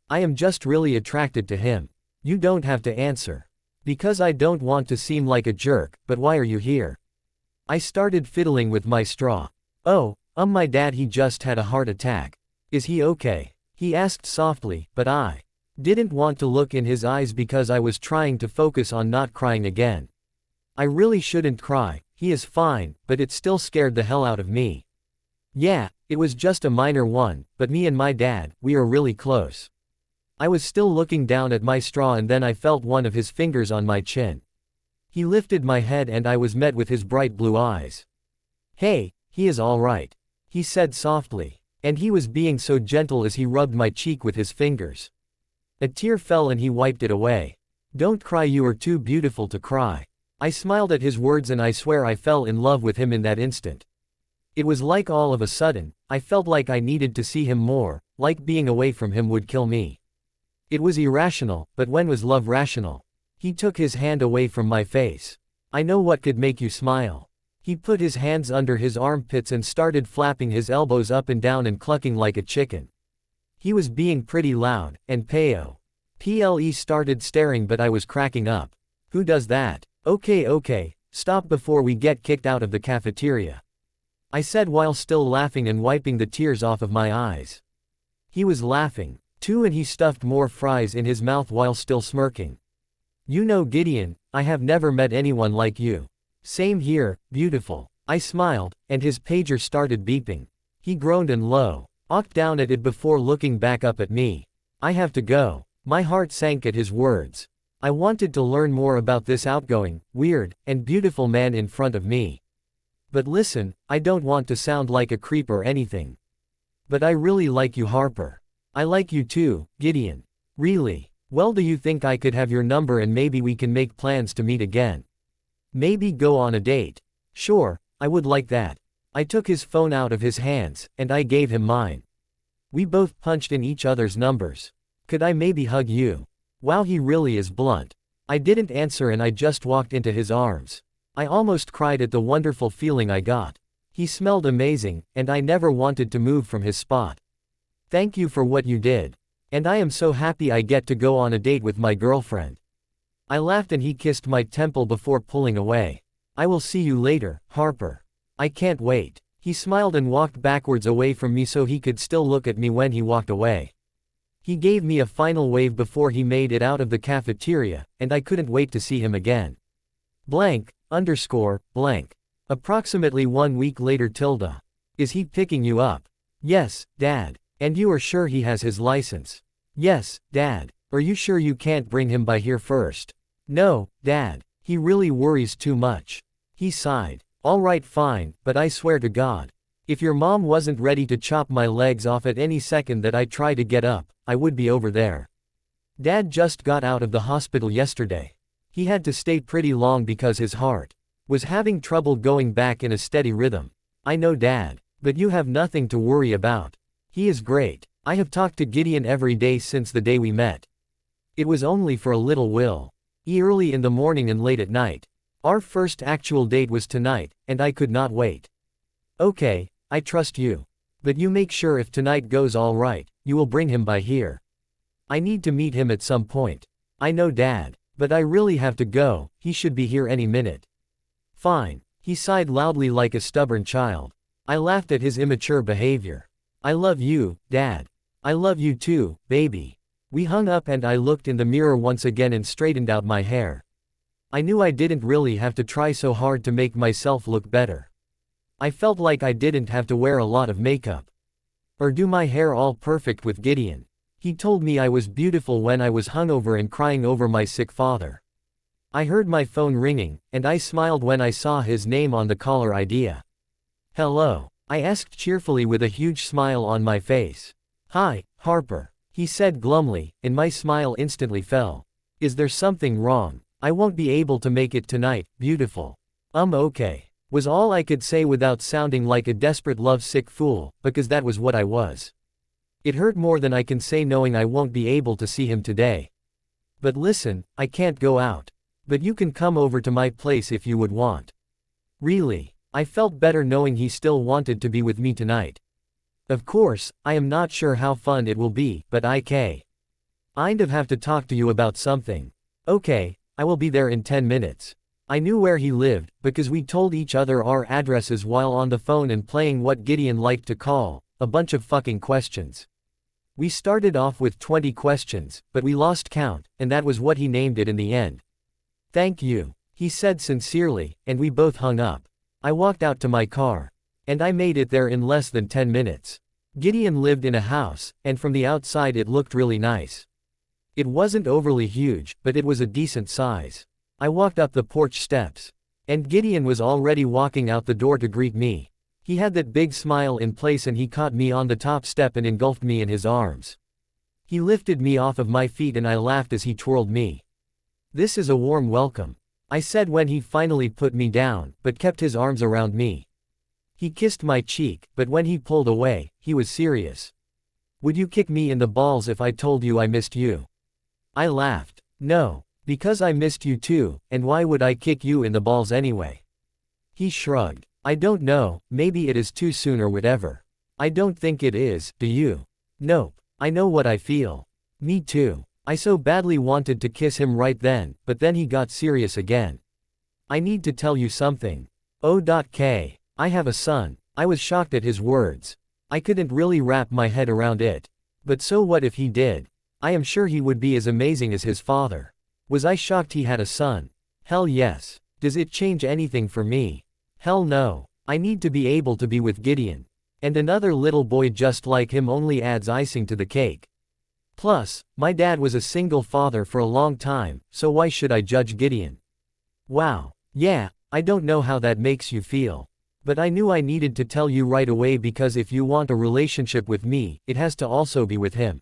"I am just really attracted to him. You don't have to answer." "Because I don't want to seem like a jerk, but why are you here?" I started fiddling with my straw. "Oh, my dad, he just had a heart attack. Is he okay?" he asked softly, but I didn't want to look in his eyes because I was trying to focus on not crying again. I really shouldn't cry, he is fine, but it still scared the hell out of me. Yeah, it was just a minor one, but me and my dad, we are really close. I was still looking down at my straw and then I felt one of his fingers on my chin. He lifted my head and I was met with his bright blue eyes. Hey, he is all right, he said softly. And he was being so gentle as he rubbed my cheek with his fingers. A tear fell and he wiped it away. Don't cry, you are too beautiful to cry. I smiled at his words and I swear I fell in love with him in that instant. It was like all of a sudden, I felt like I needed to see him more, like being away from him would kill me. It was irrational, but when was love rational? He took his hand away from my face. I know what could make you smile. He put his hands under his armpits and started flapping his elbows up and down and clucking like a chicken. He was being pretty loud, and PLE started staring, but I was cracking up. Who does that? Okay, stop before we get kicked out of the cafeteria, I said while still laughing and wiping the tears off of my eyes. He was laughing, too, and he stuffed more fries in his mouth while still smirking. You know, Gideon, I have never met anyone like you. Same here, beautiful. I smiled, and his pager started beeping. He groaned and looked down at it before looking back up at me. I have to go. My heart sank at his words. I wanted to learn more about this outgoing, weird, and beautiful man in front of me. But listen, I don't want to sound like a creep or anything. But I really like you, Harper. I like you too, Gideon. Really? Well, do you think I could have your number and maybe we can make plans to meet again? Maybe go on a date? Sure, I would like that. I took his phone out of his hands, and I gave him mine. We both punched in each other's numbers. Could I maybe hug you? Wow, he really is blunt. I didn't answer and I just walked into his arms. I almost cried at the wonderful feeling I got. He smelled amazing, and I never wanted to move from his spot. Thank you for what you did. And I am so happy I get to go on a date with my girlfriend. I laughed and he kissed my temple before pulling away. I will see you later, Harper. I can't wait. He smiled and walked backwards away from me so he could still look at me when he walked away. He gave me a final wave before he made it out of the cafeteria, and I couldn't wait to see him again. Blank. Approximately 1 week later, Tilda. Is he picking you up? Yes, Dad. And you are sure he has his license? Yes, Dad. Are you sure you can't bring him by here first? No, Dad. He really worries too much. He sighed. All right, fine, but I swear to God, if your mom wasn't ready to chop my legs off at any second that I try to get up, I would be over there. Dad just got out of the hospital yesterday. He had to stay pretty long because his heart was having trouble going back in a steady rhythm. I know, Dad, but you have nothing to worry about. He is great. I have talked to Gideon every day since the day we met. It was only for a little while. Early in the morning and late at night. Our first actual date was tonight, and I could not wait. Okay, I trust you. But you make sure if tonight goes all right, you will bring him by here. I need to meet him at some point. I know, Dad, but I really have to go, he should be here any minute. Fine. He sighed loudly like a stubborn child. I laughed at his immature behavior. I love you, Dad. I love you too, baby. We hung up and I looked in the mirror once again and straightened out my hair. I knew I didn't really have to try so hard to make myself look better. I felt like I didn't have to wear a lot of makeup. Or do my hair all perfect with Gideon. He told me I was beautiful when I was hungover and crying over my sick father. I heard my phone ringing, and I smiled when I saw his name on the caller ID. Hello, I asked cheerfully with a huge smile on my face. Hi, Harper, he said glumly, and my smile instantly fell. Is there something wrong? I won't be able to make it tonight, beautiful. Okay, was all I could say without sounding like a desperate love-sick fool, because that was what I was. It hurt more than I can say knowing I won't be able to see him today. But listen, I can't go out. But you can come over to my place if you would want. Really, I felt better knowing he still wanted to be with me tonight. Of course, I am not sure how fun it will be, but I'd have to talk to you about something. Okay, I will be there in 10 minutes. I knew where he lived, because we told each other our addresses while on the phone and playing what Gideon liked to call a bunch of fucking questions. We started off with 20 questions, but we lost count, and that was what he named it in the end. Thank you, he said sincerely, and we both hung up. I walked out to my car. And I made it there in less than 10 minutes. Gideon lived in a house, and from the outside it looked really nice. It wasn't overly huge, but it was a decent size. I walked up the porch steps. And Gideon was already walking out the door to greet me. He had that big smile in place and he caught me on the top step and engulfed me in his arms. He lifted me off of my feet and I laughed as he twirled me. "This is a warm welcome," I said when he finally put me down, but kept his arms around me. He kissed my cheek, but when he pulled away, he was serious. "Would you kick me in the balls if I told you I missed you?" I laughed. "No, because I missed you too, and why would I kick you in the balls anyway?" He shrugged. "I don't know, maybe it is too soon or whatever." "I don't think it is, do you?" "Nope. I know what I feel." "Me too." I so badly wanted to kiss him right then, but then he got serious again. "I need to tell you something." "Oh.K. I have a son." I was shocked at his words. I couldn't really wrap my head around it. But so what if he did? I am sure he would be as amazing as his father. Was I shocked he had a son? Hell yes. Does it change anything for me? Hell no. I need to be able to be with Gideon. And another little boy just like him only adds icing to the cake. Plus, my dad was a single father for a long time, so why should I judge Gideon? Wow. Yeah, I don't know how that makes you feel. But I knew I needed to tell you right away because if you want a relationship with me, it has to also be with him.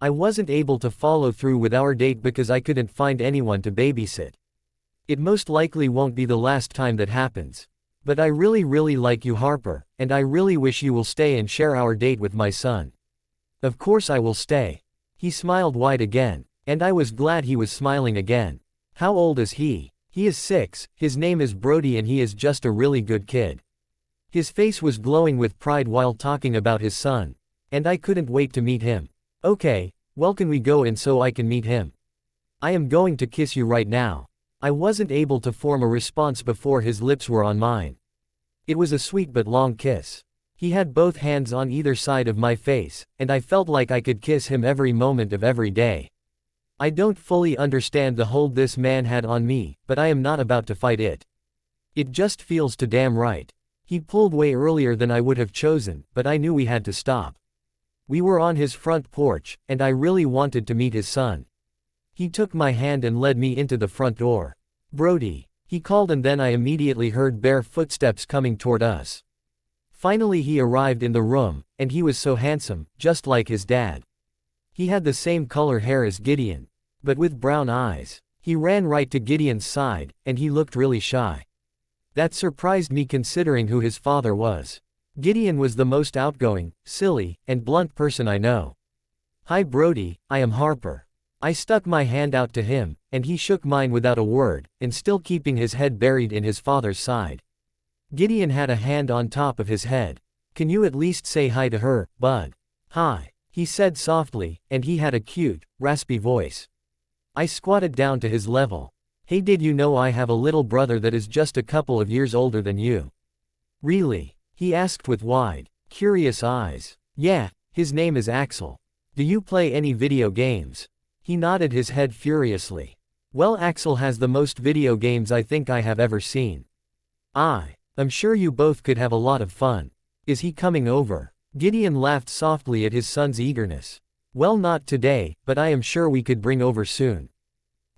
I wasn't able to follow through with our date because I couldn't find anyone to babysit. It most likely won't be the last time that happens. But I really like you, Harper, and I really wish you will stay and share our date with my son. Of course I will stay. He smiled wide again, and I was glad he was smiling again. How old is he? He is 6, his name is Brody and he is just a really good kid. His face was glowing with pride while talking about his son. And I couldn't wait to meet him. Okay, well can we go in so I can meet him? I am going to kiss you right now. I wasn't able to form a response before his lips were on mine. It was a sweet but long kiss. He had both hands on either side of my face, and I felt like I could kiss him every moment of every day. I don't fully understand the hold this man had on me, but I am not about to fight it. It just feels too damn right. He pulled way earlier than I would have chosen, but I knew we had to stop. We were on his front porch, and I really wanted to meet his son. He took my hand and led me into the front door. "Brody," he called, and then I immediately heard bare footsteps coming toward us. Finally he arrived in the room, and he was so handsome, just like his dad. He had the same color hair as Gideon, but with brown eyes. He ran right to Gideon's side, and he looked really shy. That surprised me considering who his father was. Gideon was the most outgoing, silly, and blunt person I know. "Hi Brody, I am Harper." I stuck my hand out to him, and he shook mine without a word, and still keeping his head buried in his father's side. Gideon had a hand on top of his head. "Can you at least say hi to her, bud?" "Hi," he said softly, and he had a cute, raspy voice. I squatted down to his level. "Hey, did you know I have a little brother that is just a couple of years older than you?" "Really?" he asked with wide, curious eyes. "Yeah, his name is Axel. Do you play any video games?" He nodded his head furiously. "Well, Axel has the most video games I think I have ever seen." I'm sure you both could have a lot of fun. Is he coming over?" Gideon laughed softly at his son's eagerness. "Well, not today, but I am sure we could bring over soon."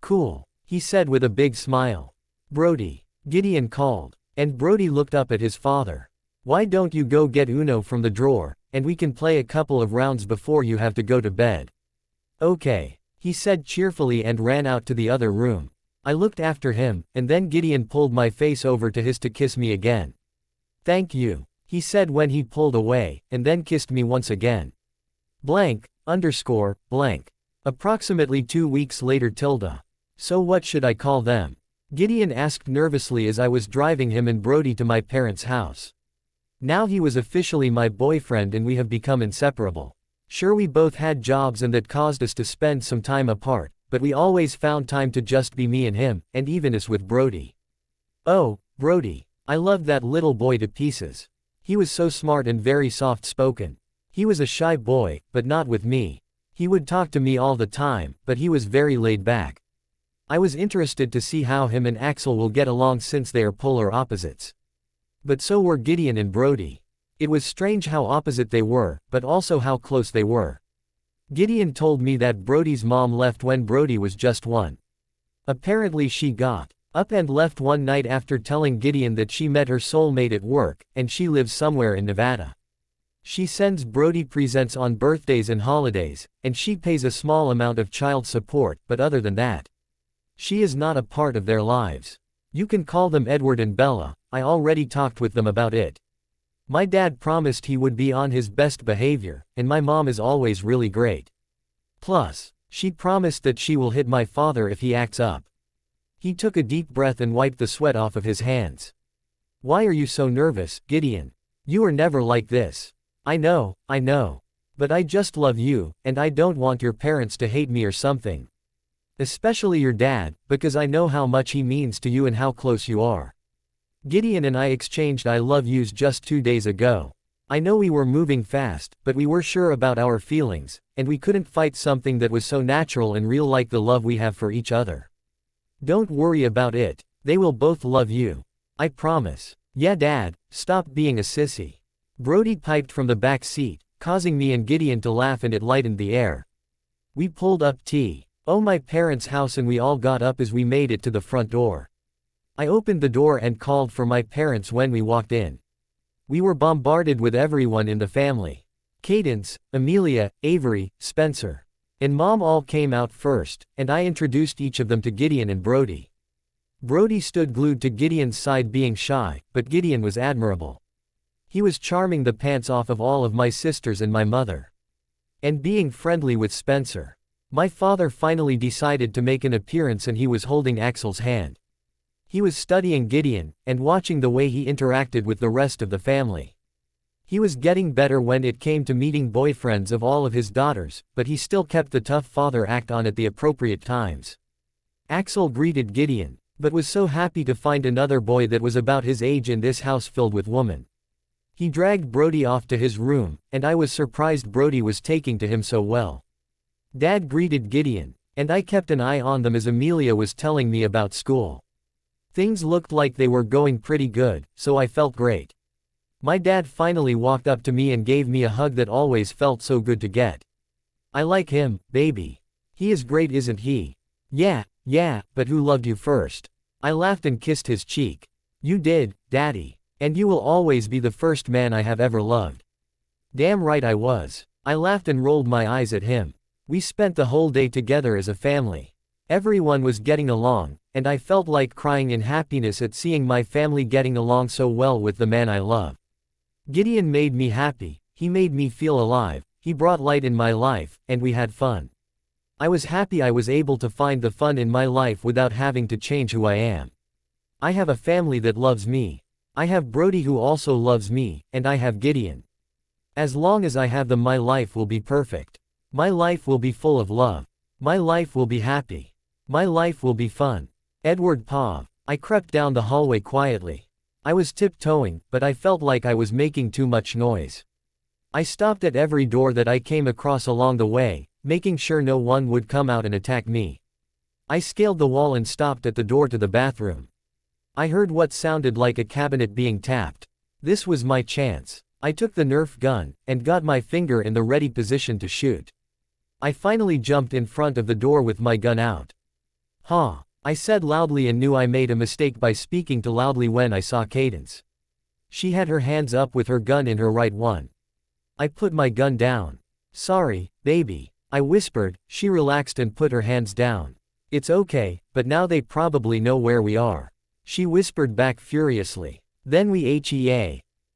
"Cool," he said with a big smile. "Brody," Gideon called, and Brody looked up at his father. "Why don't you go get Uno from the drawer, and we can play a couple of rounds before you have to go to bed?" "Okay," he said cheerfully and ran out to the other room. I looked after him, and then Gideon pulled my face over to his to kiss me again. "Thank you," he said when he pulled away, and then kissed me once again. Blank. Approximately 2 weeks later tilde. So what should I call them? Gideon asked nervously as I was driving him and Brody to my parents' house. Now he was officially my boyfriend and we have become inseparable. Sure, we both had jobs and that caused us to spend some time apart, but we always found time to just be me and him, and even us with Brody. Oh, Brody. I loved that little boy to pieces. He was so smart and very soft-spoken. He was a shy boy, but not with me. He would talk to me all the time, but he was very laid back. I was interested to see how him and Axel will get along since they are polar opposites. But so were Gideon and Brody. It was strange how opposite they were, but also how close they were. Gideon told me that Brody's mom left when Brody was just 1. Apparently she got up and left one night after telling Gideon that she met her soulmate at work, and she lives somewhere in Nevada. She sends Brody presents on birthdays and holidays, and she pays a small amount of child support, but other than that, she is not a part of their lives. You can call them Edward and Bella. I already talked with them about it. My dad promised he would be on his best behavior, and my mom is always really great. Plus, she promised that she will hit my father if he acts up. He took a deep breath and wiped the sweat off of his hands. Why are you so nervous, Gideon? You are never like this. I know. But I just love you, and I don't want your parents to hate me or something. Especially your dad, because I know how much he means to you and how close you are. Gideon and I exchanged I love yous just 2 days ago. I know we were moving fast, but we were sure about our feelings, and we couldn't fight something that was so natural and real like the love we have for each other. Don't worry about it, they will both love you. I promise. Yeah Dad, stop being a sissy. Brody piped from the back seat, causing me and Gideon to laugh and it lightened the air. We pulled up to my parents' house and we all got up as we made it to the front door. I opened the door and called for my parents when we walked in. We were bombarded with everyone in the family. Cadence, Amelia, Avery, Spencer, and Mom all came out first, and I introduced each of them to Gideon and Brody. Brody stood glued to Gideon's side being shy, but Gideon was admirable. He was charming the pants off of all of my sisters and my mother. And being friendly with Spencer. My father finally decided to make an appearance and he was holding Axel's hand. He was studying Gideon, and watching the way he interacted with the rest of the family. He was getting better when it came to meeting boyfriends of all of his daughters, but he still kept the tough father act on at the appropriate times. Axel greeted Gideon, but was so happy to find another boy that was about his age in this house filled with women. He dragged Brody off to his room, and I was surprised Brody was taking to him so well. Dad greeted Gideon, and I kept an eye on them as Amelia was telling me about school. Things looked like they were going pretty good, so I felt great. My dad finally walked up to me and gave me a hug that always felt so good to get. I like him, baby. He is great, isn't he? Yeah, but who loved you first? I laughed and kissed his cheek. You did, Daddy. And you will always be the first man I have ever loved. Damn right I was. I laughed and rolled my eyes at him. We spent the whole day together as a family. Everyone was getting along, and I felt like crying in happiness at seeing my family getting along so well with the man I love. Gideon made me happy, he made me feel alive, he brought light in my life, and we had fun. I was happy I was able to find the fun in my life without having to change who I am. I have a family that loves me. I have Brody who also loves me, and I have Gideon. As long as I have them, my life will be perfect. My life will be full of love. My life will be happy. My life will be fun. Edward Pav. I crept down the hallway quietly. I was tiptoeing, but I felt like I was making too much noise. I stopped at every door that I came across along the way, making sure no one would come out and attack me. I scaled the wall and stopped at the door to the bathroom. I heard what sounded like a cabinet being tapped. This was my chance. I took the Nerf gun, and got my finger in the ready position to shoot. I finally jumped in front of the door with my gun out. "Ha!" I said loudly and knew I made a mistake by speaking too loudly when I saw Cadence. She had her hands up with her gun in her right one. I put my gun down. "Sorry, baby," I whispered. She relaxed and put her hands down. "It's okay, but now they probably know where we are," she whispered back furiously. Then we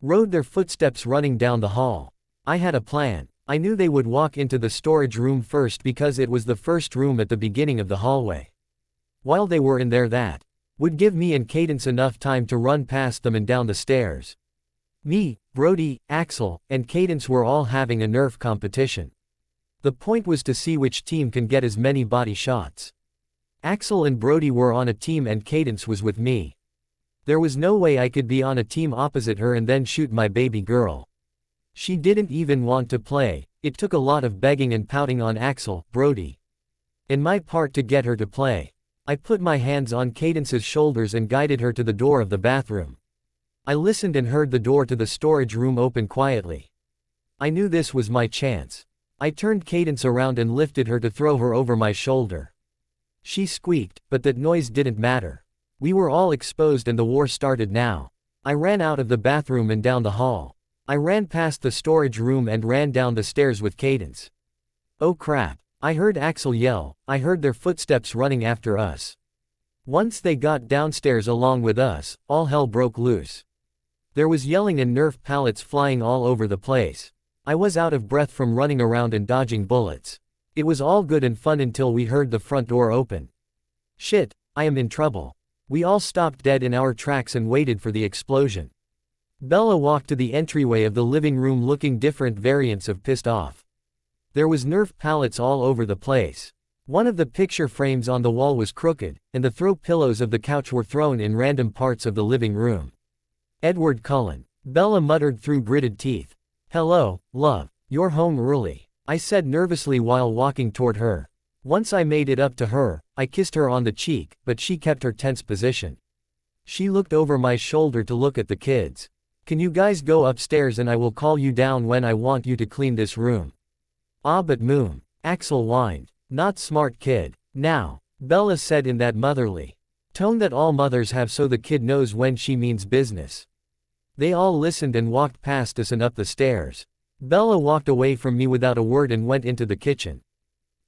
rode their footsteps running down the hall. I had a plan. I knew they would walk into the storage room first because it was the first room at the beginning of the hallway. While they were in there, that would give me and Cadence enough time to run past them and down the stairs. Me, Brody, Axel, and Cadence were all having a Nerf competition. The point was to see which team can get as many body shots. Axel and Brody were on a team and Cadence was with me. There was no way I could be on a team opposite her and then shoot my baby girl. She didn't even want to play. It took a lot of begging and pouting on Axel, Brody, and my part to get her to play. I put my hands on Cadence's shoulders and guided her to the door of the bathroom. I listened and heard the door to the storage room open quietly. I knew this was my chance. I turned Cadence around and lifted her to throw her over my shoulder. She squeaked, but that noise didn't matter. We were all exposed and the war started now. I ran out of the bathroom and down the hall. I ran past the storage room and ran down the stairs with Cadence. Oh crap. I heard Axel yell, I heard their footsteps running after us. Once they got downstairs along with us, all hell broke loose. There was yelling and Nerf pallets flying all over the place. I was out of breath from running around and dodging bullets. It was all good and fun until we heard the front door open. Shit, I am in trouble. We all stopped dead in our tracks and waited for the explosion. Bella walked to the entryway of the living room looking different variants of pissed off. There was Nerf pallets all over the place. One of the picture frames on the wall was crooked, and the throw pillows of the couch were thrown in random parts of the living room. Edward Cullen. Bella muttered through gritted teeth. Hello, love. You're home early, I said nervously while walking toward her. Once I made it up to her, I kissed her on the cheek, but she kept her tense position. She looked over my shoulder to look at the kids. Can you guys go upstairs and I will call you down when I want you to clean this room? Ah but Moon. Axel whined. Not smart kid. Now, Bella said in that motherly tone that all mothers have so the kid knows when she means business. They all listened and walked past us and up the stairs. Bella walked away from me without a word and went into the kitchen.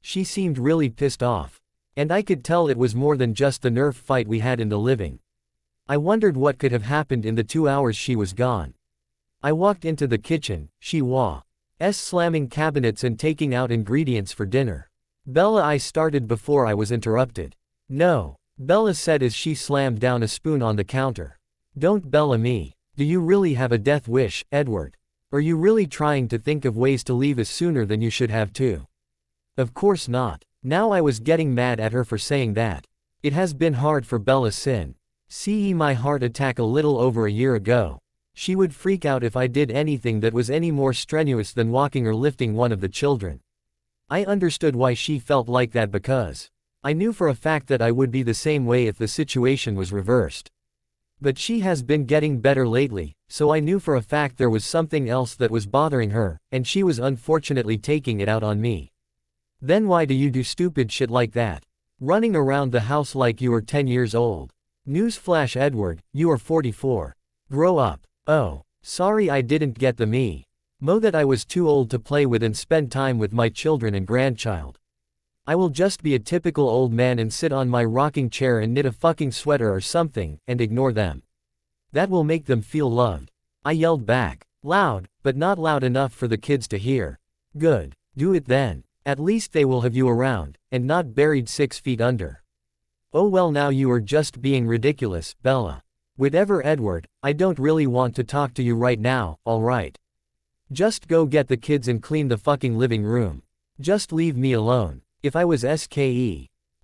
She seemed really pissed off. And I could tell it was more than just the Nerf fight we had in the living. I wondered what could have happened in the 2 hours she was gone. I walked into the kitchen, she was slamming cabinets and taking out ingredients for dinner. Bella, I started before I was interrupted. No, Bella said as she slammed down a spoon on the counter. Don't Bella me. Do you really have a death wish, Edward? Are you really trying to think of ways to leave us sooner than you should have too? Of course not. Now I was getting mad at her for saying that. It has been hard for Bella sin. See my heart attack a little over a year ago. She would freak out if I did anything that was any more strenuous than walking or lifting one of the children. I understood why she felt like that because I knew for a fact that I would be the same way if the situation was reversed. But she has been getting better lately, so I knew for a fact there was something else that was bothering her, and she was unfortunately taking it out on me. Then why do you do stupid shit like that? Running around the house like you were 10 years old. Newsflash Edward, you are 44. Grow up. Oh, sorry I didn't get the memo that I was too old to play with and spend time with my children and grandchild. I will just be a typical old man and sit on my rocking chair and knit a fucking sweater or something, and ignore them. That will make them feel loved. I yelled back. Loud, but not loud enough for the kids to hear. Good. Do it then. At least they will have you around, and not buried 6 feet under. Oh well, now you are just being ridiculous, Bella. Whatever Edward, I don't really want to talk to you right now, alright? Just go get the kids and clean the fucking living room. Just leave me alone. If I was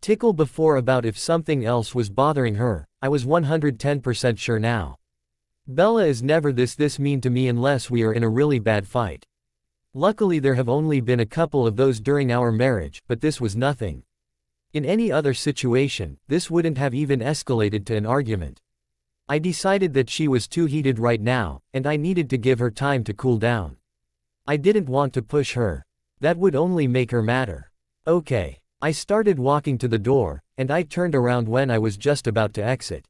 tickle before about if something else was bothering her, I was 110% sure now. Bella is never this mean to me unless we are in a really bad fight. Luckily there have only been a couple of those during our marriage, but this was nothing. In any other situation, this wouldn't have even escalated to an argument. I decided that she was too heated right now, and I needed to give her time to cool down. I didn't want to push her. That would only make her madder. Okay. I started walking to the door, and I turned around when I was just about to exit.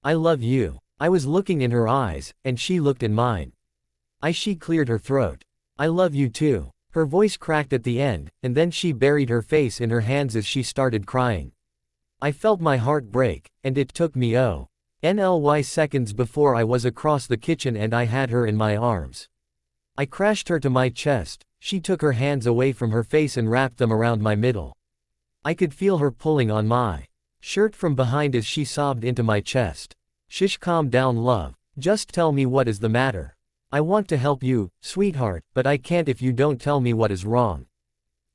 I love you. I was looking in her eyes, and she looked in mine. She cleared her throat. I love you too. Her voice cracked at the end, and then she buried her face in her hands as she started crying. I felt my heart break, and it took me seconds before I was across the kitchen and I had her in my arms. I crashed her to my chest. She took her hands away from her face and wrapped them around my middle. I could feel her pulling on my shirt from behind as she sobbed into my chest. Shish, calm down love. Just tell me what is the matter. I want to help you, sweetheart, but I can't if you don't tell me what is wrong.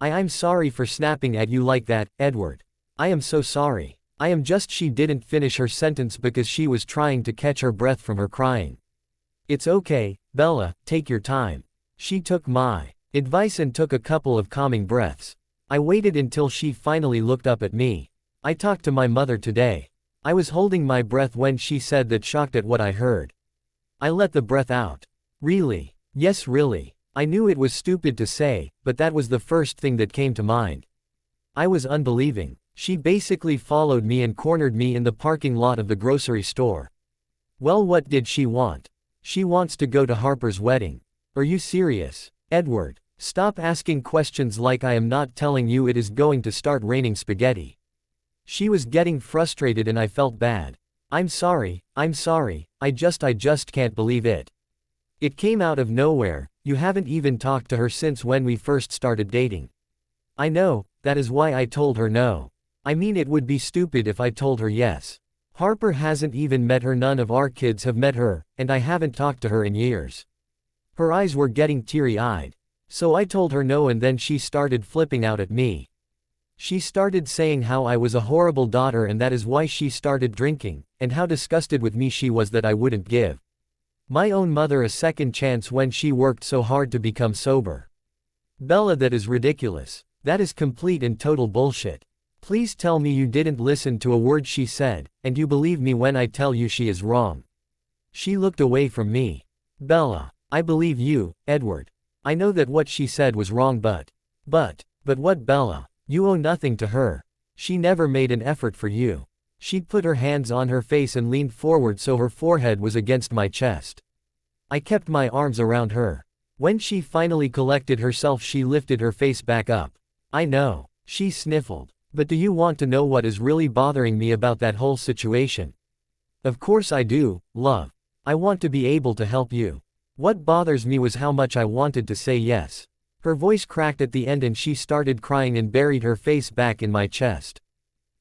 I'm sorry for snapping at you like that, Edward. I am so sorry. She didn't finish her sentence because she was trying to catch her breath from her crying. It's okay, Bella, take your time. She took my advice and took a couple of calming breaths. I waited until she finally looked up at me. I talked to my mother today. I was holding my breath when she said that, shocked at what I heard. I let the breath out. Really? Yes, really. I knew it was stupid to say, but that was the first thing that came to mind. I was unbelieving. She basically followed me and cornered me in the parking lot of the grocery store. Well, what did she want? She wants to go to Harper's wedding. Are you serious? Edward, stop asking questions like I am not telling you it is going to start raining spaghetti. She was getting frustrated and I felt bad. I'm sorry, I just can't believe it. It came out of nowhere. You haven't even talked to her since when we first started dating. I know, that is why I told her no. I mean, it would be stupid if I told her yes. Harper hasn't even met her, none of our kids have met her, and I haven't talked to her in years. Her eyes were getting teary-eyed. So I told her no, and then she started flipping out at me. She started saying how I was a horrible daughter and that is why she started drinking, and how disgusted with me she was that I wouldn't give my own mother a second chance when she worked so hard to become sober. Bella, that is ridiculous. That is complete and total bullshit. Please tell me you didn't listen to a word she said, and you believe me when I tell you she is wrong. She looked away from me. Bella, I believe you, Edward. I know that what she said was wrong, but what, Bella? You owe nothing to her. She never made an effort for you. She put her hands on her face and leaned forward so her forehead was against my chest. I kept my arms around her. When she finally collected herself, she lifted her face back up. I know. She sniffled. But do you want to know what is really bothering me about that whole situation? Of course I do, love. I want to be able to help you. What bothers me was how much I wanted to say yes. Her voice cracked at the end and she started crying and buried her face back in my chest.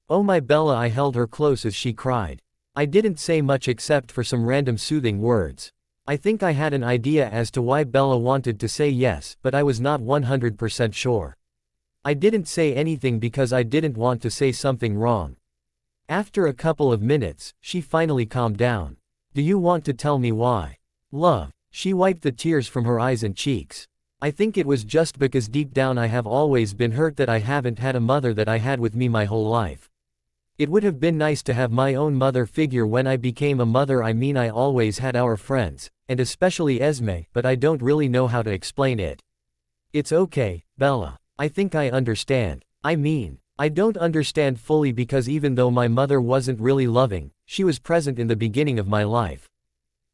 Oh my Bella, I held her close as she cried. I didn't say much except for some random soothing words. I think I had an idea as to why Bella wanted to say yes, but I was not 100% sure. I didn't say anything because I didn't want to say something wrong. After a couple of minutes, she finally calmed down. Do you want to tell me why? Love. She wiped the tears from her eyes and cheeks. I think it was just because deep down I have always been hurt that I haven't had a mother that I had with me my whole life. It would have been nice to have my own mother figure when I became a mother. I mean, I always had our friends, and especially Esme, but I don't really know how to explain it. It's okay, Bella. I think I understand. I mean, I don't understand fully because even though my mother wasn't really loving, she was present in the beginning of my life.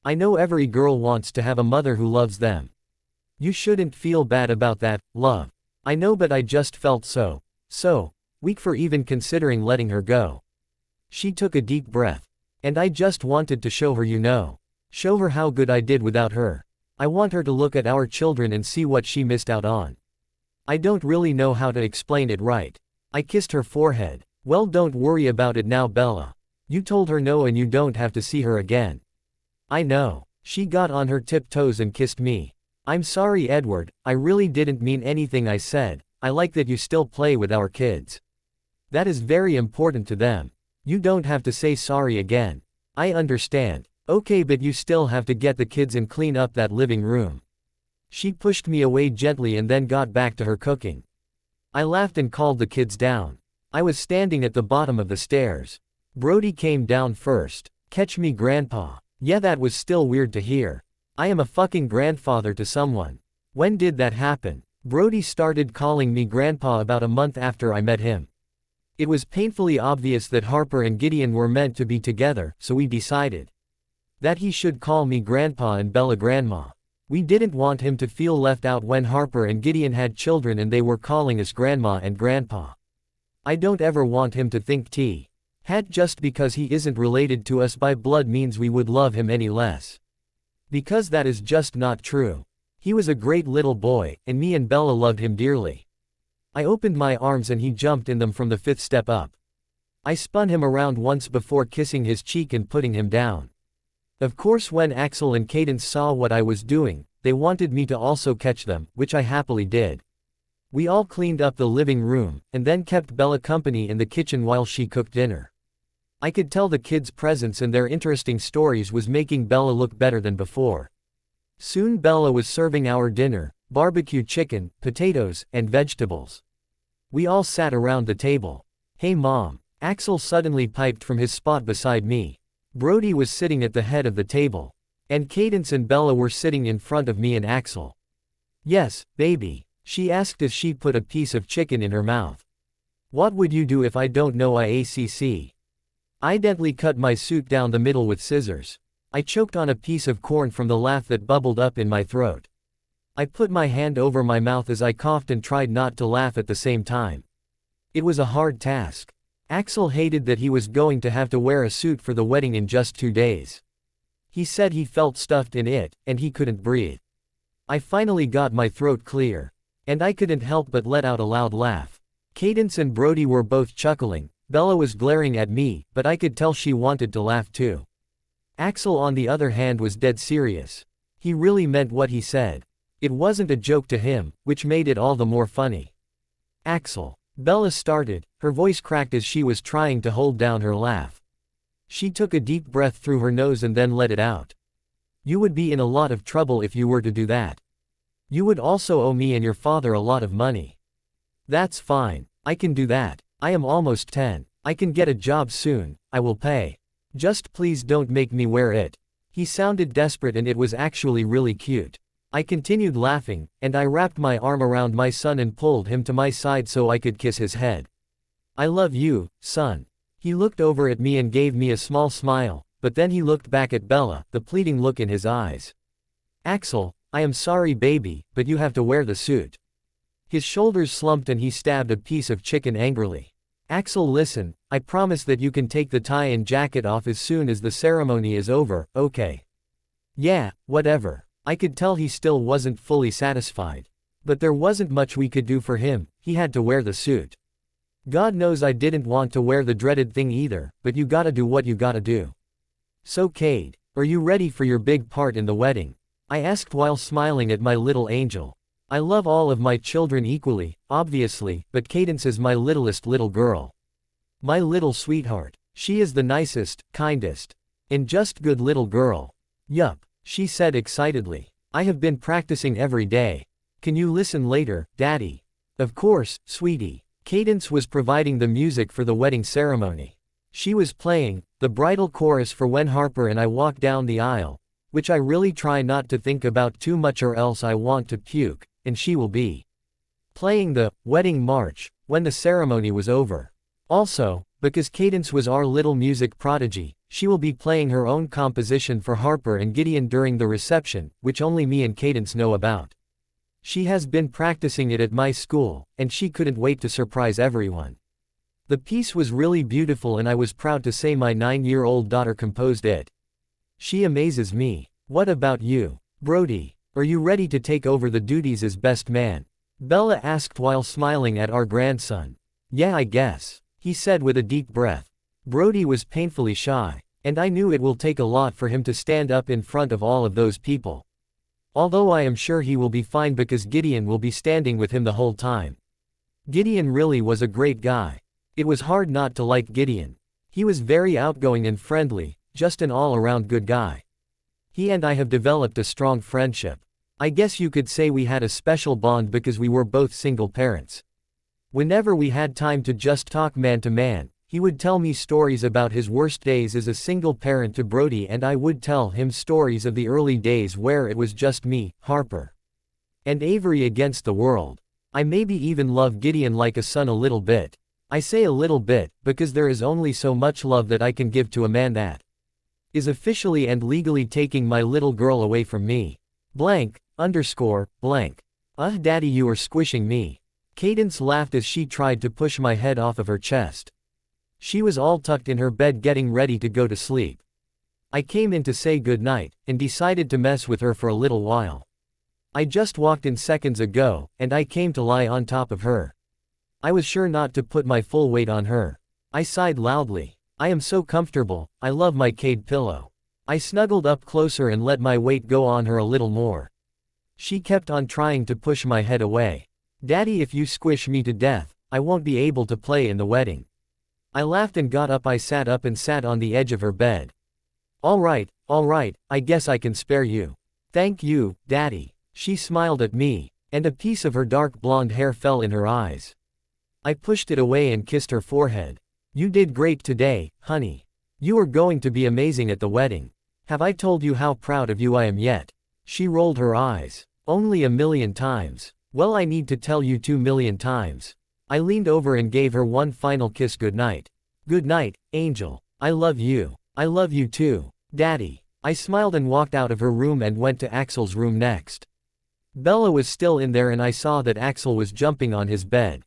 I know every girl wants to have a mother who loves them. You shouldn't feel bad about that, love. I know, but I just felt so weak for even considering letting her go. She took a deep breath. And I just wanted to show her, show her how good I did without her. I want her to look at our children and see what she missed out on. I don't really know how to explain it right. I kissed her forehead. Well, don't worry about it now, Bella. You told her no and you don't have to see her again. I know. She got on her tiptoes and kissed me. I'm sorry, Edward, I really didn't mean anything I said. I like that you still play with our kids. That is very important to them. You don't have to say sorry again. I understand. Okay, but you still have to get the kids and clean up that living room. She pushed me away gently and then got back to her cooking. I laughed and called the kids down. I was standing at the bottom of the stairs. Brody came down first. Catch me, Grandpa. Yeah, that was still weird to hear. I am a fucking grandfather to someone. When did that happen? Brody started calling me Grandpa about a month after I met him. It was painfully obvious that Harper and Gideon were meant to be together, so we decided that he should call me Grandpa and Bella Grandma. We didn't want him to feel left out when Harper and Gideon had children and they were calling us Grandma and Grandpa. I don't ever want him to think had just because he isn't related to us by blood means we would love him any less. Because that is just not true. He was a great little boy, and me and Bella loved him dearly. I opened my arms and he jumped in them from the 5th step up. I spun him around once before kissing his cheek and putting him down. Of course, when Axel and Cadence saw what I was doing, they wanted me to also catch them, which I happily did. We all cleaned up the living room, and then kept Bella company in the kitchen while she cooked dinner. I could tell the kids' presence and their interesting stories was making Bella look better than before. Soon Bella was serving our dinner, barbecue chicken, potatoes, and vegetables. We all sat around the table. Hey Mom. Axel suddenly piped from his spot beside me. Brody was sitting at the head of the table. And Cadence and Bella were sitting in front of me and Axel. Yes, baby, she asked as she put a piece of chicken in her mouth. What would you do if I don't know IACC? I gently cut my suit down the middle with scissors. I choked on a piece of corn from the laugh that bubbled up in my throat. I put my hand over my mouth as I coughed and tried not to laugh at the same time. It was a hard task. Axel hated that he was going to have to wear a suit for the wedding in just 2 days. He said he felt stuffed in it, and he couldn't breathe. I finally got my throat clear. And I couldn't help but let out a loud laugh. Cadence and Brody were both chuckling. Bella was glaring at me, but I could tell she wanted to laugh too. Axel on the other hand was dead serious. He really meant what he said. It wasn't a joke to him, which made it all the more funny. Axel. Bella started, her voice cracked as she was trying to hold down her laugh. She took a deep breath through her nose and then let it out. You would be in a lot of trouble if you were to do that. You would also owe me and your father a lot of money. That's fine, I can do that. I am almost 10. I can get a job soon, I will pay. Just please don't make me wear it. He sounded desperate and it was actually really cute. I continued laughing, and I wrapped my arm around my son and pulled him to my side so I could kiss his head. I love you, son. He looked over at me and gave me a small smile, but then he looked back at Bella, the pleading look in his eyes. Axel, I am sorry baby, but you have to wear the suit. His shoulders slumped and he stabbed a piece of chicken angrily. Axel, listen, I promise that you can take the tie and jacket off as soon as the ceremony is over, okay? Yeah, whatever. I could tell he still wasn't fully satisfied. But there wasn't much we could do for him, he had to wear the suit. God knows I didn't want to wear the dreaded thing either, but you gotta do what you gotta do. So Cade, are you ready for your big part in the wedding? I asked while smiling at my little angel. I love all of my children equally, obviously, but Cadence is my littlest little girl. My little sweetheart. She is the nicest, kindest, and just good little girl. Yup. She said excitedly. I have been practicing every day. Can you listen later, Daddy? Of course, sweetie. Cadence was providing the music for the wedding ceremony. She was playing the bridal chorus for when Harper and I walk down the aisle, which I really try not to think about too much or else I want to puke, and she will be playing the wedding march when the ceremony was over. Also, because Cadence was our little music prodigy, she will be playing her own composition for Harper and Gideon during the reception, which only me and Cadence know about. She has been practicing it at my school, and she couldn't wait to surprise everyone. The piece was really beautiful and I was proud to say my 9-year-old daughter composed it. She amazes me. What about you, Brody? Are you ready to take over the duties as best man? Bella asked while smiling at our grandson. Yeah, I guess, he said with a deep breath. Brody was painfully shy, and I knew it will take a lot for him to stand up in front of all of those people. Although I am sure he will be fine because Gideon will be standing with him the whole time. Gideon really was a great guy. It was hard not to like Gideon. He was very outgoing and friendly, just an all-around good guy. He and I have developed a strong friendship. I guess you could say we had a special bond because we were both single parents. Whenever we had time to just talk man to man, he would tell me stories about his worst days as a single parent to Brody and I would tell him stories of the early days where it was just me, Harper, and Avery against the world. I maybe even love Gideon like a son a little bit. I say a little bit, because there is only so much love that I can give to a man that is officially and legally taking my little girl away from me. Blank. Daddy, you are squishing me. Cadence laughed as she tried to push my head off of her chest. She was all tucked in her bed getting ready to go to sleep. I came in to say goodnight, and decided to mess with her for a little while. I just walked in seconds ago, and I came to lie on top of her. I was sure not to put my full weight on her. I sighed loudly. I am so comfortable, I love my Cade pillow. I snuggled up closer and let my weight go on her a little more. She kept on trying to push my head away. Daddy, if you squish me to death, I won't be able to play in the wedding. I laughed and got up. I sat up and sat on the edge of her bed. All right, I guess I can spare you. Thank you, Daddy. She smiled at me, and a piece of her dark blonde hair fell in her eyes. I pushed it away and kissed her forehead. You did great today, honey. You are going to be amazing at the wedding. Have I told you how proud of you I am yet? She rolled her eyes. Only 1,000,000 times. Well, I need to tell you 2,000,000 times. I leaned over and gave her one final kiss goodnight. Good night, Angel. I love you. I love you too, Daddy. I smiled and walked out of her room and went to Axel's room next. Bella was still in there and I saw that Axel was jumping on his bed.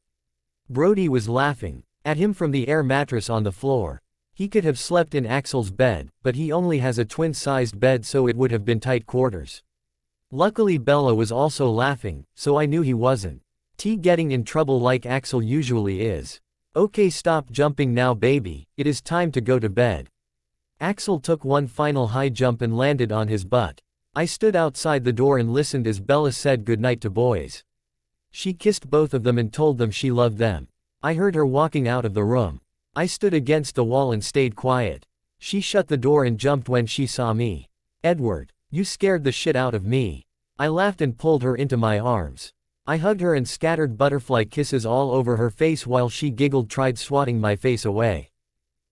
Brody was laughing at him from the air mattress on the floor. He could have slept in Axel's bed, but he only has a twin-sized bed, so it would have been tight quarters. Luckily Bella was also laughing, so I knew he wasn't getting in trouble like Axel usually is. Okay, stop jumping now baby, it is time to go to bed. Axel took one final high jump and landed on his butt. I stood outside the door and listened as Bella said goodnight to boys. She kissed both of them and told them she loved them. I heard her walking out of the room. I stood against the wall and stayed quiet. She shut the door and jumped when she saw me. Edward, you scared the shit out of me. I laughed and pulled her into my arms. I hugged her and scattered butterfly kisses all over her face while she giggled, tried swatting my face away.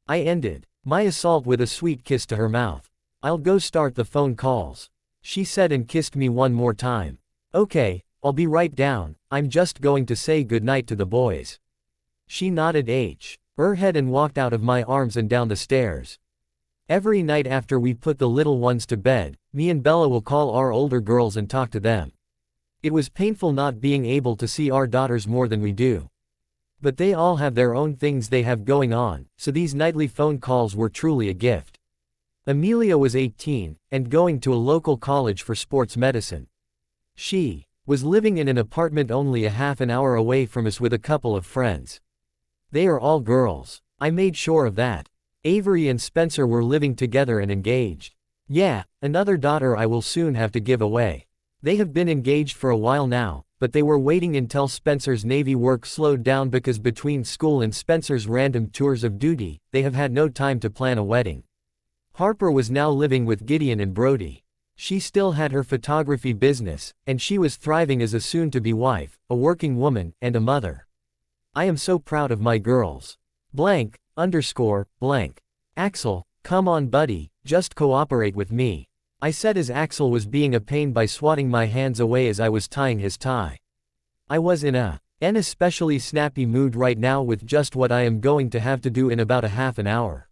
I ended my assault with a sweet kiss to her mouth. I'll go start the phone calls, she said and kissed me one more time. Okay, I'll be right down, I'm just going to say goodnight to the boys. She nodded her head and walked out of my arms and down the stairs. Every night after we put the little ones to bed, me and Bella will call our older girls and talk to them. It was painful not being able to see our daughters more than we do. But they all have their own things they have going on, so these nightly phone calls were truly a gift. Amelia was 18, and going to a local college for sports medicine. She was living in an apartment only a half an hour away from us with a couple of friends. They are all girls. I made sure of that. Avery and Spencer were living together and engaged. Yeah, another daughter I will soon have to give away. They have been engaged for a while now, but they were waiting until Spencer's Navy work slowed down because between school and Spencer's random tours of duty, they have had no time to plan a wedding. Harper was now living with Gideon and Brody. She still had her photography business, and she was thriving as a soon-to-be wife, a working woman, and a mother. I am so proud of my girls. Blank, _ blank. Axel, come on buddy, just cooperate with me, I said as Axel was being a pain by swatting my hands away as I was tying his tie. I was in an especially snappy mood right now with just what I am going to have to do in about a half an hour.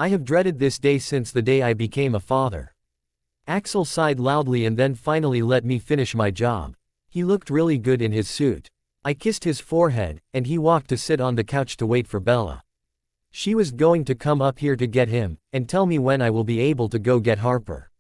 I have dreaded this day since the day I became a father. Axel sighed loudly and then finally let me finish my job. He looked really good in his suit. I kissed his forehead, and he walked to sit on the couch to wait for Bella. She was going to come up here to get him, and tell me when I will be able to go get Harper.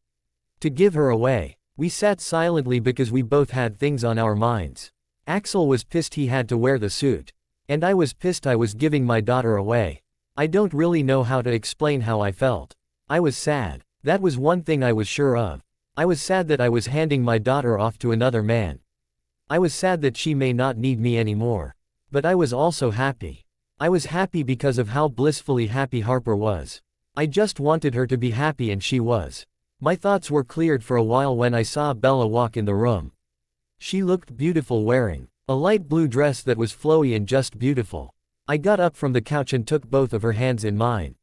To give her away. We sat silently because we both had things on our minds. Axel was pissed he had to wear the suit. And I was pissed I was giving my daughter away. I don't really know how to explain how I felt. I was sad. That was one thing I was sure of. I was sad that I was handing my daughter off to another man. I was sad that she may not need me anymore. But I was also happy. I was happy because of how blissfully happy Harper was. I just wanted her to be happy and she was. My thoughts were cleared for a while when I saw Bella walk in the room. She looked beautiful wearing a light blue dress that was flowy and just beautiful. I got up from the couch and took both of her hands in mine.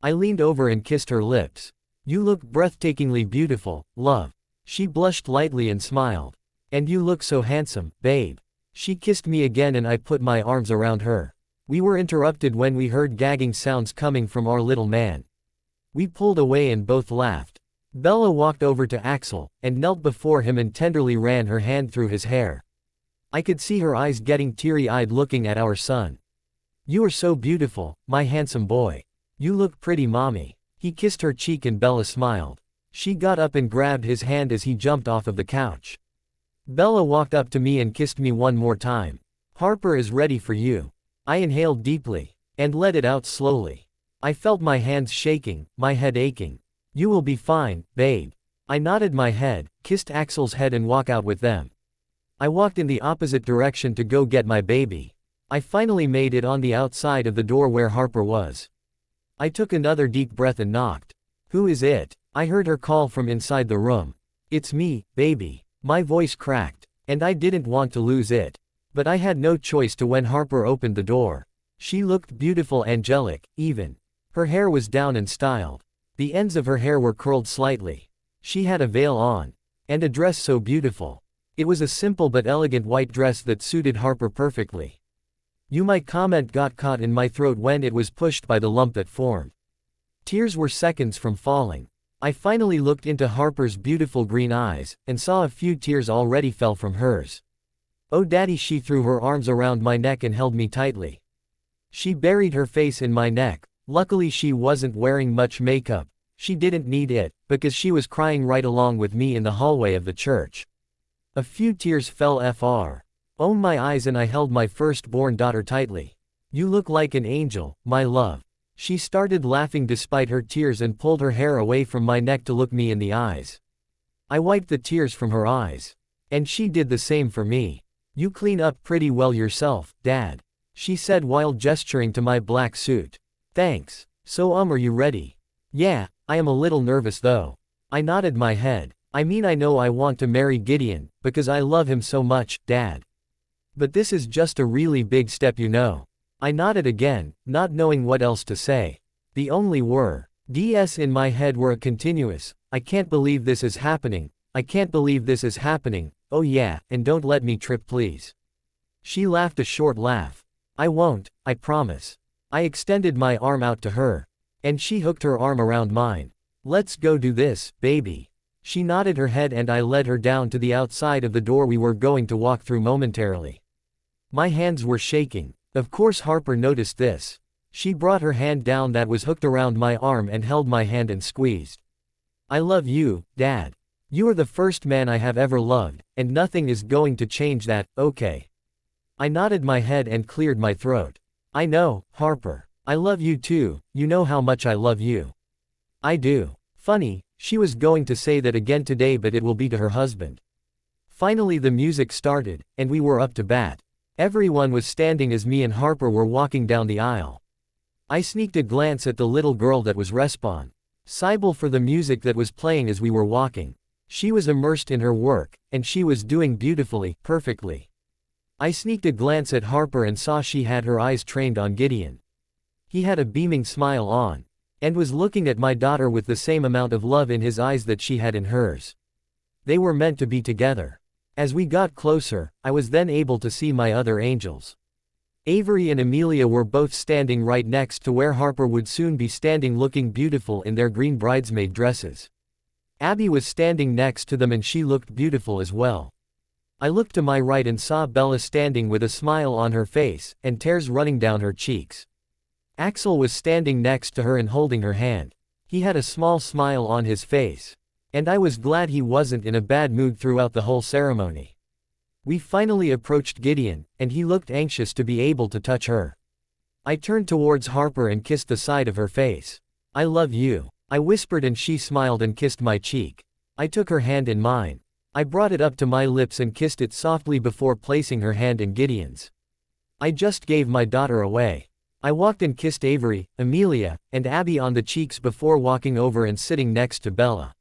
I leaned over and kissed her lips. You look breathtakingly beautiful, love. She blushed lightly and smiled. And you look so handsome, babe. She kissed me again and I put my arms around her. We were interrupted when we heard gagging sounds coming from our little man. We pulled away and both laughed. Bella walked over to Axel, and knelt before him and tenderly ran her hand through his hair. I could see her eyes getting teary-eyed looking at our son. You are so beautiful, my handsome boy. You look pretty mommy. He kissed her cheek and Bella smiled. She got up and grabbed his hand as he jumped off of the couch. Bella walked up to me and kissed me one more time. Harper is ready for you. I inhaled deeply, and let it out slowly. I felt my hands shaking, my head aching. You will be fine, babe. I nodded my head, kissed Axel's head and walked out with them. I walked in the opposite direction to go get my baby. I finally made it on the outside of the door where Harper was. I took another deep breath and knocked. Who is it? I heard her call from inside the room. It's me, baby. My voice cracked, and I didn't want to lose it. But I had no choice to when Harper opened the door. She looked beautiful, angelic, even. Her hair was down and styled. The ends of her hair were curled slightly. She had a veil on. And a dress so beautiful. It was a simple but elegant white dress that suited Harper perfectly. My comment got caught in my throat when it was pushed by the lump that formed. Tears were seconds from falling. I finally looked into Harper's beautiful green eyes, and saw a few tears already fell from hers. "Oh Daddy," she threw her arms around my neck and held me tightly. She buried her face in my neck. Luckily she wasn't wearing much makeup. She didn't need it, because she was crying right along with me in the hallway of the church. A few tears fell from my eyes and I held my firstborn daughter tightly. "You look like an angel, my love." She started laughing despite her tears and pulled her hair away from my neck to look me in the eyes. I wiped the tears from her eyes. And she did the same for me. "You clean up pretty well yourself, Dad," she said while gesturing to my black suit. "Thanks. So are you ready?" "Yeah, I am a little nervous though." I nodded my head. "I mean I know I want to marry Gideon, because I love him so much, Dad. But this is just a really big step, you know." I nodded again, not knowing what else to say. The only words in my head were a continuous, "I can't believe this is happening, I can't believe this is happening, oh yeah, and don't let me trip please." She laughed a short laugh. "I won't, I promise." I extended my arm out to her. And she hooked her arm around mine. "Let's go do this, baby." She nodded her head and I led her down to the outside of the door we were going to walk through momentarily. My hands were shaking. Of course Harper noticed this. She brought her hand down that was hooked around my arm and held my hand and squeezed. "I love you, Dad. You are the first man I have ever loved, and nothing is going to change that, okay?" I nodded my head and cleared my throat. "I know, Harper. I love you too, you know how much I love you." "I do." Funny, she was going to say that again today but it will be to her husband. Finally the music started, and we were up to bat. Everyone was standing as me and Harper were walking down the aisle. I sneaked a glance at the little girl that was responsible for the music that was playing as we were walking. She was immersed in her work, and she was doing beautifully, perfectly. I sneaked a glance at Harper and saw she had her eyes trained on Gideon. He had a beaming smile on, and was looking at my daughter with the same amount of love in his eyes that she had in hers. They were meant to be together. As we got closer, I was then able to see my other angels. Avery and Amelia were both standing right next to where Harper would soon be standing looking beautiful in their green bridesmaid dresses. Abby was standing next to them and she looked beautiful as well. I looked to my right and saw Bella standing with a smile on her face, and tears running down her cheeks. Axel was standing next to her and holding her hand. He had a small smile on his face. And I was glad he wasn't in a bad mood throughout the whole ceremony. We finally approached Gideon, and he looked anxious to be able to touch her. I turned towards Harper and kissed the side of her face. "I love you," I whispered and she smiled and kissed my cheek. I took her hand in mine. I brought it up to my lips and kissed it softly before placing her hand in Gideon's. I just gave my daughter away. I walked and kissed Avery, Amelia, and Abby on the cheeks before walking over and sitting next to Bella.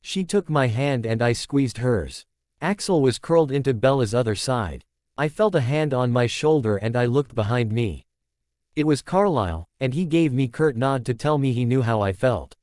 She took my hand and I squeezed hers. Axel was curled into Bella's other side. I felt a hand on my shoulder and I looked behind me. It was Carlisle, and he gave me a curt nod to tell me he knew how I felt.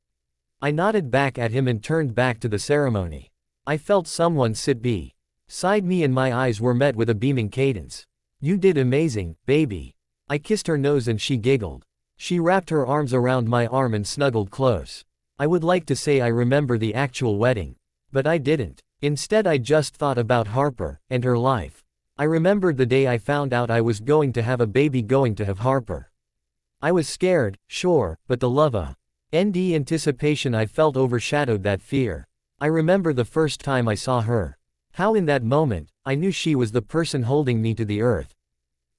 I nodded back at him and turned back to the ceremony. I felt someone sit beside me and my eyes were met with a beaming cadence. "You did amazing, baby." I kissed her nose and she giggled. She wrapped her arms around my arm and snuggled close. I would like to say I remember the actual wedding. But I didn't. Instead I just thought about Harper, and her life. I remembered the day I found out I was going to have a baby, going to have Harper. I was scared, sure, but the love and anticipation I felt overshadowed that fear. I remember the first time I saw her. How in that moment, I knew she was the person holding me to the earth.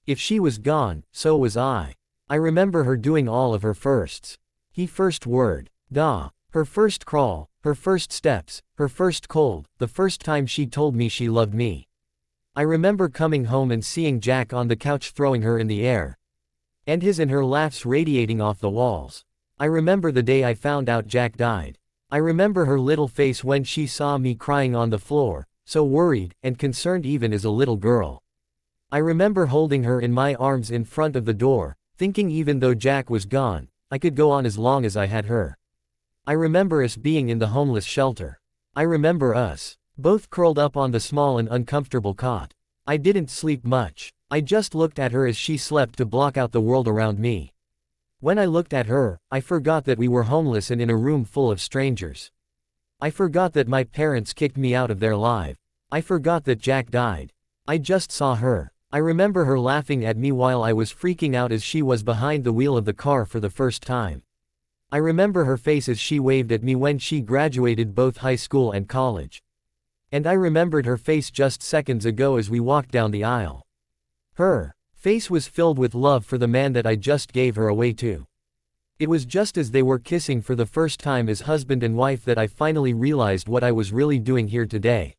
If she was gone, so was I. I remember her doing all of her firsts. Her first word, da. Her first crawl, her first steps, her first cold, the first time she told me she loved me. I remember coming home and seeing Jack on the couch throwing her in the air. And his and her laughs radiating off the walls. I remember the day I found out Jack died. I remember her little face when she saw me crying on the floor, so worried and concerned even as a little girl. I remember holding her in my arms in front of the door, thinking even though Jack was gone, I could go on as long as I had her. I remember us being in the homeless shelter. I remember us both curled up on the small and uncomfortable cot. I didn't sleep much. I just looked at her as she slept to block out the world around me. When I looked at her, I forgot that we were homeless and in a room full of strangers. I forgot that my parents kicked me out of their life. I forgot that Jack died. I just saw her. I remember her laughing at me while I was freaking out as she was behind the wheel of the car for the first time. I remember her face as she waved at me when she graduated both high school and college. And I remembered her face just seconds ago as we walked down the aisle. Her face was filled with love for the man that I just gave her away to. It was just as they were kissing for the first time as husband and wife that I finally realized what I was really doing here today.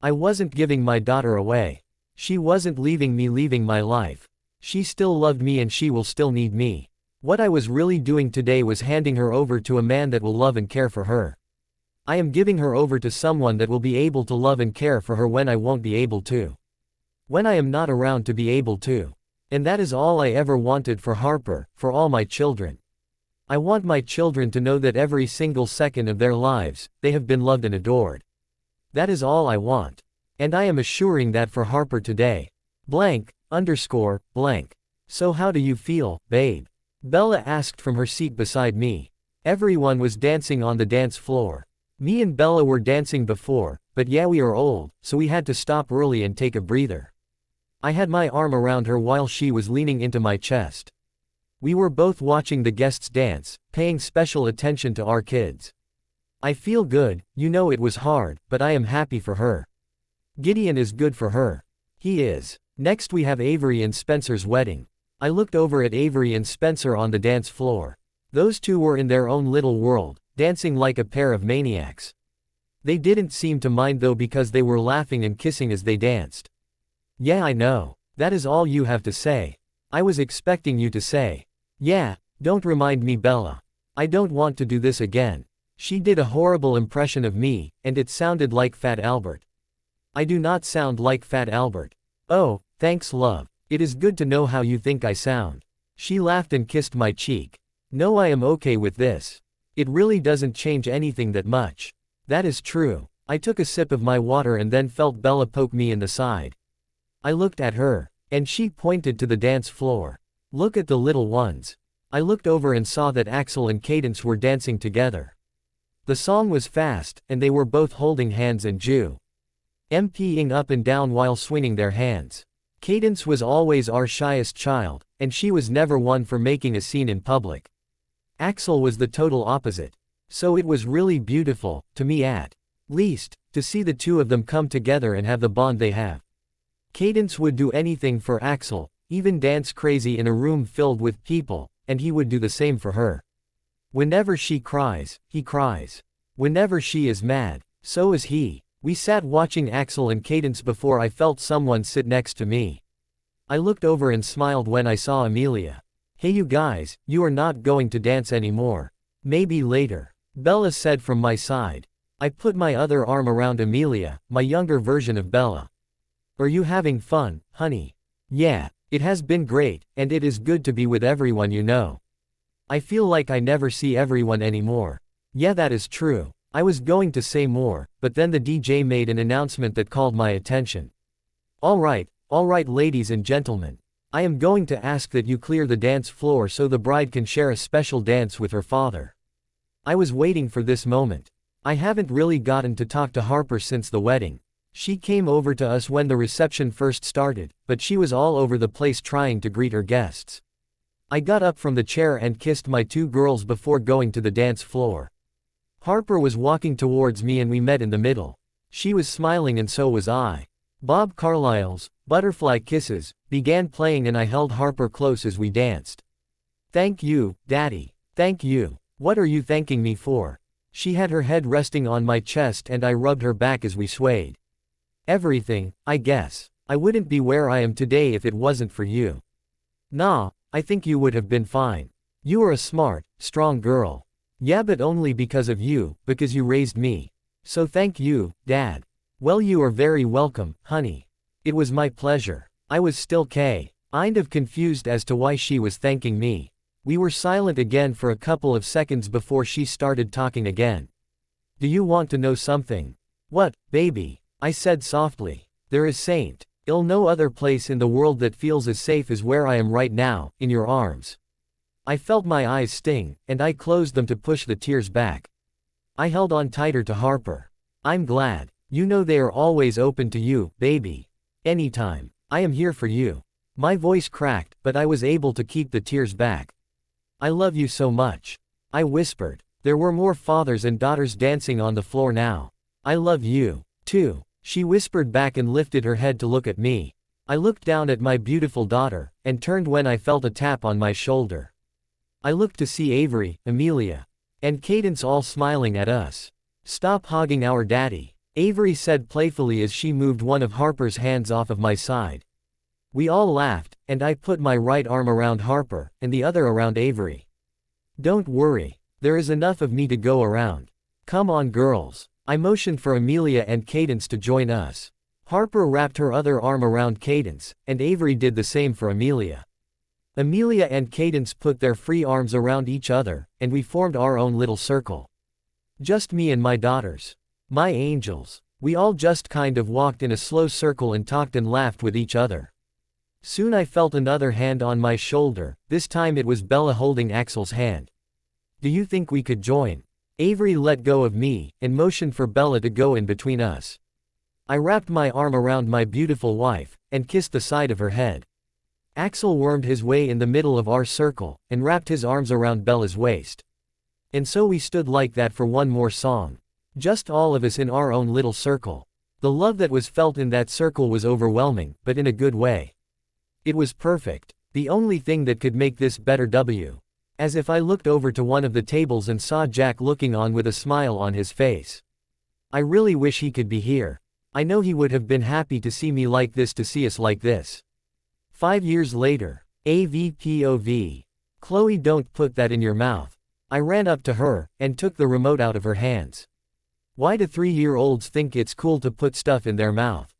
I wasn't giving my daughter away. She wasn't leaving me, leaving my life. She still loved me and she will still need me. What I was really doing today was handing her over to a man that will love and care for her. I am giving her over to someone that will be able to love and care for her when I won't be able to. When I am not around to be able to. And that is all I ever wanted for Harper, for all my children. I want my children to know that every single second of their lives, they have been loved and adored. That is all I want. And I am assuring that for Harper today. Blank. So how do you feel, babe? Bella asked from her seat beside me. Everyone was dancing on the dance floor. Me and Bella were dancing before, but yeah, we are old, so we had to stop early and take a breather. I had my arm around her while she was leaning into my chest. We were both watching the guests dance, paying special attention to our kids. I feel good, you know it was hard, but I am happy for her. Gideon is good for her. He is. Next we have Avery and Spencer's wedding. I looked over at Avery and Spencer on the dance floor. Those two were in their own little world, dancing like a pair of maniacs. They didn't seem to mind though because they were laughing and kissing as they danced. Yeah, I know. That is all you have to say. I was expecting you to say. Yeah, don't remind me, Bella. I don't want to do this again. She did a horrible impression of me, and it sounded like Fat Albert. I do not sound like Fat Albert. Oh, thanks love. It is good to know how you think I sound. She laughed and kissed my cheek. No, I am okay with this. It really doesn't change anything that much. That is true. I took a sip of my water and then felt Bella poke me in the side. I looked at her, and she pointed to the dance floor. Look at the little ones. I looked over and saw that Axel and Cadence were dancing together. The song was fast, and they were both holding hands and jumping up and down while swinging their hands. Cadence was always our shyest child, and she was never one for making a scene in public. Axel was the total opposite. So it was really beautiful, to me at least, to see the two of them come together and have the bond they have. Cadence would do anything for Axel, even dance crazy in a room filled with people, and he would do the same for her. Whenever she cries, he cries. Whenever she is mad, so is he. We sat watching Axel and Cadence before I felt someone sit next to me. I looked over and smiled when I saw Amelia. Hey you guys, you are not going to dance anymore. Maybe later. Bella said from my side. I put my other arm around Amelia, my younger version of Bella. Are you having fun, honey? Yeah, it has been great, and it is good to be with everyone you know. I feel like I never see everyone anymore. Yeah, that is true. I was going to say more, but then the DJ made an announcement that called my attention. All right, ladies and gentlemen. I am going to ask that you clear the dance floor so the bride can share a special dance with her father. I was waiting for this moment. I haven't really gotten to talk to Harper since the wedding. She came over to us when the reception first started, but she was all over the place trying to greet her guests. I got up from the chair and kissed my two girls before going to the dance floor. Harper was walking towards me and we met in the middle. She was smiling and so was I. Bob Carlyle's Butterfly Kisses began playing and I held Harper close as we danced. Thank you, Daddy. Thank you. What are you thanking me for? She had her head resting on my chest and I rubbed her back as we swayed. Everything, I guess. I wouldn't be where I am today if it wasn't for you. Nah, I think you would have been fine. You are a smart, strong girl. Yeah, but only because of you, because you raised me. So thank you, Dad. Well, you are very welcome, honey. It was my pleasure. I was still kind of confused as to why she was thanking me. We were silent again for a couple of seconds before she started talking again. Do you want to know something? What, baby? I said softly. There is Saint. Ill no other place in the world that feels as safe as where I am right now, in your arms. I felt my eyes sting, and I closed them to push the tears back. I held on tighter to Harper. I'm glad. You know they are always open to you, baby. Anytime. I am here for you. My voice cracked, but I was able to keep the tears back. I love you so much. I whispered. There were more fathers and daughters dancing on the floor now. I love you, too, she whispered back and lifted her head to look at me. I looked down at my beautiful daughter, and turned when I felt a tap on my shoulder. I looked to see Avery, Amelia, and Cadence all smiling at us. Stop hogging our daddy, Avery said playfully as she moved one of Harper's hands off of my side. We all laughed, and I put my right arm around Harper, and the other around Avery. Don't worry, there is enough of me to go around. Come on girls. I motioned for Amelia and Cadence to join us. Harper wrapped her other arm around Cadence, and Avery did the same for Amelia. Amelia and Cadence put their free arms around each other, and we formed our own little circle. Just me and my daughters. My angels. We all just kind of walked in a slow circle and talked and laughed with each other. Soon I felt another hand on my shoulder, this time it was Bella holding Axel's hand. Do you think we could join? Avery let go of me, and motioned for Bella to go in between us. I wrapped my arm around my beautiful wife, and kissed the side of her head. Axel wormed his way in the middle of our circle, and wrapped his arms around Bella's waist. And so we stood like that for one more song. Just all of us in our own little circle. The love that was felt in that circle was overwhelming, but in a good way. It was perfect. The only thing that could make this better as if I looked over to one of the tables and saw Jack looking on with a smile on his face. I really wish he could be here. I know he would have been happy to see me like this, to see us like this. 5 years later. AVPOV. Chloe, don't put that in your mouth. I ran up to her, and took the remote out of her hands. Why do 3-year-olds think it's cool to put stuff in their mouth?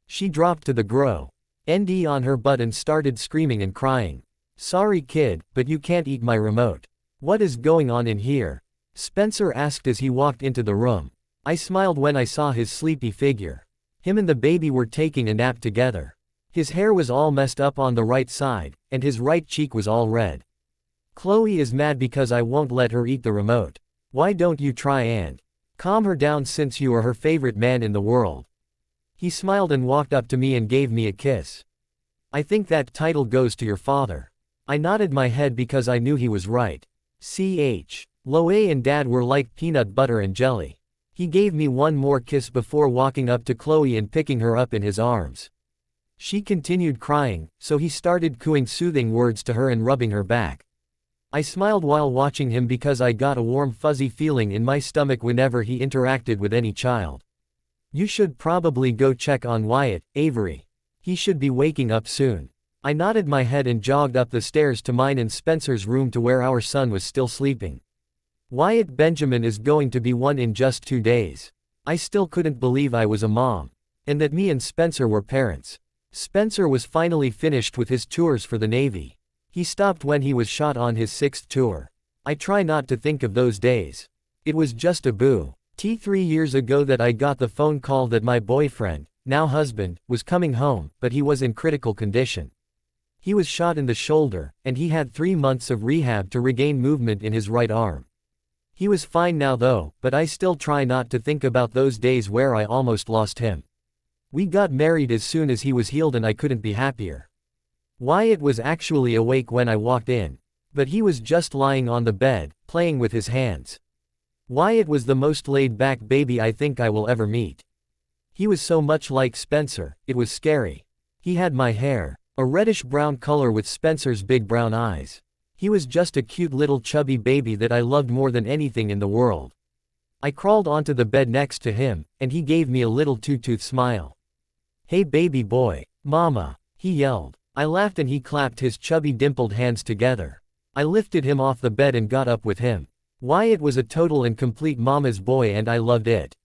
She dropped to the ND on her butt and started screaming and crying. Sorry kid, but you can't eat my remote. What is going on in here? Spencer asked as he walked into the room. I smiled when I saw his sleepy figure. Him and the baby were taking a nap together. His hair was all messed up on the right side, and his right cheek was all red. Chloe is mad because I won't let her eat the remote. Why don't you try and calm her down since you are her favorite man in the world? He smiled and walked up to me and gave me a kiss. I think that title goes to your father. I nodded my head because I knew he was right. Loe and Dad were like peanut butter and jelly. He gave me one more kiss before walking up to Chloe and picking her up in his arms. She continued crying, so he started cooing soothing words to her and rubbing her back. I smiled while watching him because I got a warm fuzzy feeling in my stomach whenever he interacted with any child. You should probably go check on Wyatt, Avery. He should be waking up soon. I nodded my head and jogged up the stairs to mine and Spencer's room to where our son was still sleeping. Wyatt Benjamin is going to be 1 in just 2 days. I still couldn't believe I was a mom. And that me and Spencer were parents. Spencer was finally finished with his tours for the Navy. He stopped when he was shot on his 6th tour. I try not to think of those days. It was just a 3 years ago that I got the phone call that my boyfriend, now husband, was coming home, but he was in critical condition. He was shot in the shoulder, and he had 3 months of rehab to regain movement in his right arm. He was fine now though, but I still try not to think about those days where I almost lost him. We got married as soon as he was healed and I couldn't be happier. Wyatt was actually awake when I walked in. But he was just lying on the bed, playing with his hands. Wyatt was the most laid-back baby I think I will ever meet. He was so much like Spencer, it was scary. He had my hair. A reddish-brown color with Spencer's big brown eyes. He was just a cute little chubby baby that I loved more than anything in the world. I crawled onto the bed next to him, and he gave me a little two-tooth smile. Hey baby boy, mama, he yelled. I laughed and he clapped his chubby dimpled hands together. I lifted him off the bed and got up with him. Wyatt was a total and complete mama's boy and I loved it.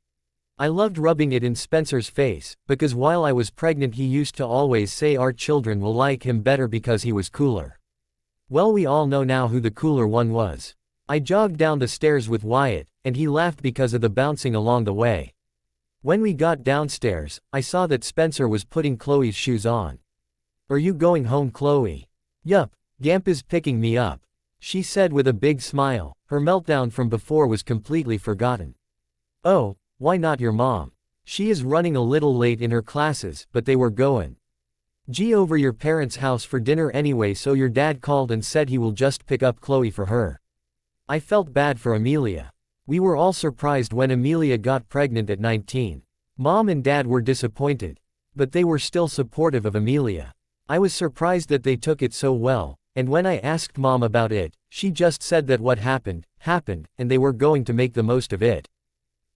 I loved rubbing it in Spencer's face, because while I was pregnant he used to always say our children will like him better because he was cooler. Well, we all know now who the cooler one was. I jogged down the stairs with Wyatt, and he laughed because of the bouncing along the way. When we got downstairs, I saw that Spencer was putting Chloe's shoes on. Are you going home, Chloe? Yup, Gamp is picking me up, she said with a big smile. Her meltdown from before was completely forgotten. Oh, why not your mom? She is running a little late in her classes, but they were going over your parents' house for dinner anyway, so your dad called and said he will just pick up Chloe for her. I felt bad for Amelia. We were all surprised when Amelia got pregnant at 19. Mom and Dad were disappointed, but they were still supportive of Amelia. I was surprised that they took it so well, and when I asked Mom about it, she just said that what happened, happened, and they were going to make the most of it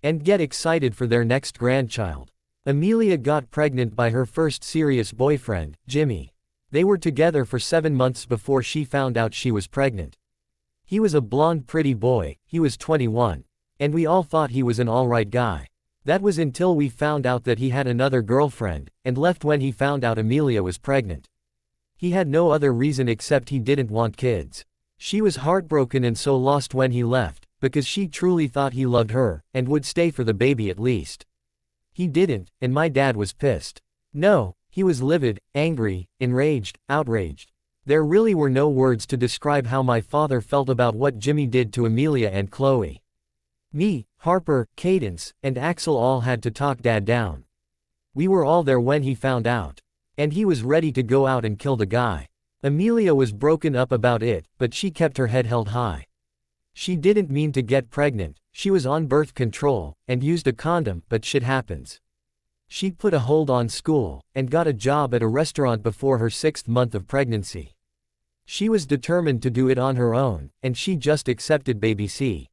and get excited for their next grandchild. Amelia got pregnant by her first serious boyfriend, Jimmy. They were together for 7 months before she found out she was pregnant. He was a blonde pretty boy, he was 21. And we all thought he was an alright guy. That was until we found out that he had another girlfriend, and left when he found out Amelia was pregnant. He had no other reason except he didn't want kids. She was heartbroken and so lost when he left, because she truly thought he loved her, and would stay for the baby at least. He didn't, and my dad was pissed. No, he was livid, angry, enraged, outraged. There really were no words to describe how my father felt about what Jimmy did to Amelia and Chloe. Me, Harper, Cadence, and Axel all had to talk Dad down. We were all there when he found out. And he was ready to go out and kill the guy. Amelia was broken up about it, but she kept her head held high. She didn't mean to get pregnant, she was on birth control, and used a condom, but shit happens. She put a hold on school, and got a job at a restaurant before her 6th month of pregnancy. She was determined to do it on her own, and she just accepted baby C.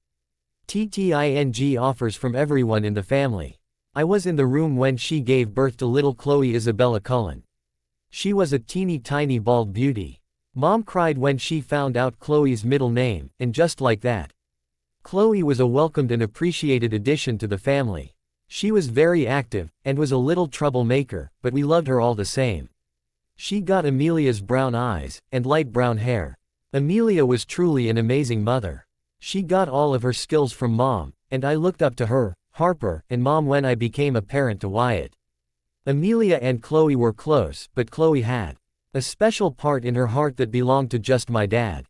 TTING offers from everyone in the family. I was in the room when she gave birth to little Chloe Isabella Cullen. She was a teeny tiny bald beauty. Mom cried when she found out Chloe's middle name, and just like that, Chloe was a welcomed and appreciated addition to the family. She was very active, and was a little troublemaker, but we loved her all the same. She got Amelia's brown eyes, and light brown hair. Amelia was truly an amazing mother. She got all of her skills from Mom, and I looked up to her, Harper, and Mom when I became a parent to Wyatt. Amelia and Chloe were close, but Chloe had a special part in her heart that belonged to just my dad.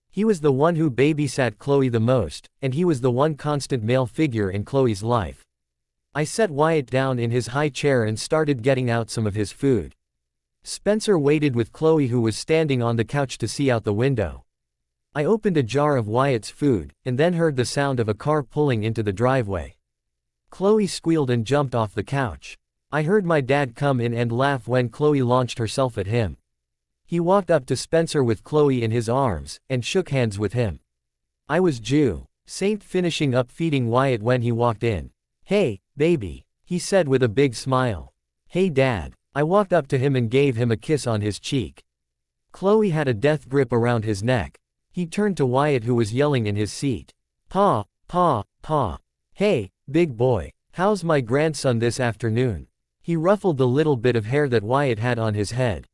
He was the one who babysat Chloe the most, and he was the one constant male figure in Chloe's life. I set Wyatt down in his high chair and started getting out some of his food. Spencer waited with Chloe, who was standing on the couch to see out the window. I opened a jar of Wyatt's food, and then heard the sound of a car pulling into the driveway. Chloe squealed and jumped off the couch. I heard my dad come in and laugh when Chloe launched herself at him. He walked up to Spencer with Chloe in his arms, and shook hands with him. I was Saint finishing up feeding Wyatt when he walked in. "Hey, baby," he said with a big smile. "Hey Dad." I walked up to him and gave him a kiss on his cheek. Chloe had a death grip around his neck. He turned to Wyatt, who was yelling in his seat. "Pa, pa, pa. Hey, big boy, how's my grandson this afternoon?" He ruffled the little bit of hair that Wyatt had on his head.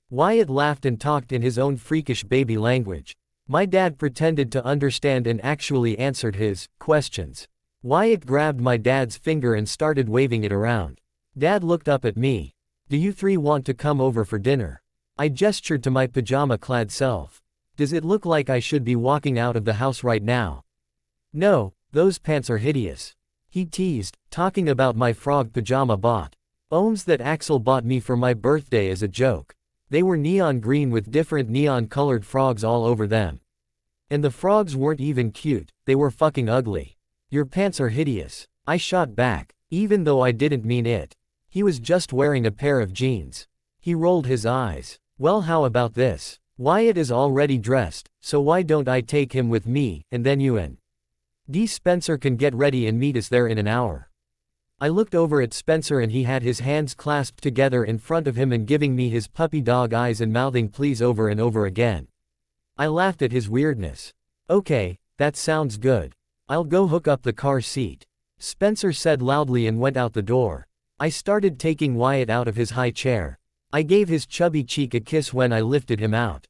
Wyatt laughed and talked in his own freakish baby language. My dad pretended to understand and actually answered his questions. Wyatt grabbed my dad's finger and started waving it around. Dad looked up at me. "Do you three want to come over for dinner?" I gestured to my pajama-clad self. "Does it look like I should be walking out of the house right now?" "No, those pants are hideous," he teased, talking about my frog pajama bottoms that Axel bought me for my birthday as a joke. They were neon green with different neon-colored frogs all over them. And the frogs weren't even cute, they were fucking ugly. "Your pants are hideous," I shot back, even though I didn't mean it. He was just wearing a pair of jeans. He rolled his eyes. "Well, how about this? Wyatt is already dressed, so why don't I take him with me, and then you and Spencer can get ready and meet us there in an hour." I looked over at Spencer and he had his hands clasped together in front of him and giving me his puppy dog eyes and mouthing please over and over again. I laughed at his weirdness. "Okay, that sounds good. I'll go hook up the car seat," Spencer said loudly and went out the door. I started taking Wyatt out of his high chair. I gave his chubby cheek a kiss when I lifted him out.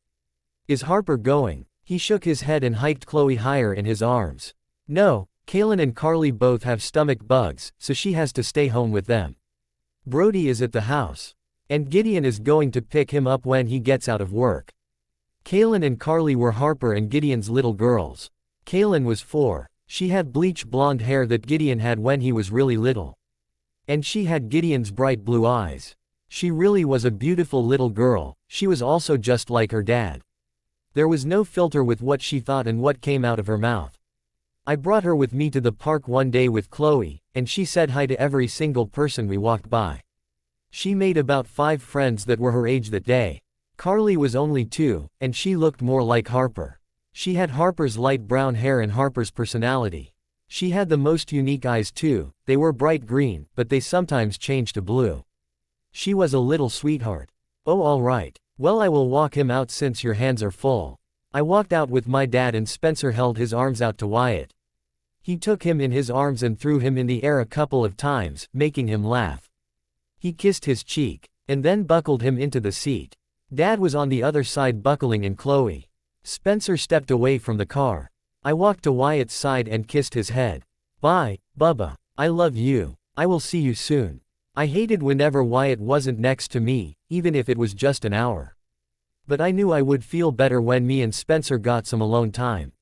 Is Harper going? He shook his head and hiked Chloe higher in his arms. No, Kaylin and Carly both have stomach bugs, so she has to stay home with them. Brody is at the house. And Gideon is going to pick him up when he gets out of work. Kaylin and Carly were Harper and Gideon's little girls. Kaylin was 4. She had bleach blonde hair that Gideon had when he was really little. And she had Gideon's bright blue eyes. She really was a beautiful little girl. She was also just like her dad. There was no filter with what she thought and what came out of her mouth. I brought her with me to the park one day with Chloe, and she said hi to every single person we walked by. She made about 5 friends that were her age that day. Carly was only 2, and she looked more like Harper. She had Harper's light brown hair and Harper's personality. She had the most unique eyes too. They were bright green, but they sometimes changed to blue. She was a little sweetheart. Oh, all right. Well, I will walk him out since your hands are full. I walked out with my dad and Spencer held his arms out to Wyatt. He took him in his arms and threw him in the air a couple of times, making him laugh. He kissed his cheek, and then buckled him into the seat. Dad was on the other side buckling in Chloe. Spencer stepped away from the car. I walked to Wyatt's side and kissed his head. Bye, Bubba. I love you. I will see you soon. I hated whenever Wyatt wasn't next to me, even if it was just an hour. But I knew I would feel better when me and Spencer got some alone time.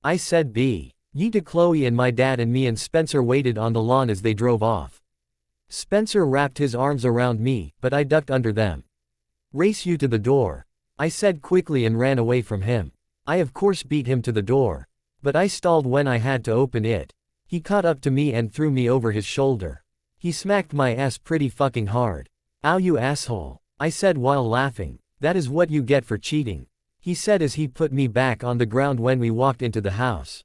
I said ye to Chloe and my dad, and me and Spencer waited on the lawn as they drove off. Spencer wrapped his arms around me, but I ducked under them. Race you to the door, I said quickly and ran away from him. I of course beat him to the door. But I stalled when I had to open it. He caught up to me and threw me over his shoulder. He smacked my ass pretty fucking hard. Ow, you asshole, I said while laughing. That is what you get for cheating, he said as he put me back on the ground when we walked into the house.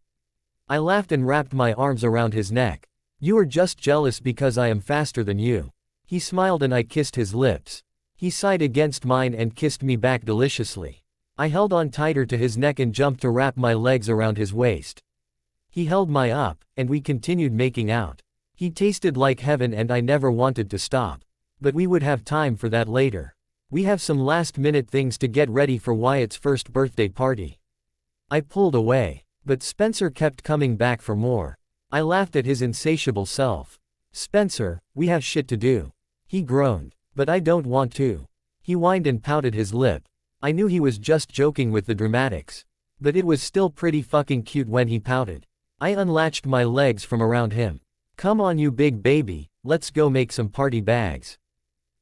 I laughed and wrapped my arms around his neck. You are just jealous because I am faster than you. He smiled and I kissed his lips. He sighed against mine and kissed me back deliciously. I held on tighter to his neck and jumped to wrap my legs around his waist. He held my up, and we continued making out. He tasted like heaven and I never wanted to stop. But we would have time for that later. We have some last-minute things to get ready for Wyatt's first birthday party. I pulled away, but Spencer kept coming back for more. I laughed at his insatiable self. Spencer, we have shit to do. He groaned. But I don't want to. He whined and pouted his lip. I knew he was just joking with the dramatics. But it was still pretty fucking cute when he pouted. I unlatched my legs from around him. Come on you big baby, let's go make some party bags.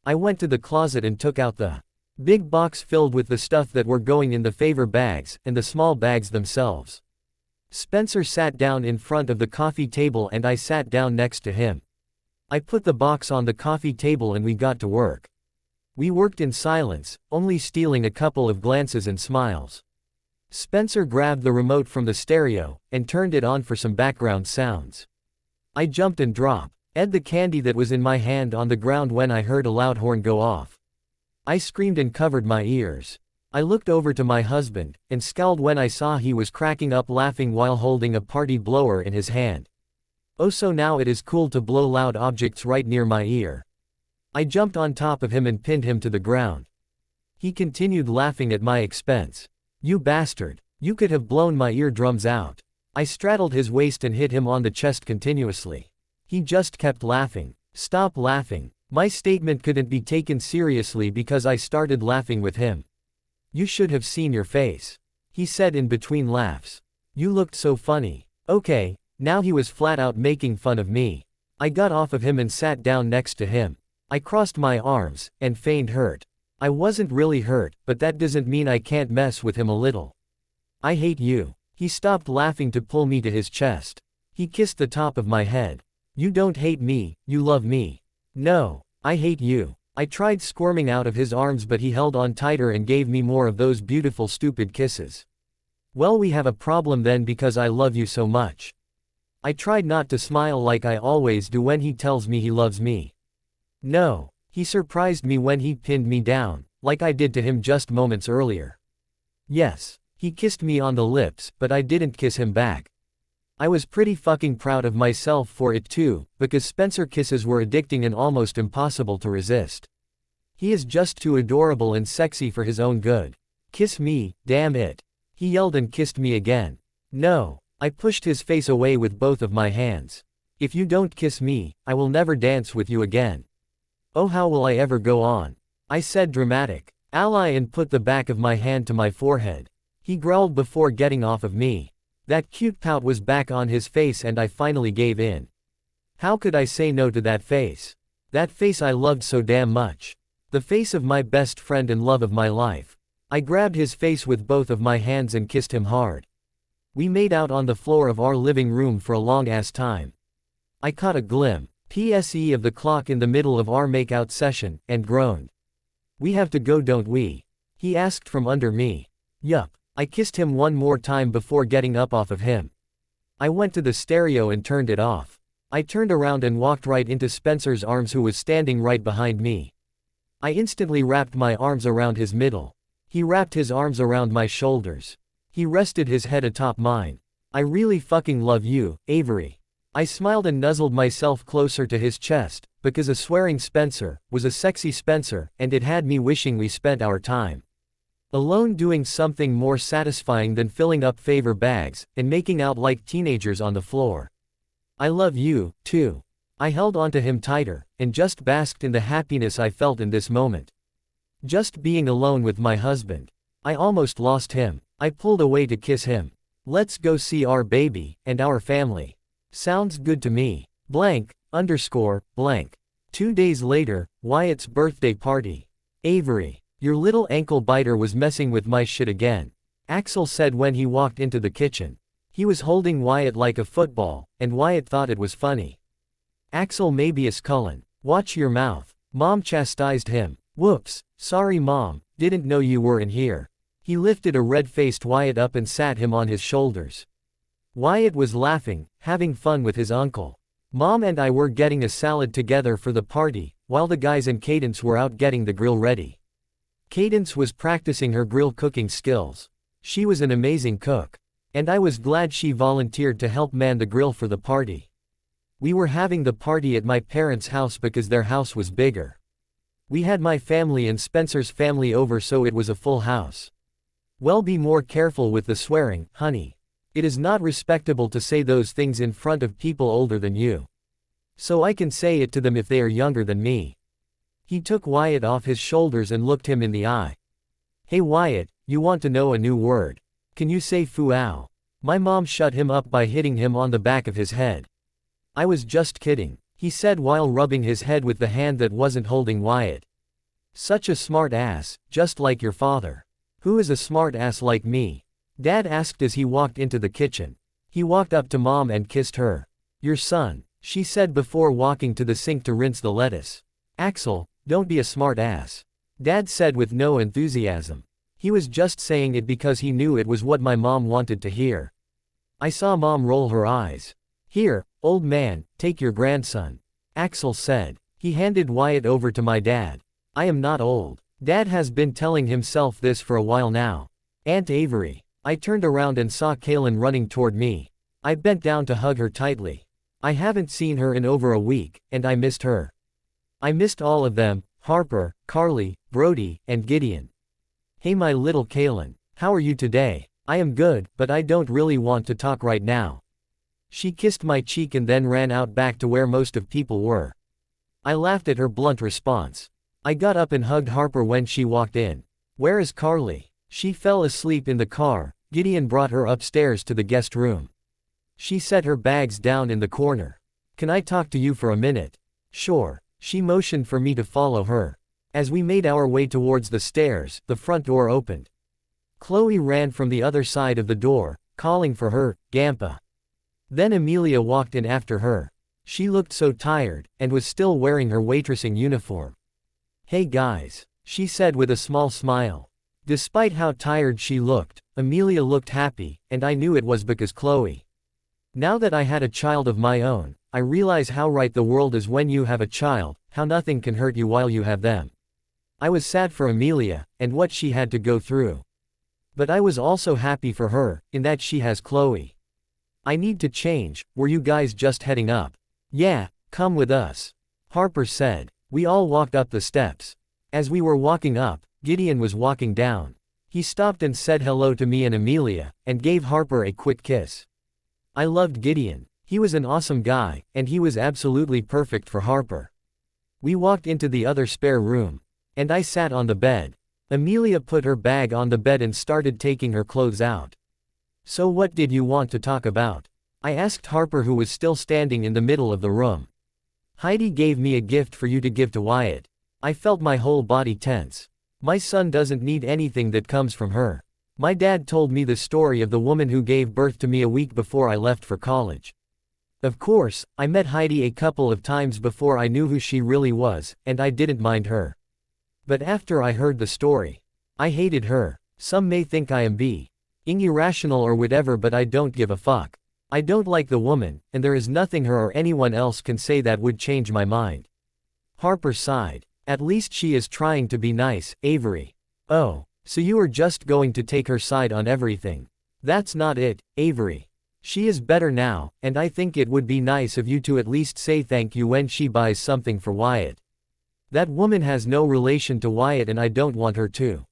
I went to the closet and took out the big box filled with the stuff that were going in the favor bags, and the small bags themselves. Spencer sat down in front of the coffee table and I sat down next to him. I put the box on the coffee table and we got to work. We worked in silence, only stealing a couple of glances and smiles. Spencer grabbed the remote from the stereo, and turned it on for some background sounds. I jumped and dropped the candy that was in my hand on the ground when I heard a loud horn go off. I screamed and covered my ears. I looked over to my husband, and scowled when I saw he was cracking up laughing while holding a party blower in his hand. Oh, so now it is cool to blow loud objects right near my ear. I jumped on top of him and pinned him to the ground. He continued laughing at my expense. You bastard, you could have blown my eardrums out. I straddled his waist and hit him on the chest continuously. He just kept laughing. Stop laughing. My statement couldn't be taken seriously because I started laughing with him. You should have seen your face, he said in between laughs. You looked so funny. Okay, now he was flat out making fun of me. I got off of him and sat down next to him. I crossed my arms, and feigned hurt. I wasn't really hurt, but that doesn't mean I can't mess with him a little. I hate you. He stopped laughing to pull me to his chest. He kissed the top of my head. You don't hate me, you love me. No, I hate you. I tried squirming out of his arms but he held on tighter and gave me more of those beautiful stupid kisses. Well, we have a problem then because I love you so much. I tried not to smile like I always do when he tells me he loves me. No, he surprised me when he pinned me down, like I did to him just moments earlier. Yes, he kissed me on the lips, but I didn't kiss him back. I was pretty fucking proud of myself for it too, because Spencer kisses were addicting and almost impossible to resist. He is just too adorable and sexy for his own good. Kiss me, damn it. He yelled and kissed me again. No. I pushed his face away with both of my hands. If you don't kiss me, I will never dance with you again. Oh, how will I ever go on? I said dramatic. Ally and put the back of my hand to my forehead. He growled before getting off of me. That cute pout was back on his face and I finally gave in. How could I say no to that face? That face I loved so damn much. The face of my best friend and love of my life. I grabbed his face with both of my hands and kissed him hard. We made out on the floor of our living room for a long-ass time. I caught a PSE of the clock in the middle of our makeout session, and groaned. We have to go, don't we? He asked from under me. Yup. I kissed him one more time before getting up off of him. I went to the stereo and turned it off. I turned around and walked right into Spencer's arms, who was standing right behind me. I instantly wrapped my arms around his middle. He wrapped his arms around my shoulders. He rested his head atop mine. I really fucking love you, Avery. I smiled and nuzzled myself closer to his chest, because a swearing Spencer was a sexy Spencer, and it had me wishing we spent our time alone doing something more satisfying than filling up favor bags and making out like teenagers on the floor. I love you, too. I held onto him tighter, and just basked in the happiness I felt in this moment. Just being alone with my husband. I almost lost him. I pulled away to kiss him. Let's go see our baby, and our family. Sounds good to me. Blank. 2 days later, Wyatt's birthday party. Avery. Your little ankle biter was messing with my shit again. Axel said when he walked into the kitchen. He was holding Wyatt like a football, and Wyatt thought it was funny. Axel Mabius Cullen. Watch your mouth. Mom chastised him. Whoops. Sorry mom, didn't know you were in here. He lifted a red-faced Wyatt up and sat him on his shoulders. Wyatt was laughing, having fun with his uncle. Mom and I were getting a salad together for the party, while the guys and Cadence were out getting the grill ready. Cadence was practicing her grill cooking skills. She was an amazing cook. And I was glad she volunteered to help man the grill for the party. We were having the party at my parents' house because their house was bigger. We had my family and Spencer's family over, so it was a full house. Well, be more careful with the swearing, honey. It is not respectable to say those things in front of people older than you. So I can say it to them if they are younger than me. He took Wyatt off his shoulders and looked him in the eye. Hey Wyatt, you want to know a new word? Can you say foo-ow? My mom shut him up by hitting him on the back of his head. I was just kidding, he said while rubbing his head with the hand that wasn't holding Wyatt. Such a smart ass, just like your father. Who is a smart ass like me? Dad asked as he walked into the kitchen. He walked up to Mom and kissed her. Your son, she said before walking to the sink to rinse the lettuce. Axel, don't be a smart ass. Dad said with no enthusiasm. He was just saying it because he knew it was what my mom wanted to hear. I saw Mom roll her eyes. Here, old man, take your grandson. Axel said. He handed Wyatt over to my dad. I am not old. Dad has been telling himself this for a while now. Aunt Avery. I turned around and saw Kaylin running toward me. I bent down to hug her tightly. I haven't seen her in over a week, and I missed her. I missed all of them, Harper, Carly, Brody, and Gideon. Hey my little Kaylin, how are you today? I am good, but I don't really want to talk right now. She kissed my cheek and then ran out back to where most of people were. I laughed at her blunt response. I got up and hugged Harper when she walked in. Where is Carly? She fell asleep in the car. Gideon brought her upstairs to the guest room. She set her bags down in the corner. Can I talk to you for a minute? Sure. She motioned for me to follow her. As we made our way towards the stairs, the front door opened. Chloe ran from the other side of the door, calling for her, Gampa. Then Amelia walked in after her. She looked so tired, and was still wearing her waitressing uniform. Hey guys, she said with a small smile. Despite how tired she looked, Amelia looked happy, and I knew it was because Chloe. Now that I had a child of my own, I realize how right the world is when you have a child, how nothing can hurt you while you have them. I was sad for Amelia, and what she had to go through. But I was also happy for her, in that she has Chloe. I need to change. Were you guys just heading up? Yeah, come with us. Harper said. We all walked up the steps. As we were walking up, Gideon was walking down. He stopped and said hello to me and Amelia, and gave Harper a quick kiss. I loved Gideon. He was an awesome guy, and he was absolutely perfect for Harper. We walked into the other spare room. And I sat on the bed. Amelia put her bag on the bed and started taking her clothes out. So what did you want to talk about? I asked Harper, who was still standing in the middle of the room. Heidi gave me a gift for you to give to Wyatt. I felt my whole body tense. My son doesn't need anything that comes from her. My dad told me the story of the woman who gave birth to me a week before I left for college. Of course, I met Heidi a couple of times before I knew who she really was, and I didn't mind her. But after I heard the story, I hated her. Some may think I am being irrational or whatever, but I don't give a fuck. I don't like the woman, and there is nothing her or anyone else can say that would change my mind. Harper sighed. At least she is trying to be nice, Avery. Oh, so you are just going to take her side on everything. That's not it, Avery. She is better now, and I think it would be nice of you to at least say thank you when she buys something for Wyatt. That woman has no relation to Wyatt, and I don't want her to.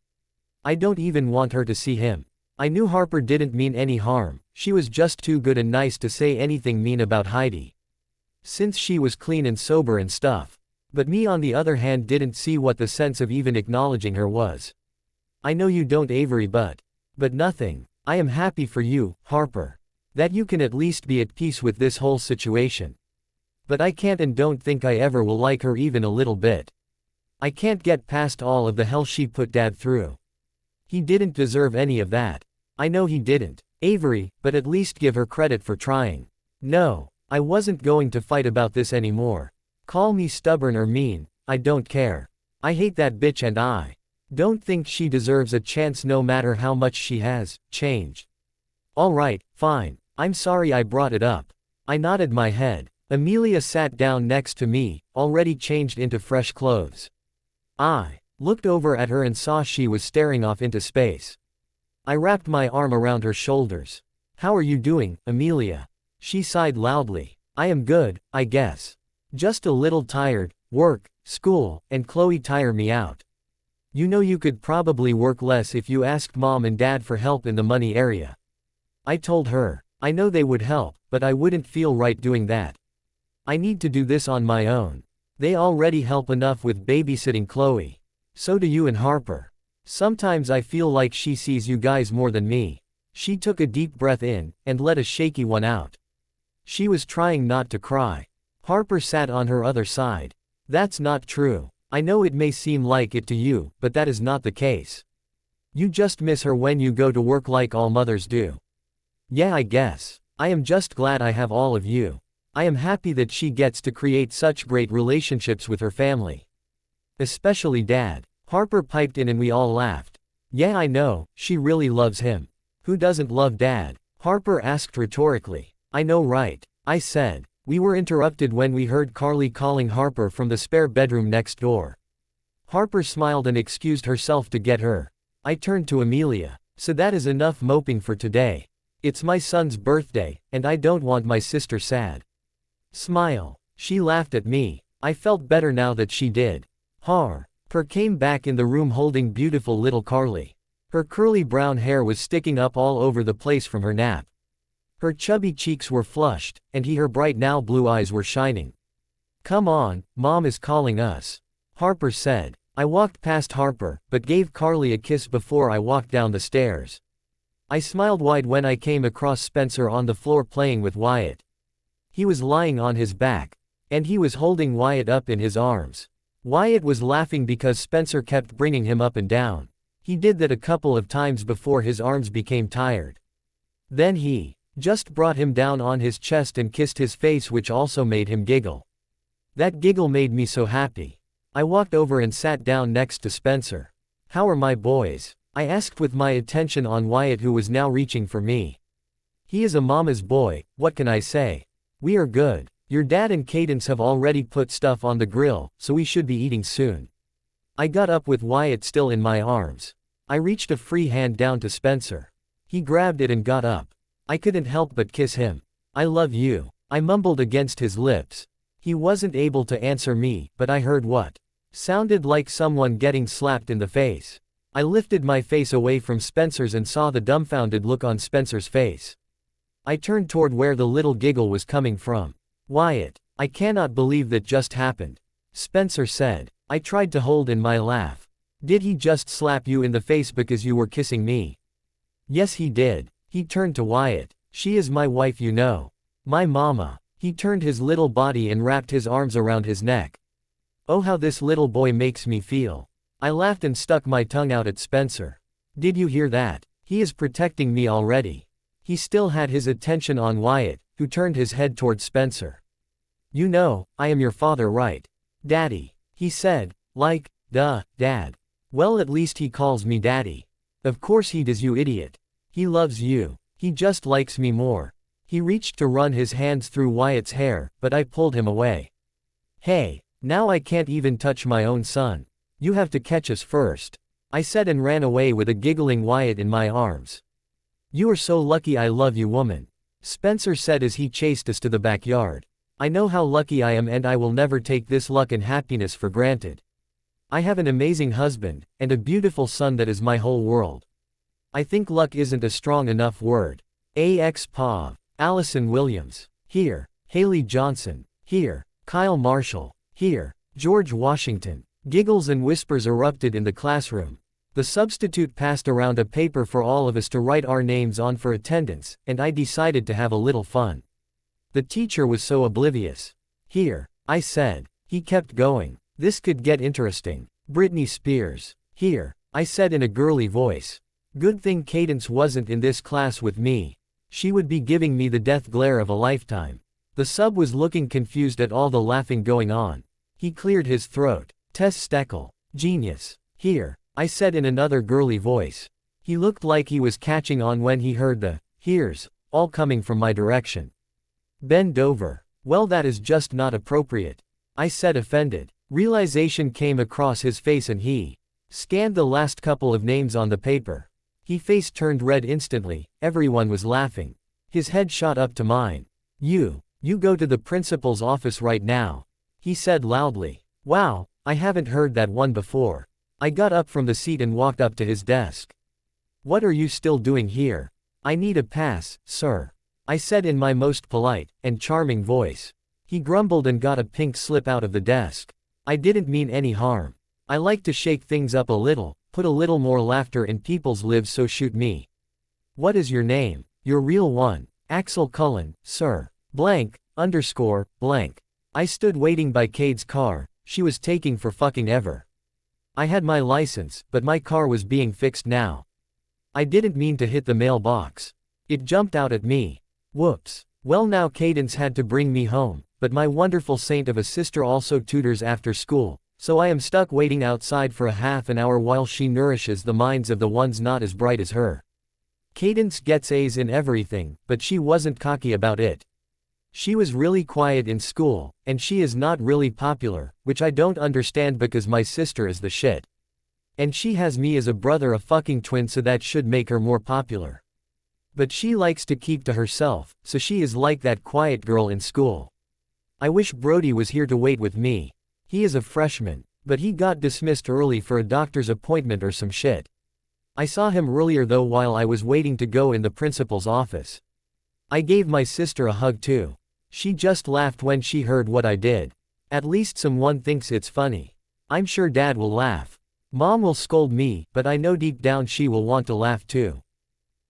I don't even want her to see him. I knew Harper didn't mean any harm. She was just too good and nice to say anything mean about Heidi. Since she was clean and sober and stuff. But me, on the other hand, didn't see what the sense of even acknowledging her was. I know you don't, Avery, but nothing. I am happy for you, Harper. That you can at least be at peace with this whole situation. But I can't and don't think I ever will like her even a little bit. I can't get past all of the hell she put Dad through. He didn't deserve any of that. I know he didn't, Avery, but at least give her credit for trying. No, I wasn't going to fight about this anymore. Call me stubborn or mean, I don't care. I hate that bitch and I don't think she deserves a chance no matter how much she has changed. Alright, fine, I'm sorry I brought it up. I nodded my head. Amelia sat down next to me, already changed into fresh clothes. I looked over at her and saw she was staring off into space. I wrapped my arm around her shoulders. How are you doing, Amelia? She sighed loudly. I am good, I guess. Just a little tired. Work, school, and Chloe tire me out. You know, you could probably work less if you asked Mom and Dad for help in the money area. I told her. I know they would help, but I wouldn't feel right doing that. I need to do this on my own. They already help enough with babysitting Chloe. So do you and Harper. Sometimes I feel like she sees you guys more than me. She took a deep breath in, and let a shaky one out. She was trying not to cry. Harper sat on her other side. That's not true. I know it may seem like it to you, but that is not the case. You just miss her when you go to work like all mothers do. Yeah, I guess. I am just glad I have all of you. I am happy that she gets to create such great relationships with her family. Especially Dad. Harper piped in and we all laughed. Yeah, I know, she really loves him. Who doesn't love Dad? Harper asked rhetorically. I know, right? I said. We were interrupted when we heard Carly calling Harper from the spare bedroom next door. Harper smiled and excused herself to get her. I turned to Amelia. So that is enough moping for today. It's my son's birthday, and I don't want my sister sad. Smile. She laughed at me. I felt better now that she did. Harper came back in the room holding beautiful little Carly. Her curly brown hair was sticking up all over the place from her nap. Her chubby cheeks were flushed, and her bright now blue eyes were shining. Come on, Mom is calling us. Harper said. I walked past Harper, but gave Carly a kiss before I walked down the stairs. I smiled wide when I came across Spencer on the floor playing with Wyatt. He was lying on his back, and he was holding Wyatt up in his arms. Wyatt was laughing because Spencer kept bringing him up and down. He did that a couple of times before his arms became tired. Then he just brought him down on his chest and kissed his face, which also made him giggle. That giggle made me so happy. I walked over and sat down next to Spencer. How are my boys? I asked with my attention on Wyatt, who was now reaching for me. He is a mama's boy, what can I say? We are good. Your dad and Cadence have already put stuff on the grill, so we should be eating soon. I got up with Wyatt still in my arms. I reached a free hand down to Spencer. He grabbed it and got up. I couldn't help but kiss him. I love you. I mumbled against his lips. He wasn't able to answer me, but I heard what sounded like someone getting slapped in the face. I lifted my face away from Spencer's and saw the dumbfounded look on Spencer's face. I turned toward where the little giggle was coming from. Wyatt, I cannot believe that just happened. Spencer said. I tried to hold in my laugh. Did he just slap you in the face because you were kissing me? Yes, he did. He turned to Wyatt. She is my wife, you know. My mama. He turned his little body and wrapped his arms around his neck. Oh, how this little boy makes me feel. I laughed and stuck my tongue out at Spencer. Did you hear that? He is protecting me already. He still had his attention on Wyatt, who turned his head toward Spencer. You know, I am your father, right? Daddy. He said, like, duh, Dad. Well, at least he calls me Daddy. Of course he does, you idiot. He loves you. He just likes me more. He reached to run his hands through Wyatt's hair, but I pulled him away. Hey, now I can't even touch my own son. You have to catch us first. I said and ran away with a giggling Wyatt in my arms. You are so lucky, I love you, woman. Spencer said as he chased us to the backyard. I know how lucky I am, and I will never take this luck and happiness for granted. I have an amazing husband, and a beautiful son that is my whole world. I think luck isn't a strong enough word. AX-POV. Allison Williams. Here. Haley Johnson. Here. Kyle Marshall. Here. George Washington. Giggles and whispers erupted in the classroom. The substitute passed around a paper for all of us to write our names on for attendance, and I decided to have a little fun. The teacher was so oblivious. Here, I said. He kept going. This could get interesting. Britney Spears. Here, I said in a girly voice. Good thing Cadence wasn't in this class with me. She would be giving me the death glare of a lifetime. The sub was looking confused at all the laughing going on. He cleared his throat. Tess Steckel. Genius. Here, I said in another girly voice. He looked like he was catching on when he heard the here's all coming from my direction. Ben Dover. Well, that is just not appropriate. I said, offended. Realization came across his face and he scanned the last couple of names on the paper. His face turned red instantly. Everyone was laughing. His head shot up to mine. You go to the principal's office right now. He said loudly. Wow, I haven't heard that one before. I got up from the seat and walked up to his desk. What are you still doing here? I need a pass, sir. I said in my most polite and charming voice. He grumbled and got a pink slip out of the desk. I didn't mean any harm. I like to shake things up a little, put a little more laughter in people's lives, so shoot me. What is your name? Your real one. Axel Cullen, sir. Blank, underscore, blank. I stood waiting by Cade's car. She was taking for fucking ever. I had my license, but my car was being fixed now. I didn't mean to hit the mailbox. It jumped out at me. Whoops. Well, now Cadence had to bring me home, but my wonderful saint of a sister also tutors after school, so I am stuck waiting outside for a half an hour while she nourishes the minds of the ones not as bright as her. Cadence gets A's in everything, but she wasn't cocky about it. She was really quiet in school, and she is not really popular, which I don't understand because my sister is the shit. And she has me as a brother, a fucking twin, so that should make her more popular. But she likes to keep to herself, so she is like that quiet girl in school. I wish Brody was here to wait with me. He is a freshman, but he got dismissed early for a doctor's appointment or some shit. I saw him earlier though while I was waiting to go in the principal's office. I gave my sister a hug too. She just laughed when she heard what I did. At least someone thinks it's funny. I'm sure Dad will laugh. Mom will scold me, but I know deep down she will want to laugh too.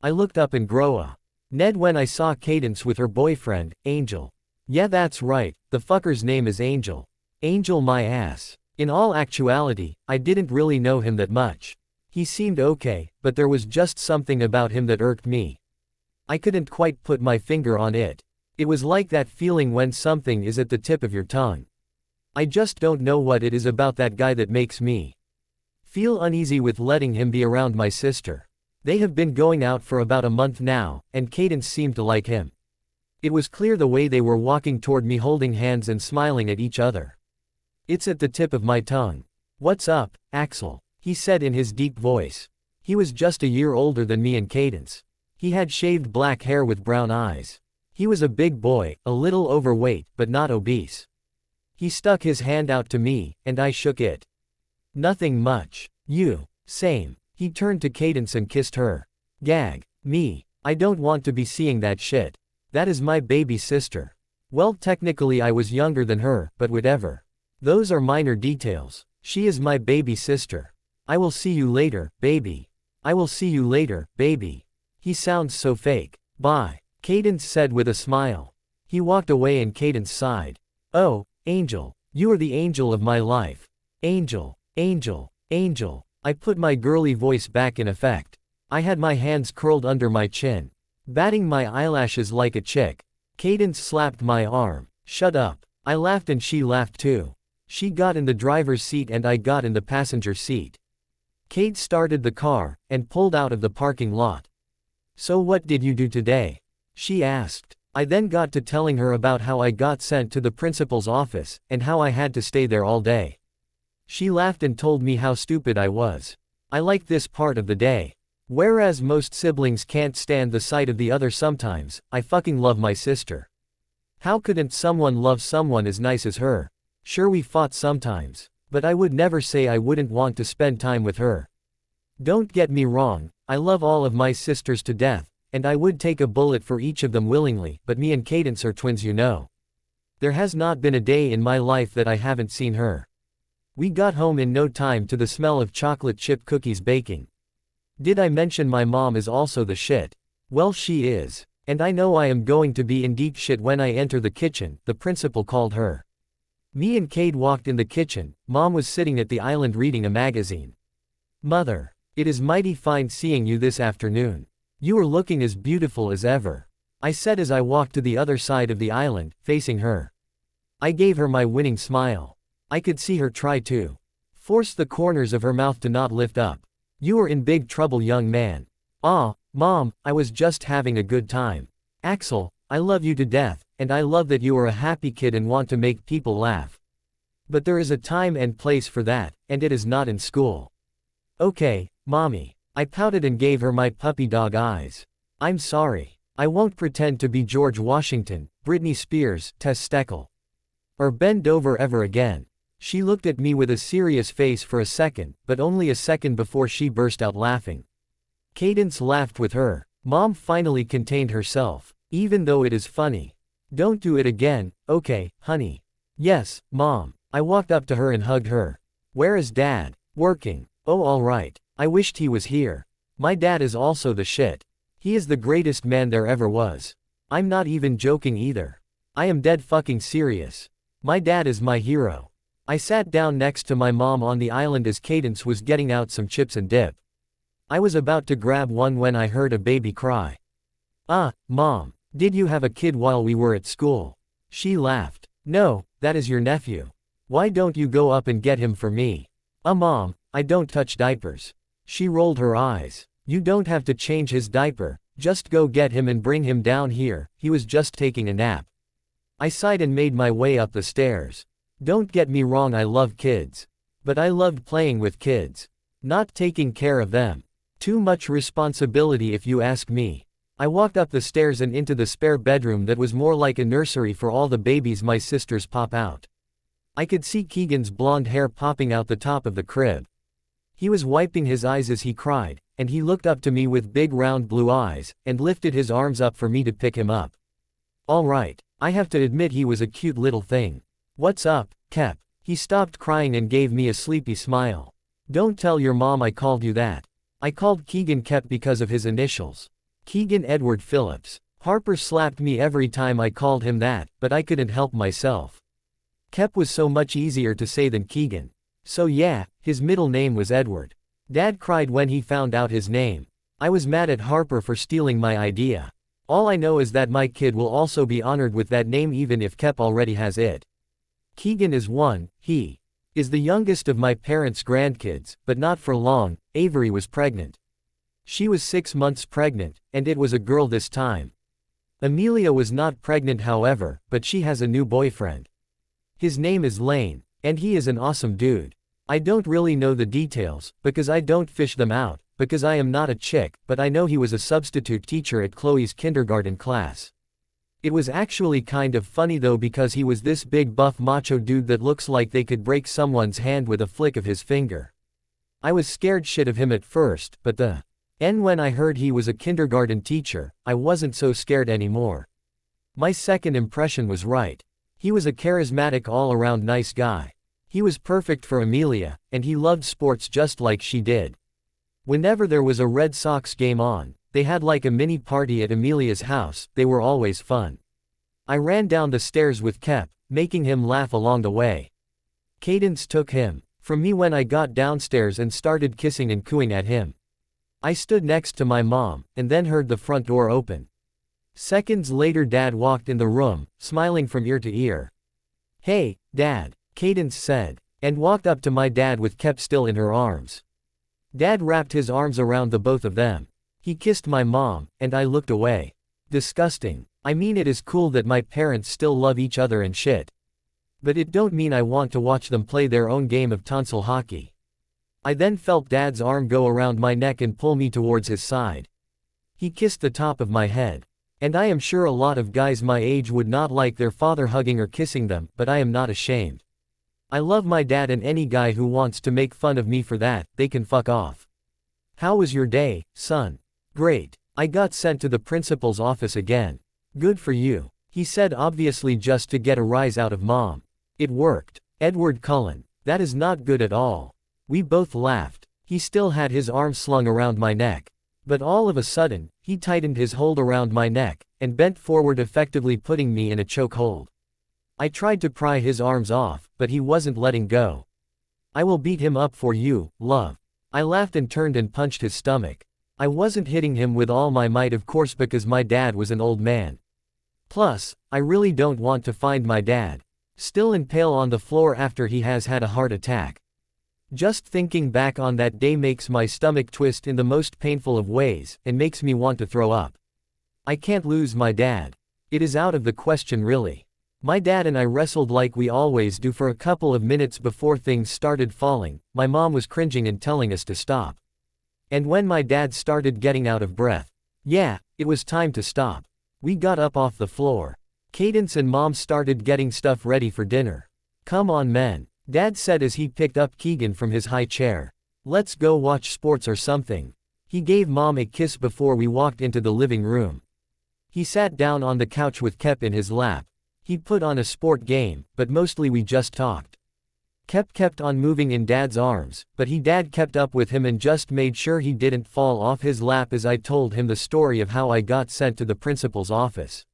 I looked up and groa. Ned when I saw Cadence with her boyfriend, Angel. Yeah, that's right, the fucker's name is Angel. Angel my ass. In all actuality, I didn't really know him that much. He seemed okay, but there was just something about him that irked me. I couldn't quite put my finger on it. It was like that feeling when something is at the tip of your tongue. I just don't know what it is about that guy that makes me feel uneasy with letting him be around my sister. They have been going out for about a month now, and Cadence seemed to like him. It was clear the way they were walking toward me holding hands and smiling at each other. It's at the tip of my tongue. What's up, Axel? He said in his deep voice. He was just a year older than me and Cadence. He had shaved black hair with brown eyes. He was a big boy, a little overweight, but not obese. He stuck his hand out to me, and I shook it. Nothing much. You. Same. He turned to Cadence and kissed her. Gag. Me. I don't want to be seeing that shit. That is my baby sister. Well, technically I was younger than her, but whatever. Those are minor details. She is my baby sister. I will see you later, baby. I will see you later, baby. He sounds so fake. Bye. Cadence said with a smile. He walked away and Cadence sighed. Oh, Angel. You are the angel of my life. Angel, angel, angel. I put my girly voice back in effect. I had my hands curled under my chin, batting my eyelashes like a chick. Cadence slapped my arm. Shut up. I laughed and she laughed too. She got in the driver's seat and I got in the passenger seat. Cade started the car, and pulled out of the parking lot. So what did you do today? She asked. I then got to telling her about how I got sent to the principal's office, and how I had to stay there all day. She laughed and told me how stupid I was. I liked this part of the day. Whereas most siblings can't stand the sight of the other sometimes, I fucking love my sister. How couldn't someone love someone as nice as her? Sure, we fought sometimes, but I would never say I wouldn't want to spend time with her. Don't get me wrong, I love all of my sisters to death, and I would take a bullet for each of them willingly, but me and Cadence are twins, you know. There has not been a day in my life that I haven't seen her. We got home in no time to the smell of chocolate chip cookies baking. Did I mention my mom is also the shit? Well, she is. And I know I am going to be in deep shit when I enter the kitchen, the principal called her. Me and Cade walked in the kitchen. Mom was sitting at the island reading a magazine. Mother, it is mighty fine seeing you this afternoon. You are looking as beautiful as ever, I said as I walked to the other side of the island, facing her. I gave her my winning smile. I could see her try to force the corners of her mouth to not lift up. You are in big trouble, young man. Ah, Mom, I was just having a good time. Axel, I love you to death, and I love that you are a happy kid and want to make people laugh. But there is a time and place for that, and it is not in school. Okay, Mommy. I pouted and gave her my puppy dog eyes. I'm sorry. I won't pretend to be George Washington, Britney Spears, Tess Steckel, or bend over ever again. She looked at me with a serious face for a second, but only a second before she burst out laughing. Cadence laughed with her. Mom finally contained herself. Even though it is funny. Don't do it again, okay, honey? Yes, Mom. I walked up to her and hugged her. Where is Dad? Working. Oh, all right. I wished he was here. My dad is also the shit. He is the greatest man there ever was. I'm not even joking either. I am dead fucking serious. My dad is my hero. I sat down next to my mom on the island as Cadence was getting out some chips and dip. I was about to grab one when I heard a baby cry. Ah, Mom, did you have a kid while we were at school? She laughed. No, that is your nephew. Why don't you go up and get him for me? Mom, I don't touch diapers. She rolled her eyes. You don't have to change his diaper, just go get him and bring him down here, he was just taking a nap. I sighed and made my way up the stairs. Don't get me wrong, I love kids. But I loved playing with kids. Not taking care of them. Too much responsibility if you ask me. I walked up the stairs and into the spare bedroom that was more like a nursery for all the babies my sisters pop out. I could see Keegan's blonde hair popping out the top of the crib. He was wiping his eyes as he cried, and he looked up to me with big round blue eyes, and lifted his arms up for me to pick him up. All right, I have to admit he was a cute little thing. What's up, Kep? He stopped crying and gave me a sleepy smile. Don't tell your mom I called you that. I called Keegan Kep because of his initials. Keegan Edward Phillips. Harper slapped me every time I called him that, but I couldn't help myself. Kep was so much easier to say than Keegan. So yeah, his middle name was Edward. Dad cried when he found out his name. I was mad at Harper for stealing my idea. All I know is that my kid will also be honored with that name even if Kep already has it. Keegan is one. He is the youngest of my parents' grandkids, but not for long. Avery was pregnant. She was 6 months pregnant, and it was a girl this time. Amelia was not pregnant however, but she has a new boyfriend. His name is Lane, and he is an awesome dude. I don't really know the details, because I don't fish them out, because I am not a chick, but I know he was a substitute teacher at Chloe's kindergarten class. It was actually kind of funny though because he was this big buff macho dude that looks like they could break someone's hand with a flick of his finger. I was scared shit of him at first, but when I heard he was a kindergarten teacher, I wasn't so scared anymore. My second impression was right. He was a charismatic all-around nice guy. He was perfect for Amelia, and he loved sports just like she did. Whenever there was a Red Sox game on, they had like a mini party at Amelia's house. They were always fun. I ran down the stairs with Kep, making him laugh along the way. Cadence took him from me when I got downstairs and started kissing and cooing at him. I stood next to my mom, and then heard the front door open. Seconds later Dad walked in the room, smiling from ear to ear. "Hey, Dad," Cadence said, and walked up to my dad with Kep still in her arms. Dad wrapped his arms around the both of them. He kissed my mom, and I looked away. Disgusting. I mean, it is cool that my parents still love each other and shit. But it don't mean I want to watch them play their own game of tonsil hockey. I then felt Dad's arm go around my neck and pull me towards his side. He kissed the top of my head. And I am sure a lot of guys my age would not like their father hugging or kissing them, but I am not ashamed. I love my dad, and any guy who wants to make fun of me for that, they can fuck off. "How was your day, son?" "Great. I got sent to the principal's office again." "Good for you," he said, obviously just to get a rise out of Mom. "It worked." Edward Cullen. "That is not good at all." We both laughed. He still had his arm slung around my neck. But all of a sudden, he tightened his hold around my neck, and bent forward, effectively putting me in a chokehold. I tried to pry his arms off, but he wasn't letting go. "I will beat him up for you, love." I laughed and turned and punched his stomach. I wasn't hitting him with all my might, of course, because my dad was an old man. Plus, I really don't want to find my dad still and pale on the floor after he has had a heart attack. Just thinking back on that day makes my stomach twist in the most painful of ways, and makes me want to throw up. I can't lose my dad. It is out of the question, really. My dad and I wrestled like we always do for a couple of minutes before things started falling. My mom was cringing and telling us to stop. And when my dad started getting out of breath, yeah, it was time to stop. We got up off the floor. Cadence and Mom started getting stuff ready for dinner. "Come on, men," Dad said as he picked up Keegan from his high chair. "Let's go watch sports or something." He gave Mom a kiss before we walked into the living room. He sat down on the couch with Kep in his lap. He put on a sport game, but mostly we just talked. Kep kept on moving in Dad's arms, but Dad kept up with him and just made sure he didn't fall off his lap as I told him the story of how I got sent to the principal's office.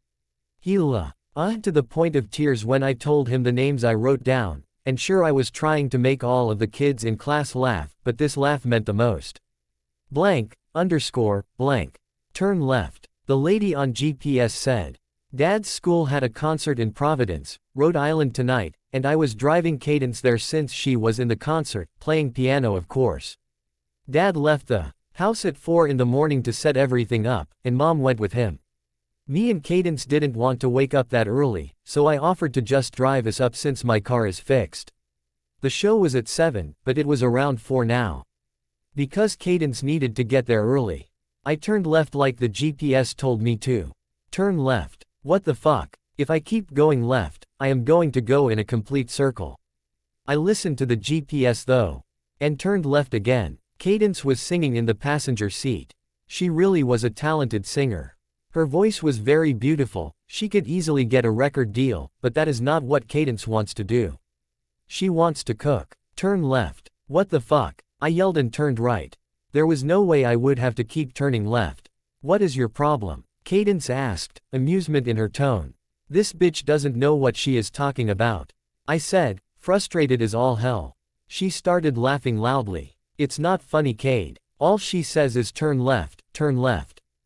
He to the point of tears when I told him the names I wrote down, and sure, I was trying to make all of the kids in class laugh, but this laugh meant the most. Blank, _ blank. Turn left, the lady on GPS said. Dad's school had a concert in Providence, Rhode Island tonight, and I was driving Cadence there since she was in the concert, playing piano of course. Dad left the house at 4 in the morning to set everything up, and Mom went with him. Me and Cadence didn't want to wake up that early, so I offered to just drive us up since my car is fixed. The show was at 7, but it was around 4 now. Because Cadence needed to get there early, I turned left like the GPS told me to. Turn left. What the fuck? If I keep going left, I am going to go in a complete circle. I listened to the GPS though, and turned left again. Cadence was singing in the passenger seat. She really was a talented singer. Her voice was very beautiful. She could easily get a record deal, but that is not what Cadence wants to do. She wants to cook. Turn left. What the fuck? I yelled and turned right. There was no way I would have to keep turning left. What is your problem? Cadence asked, amusement in her tone. This bitch doesn't know what she is talking about, I said, frustrated as all hell. She started laughing loudly. It's not funny, Cade. All she says is turn left,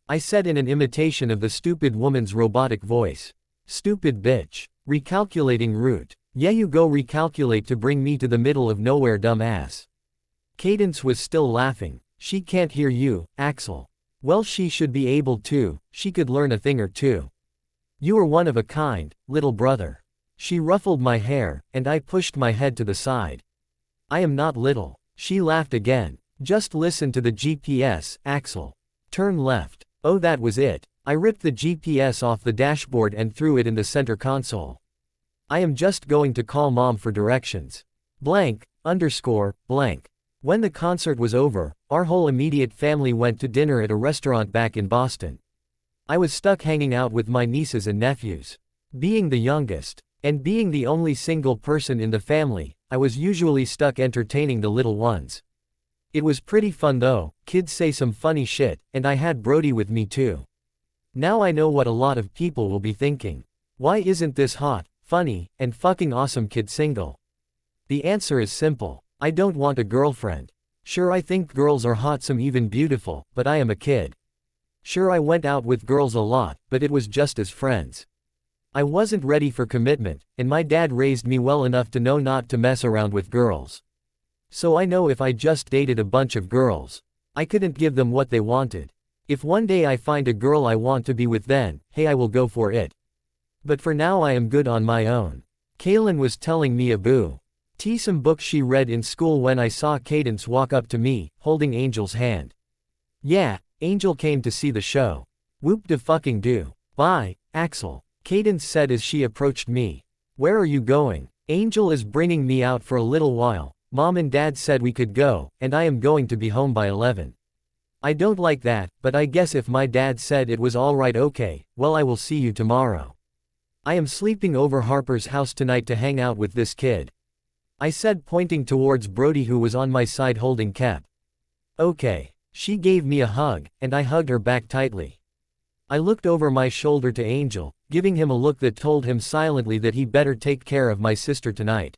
I said in an imitation of the stupid woman's robotic voice. Stupid bitch. Recalculating route. Yeah, you go recalculate to bring me to the middle of nowhere, dumbass. Cadence was still laughing. She can't hear you, Axel. Well, she should be able to. She could learn a thing or two. You are one of a kind, little brother. She ruffled my hair, and I pushed my head to the side. I am not little. She laughed again. Just listen to the GPS, Axel. Turn left. Oh, that was it. I ripped the GPS off the dashboard and threw it in the center console. I am just going to call Mom for directions. Blank, _ blank. When the concert was over, our whole immediate family went to dinner at a restaurant back in Boston. I was stuck hanging out with my nieces and nephews. Being the youngest, and being the only single person in the family, I was usually stuck entertaining the little ones. It was pretty fun though, kids say some funny shit, and I had Brody with me too. Now I know what a lot of people will be thinking. Why isn't this hot, funny, and fucking awesome kid single? The answer is simple. I don't want a girlfriend. Sure, I think girls are hot, some even beautiful, but I am a kid. Sure, I went out with girls a lot, but it was just as friends. I wasn't ready for commitment, and my dad raised me well enough to know not to mess around with girls. So I know if I just dated a bunch of girls, I couldn't give them what they wanted. If one day I find a girl I want to be with, then, hey, I will go for it. But for now I am good on my own. Kaylin was telling me about some books she read in school when I saw Cadence walk up to me, holding Angel's hand. Yeah, Angel came to see the show. Whoop-de-fucking-do. Bye, Axel, Cadence said as she approached me. Where are you going? Angel is bringing me out for a little while. Mom and Dad said we could go, and I am going to be home by 11. I don't like that, but I guess if my dad said it was alright, okay, well, I will see you tomorrow. I am sleeping over Harper's house tonight to hang out with this kid, I said, pointing towards Brody who was on my side holding Kep. Okay. She gave me a hug, and I hugged her back tightly. I looked over my shoulder to Angel, giving him a look that told him silently that he better take care of my sister tonight.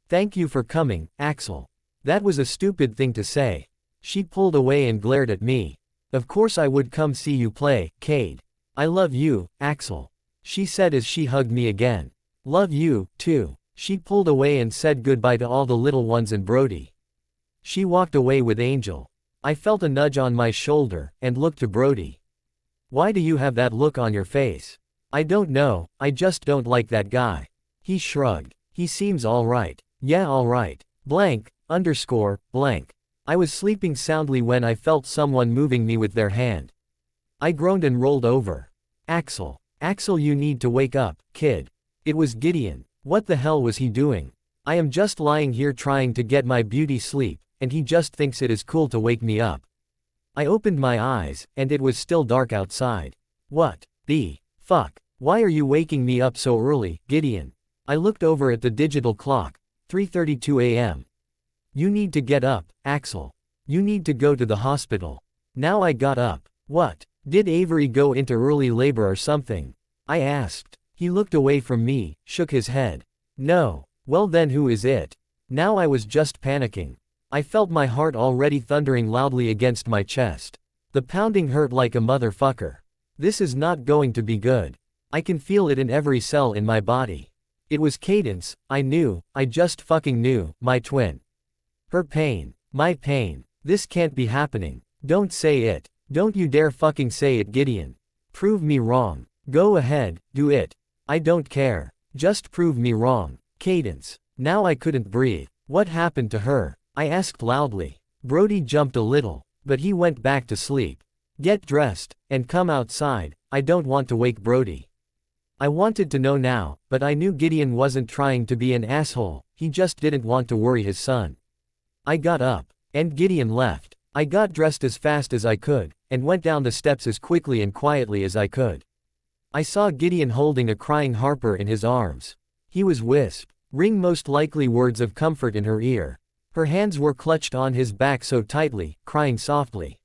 Thank you for coming, Axel. That was a stupid thing to say. She pulled away and glared at me. Of course I would come see you play, Cade. I love you, Axel, she said as she hugged me again. Love you, too. She pulled away and said goodbye to all the little ones and Brody. She walked away with Angel. I felt a nudge on my shoulder, and looked to Brody. Why do you have that look on your face? I don't know, I just don't like that guy. He shrugged. He seems alright. Yeah, alright. Blank, underscore, blank. I was sleeping soundly when I felt someone moving me with their hand. I groaned and rolled over. Axel, you need to wake up, kid. It was Gideon. What the hell was he doing? I am just lying here trying to get my beauty sleep, and he just thinks it is cool to wake me up. I opened my eyes, and it was still dark outside. What the fuck? Why are you waking me up so early, Gideon? I looked over at the digital clock. 3:32 a.m. You need to get up, Axel. You need to go to the hospital. Now I got up. What? Did Avery go into early labor or something? I asked. He looked away from me, shook his head. No. Well then who is it? Now I was just panicking. I felt my heart already thundering loudly against my chest. The pounding hurt like a motherfucker. This is not going to be good. I can feel it in every cell in my body. It was Cadence, I knew, I just fucking knew, my twin. Her pain. My pain. This can't be happening. Don't say it. Don't you dare fucking say it, Gideon. Prove me wrong. Go ahead, do it. I don't care. Just prove me wrong. Cadence. Now I couldn't breathe. What happened to her? I asked loudly. Brody jumped a little, but he went back to sleep. Get dressed, and come outside. I don't want to wake Brody. I wanted to know now, but I knew Gideon wasn't trying to be an asshole, he just didn't want to worry his son. I got up, and Gideon left. I got dressed as fast as I could, and went down the steps as quickly and quietly as I could. I saw Gideon holding a crying Harper in his arms. He was whispering most likely words of comfort in her ear. Her hands were clutched on his back so tightly, crying softly.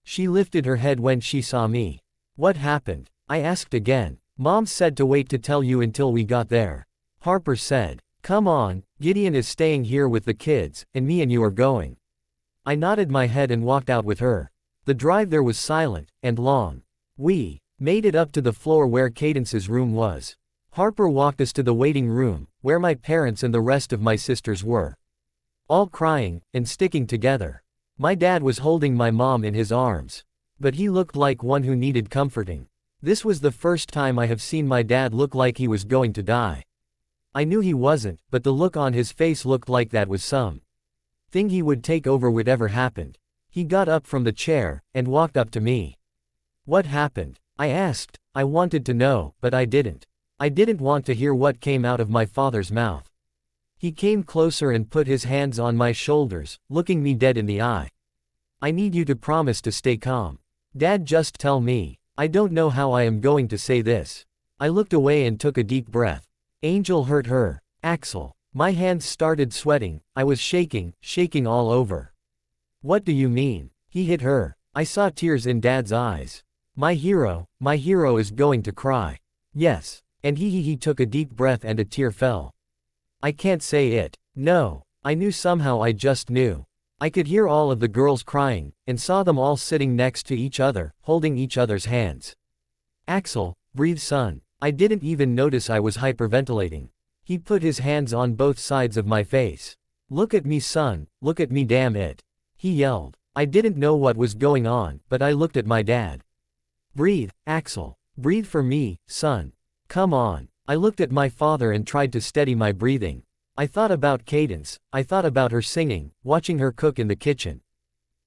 She lifted her head when she saw me. What happened? I asked again. Mom said to wait to tell you until we got there. Harper said. Come on, Gideon is staying here with the kids, and me and you are going. I nodded my head and walked out with her. The drive there was silent, and long. We made it up to the floor where Cadence's room was. Harper walked us to the waiting room, where my parents and the rest of my sisters were. All crying, and sticking together. My dad was holding my mom in his arms. But he looked like one who needed comforting. This was the first time I have seen my dad look like he was going to die. I knew he wasn't, but the look on his face looked like that was some thing he would take over whatever happened. He got up from the chair, and walked up to me. What happened? I asked. I wanted to know, but I didn't. I didn't want to hear what came out of my father's mouth. He came closer and put his hands on my shoulders, looking me dead in the eye. I need you to promise to stay calm. Dad, just tell me. I don't know how I am going to say this. I looked away and took a deep breath. Angel hurt her. Axel. My hands started sweating, I was shaking all over. What do you mean? He hit her. I saw tears in Dad's eyes. My hero is going to cry. Yes. And he took a deep breath and a tear fell. I can't say it. No. I knew somehow, I just knew. I could hear all of the girls crying, and saw them all sitting next to each other, holding each other's hands. Axel, breathe son. I didn't even notice I was hyperventilating. He put his hands on both sides of my face. Look at me son, look at me, damn it. He yelled. I didn't know what was going on, but I looked at my dad. Breathe, Axel. Breathe for me, son. Come on. I looked at my father and tried to steady my breathing. I thought about Cadence, I thought about her singing, watching her cook in the kitchen.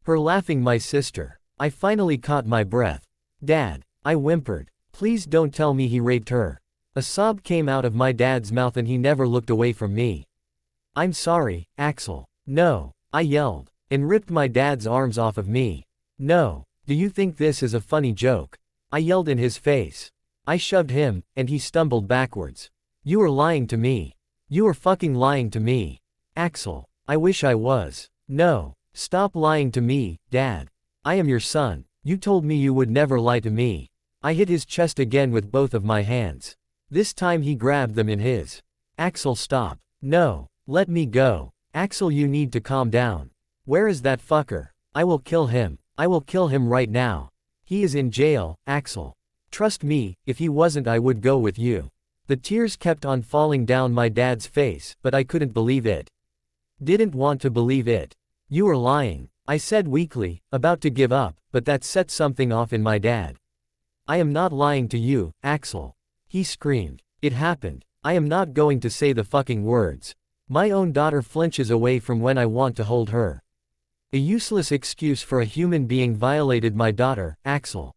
Her laughing, my sister. I finally caught my breath. Dad, I whimpered. Please don't tell me he raped her. A sob came out of my dad's mouth and he never looked away from me. I'm sorry, Axel. No, I yelled, and ripped my dad's arms off of me. No, do you think this is a funny joke? I yelled in his face. I shoved him, and he stumbled backwards. You are lying to me. You are fucking lying to me. Axel, I wish I was. No, stop lying to me, Dad. I am your son. You told me you would never lie to me. I hit his chest again with both of my hands. This time he grabbed them in his. Axel, stop. No, let me go. Axel, you need to calm down. Where is that fucker? I will kill him. I will kill him right now. He is in jail, Axel. Trust me, if he wasn't I would go with you. The tears kept on falling down my dad's face, but I couldn't believe it. Didn't want to believe it. You are lying, I said weakly, about to give up, but that set something off in my dad. I am not lying to you, Axel. He screamed. It happened. I am not going to say the fucking words. My own daughter flinches away from when I want to hold her. A useless excuse for a human being violated my daughter, Axel.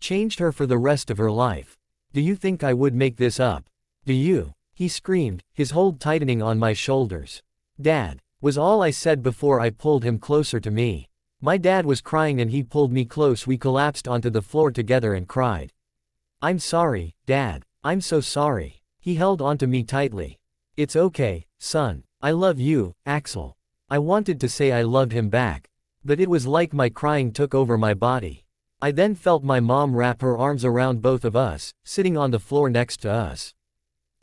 Changed her for the rest of her life. Do you think I would make this up? Do you? He screamed, his hold tightening on my shoulders. Dad, was all I said before I pulled him closer to me. My dad was crying and he pulled me close. We collapsed onto the floor together and cried. I'm sorry, Dad. I'm so sorry. He held onto me tightly. It's okay, son. I love you, Axel. I wanted to say I loved him back. But it was like my crying took over my body. I then felt my mom wrap her arms around both of us, sitting on the floor next to us.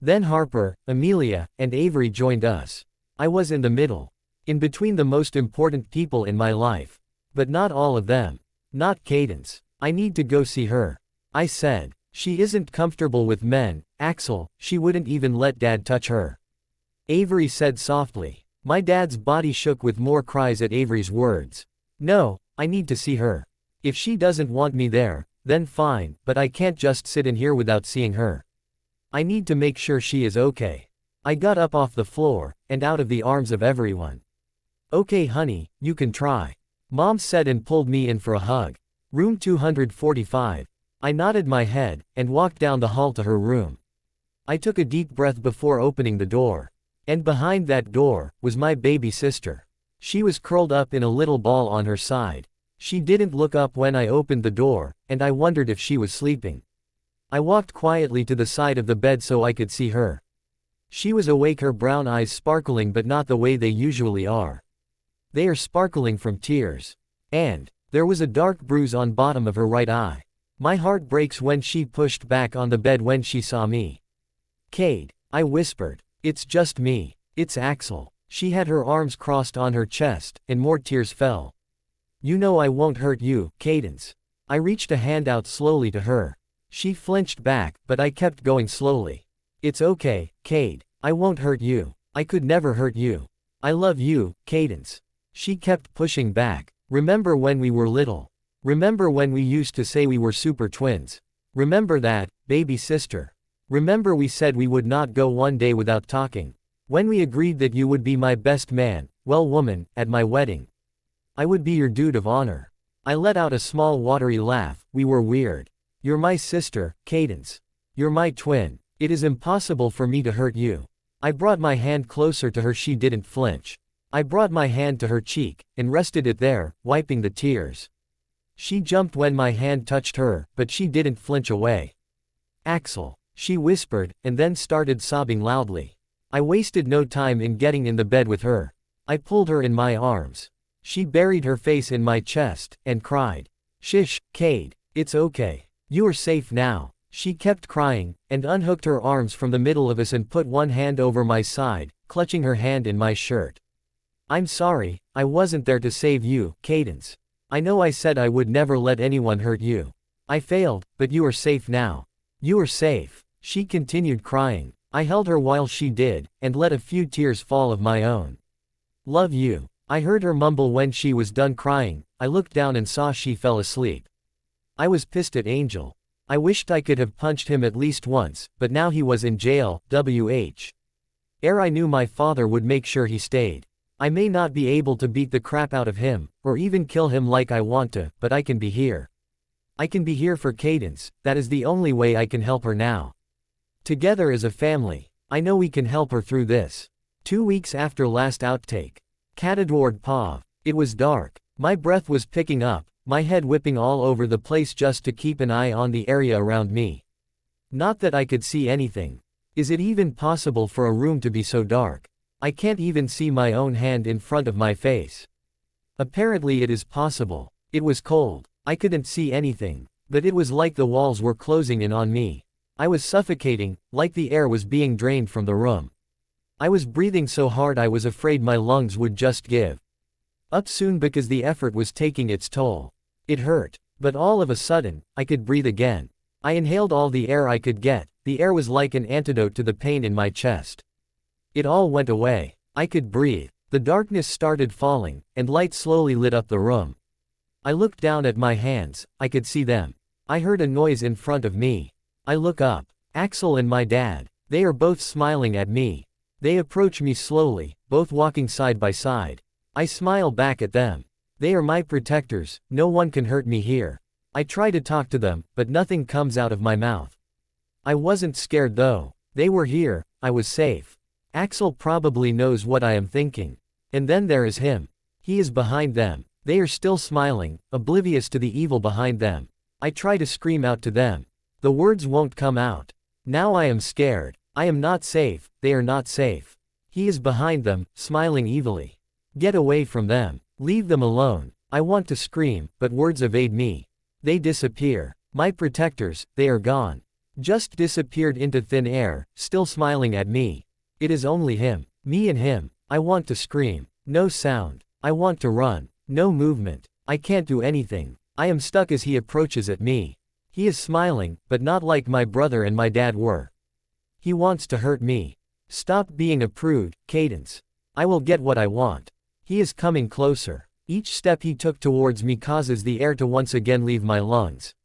Then Harper, Amelia, and Avery joined us. I was in the middle. In between the most important people in my life. But not all of them. Not Cadence. I need to go see her. I said. She isn't comfortable with men, Axel, she wouldn't even let Dad touch her. Avery said softly. My dad's body shook with more cries at Avery's words. No, I need to see her. If she doesn't want me there, then fine, but I can't just sit in here without seeing her. I need to make sure she is okay. I got up off the floor, and out of the arms of everyone. Okay honey, you can try. Mom said and pulled me in for a hug. Room 245. I nodded my head, and walked down the hall to her room. I took a deep breath before opening the door. And behind that door, was my baby sister. She was curled up in a little ball on her side. She didn't look up when I opened the door, and I wondered if she was sleeping. I walked quietly to the side of the bed so I could see her. She was awake, her brown eyes sparkling, but not the way they usually are. They are sparkling from tears. And there was a dark bruise on bottom of her right eye. My heart breaks when she pushed back on the bed when she saw me. Cade, I whispered. It's just me. It's Axel. She had her arms crossed on her chest, and more tears fell. You know I won't hurt you, Cadence. I reached a hand out slowly to her. She flinched back, but I kept going slowly. It's okay, Cade. I won't hurt you. I could never hurt you. I love you, Cadence. She kept pushing back. Remember when we were little? Remember when we used to say we were super twins? Remember that, baby sister? Remember we said we would not go one day without talking? When we agreed that you would be my best man, well woman, at my wedding? I would be your dude of honor. I let out a small watery laugh. We were weird. You're my sister, Cadence. You're my twin. It is impossible for me to hurt you. I brought my hand closer to her. She didn't flinch. I brought my hand to her cheek, and rested it there, wiping the tears. She jumped when my hand touched her, but she didn't flinch away. "Axel," she whispered, and then started sobbing loudly. I wasted no time in getting in the bed with her. I pulled her in my arms. She buried her face in my chest, and cried. "Shish, Cade. It's okay. You are safe now." She kept crying, and unhooked her arms from the middle of us and put one hand over my side, clutching her hand in my shirt. "I'm sorry, I wasn't there to save you, Cadence. I know I said I would never let anyone hurt you. I failed, but you are safe now. You are safe." She continued crying. I held her while she did, and let a few tears fall of my own. "Love you." I heard her mumble when she was done crying. I looked down and saw she fell asleep. I was pissed at Angel. I wished I could have punched him at least once, but now he was in jail, I knew my father would make sure he stayed. I may not be able to beat the crap out of him, or even kill him like I want to, but I can be here. I can be here for Cadence. That is the only way I can help her now. Together as a family. I know we can help her through this. 2 weeks after last outtake. Catadward Pav. It was dark. My breath was picking up, my head whipping all over the place just to keep an eye on the area around me. Not that I could see anything. Is it even possible for a room to be so dark? I can't even see my own hand in front of my face. Apparently it is possible. It was cold. I couldn't see anything. But it was like the walls were closing in on me. I was suffocating, like the air was being drained from the room. I was breathing so hard I was afraid my lungs would just give up soon because the effort was taking its toll. It hurt. But all of a sudden, I could breathe again. I inhaled all the air I could get. The air was like an antidote to the pain in my chest. It all went away. I could breathe. The darkness started falling, and light slowly lit up the room. I looked down at my hands. I could see them. I heard a noise in front of me. I look up. Axel and my dad. They are both smiling at me. They approach me slowly, both walking side by side. I smile back at them. They are my protectors. No one can hurt me here. I try to talk to them, but nothing comes out of my mouth. I wasn't scared though. They were here. I was safe. Axel probably knows what I am thinking. And then there is him. He is behind them. They are still smiling, oblivious to the evil behind them. I try to scream out to them. The words won't come out. Now I am scared. I am not safe. They are not safe. He is behind them, smiling evilly. Get away from them. Leave them alone. I want to scream, but words evade me. They disappear. My protectors, they are gone. Just disappeared into thin air, still smiling at me. It is only him. Me and him. I want to scream. No sound. I want to run. No movement. I can't do anything. I am stuck as he approaches at me. He is smiling, but not like my brother and my dad were. He wants to hurt me. Stop being a prude, Cadence. I will get what I want. He is coming closer. Each step he took towards me causes the air to once again leave my lungs.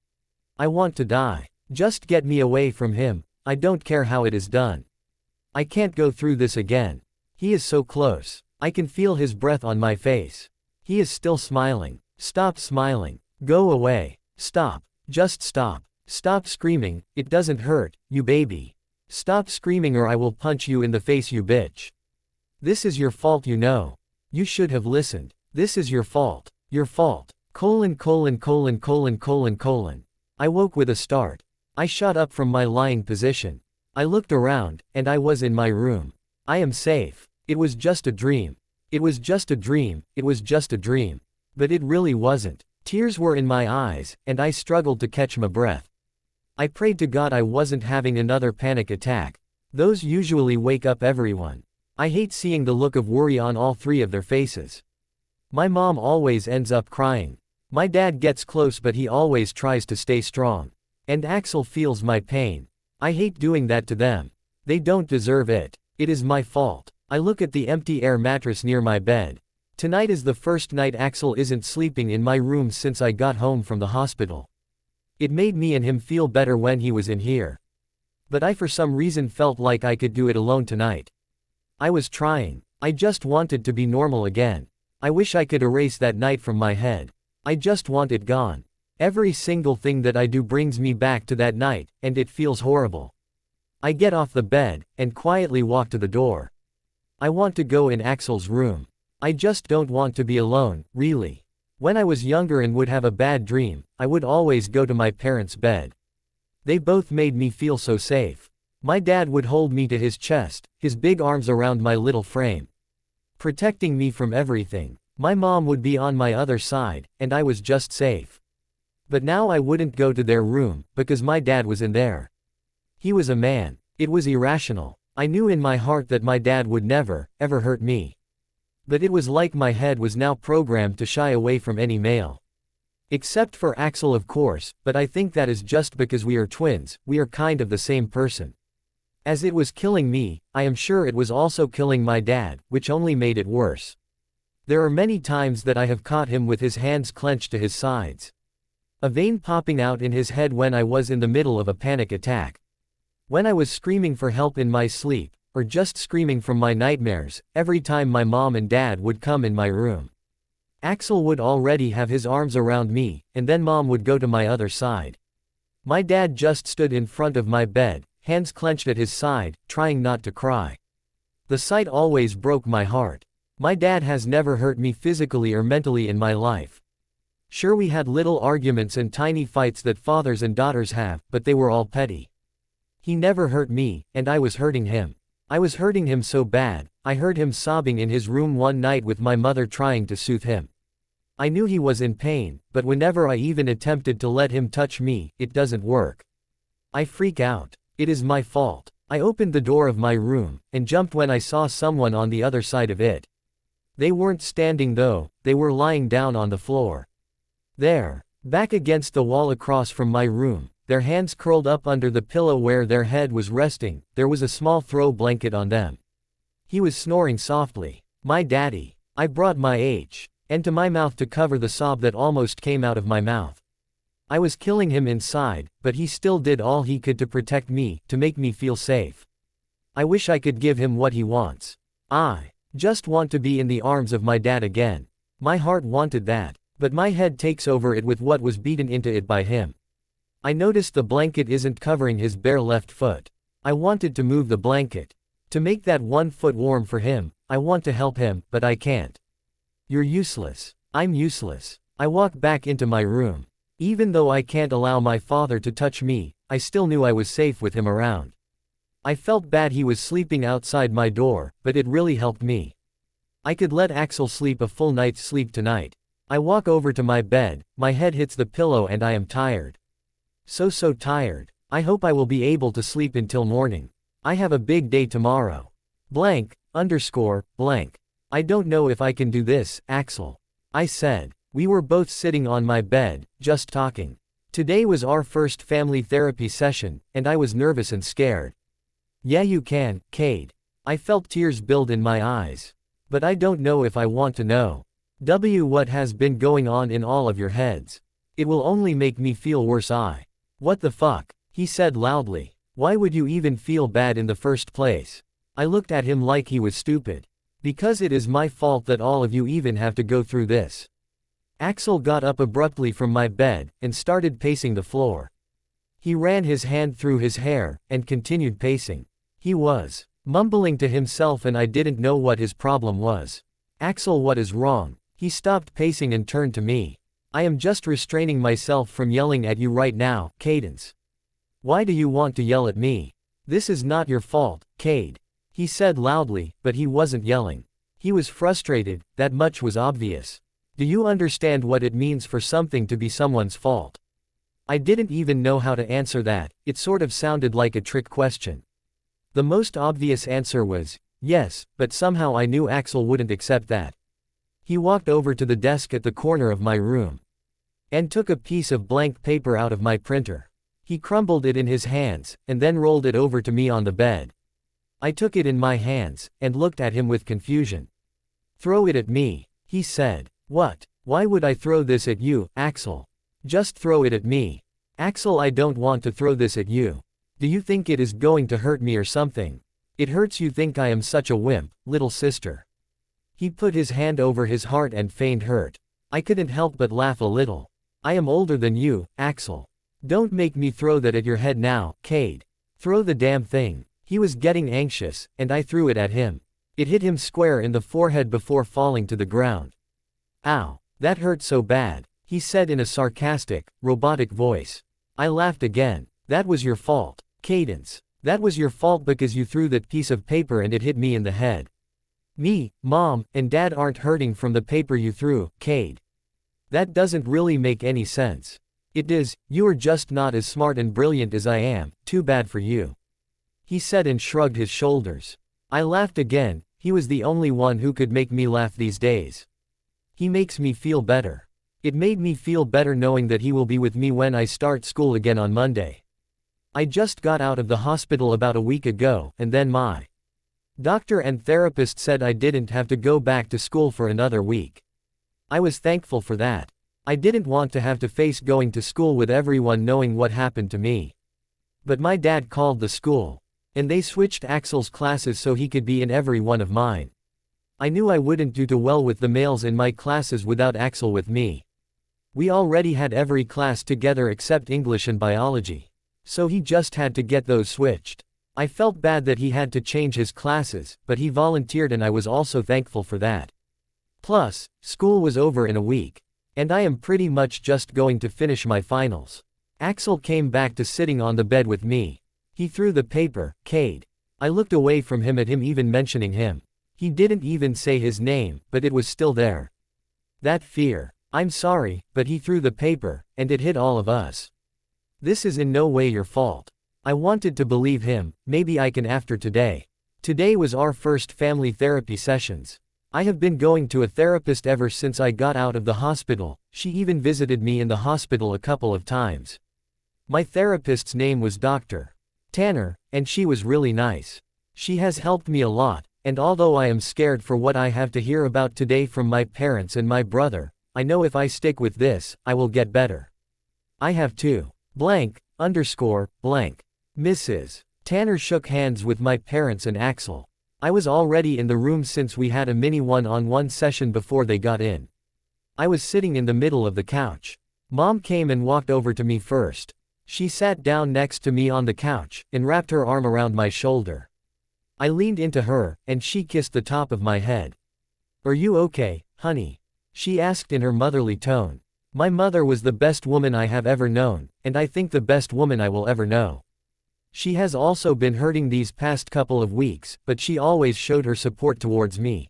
I want to die. Just get me away from him. I don't care how it is done. I can't go through this again. He is so close. I can feel his breath on my face. He is still smiling. Stop smiling. Go away. Stop. Just stop. Stop screaming. It doesn't hurt, you baby. Stop screaming or I will punch you in the face, you bitch. This is your fault, you know. You should have listened. This is your fault. Your fault. : I woke with a start. I shot up from my lying position. I looked around, and I was in my room. I am safe. It was just a dream. It was just a dream. It was just a dream. But it really wasn't. Tears were in my eyes, and I struggled to catch my breath. I prayed to God I wasn't having another panic attack. Those usually wake up everyone. I hate seeing the look of worry on all three of their faces. My mom always ends up crying. My dad gets close but he always tries to stay strong. And Axel feels my pain. I hate doing that to them. They don't deserve it. It is my fault. I look at the empty air mattress near my bed. Tonight is the first night Axel isn't sleeping in my room since I got home from the hospital. It made me and him feel better when he was in here. But I for some reason felt like I could do it alone tonight. I was trying. I just wanted to be normal again. I wish I could erase that night from my head. I just want it gone. Every single thing that I do brings me back to that night, and it feels horrible. I get off the bed, and quietly walk to the door. I want to go in Axel's room. I just don't want to be alone, really. When I was younger and would have a bad dream, I would always go to my parents' bed. They both made me feel so safe. My dad would hold me to his chest, his big arms around my little frame, protecting me from everything. My mom would be on my other side, and I was just safe. But now I wouldn't go to their room, because my dad was in there. He was a man. It was irrational. I knew in my heart that my dad would never, ever hurt me. But it was like my head was now programmed to shy away from any male. Except for Axel, of course, but I think that is just because we are twins, we are kind of the same person. As it was killing me, I am sure it was also killing my dad, which only made it worse. There are many times that I have caught him with his hands clenched to his sides, a vein popping out in his head when I was in the middle of a panic attack. When I was screaming for help in my sleep, or just screaming from my nightmares, every time my mom and dad would come in my room, Axel would already have his arms around me, and then mom would go to my other side. My dad just stood in front of my bed, hands clenched at his side, trying not to cry. The sight always broke my heart. My dad has never hurt me physically or mentally in my life. Sure, we had little arguments and tiny fights that fathers and daughters have, but they were all petty. He never hurt me, and I was hurting him. I was hurting him so bad. I heard him sobbing in his room one night with my mother trying to soothe him. I knew he was in pain, but whenever I even attempted to let him touch me, it doesn't work. I freak out. It is my fault. I opened the door of my room, and jumped when I saw someone on the other side of it. They weren't standing though, they were lying down on the floor. There, back against the wall across from my room, their hands curled up under the pillow where their head was resting, there was a small throw blanket on them. He was snoring softly. My daddy. I brought my and to my mouth to cover the sob that almost came out of my mouth. I was killing him inside, but he still did all he could to protect me, to make me feel safe. I wish I could give him what he wants. I just want to be in the arms of my dad again. My heart wanted that, but my head takes over it with what was beaten into it by him. I noticed the blanket isn't covering his bare left foot. I wanted to move the blanket, to make that one foot warm for him. I want to help him, but I can't. You're useless. I'm useless. I walk back into my room. Even though I can't allow my father to touch me, I still knew I was safe with him around. I felt bad he was sleeping outside my door, but it really helped me. I could let Axel sleep a full night's sleep tonight. I walk over to my bed, my head hits the pillow and I am tired. So tired. I hope I will be able to sleep until morning. I have a big day tomorrow. Blank. I don't know if I can do this, Axel. I said. We were both sitting on my bed, just talking. Today was our first family therapy session, and I was nervous and scared. Yeah, you can, Cade. I felt tears build in my eyes. But I don't know if I want to know. What has been going on in all of your heads? It will only make me feel worse. What the fuck? He said loudly. Why would you even feel bad in the first place? I looked at him like he was stupid. Because it is my fault that all of you even have to go through this. Axel got up abruptly from my bed, and started pacing the floor. He ran his hand through his hair, and continued pacing. He was mumbling to himself and I didn't know what his problem was. Axel, what is wrong? He stopped pacing and turned to me. I am just restraining myself from yelling at you right now, Cadence. Why do you want to yell at me? This is not your fault, Cade. He said loudly, but he wasn't yelling. He was frustrated, that much was obvious. Do you understand what it means for something to be someone's fault? I didn't even know how to answer that. It sort of sounded like a trick question. The most obvious answer was, yes, but somehow I knew Axel wouldn't accept that. He walked over to the desk at the corner of my room, and took a piece of blank paper out of my printer. He crumbled it in his hands, and then rolled it over to me on the bed. I took it in my hands, and looked at him with confusion. Throw it at me, he said. What? Why would I throw this at you, Axel? Just throw it at me. Axel, I don't want to throw this at you. Do you think it is going to hurt me or something? It hurts you think I am such a wimp, little sister. He put his hand over his heart and feigned hurt. I couldn't help but laugh a little. I am older than you, Axel. Don't make me throw that at your head now, Cade. Throw the damn thing. He was getting anxious, and I threw it at him. It hit him square in the forehead before falling to the ground. Ow, that hurt so bad, he said in a sarcastic, robotic voice. I laughed again. That was your fault, Cadence. That was your fault because you threw that piece of paper and it hit me in the head. Me, Mom, and Dad aren't hurting from the paper you threw, Cade. That doesn't really make any sense. It is, you are just not as smart and brilliant as I am, too bad for you. He said and shrugged his shoulders. I laughed again. He was the only one who could make me laugh these days. He makes me feel better. It made me feel better knowing that he will be with me when I start school again on Monday. I just got out of the hospital about a week ago, and then my doctor and therapist said I didn't have to go back to school for another week. I was thankful for that. I didn't want to have to face going to school with everyone knowing what happened to me. But my dad called the school, and they switched Axel's classes so he could be in every one of mine. I knew I wouldn't do too well with the males in my classes without Axel with me. We already had every class together except English and biology. So he just had to get those switched. I felt bad that he had to change his classes, but he volunteered and I was also thankful for that. Plus, school was over in a week. And I am pretty much just going to finish my finals. Axel came back to sitting on the bed with me. He threw the paper, Cade. I looked away from him at him even mentioning him. He didn't even say his name, but it was still there. That fear. I'm sorry, but he threw the paper, and it hit all of us. This is in no way your fault. I wanted to believe him, maybe I can after today. Today was our first family therapy sessions. I have been going to a therapist ever since I got out of the hospital. She even visited me in the hospital a couple of times. My therapist's name was Dr. Tanner, and she was really nice. She has helped me a lot, and although I am scared for what I have to hear about today from my parents and my brother, I know if I stick with this, I will get better. I have to. Blank, underscore, blank. Mrs. Tanner shook hands with my parents and Axel. I was already in the room since we had a mini one-on-one session before they got in. I was sitting in the middle of the couch. Mom came and walked over to me first. She sat down next to me on the couch, and wrapped her arm around my shoulder. I leaned into her, and she kissed the top of my head. Are you okay, honey? She asked in her motherly tone. My mother was the best woman I have ever known, and I think the best woman I will ever know. She has also been hurting these past couple of weeks, but she always showed her support towards me.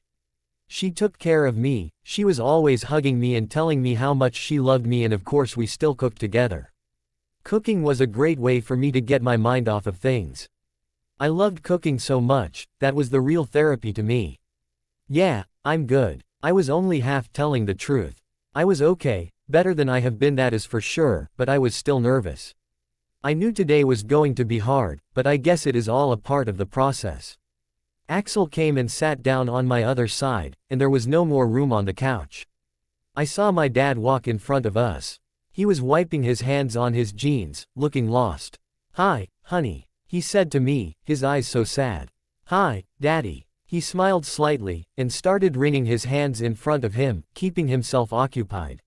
She took care of me, she was always hugging me and telling me how much she loved me, and of course we still cooked together. Cooking was a great way for me to get my mind off of things. I loved cooking so much, that was the real therapy to me. Yeah, I'm good. I was only half telling the truth. I was okay, better than I have been, that is for sure, but I was still nervous. I knew today was going to be hard, but I guess it is all a part of the process. Axel came and sat down on my other side, and there was no more room on the couch. I saw my dad walk in front of us. He was wiping his hands on his jeans, looking lost. Hi, honey, he said to me, his eyes so sad. Hi, Daddy. He smiled slightly, and started wringing his hands in front of him, keeping himself occupied.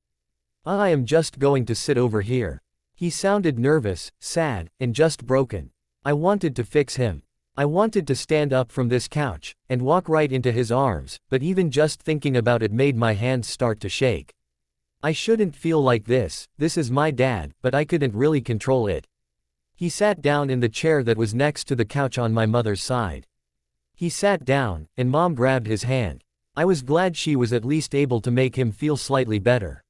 I am just going to sit over here. He sounded nervous, sad, and just broken. I wanted to fix him. I wanted to stand up from this couch, and walk right into his arms, but even just thinking about it made my hands start to shake. I shouldn't feel like this is my dad, but I couldn't really control it. He sat down in the chair that was next to the couch on my mother's side. He sat down, and Mom grabbed his hand. I was glad she was at least able to make him feel slightly better.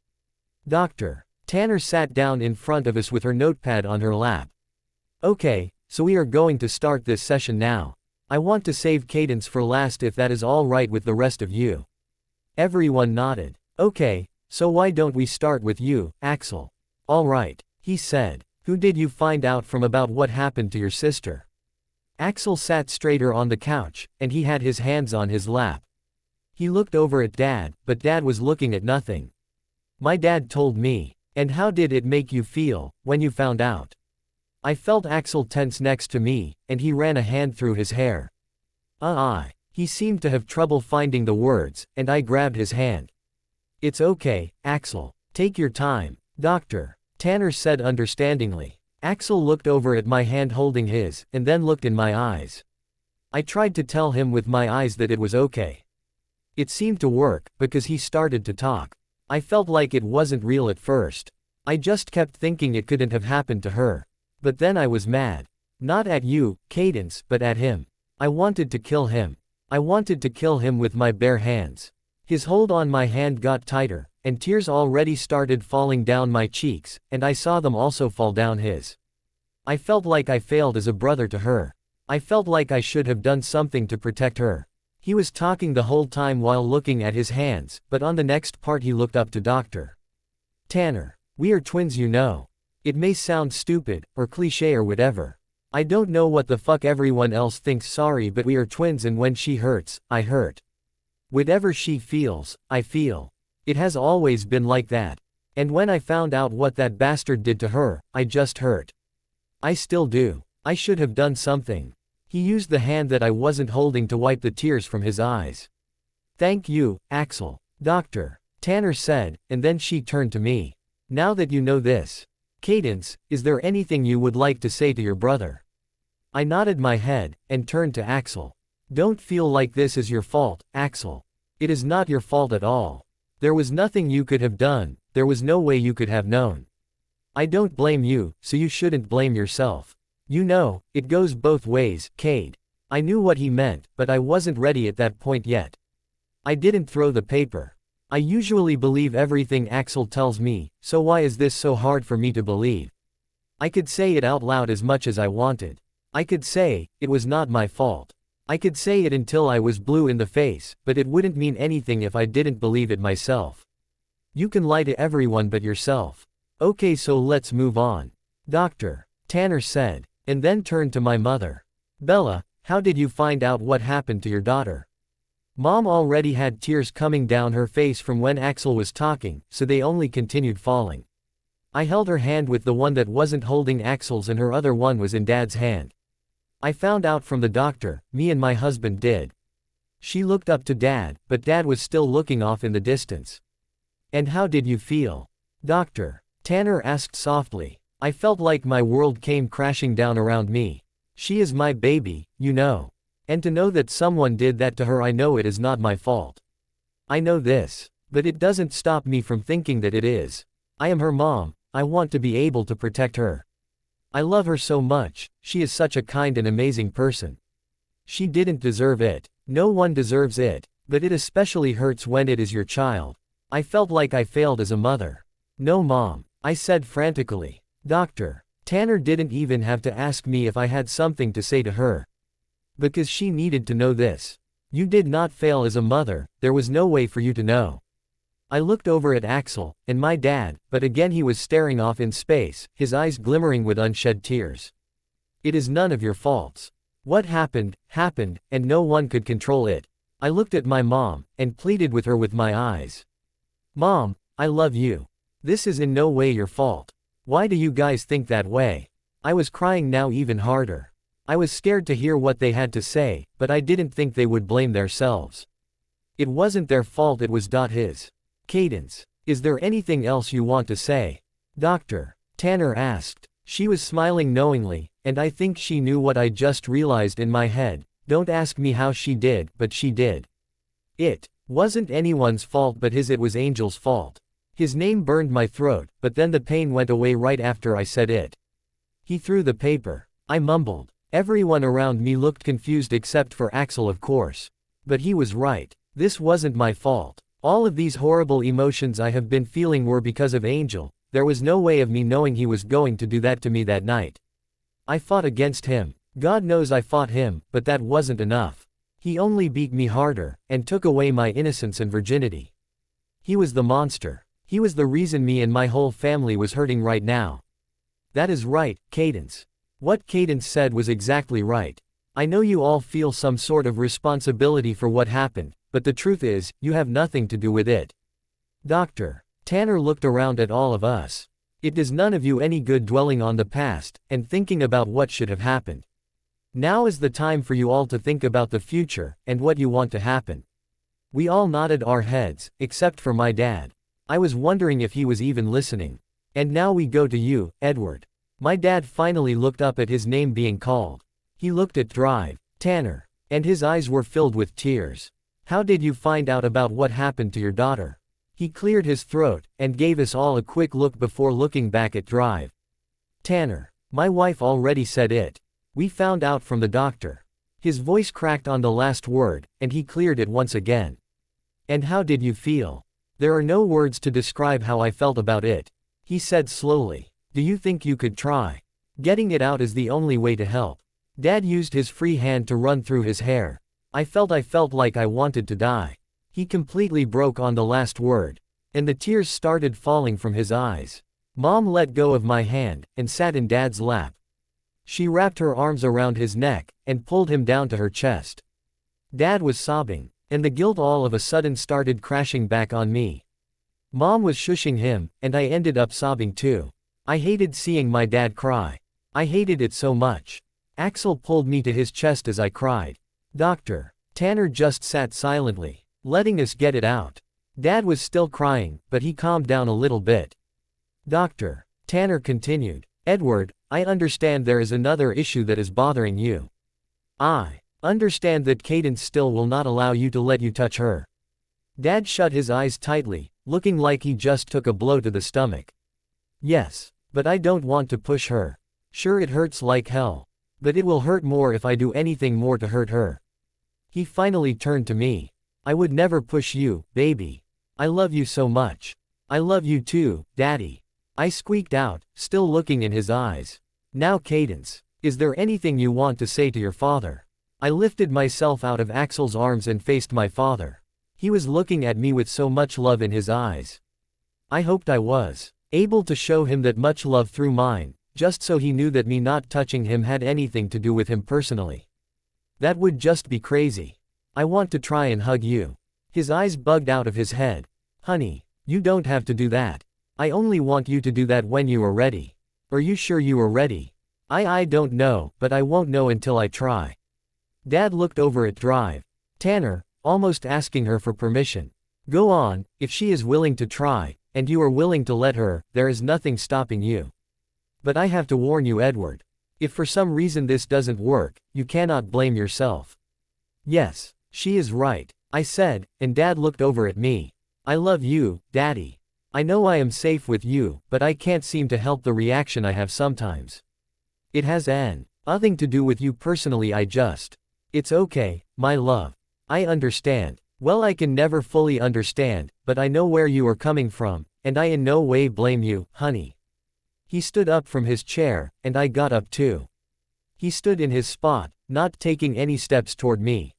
Dr. Tanner sat down in front of us with her notepad on her lap. Okay, so we are going to start this session now. I want to save Cadence for last if that is all right with the rest of you. Everyone nodded. Okay, so why don't we start with you, Axel? All right, he said. Who did you find out from about what happened to your sister? Axel sat straighter on the couch, and he had his hands on his lap. He looked over at Dad, but Dad was looking at nothing. My dad told me. And how did it make you feel, when you found out? I felt Axel tense next to me, and he ran a hand through his hair. He seemed to have trouble finding the words, and I grabbed his hand. It's okay, Axel. Take your time, Dr. Tanner said understandingly. Axel looked over at my hand holding his, and then looked in my eyes. I tried to tell him with my eyes that it was okay. It seemed to work, because he started to talk. I felt like it wasn't real at first. I just kept thinking it couldn't have happened to her. But then I was mad. Not at you, Cadence, but at him. I wanted to kill him. I wanted to kill him with my bare hands. His hold on my hand got tighter, and tears already started falling down my cheeks, and I saw them also fall down his. I felt like I failed as a brother to her. I felt like I should have done something to protect her. He was talking the whole time while looking at his hands, but on the next part he looked up to Dr. Tanner. We are twins, you know. It may sound stupid, or cliché or whatever. I don't know what the fuck everyone else thinks, sorry, but we are twins, and when she hurts, I hurt. Whatever she feels, I feel. It has always been like that. And when I found out what that bastard did to her, I just hurt. I still do. I should have done something. He used the hand that I wasn't holding to wipe the tears from his eyes. Thank you, Axel. Dr. Tanner said, and then she turned to me. Now that you know this, Cadence, is there anything you would like to say to your brother? I nodded my head, and turned to Axel. Don't feel like this is your fault, Axel. It is not your fault at all. There was nothing you could have done, there was no way you could have known. I don't blame you, so you shouldn't blame yourself. You know, it goes both ways, Cade. I knew what he meant, but I wasn't ready at that point yet. I didn't throw the paper. I usually believe everything Axel tells me, so why is this so hard for me to believe? I could say it out loud as much as I wanted. I could say, it was not my fault. I could say it until I was blue in the face, but it wouldn't mean anything if I didn't believe it myself. You can lie to everyone but yourself. Okay, so let's move on. Dr. Tanner said, and then turned to my mother. Bella, how did you find out what happened to your daughter? Mom already had tears coming down her face from when Axel was talking, so they only continued falling. I held her hand with the one that wasn't holding Axel's, and her other one was in Dad's hand. I found out from the doctor, me and my husband did. She looked up to Dad, but Dad was still looking off in the distance. And how did you feel? Dr. Tanner asked softly. I felt like my world came crashing down around me. She is my baby, you know. And to know that someone did that to her, I know it is not my fault. I know this. But it doesn't stop me from thinking that it is. I am her mom, I want to be able to protect her. I love her so much, she is such a kind and amazing person. She didn't deserve it. No one deserves it. But it especially hurts when it is your child. I felt like I failed as a mother. No, Mom, I said frantically. Dr. Tanner didn't even have to ask me if I had something to say to her. Because she needed to know this. You did not fail as a mother, there was no way for you to know. I looked over at Axel, and my dad, but again he was staring off in space, his eyes glimmering with unshed tears. It is none of your faults. What happened, happened, and no one could control it. I looked at my mom, and pleaded with her with my eyes. Mom, I love you. This is in no way your fault. Why do you guys think that way? I was crying now even harder. I was scared to hear what they had to say, but I didn't think they would blame themselves. It wasn't their fault, it was his. Cadence, is there anything else you want to say? Dr. Tanner asked. She was smiling knowingly, and I think she knew what I just realized in my head. Don't ask me how she did, but she did. It wasn't anyone's fault but his, it was Angel's fault. His name burned my throat, but then the pain went away right after I said it. He threw the paper. I mumbled. Everyone around me looked confused except for Axel, of course. But he was right. This wasn't my fault. All of these horrible emotions I have been feeling were because of Angel. There was no way of me knowing he was going to do that to me that night. I fought against him. God knows I fought him, but that wasn't enough. He only beat me harder, and took away my innocence and virginity. He was the monster. He was the reason me and my whole family was hurting right now. That is right, Cadence. What Cadence said was exactly right. I know you all feel some sort of responsibility for what happened, but the truth is, you have nothing to do with it. Dr. Tanner looked around at all of us. It does none of you any good dwelling on the past, and thinking about what should have happened. Now is the time for you all to think about the future, and what you want to happen. We all nodded our heads, except for my dad. I was wondering if he was even listening. And now we go to you, Edward. My dad finally looked up at his name being called. He looked at Drive, Tanner, and his eyes were filled with tears. How did you find out about what happened to your daughter? He cleared his throat, and gave us all a quick look before looking back at Drive. Tanner, my wife already said it. We found out from the doctor. His voice cracked on the last word, and he cleared it once again. And how did you feel? There are no words to describe how I felt about it. He said slowly. Do you think you could try? Getting it out is the only way to help. Dad used his free hand to run through his hair. I felt like I wanted to die. He completely broke on the last word. And the tears started falling from his eyes. Mom let go of my hand, and sat in Dad's lap. She wrapped her arms around his neck, and pulled him down to her chest. Dad was sobbing, and the guilt all of a sudden started crashing back on me. Mom was shushing him, and I ended up sobbing too. I hated seeing my dad cry. I hated it so much. Axel pulled me to his chest as I cried. Doctor. Tanner just sat silently, letting us get it out. Dad was still crying, but he calmed down a little bit. Doctor. Tanner continued. Edward, I understand there is another issue that is bothering you. I understand that Cadence still will not allow you to let you touch her. Dad shut his eyes tightly, looking like he just took a blow to the stomach. Yes, but I don't want to push her. Sure, it hurts like hell. But it will hurt more if I do anything more to hurt her. He finally turned to me. I would never push you, baby. I love you so much. I love you too, Daddy. I squeaked out, still looking in his eyes. Now Cadence, is there anything you want to say to your father? I lifted myself out of Axel's arms and faced my father. He was looking at me with so much love in his eyes. I hoped I was able to show him that much love through mine, just so he knew that me not touching him had anything to do with him personally. That would just be crazy. I want to try and hug you. His eyes bugged out of his head. Honey, you don't have to do that. I only want you to do that when you are ready. Are you sure you are ready? I don't know, but I won't know until I try. Dad looked over at Drive. Tanner, almost asking her for permission. Go on, if she is willing to try, and you are willing to let her, there is nothing stopping you. But I have to warn you, Edward. If for some reason this doesn't work, you cannot blame yourself. Yes, she is right, I said, and Dad looked over at me. I love you, Daddy. I know I am safe with you, but I can't seem to help the reaction I have sometimes. It has nothing to do with you personally. It's okay, my love. I understand. Well, I can never fully understand, but I know where you are coming from, and I in no way blame you, honey. He stood up from his chair, and I got up too. He stood in his spot, not taking any steps toward me.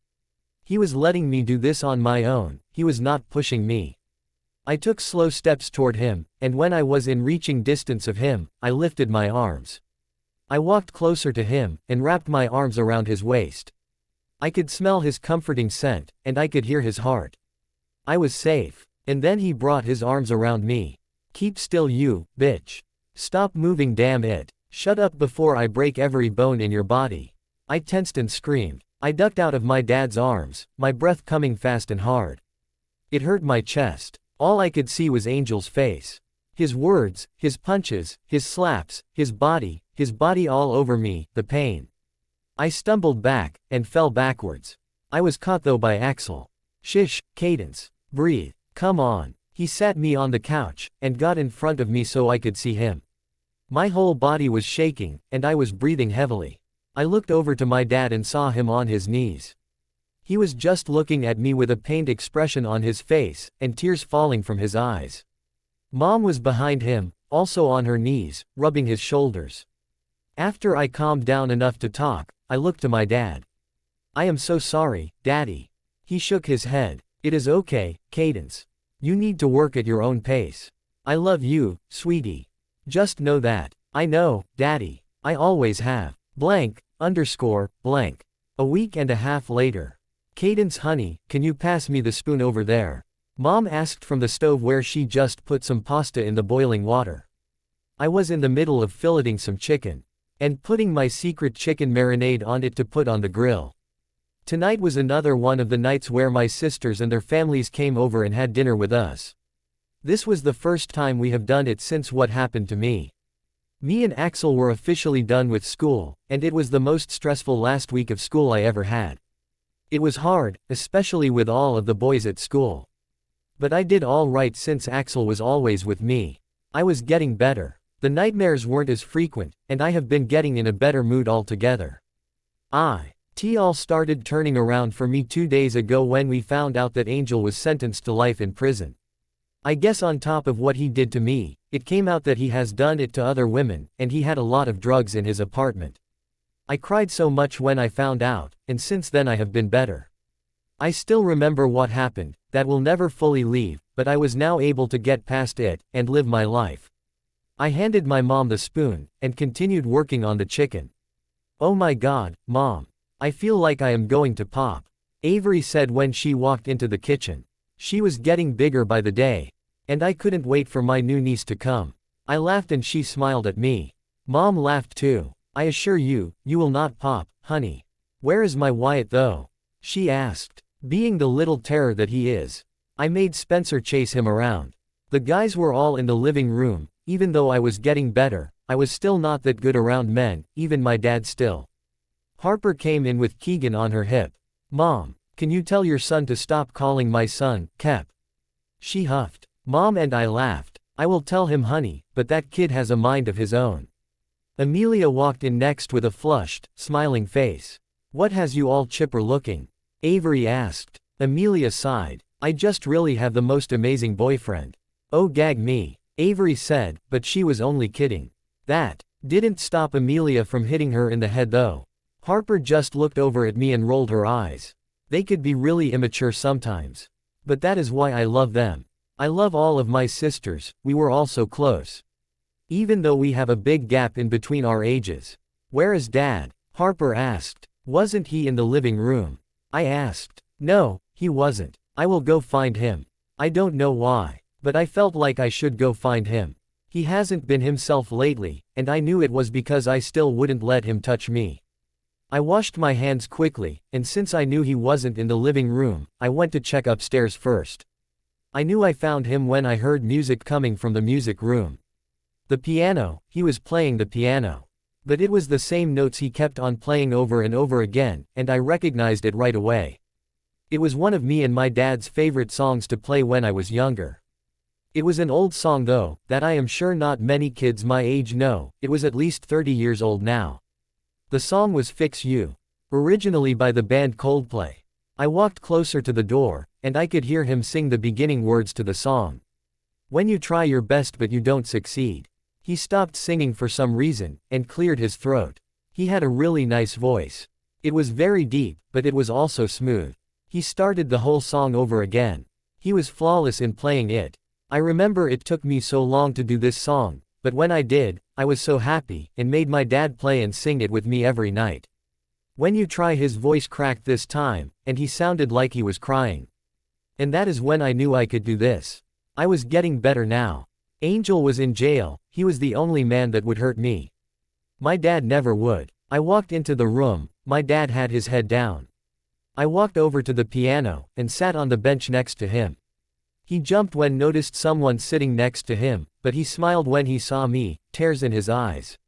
He was letting me do this on my own, he was not pushing me. I took slow steps toward him, and when I was in reaching distance of him, I lifted my arms. I walked closer to him, and wrapped my arms around his waist. I could smell his comforting scent, and I could hear his heart. I was safe. And then he brought his arms around me. Keep still, you bitch. Stop moving, damn it. Shut up before I break every bone in your body. I tensed and screamed. I ducked out of my dad's arms, my breath coming fast and hard. It hurt my chest. All I could see was Angel's face. His words, his punches, his slaps, his body all over me, the pain. I stumbled back, and fell backwards. I was caught though by Axel. Shish, Cadence. Breathe. Come on. He sat me on the couch, and got in front of me so I could see him. My whole body was shaking, and I was breathing heavily. I looked over to my dad and saw him on his knees. He was just looking at me with a pained expression on his face, and tears falling from his eyes. Mom was behind him, also on her knees, rubbing his shoulders. After I calmed down enough to talk, I looked to my dad. I am so sorry, Daddy. He shook his head. It is okay, Cadence. You need to work at your own pace. I love you, sweetie. Just know that. I know, Daddy. I always have. Blank. A week and a half later. Cadence, honey, can you pass me the spoon over there? Mom asked from the stove where she just put some pasta in the boiling water. I was in the middle of filleting some chicken. And putting my secret chicken marinade on it to put on the grill. Tonight was another one of the nights where my sisters and their families came over and had dinner with us. This was the first time we have done it since what happened to me. Me and Axel were officially done with school, and it was the most stressful last week of school I ever had. It was hard, especially with all of the boys at school. But I did all right since Axel was always with me. I was getting better. The nightmares weren't as frequent, and I have been getting in a better mood altogether. All started turning around for me 2 days ago when we found out that Angel was sentenced to life in prison. I guess on top of what he did to me, it came out that he has done it to other women, and he had a lot of drugs in his apartment. I cried so much when I found out, and since then I have been better. I still remember what happened, that will never fully leave, but I was now able to get past it, and live my life. I handed my mom the spoon, and continued working on the chicken. Oh my God, Mom. I feel like I am going to pop, Avery said when she walked into the kitchen. She was getting bigger by the day, and I couldn't wait for my new niece to come. I laughed and she smiled at me. Mom laughed too. I assure you, you will not pop, honey. Where is my Wyatt though? She asked. Being the little terror that he is, I made Spencer chase him around. The guys were all in the living room. Even though I was getting better, I was still not that good around men, even my dad still. Harper came in with Keegan on her hip. Mom, can you tell your son to stop calling my son, Kep? She huffed. Mom and I laughed. I will tell him, honey, but that kid has a mind of his own. Amelia walked in next with a flushed, smiling face. What has you all chipper looking? Avery asked. Amelia sighed. I just really have the most amazing boyfriend. Oh gag me, Avery said, but she was only kidding. That didn't stop Amelia from hitting her in the head though. Harper just looked over at me and rolled her eyes. They could be really immature sometimes. But that is why I love them. I love all of my sisters, we were all so close. Even though we have a big gap in between our ages. Where is Dad? Harper asked. Wasn't he in the living room? I asked. No, he wasn't. I will go find him. I don't know why, but I felt like I should go find him. He hasn't been himself lately, and I knew it was because I still wouldn't let him touch me. I washed my hands quickly, and since I knew he wasn't in the living room, I went to check upstairs first. I knew I found him when I heard music coming from the music room. The piano, he was playing the piano. But it was the same notes he kept on playing over and over again, and I recognized it right away. It was one of me and my dad's favorite songs to play when I was younger. It was an old song though, that I am sure not many kids my age know. It was at least 30 years old now. The song was Fix You, originally by the band Coldplay. I walked closer to the door, and I could hear him sing the beginning words to the song. When you try your best but you don't succeed. He stopped singing for some reason, and cleared his throat. He had a really nice voice. It was very deep, but it was also smooth. He started the whole song over again. He was flawless in playing it. I remember it took me so long to do this song, but when I did, I was so happy, and made my dad play and sing it with me every night. When you try, his voice cracked this time, and he sounded like he was crying. And that is when I knew I could do this. I was getting better now. Angel was in jail, he was the only man that would hurt me. My dad never would. I walked into the room, my dad had his head down. I walked over to the piano, and sat on the bench next to him. He jumped when noticed someone sitting next to him, but he smiled when he saw me, tears in his eyes.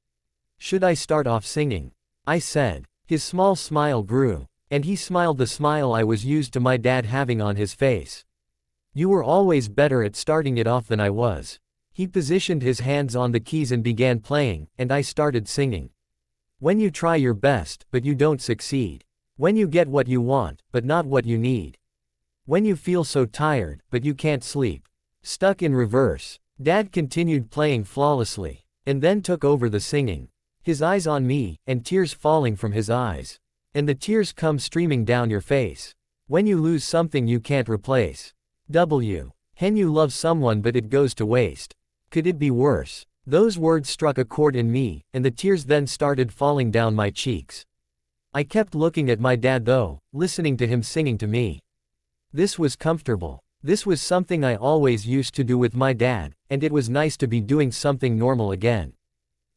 Should I start off singing? I said. His small smile grew, and he smiled the smile I was used to my dad having on his face. You were always better at starting it off than I was. He positioned his hands on the keys and began playing, and I started singing. When you try your best, but you don't succeed. When you get what you want, but not what you need. When you feel so tired, but you can't sleep. Stuck in reverse. Dad continued playing flawlessly, and then took over the singing. His eyes on me, and tears falling from his eyes. And the tears come streaming down your face. When you lose something you can't replace. When you love someone but it goes to waste. Could it be worse? Those words struck a chord in me, and the tears then started falling down my cheeks. I kept looking at my dad though, listening to him singing to me. This was comfortable. This was something I always used to do with my dad, and it was nice to be doing something normal again.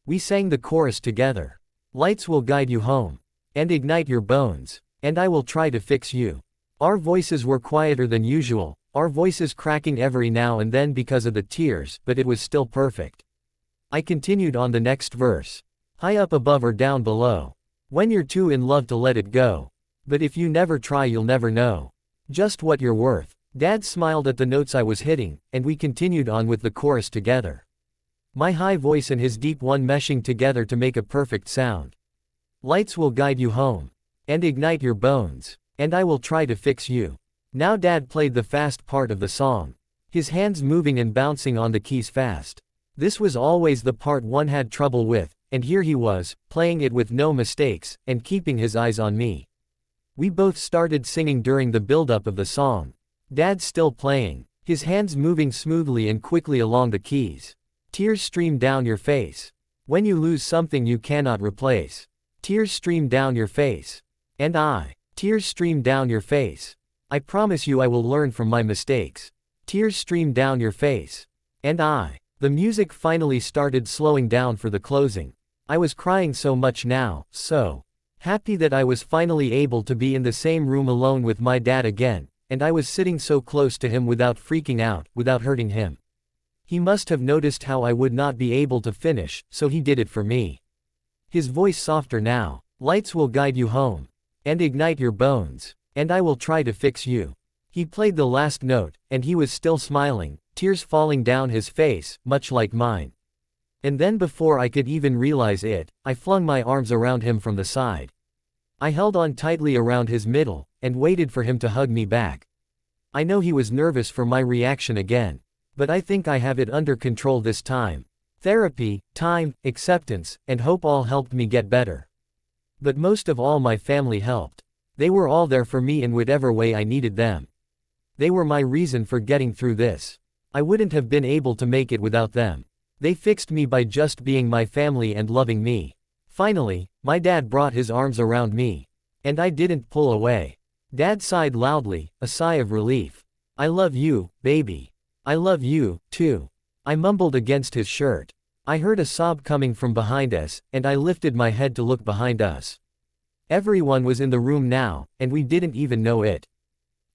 We sang the chorus together. Lights will guide you home. And ignite your bones. And I will try to fix you. Our voices were quieter than usual, our voices cracking every now and then because of the tears, but it was still perfect. I continued on the next verse. High up above or down below. When you're too in love to let it go. But if you never try you'll never know. Just what you're worth. Dad smiled at the notes I was hitting, and we continued on with the chorus together. My high voice and his deep one meshing together to make a perfect sound. Lights will guide you home. And ignite your bones. And I will try to fix you. Now Dad played the fast part of the song. His hands moving and bouncing on the keys fast. This was always the part one had trouble with, and here he was, playing it with no mistakes, and keeping his eyes on me. We both started singing during the build-up of the song. Dad still playing, his hands moving smoothly and quickly along the keys. Tears stream down your face. When you lose something you cannot replace. Tears stream down your face. And tears stream down your face. I promise you I will learn from my mistakes. Tears stream down your face. And the music finally started slowing down for the closing. I was crying so much now, so happy that I was finally able to be in the same room alone with my dad again, and I was sitting so close to him without freaking out, without hurting him. He must have noticed how I would not be able to finish, so he did it for me. His voice softer now. Lights will guide you home. And ignite your bones. And I will try to fix you. He played the last note, and he was still smiling, tears falling down his face, much like mine. And then before I could even realize it, I flung my arms around him from the side. I held on tightly around his middle, and waited for him to hug me back. I know he was nervous for my reaction again. But I think I have it under control this time. Therapy, time, acceptance, and hope all helped me get better. But most of all my family helped. They were all there for me in whatever way I needed them. They were my reason for getting through this. I wouldn't have been able to make it without them. They fixed me by just being my family and loving me. Finally, my dad brought his arms around me. And I didn't pull away. Dad sighed loudly, a sigh of relief. I love you, baby. I love you, too. I mumbled against his shirt. I heard a sob coming from behind us, and I lifted my head to look behind us. Everyone was in the room now, and we didn't even know it.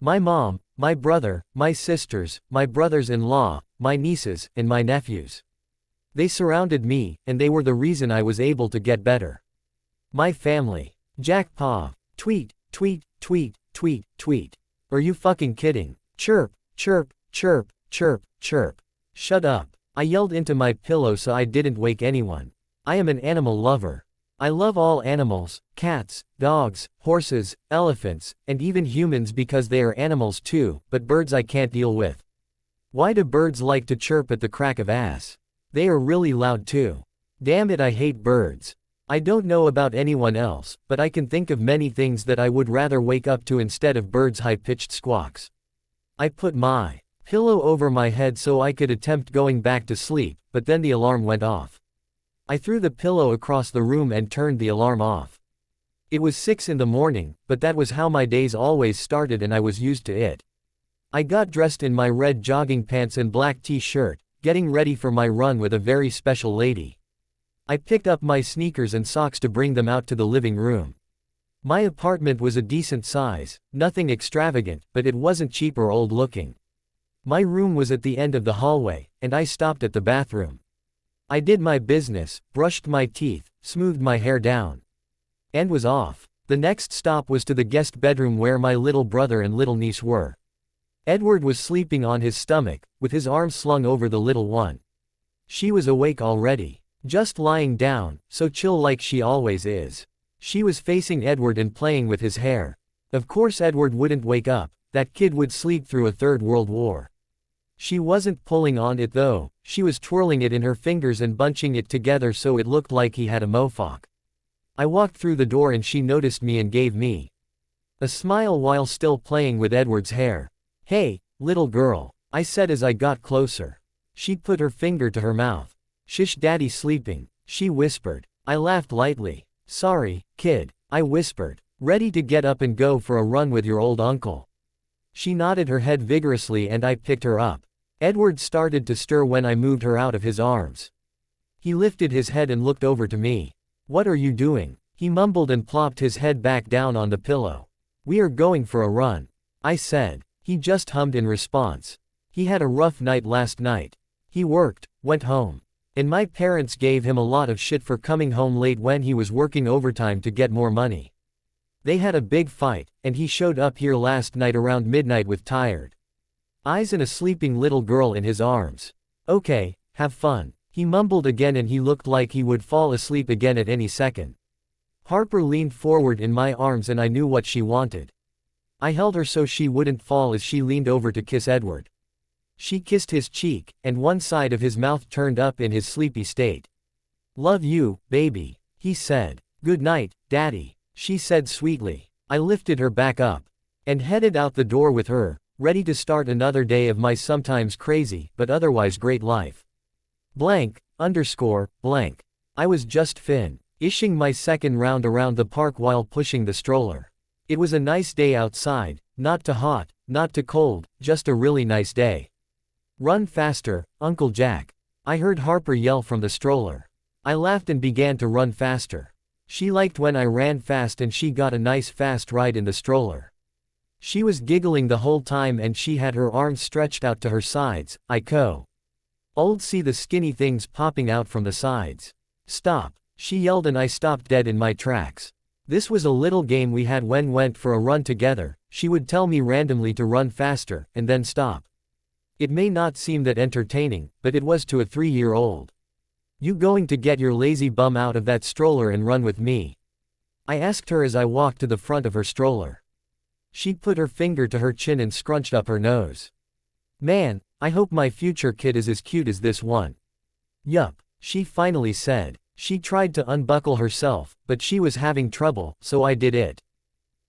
My mom, my brother, my sisters, my brothers-in-law, my nieces, and my nephews. They surrounded me, and they were the reason I was able to get better. My family. Jack Pa. Tweet, tweet, tweet, tweet, tweet. Are you fucking kidding? Chirp, chirp, chirp, chirp, chirp. Shut up. I yelled into my pillow so I didn't wake anyone. I am an animal lover. I love all animals, cats, dogs, horses, elephants, and even humans because they are animals too, but birds I can't deal with. Why do birds like to chirp at the crack of ass? They are really loud too. Damn it, I hate birds. I don't know about anyone else, but I can think of many things that I would rather wake up to instead of birds' high-pitched squawks. I put my pillow over my head so I could attempt going back to sleep, but then the alarm went off. I threw the pillow across the room and turned the alarm off. It was 6 in the morning, but that was how my days always started and I was used to it. I got dressed in my red jogging pants and black t-shirt, getting ready for my run with a very special lady. I picked up my sneakers and socks to bring them out to the living room. My apartment was a decent size, nothing extravagant, but it wasn't cheap or old looking. My room was at the end of the hallway, and I stopped at the bathroom. I did my business, brushed my teeth, smoothed my hair down, and was off. The next stop was to the guest bedroom where my little brother and little niece were. Edward was sleeping on his stomach, with his arms slung over the little one. She was awake already, just lying down, so chill like she always is. She was facing Edward and playing with his hair. Of course Edward wouldn't wake up, that kid would sleep through a third world war. She wasn't pulling on it though, she was twirling it in her fingers and bunching it together so it looked like he had a mohawk. I walked through the door and she noticed me and gave me a smile while still playing with Edward's hair. Hey, little girl, I said as I got closer. She put her finger to her mouth. Shish, daddy's sleeping, she whispered. I laughed lightly. Sorry, kid, I whispered. Ready to get up and go for a run with your old uncle. She nodded her head vigorously and I picked her up. Edward started to stir when I moved her out of his arms. He lifted his head and looked over to me. What are you doing? He mumbled and plopped his head back down on the pillow. We are going for a run, I said. He just hummed in response. He had a rough night last night. He worked, went home, And my parents gave him a lot of shit for coming home late when he was working overtime to get more money. They had a big fight, and he showed up here last night around midnight with tired eyes and a sleeping little girl in his arms. Okay, have fun. He mumbled again and he looked like he would fall asleep again at any second. Harper leaned forward in my arms and I knew what she wanted. I held her so she wouldn't fall as she leaned over to kiss Edward. She kissed his cheek, and one side of his mouth turned up in his sleepy state. "Love you, baby," he said. "Good night, Daddy," she said sweetly. I lifted her back up and headed out the door with her, ready to start another day of my sometimes crazy but otherwise great life. Blank. I was just finishing my second round around the park while pushing the stroller. It was a nice day outside, not too hot, not too cold, just a really nice day. "Run faster, Uncle Jack," I heard Harper yell from the stroller. I laughed and began to run faster. She liked when I ran fast and she got a nice fast ride in the stroller. She was giggling the whole time and she had her arms stretched out to her sides. Old see the skinny things popping out from the sides. "Stop," she yelled and I stopped dead in my tracks. This was a little game we had when went for a run together. She would tell me randomly to run faster, and then stop. It may not seem that entertaining, but it was to a 3-year-old. "You going to get your lazy bum out of that stroller and run with me?" I asked her as I walked to the front of her stroller. She put her finger to her chin and scrunched up her nose. "Man, I hope my future kid is as cute as this one." "Yup," she finally said. She tried to unbuckle herself, but she was having trouble, so I did it.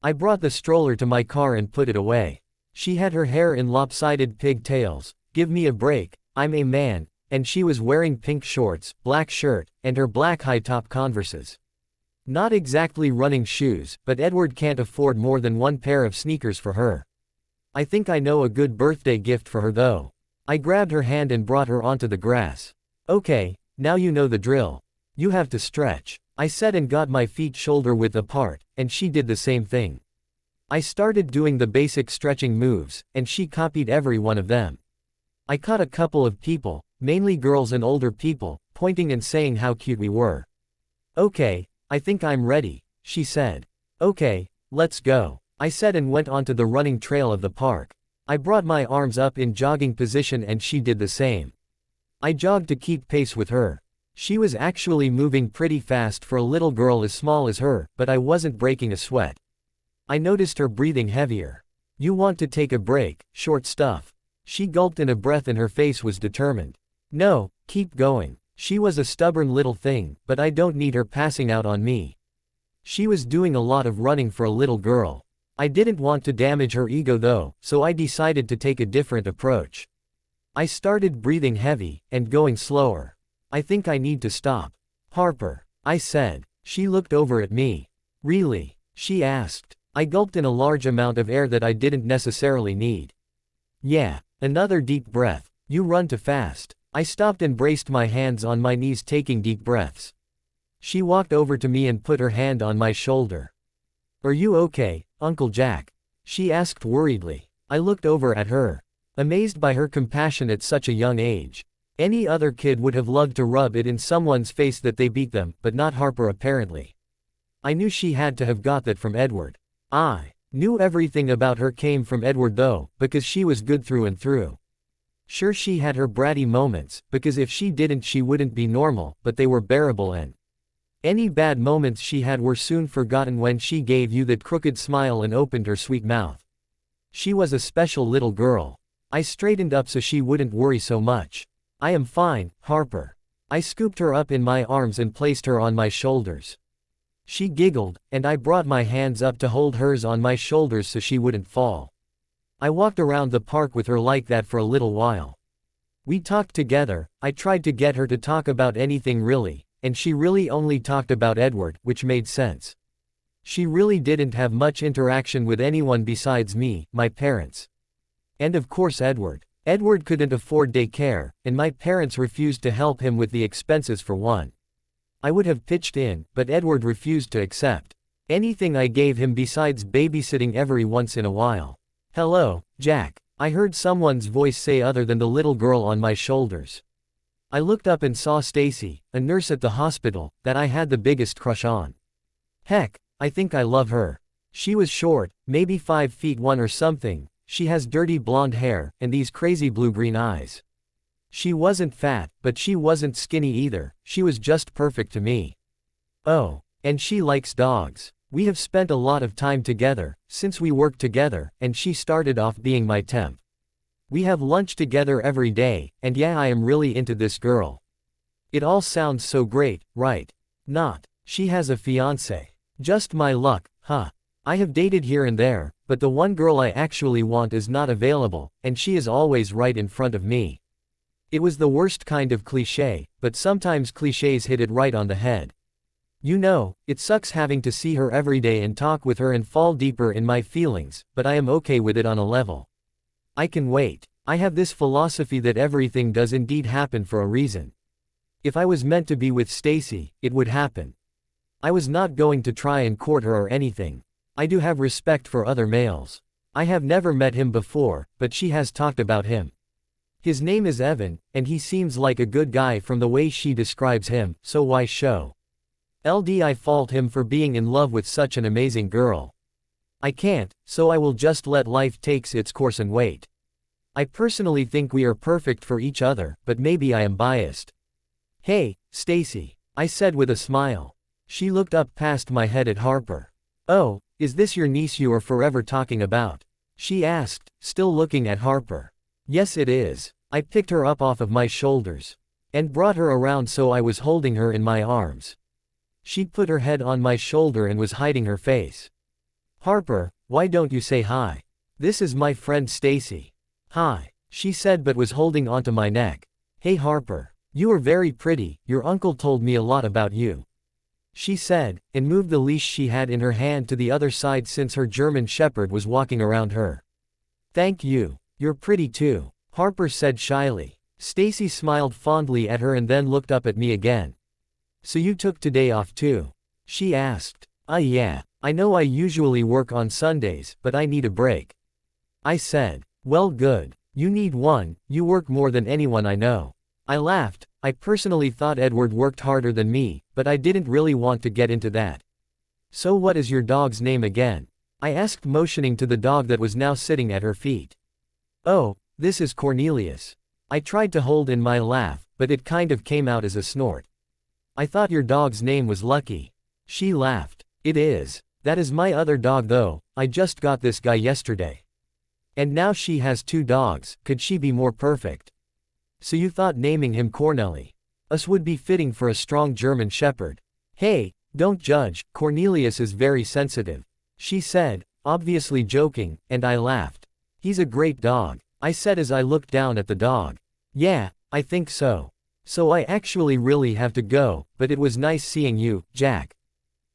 I brought the stroller to my car and put it away. She had her hair in lopsided pigtails. Give me a break, I'm a man, and she was wearing pink shorts, black shirt, and her black high-top Converses. Not exactly running shoes, but Edward can't afford more than one pair of sneakers for her. I think I know a good birthday gift for her though. I grabbed her hand and brought her onto the grass. "Okay, now you know the drill. You have to stretch," I said and got my feet shoulder width apart, and she did the same thing. I started doing the basic stretching moves, and she copied every one of them. I caught a couple of people, mainly girls and older people, pointing and saying how cute we were. "Okay, I think I'm ready," she said. "Okay, let's go," I said and went onto the running trail of the park. I brought my arms up in jogging position and she did the same. I jogged to keep pace with her. She was actually moving pretty fast for a little girl as small as her, but I wasn't breaking a sweat. I noticed her breathing heavier. "You want to take a break, short stuff." She gulped in a breath and her face was determined. "No, keep going." She was a stubborn little thing, but I don't need her passing out on me. She was doing a lot of running for a little girl. I didn't want to damage her ego though, so I decided to take a different approach. I started breathing heavy, and going slower. "I think I need to stop." "Harper," I said. She looked over at me. "Really?" she asked. I gulped in a large amount of air that I didn't necessarily need. "Yeah." Another deep breath. "You run too fast." I stopped and braced my hands on my knees taking deep breaths. She walked over to me and put her hand on my shoulder. "Are you okay, Uncle Jack?" she asked worriedly. I looked over at her, amazed by her compassion at such a young age. Any other kid would have loved to rub it in someone's face that they beat them, but not Harper apparently. I knew she had to have got that from Edward. I knew everything about her came from Edward though, because she was good through and through. Sure, she had her bratty moments, because if she didn't she wouldn't be normal, but they were bearable and any bad moments she had were soon forgotten when she gave you that crooked smile and opened her sweet mouth. She was a special little girl. I straightened up so she wouldn't worry so much. "I am fine, Harper." I scooped her up in my arms and placed her on my shoulders. She giggled, and I brought my hands up to hold hers on my shoulders so she wouldn't fall. I walked around the park with her like that for a little while. We talked together. I tried to get her to talk about anything really, and she really only talked about Edward, which made sense. She really didn't have much interaction with anyone besides me, my parents. And of course Edward. Edward couldn't afford daycare, and my parents refused to help him with the expenses for one. I would have pitched in, but Edward refused to accept anything I gave him besides babysitting every once in a while. "Hello, Jack," I heard someone's voice say other than the little girl on my shoulders. I looked up and saw Stacy, a nurse at the hospital, that I had the biggest crush on. Heck, I think I love her. She was short, maybe 5'1" or something, she has dirty blonde hair, and these crazy blue-green eyes. She wasn't fat, but she wasn't skinny either, she was just perfect to me. Oh, and she likes dogs. We have spent a lot of time together, since we worked together, and she started off being my temp. We have lunch together every day, and yeah, I am really into this girl. It all sounds so great, right? Not. She has a fiancé. Just my luck, huh? I have dated here and there, but the one girl I actually want is not available, and she is always right in front of me. It was the worst kind of cliché, but sometimes clichés hit it right on the head. You know, it sucks having to see her every day and talk with her and fall deeper in my feelings, but I am okay with it on a level. I can wait. I have this philosophy that everything does indeed happen for a reason. If I was meant to be with Stacy, it would happen. I was not going to try and court her or anything. I do have respect for other males. I have never met him before, but she has talked about him. His name is Evan, and he seems like a good guy from the way she describes him, so why show? I fault him for being in love with such an amazing girl. I can't, so I will just let life take its course and wait. I personally think we are perfect for each other, but maybe I am biased. Hey, Stacy, I said with a smile. She looked up past my head at Harper. Oh, is this your niece you are forever talking about? She asked, still looking at Harper. Yes, it is. I picked her up off of my shoulders and brought her around so I was holding her in my arms. She put her head on my shoulder and was hiding her face. Harper, why don't you say hi? This is my friend Stacy. Hi, she said but was holding onto my neck. Hey Harper, you are very pretty, your uncle told me a lot about you. She said, and moved the leash she had in her hand to the other side since her German shepherd was walking around her. Thank you. You're pretty too, Harper said shyly. Stacy smiled fondly at her and then looked up at me again. So you took today off too? She asked. Yeah, I know I usually work on Sundays, but I need a break. I said. Well good. You need one, you work more than anyone I know. I laughed. I personally thought Edward worked harder than me, but I didn't really want to get into that. So what is your dog's name again? I asked, motioning to the dog that was now sitting at her feet. Oh, this is Cornelius. I tried to hold in my laugh, but it kind of came out as a snort. I thought your dog's name was Lucky. She laughed. It is. That is my other dog though, I just got this guy yesterday. And now she has 2 dogs, could she be more perfect? So you thought naming him Corneli. Us would be fitting for a strong German shepherd. Hey, don't judge, Cornelius is very sensitive. She said, obviously joking, and I laughed. He's a great dog, I said as I looked down at the dog. Yeah, I think so. So I actually really have to go, but it was nice seeing you, Jack.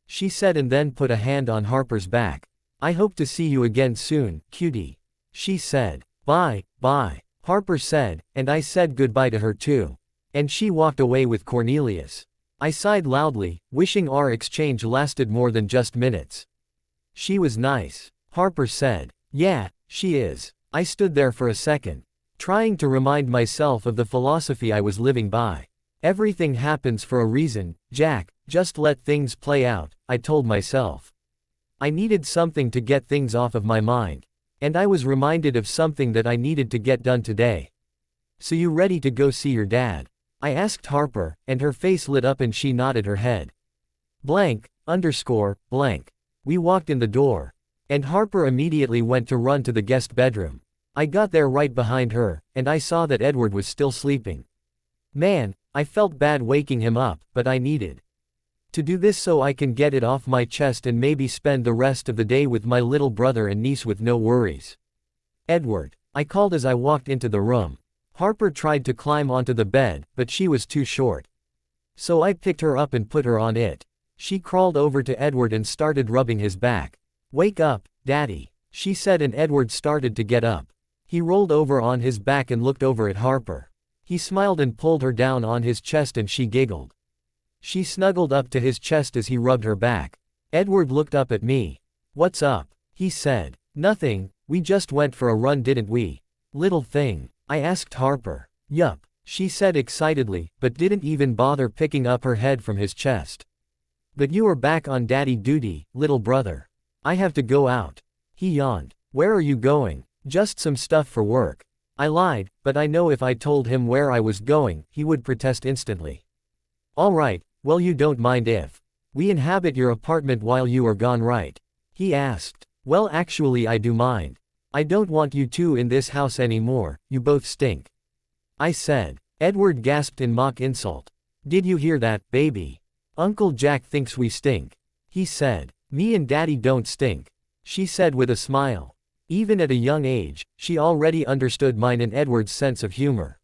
She said and then put a hand on Harper's back. I hope to see you again soon, cutie. She said. Bye, bye, Harper said, and I said goodbye to her too. And she walked away with Cornelius. I sighed loudly, wishing our exchange lasted more than just minutes. She was nice, Harper said. Yeah, she is. I stood there for a second, trying to remind myself of the philosophy I was living by. Everything happens for a reason, Jack, just let things play out, I told myself. I needed something to get things off of my mind. And I was reminded of something that I needed to get done today. So you ready to go see your dad? I asked Harper, and her face lit up and she nodded her head. Blank. We walked in the door. And Harper immediately went to run to the guest bedroom. I got there right behind her, and I saw that Edward was still sleeping. Man, I felt bad waking him up, but I needed to do this so I can get it off my chest and maybe spend the rest of the day with my little brother and niece with no worries. Edward, I called as I walked into the room. Harper tried to climb onto the bed, but she was too short. So I picked her up and put her on it. She crawled over to Edward and started rubbing his back. Wake up, Daddy, she said, and Edward started to get up. He rolled over on his back and looked over at Harper. He smiled and pulled her down on his chest and she giggled. She snuggled up to his chest as he rubbed her back. Edward looked up at me. What's up? He said. Nothing, we just went for a run didn't we? Little thing. I asked Harper. Yup. she said excitedly, but didn't even bother picking up her head from his chest. But you are back on daddy duty, little brother. I have to go out. He yawned. Where are you going? Just some stuff for work. I lied, but I know if I told him where I was going, he would protest instantly. All right, well you don't mind if we inhabit your apartment while you are gone, right? He asked. Well actually I do mind. I don't want you two in this house anymore, you both stink. I said. Edward gasped in mock insult. Did you hear that, baby? Uncle Jack thinks we stink. He said. Me and Daddy don't stink. She said with a smile. Even at a young age, she already understood mine and Edward's sense of humor.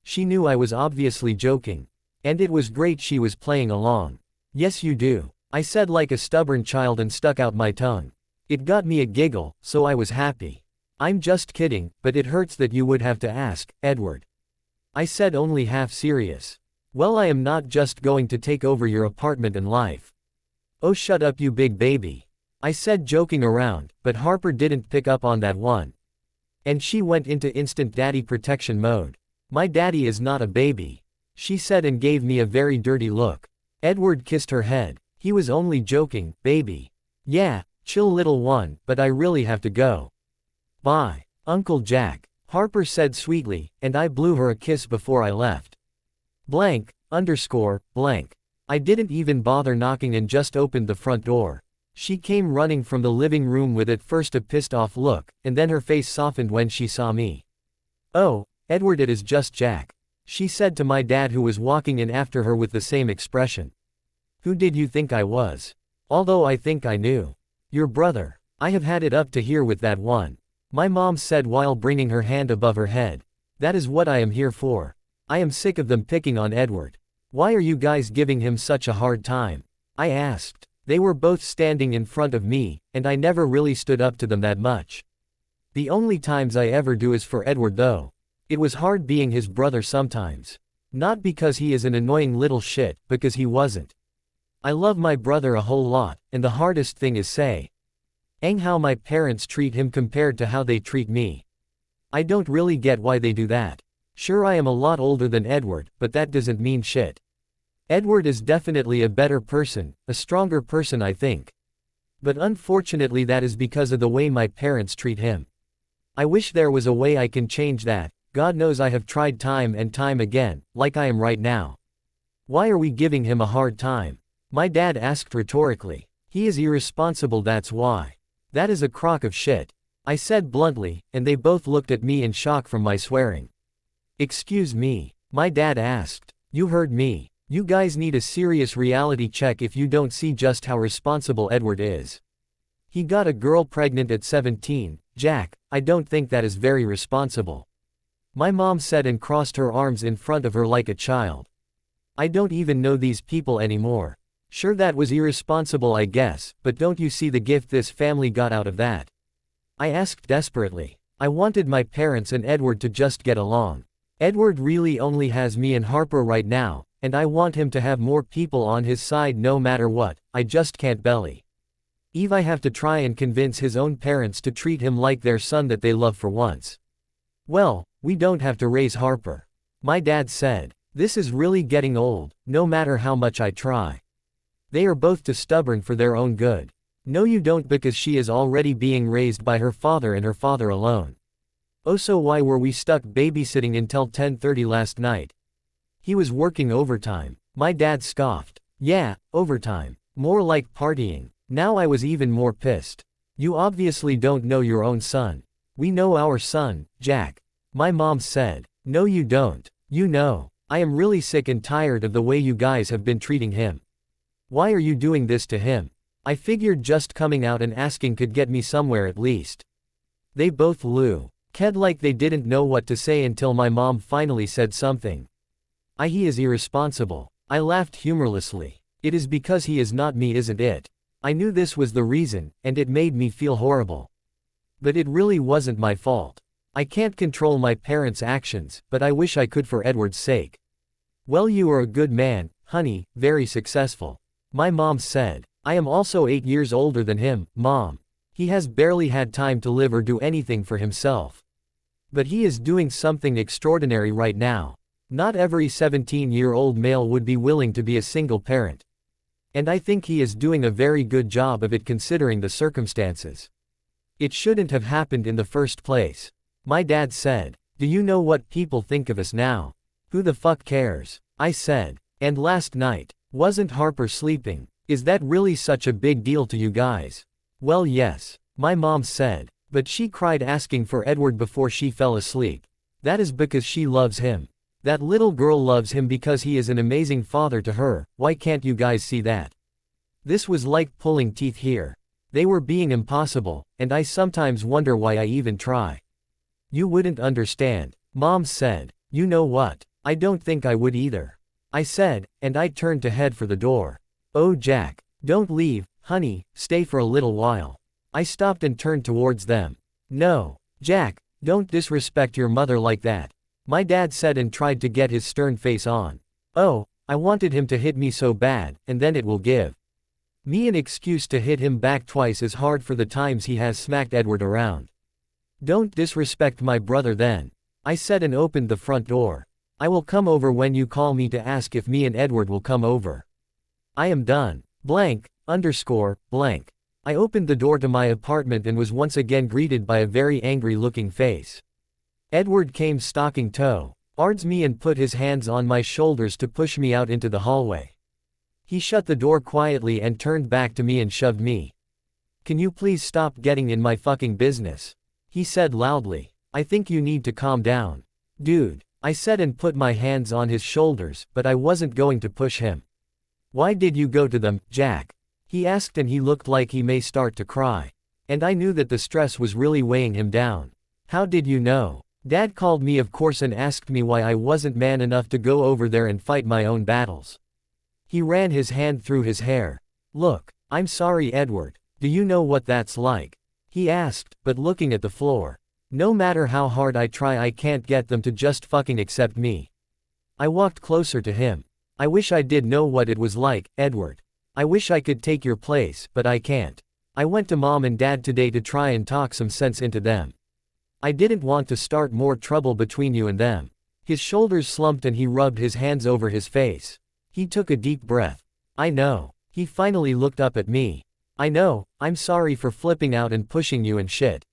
She knew I was obviously joking. And it was great she was playing along. Yes you do. I said like a stubborn child and stuck out my tongue. It got me a giggle, so I was happy. I'm just kidding, but it hurts that you would have to ask, Edward. I said only half serious. Well I am not just going to take over your apartment and life. Oh shut up you big baby. I said joking around, but Harper didn't pick up on that one. And she went into instant daddy protection mode. My daddy is not a baby. She said and gave me a very dirty look. Edward kissed her head. He was only joking, baby. Yeah, chill little one, but I really have to go. Bye, Uncle Jack, Harper said sweetly, and I blew her a kiss before I left. Blank. I didn't even bother knocking and just opened the front door. She came running from the living room with at first a pissed off look, and then her face softened when she saw me. Oh, Edward, it is just Jack, she said to my dad who was walking in after her with the same expression. Who did you think I was? Although I think I knew. Your brother. I have had it up to here with that one. My mom said while bringing her hand above her head. That is what I am here for. I am sick of them picking on Edward. Why are you guys giving him such a hard time? I asked. They were both standing in front of me, and I never really stood up to them that much. The only times I ever do is for Edward though. It was hard being his brother sometimes. Not because he is an annoying little shit, because he wasn't. I love my brother a whole lot, and the hardest thing is how my parents treat him compared to how they treat me. I don't really get why they do that. Sure I am a lot older than Edward, but that doesn't mean shit. Edward is definitely a better person, a stronger person I think. But unfortunately that is because of the way my parents treat him. I wish there was a way I can change that. God knows I have tried time and time again, like I am right now. Why are we giving him a hard time? My dad asked rhetorically. He is irresponsible, that's why. That is a crock of shit, I said bluntly, and they both looked at me in shock from my swearing. Excuse me, my dad asked. You heard me. You guys need a serious reality check if you don't see just how responsible Edward is. He got a girl pregnant at 17, Jack, I don't think that is very responsible. My mom said and crossed her arms in front of her like a child. I don't even know these people anymore. Sure that was irresponsible I guess, but don't you see the gift this family got out of that? I asked desperately. I wanted my parents and Edward to just get along. Edward really only has me and Harper right now, and I want him to have more people on his side no matter what. I just can't belly. I have to try and convince his own parents to treat him like their son that they love for once. Well, we don't have to raise Harper. My dad said. This is really getting old, no matter how much I try. They are both too stubborn for their own good. No you don't, because she is already being raised by her father and her father alone. Oh so why were we stuck babysitting until 10:30 last night? He was working overtime. My dad scoffed. Yeah, overtime. More like partying. Now I was even more pissed. You obviously don't know your own son. We know our son, Jack. My mom said. No you don't. You know. I am really sick and tired of the way you guys have been treating him. Why are you doing this to him? I figured just coming out and asking could get me somewhere at least. They both ked like they didn't know what to say until my mom finally said something. He is irresponsible. I laughed humorlessly. It is because he is not me, isn't it? I knew this was the reason, and it made me feel horrible. But it really wasn't my fault. I can't control my parents' actions, but I wish I could for Edward's sake. Well you are a good man, honey, very successful. My mom said. I am also 8 years older than him, Mom. He has barely had time to live or do anything for himself. But he is doing something extraordinary right now. Not every 17-year-old male would be willing to be a single parent. And I think he is doing a very good job of it considering the circumstances. It shouldn't have happened in the first place. My dad said, "Do you know what people think of us now? Who the fuck cares?" I said. "And last night, wasn't Harper sleeping? Is that really such a big deal to you guys?" "Well, yes," my mom said, "but she cried asking for Edward before she fell asleep. That is because she loves him. That little girl loves him because he is an amazing father to her. Why can't you guys see that?" This was like pulling teeth here. They were being impossible, and I sometimes wonder why I even try. "You wouldn't understand," Mom said. "You know what? I don't think I would either," I said, and I turned to head for the door. "Oh Jack, don't leave, honey, stay for a little while." I stopped and turned towards them. "No, Jack, don't disrespect your mother like that," my dad said and tried to get his stern face on. "Oh, I wanted him to hit me so bad, and then it will give me an excuse to hit him back twice as hard for the times he has smacked Edward around." "Don't disrespect my brother then," I said and opened the front door. "I will come over when you call me to ask if me and Edward will come over. I am done. Blank. I opened the door to my apartment and was once again greeted by a very angry-looking face. Edward came stalking towards me and put his hands on my shoulders to push me out into the hallway. He shut the door quietly and turned back to me and shoved me. "Can you please stop getting in my fucking business?" he said loudly. "I think you need to calm down." "Dude," I said and put my hands on his shoulders, but I wasn't going to push him. "Why did you go to them, Jack?" he asked, and he looked like he may start to cry. And I knew that the stress was really weighing him down. "How did you know?" Dad called me of course and asked me why I wasn't man enough to go over there and fight my own battles. He ran his hand through his hair. "Look, I'm sorry Edward, do you know what that's like?" he asked, but looking at the floor. "No matter how hard I try I can't get them to just fucking accept me." I walked closer to him. "I wish I did know what it was like, Edward. I wish I could take your place, but I can't. I went to Mom and Dad today to try and talk some sense into them. I didn't want to start more trouble between you and them." His shoulders slumped and he rubbed his hands over his face. He took a deep breath. "I know." He finally looked up at me. "I know, I'm sorry for flipping out and pushing you and shit."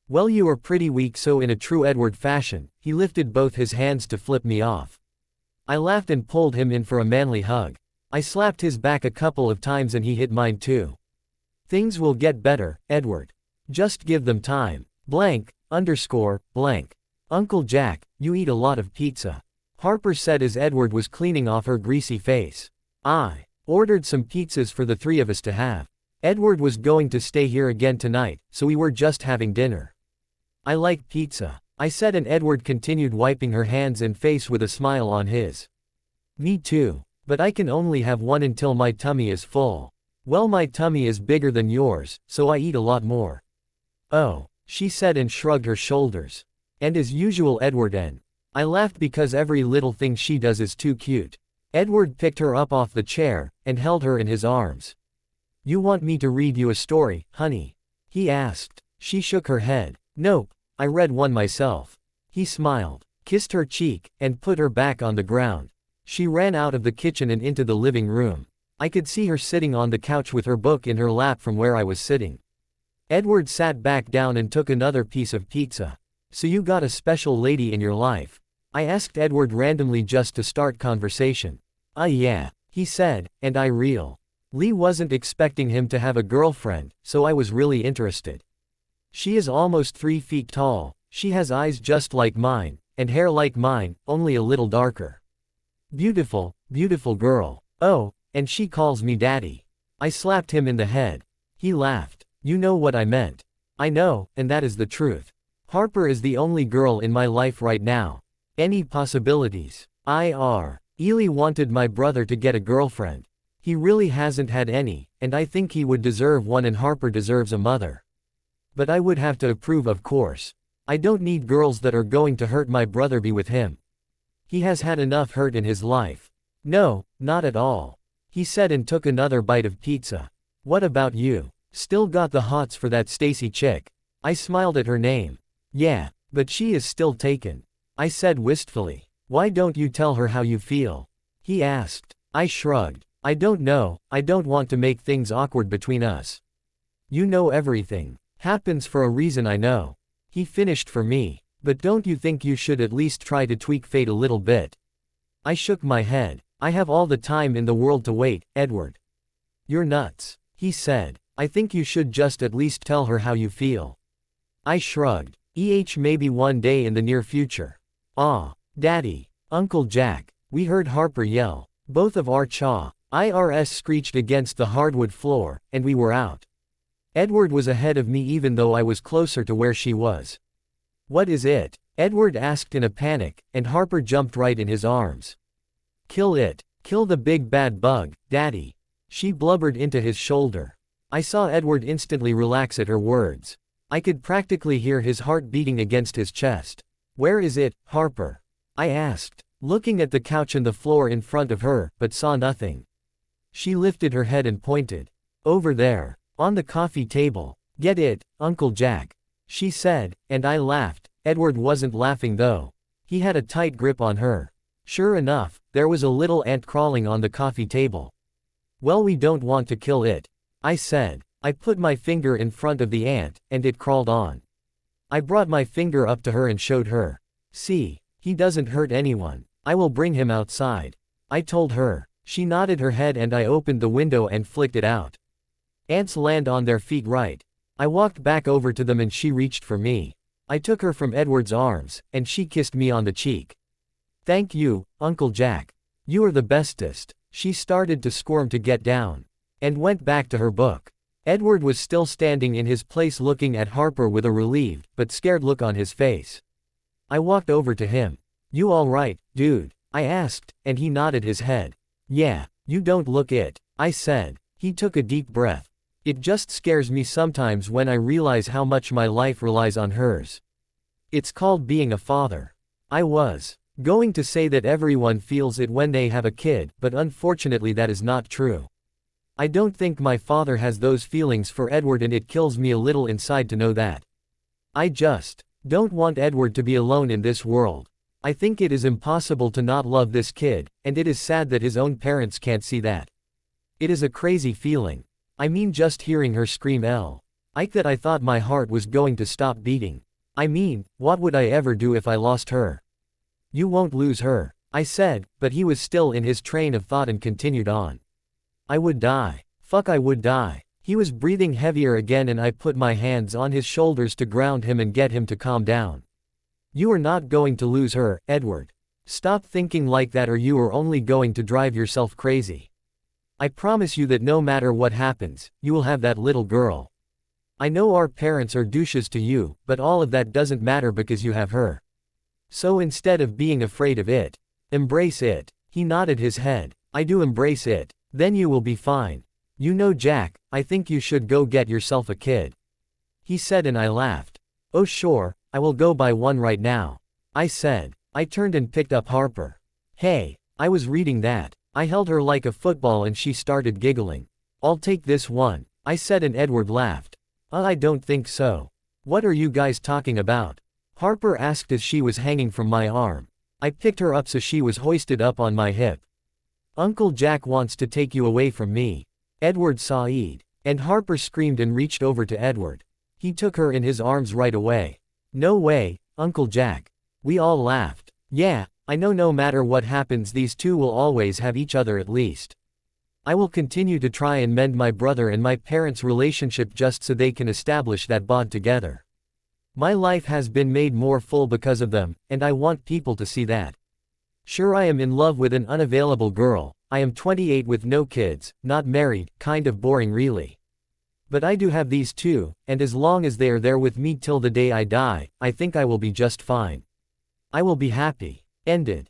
"Well, you were pretty weak." So in a true Edward fashion, he lifted both his hands to flip me off. I laughed and pulled him in for a manly hug. I slapped his back a couple of times and he hit mine too. "Things will get better, Edward. Just give them time. Uncle Jack, you eat a lot of pizza," Harper said as Edward was cleaning off her greasy face. I ordered some pizzas for the three of us to have. Edward was going to stay here again tonight, so we were just having dinner. "I like pizza," I said, and Edward continued wiping her hands and face with a smile on his. "Me too. But I can only have one until my tummy is full." "Well, my tummy is bigger than yours, so I eat a lot more." "Oh," she said and shrugged her shoulders. "And as usual Edward and I laughed because every little thing she does is too cute. Edward picked her up off the chair and held her in his arms. "You want me to read you a story, honey?" he asked. She shook her head. "Nope, I read one myself." He smiled, kissed her cheek, and put her back on the ground. She ran out of the kitchen and into the living room. I could see her sitting on the couch with her book in her lap from where I was sitting. Edward sat back down and took another piece of pizza. "So you got a special lady in your life?" I asked Edward randomly just to start conversation. Yeah," he said, and I really wasn't expecting him to have a girlfriend, so I was really interested. "She is almost 3 feet tall, she has eyes just like mine, and hair like mine, only a little darker. Beautiful, beautiful girl. Oh, and she calls me daddy." I slapped him in the head. He laughed. "You know what I meant." "I know, and that is the truth. Harper is the only girl in my life right now. Any possibilities? Ely wanted my brother to get a girlfriend. He really hasn't had any, and I think he would deserve one, and Harper deserves a mother. But I would have to approve, of course. I don't need girls that are going to hurt my brother be with him. He has had enough hurt in his life." "No, not at all," he said and took another bite of pizza. "What about you? Still got the hots for that Stacy chick?" I smiled at her name. "Yeah, but she is still taken," I said wistfully. Why don't you tell her how you feel? He asked. I shrugged. I don't know, I don't want to make things awkward between us. You know everything. Happens for a reason, I know. He finished for me. But don't you think you should at least try to tweak fate a little bit? I shook my head. I have all the time in the world to wait, Edward. You're nuts. He said. I think you should just at least tell her how you feel. I shrugged. Maybe one day in the near future. Daddy. Uncle Jack. We heard Harper yell. Both of our IRS screeched against the hardwood floor, and we were out. Edward was ahead of me even though I was closer to where she was. What is it? Edward asked in a panic, and Harper jumped right in his arms. Kill it. Kill the big bad bug, Daddy. She blubbered into his shoulder. I saw Edward instantly relax at her words. I could practically hear his heart beating against his chest. Where is it, Harper? I asked, looking at the couch and the floor in front of her, but saw nothing. She lifted her head and pointed. Over there. On the coffee table. Get it, Uncle Jack. She said, and I laughed. Edward wasn't laughing though. He had a tight grip on her. Sure enough, there was a little ant crawling on the coffee table. Well, we don't want to kill it. I said. I put my finger in front of the ant, and it crawled on. I brought my finger up to her and showed her. See, he doesn't hurt anyone. I will bring him outside. I told her. She nodded her head and I opened the window and flicked it out. Ants land on their feet right. I walked back over to them and she reached for me. I took her from Edward's arms, and she kissed me on the cheek. Thank you, Uncle Jack. You are the bestest. She started to squirm to get down. And went back to her book. Edward was still standing in his place looking at Harper with a relieved, but scared look on his face. I walked over to him. You alright, dude? I asked, and he nodded his head. Yeah, you don't look it, I said. He took a deep breath. It just scares me sometimes when I realize how much my life relies on hers. It's called being a father. I was going to say that everyone feels it when they have a kid, but unfortunately that is not true. I don't think my father has those feelings for Edward, and it kills me a little inside to know that. I just don't want Edward to be alone in this world. I think it is impossible to not love this kid, and it is sad that his own parents can't see that. It is a crazy feeling. I mean, just hearing her scream that I thought my heart was going to stop beating. I mean, what would I ever do if I lost her? You won't lose her, I said, but he was still in his train of thought and continued on. I would die. Fuck, I would die. He was breathing heavier again and I put my hands on his shoulders to ground him and get him to calm down. You are not going to lose her, Edward. Stop thinking like that or you are only going to drive yourself crazy. I promise you that no matter what happens, you will have that little girl. I know our parents are douches to you, but all of that doesn't matter because you have her. So instead of being afraid of it, embrace it. He nodded his head. I do embrace it. Then you will be fine. You know, Jack, I think you should go get yourself a kid. He said and I laughed. Oh sure, I will go buy one right now. I said. I turned and picked up Harper. Hey, I was reading that. I held her like a football and she started giggling. I'll take this one, I said and Edward laughed. I don't think so. What are you guys talking about? Harper asked as she was hanging from my arm. I picked her up so she was hoisted up on my hip. Uncle Jack wants to take you away from me. Edward said. And Harper screamed and reached over to Edward. He took her in his arms right away. No way, Uncle Jack. We all laughed. Yeah, I know no matter what happens these two will always have each other at least. I will continue to try and mend my brother and my parents' relationship just so they can establish that bond together. My life has been made more full because of them, and I want people to see that. Sure, I am in love with an unavailable girl. I am 28 with no kids, not married, kind of boring really. But I do have these two, and as long as they are there with me till the day I die, I think I will be just fine. I will be happy. Ended.